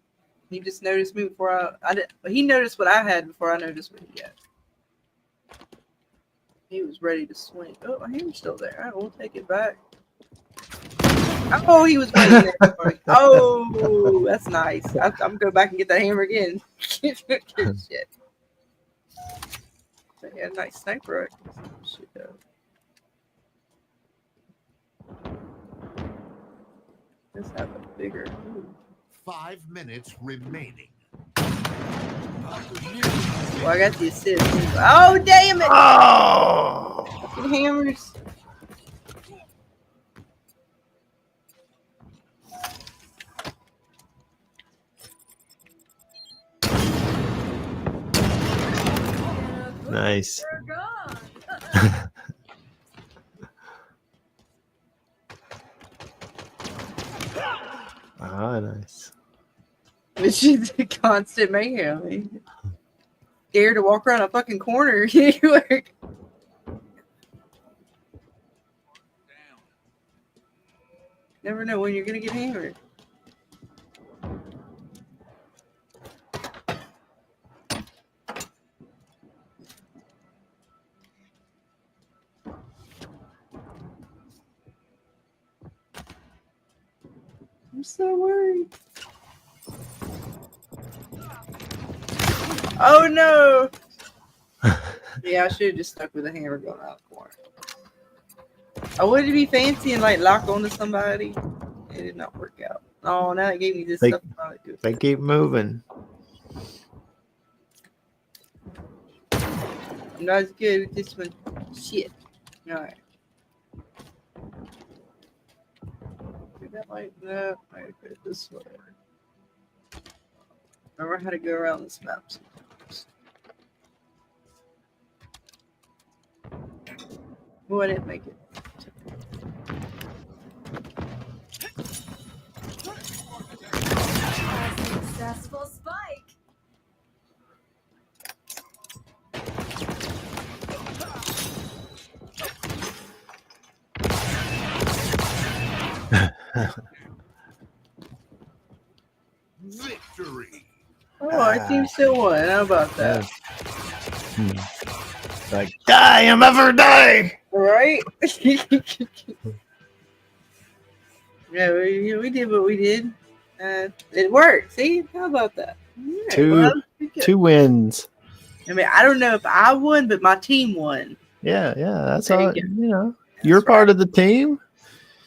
E: He just noticed me before I did. He noticed what I had before I noticed what he had. He was ready to swing. Oh, my hammer's still there. All right, we'll take it back. Oh, he was waiting there for me. Oh, that's nice. I'm gonna go back and get that hammer again. Shit. So, yeah, nice sniper. Shit, let's have a bigger. Ooh.
N: 5 minutes remaining.
E: Well, I got the assist. Oh, damn it!
F: Oh!
E: Fucking hammers.
F: Nice. Ah, nice.
E: It's just a constant mayhem. Scared to walk around a fucking corner. Never know when you're gonna get hammered. I'm so worried. Oh no! Yeah, I should have just stuck with a hammer going out the corner. I wanted to be fancy and like lock onto somebody. It did not work out. Oh, now it gave me this stuff.
F: They keep moving.
E: I'm not as good with this one. Shit. Alright. That like that. I put it this way. Remember how to go around this map sometimes. Oh, I didn't make it.
M: Successful spike.
N: victory.
E: Oh, our team still won. How about that?
F: Like, die, I'm ever die.
E: Right? Yeah, we did what we did. It worked. See? How about that? Yeah,
F: Two wins.
E: I mean, I don't know if I won, but my team won.
F: Yeah, that's
E: There you
F: all.
E: go.
F: You know, you're part of the team.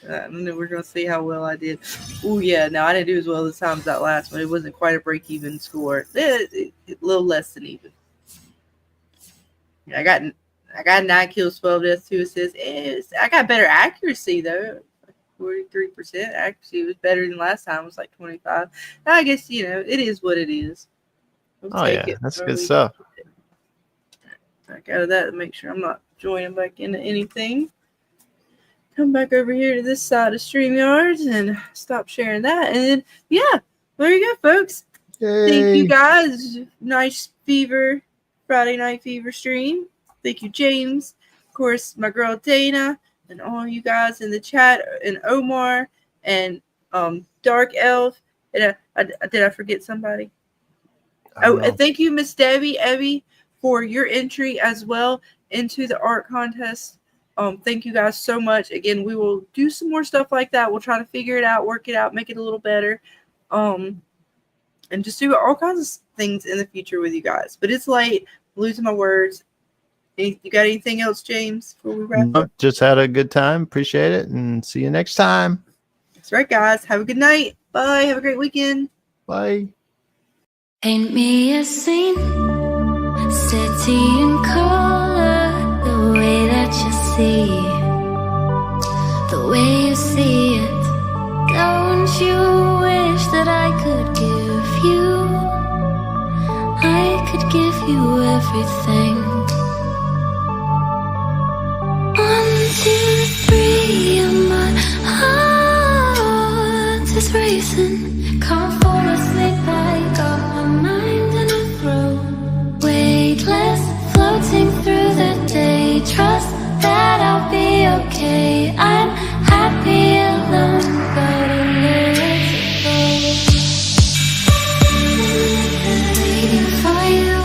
E: I don't know. We're going to see how well I did. Oh, yeah. No, I didn't do as well this time as that last one. It wasn't quite a break-even score. A little less than even. I got 9 kills, 12 deaths, 2 assists. I got better accuracy, though. 43% accuracy was better than last time. It was like 25. I guess, it is what it is.
F: Oh, yeah. That's good stuff.
E: Back out of that to make sure I'm not joining back into anything. Come back over here to this side of StreamYards and stop sharing that. And then, yeah, there you go, folks.
F: Yay.
E: Thank you, guys. Nice Friday Night Fever stream. Thank you, James. Of course, my girl Dana and all you guys in the chat, and Omar and Dark Elf. And did I forget somebody? And thank you, Miss Debbie, for your entry as well into the art contest. Thank you guys so much. Again, we will do some more stuff like that. We'll try to figure it out, work it out, make it a little better. And just do all kinds of things in the future with you guys. But it's late. I'm losing my words. You got anything else, James, before we wrap up?
F: Just had a good time. Appreciate it. And see you next time.
E: That's right, guys. Have a good night. Bye. Have a great weekend.
F: Bye.
D: Paint me a scene, city in color, the way that you see, the way you see it. Don't you wish that I could give you everything? 1, 2, 3, and my heart is racing. Can't fall asleep, I got my mind in a throw. Weightless, floating through the day. Trust that I'll be okay. I'm happy alone, but a little go. Waiting for you.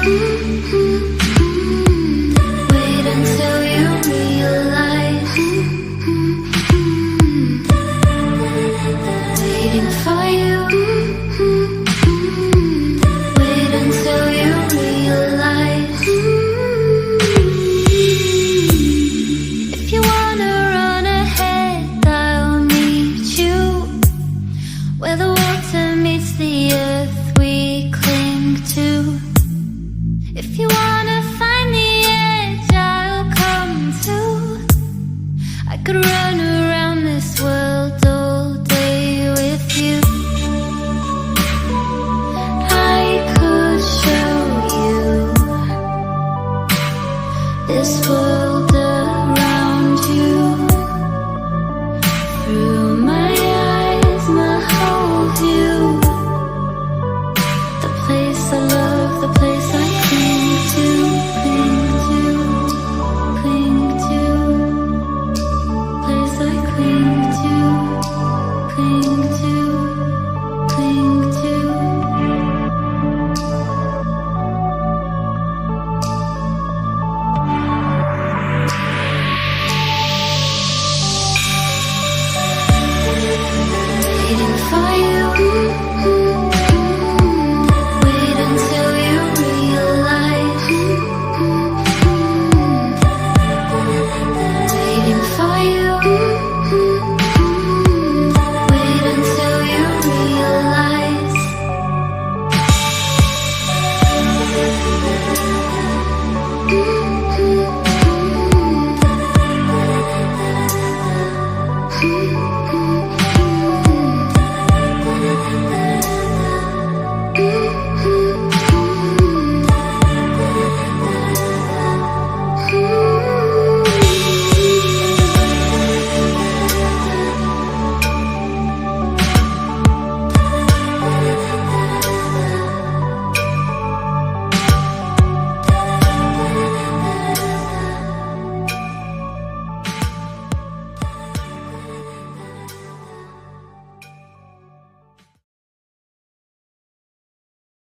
D: Wait until you realize. Waiting for you. Wait until you realize. If you wanna run ahead, I'll meet you where the water meets the earth we cling to. If you wanna find the edge, I'll come too. I could run around this world all day with you. I could show you this world.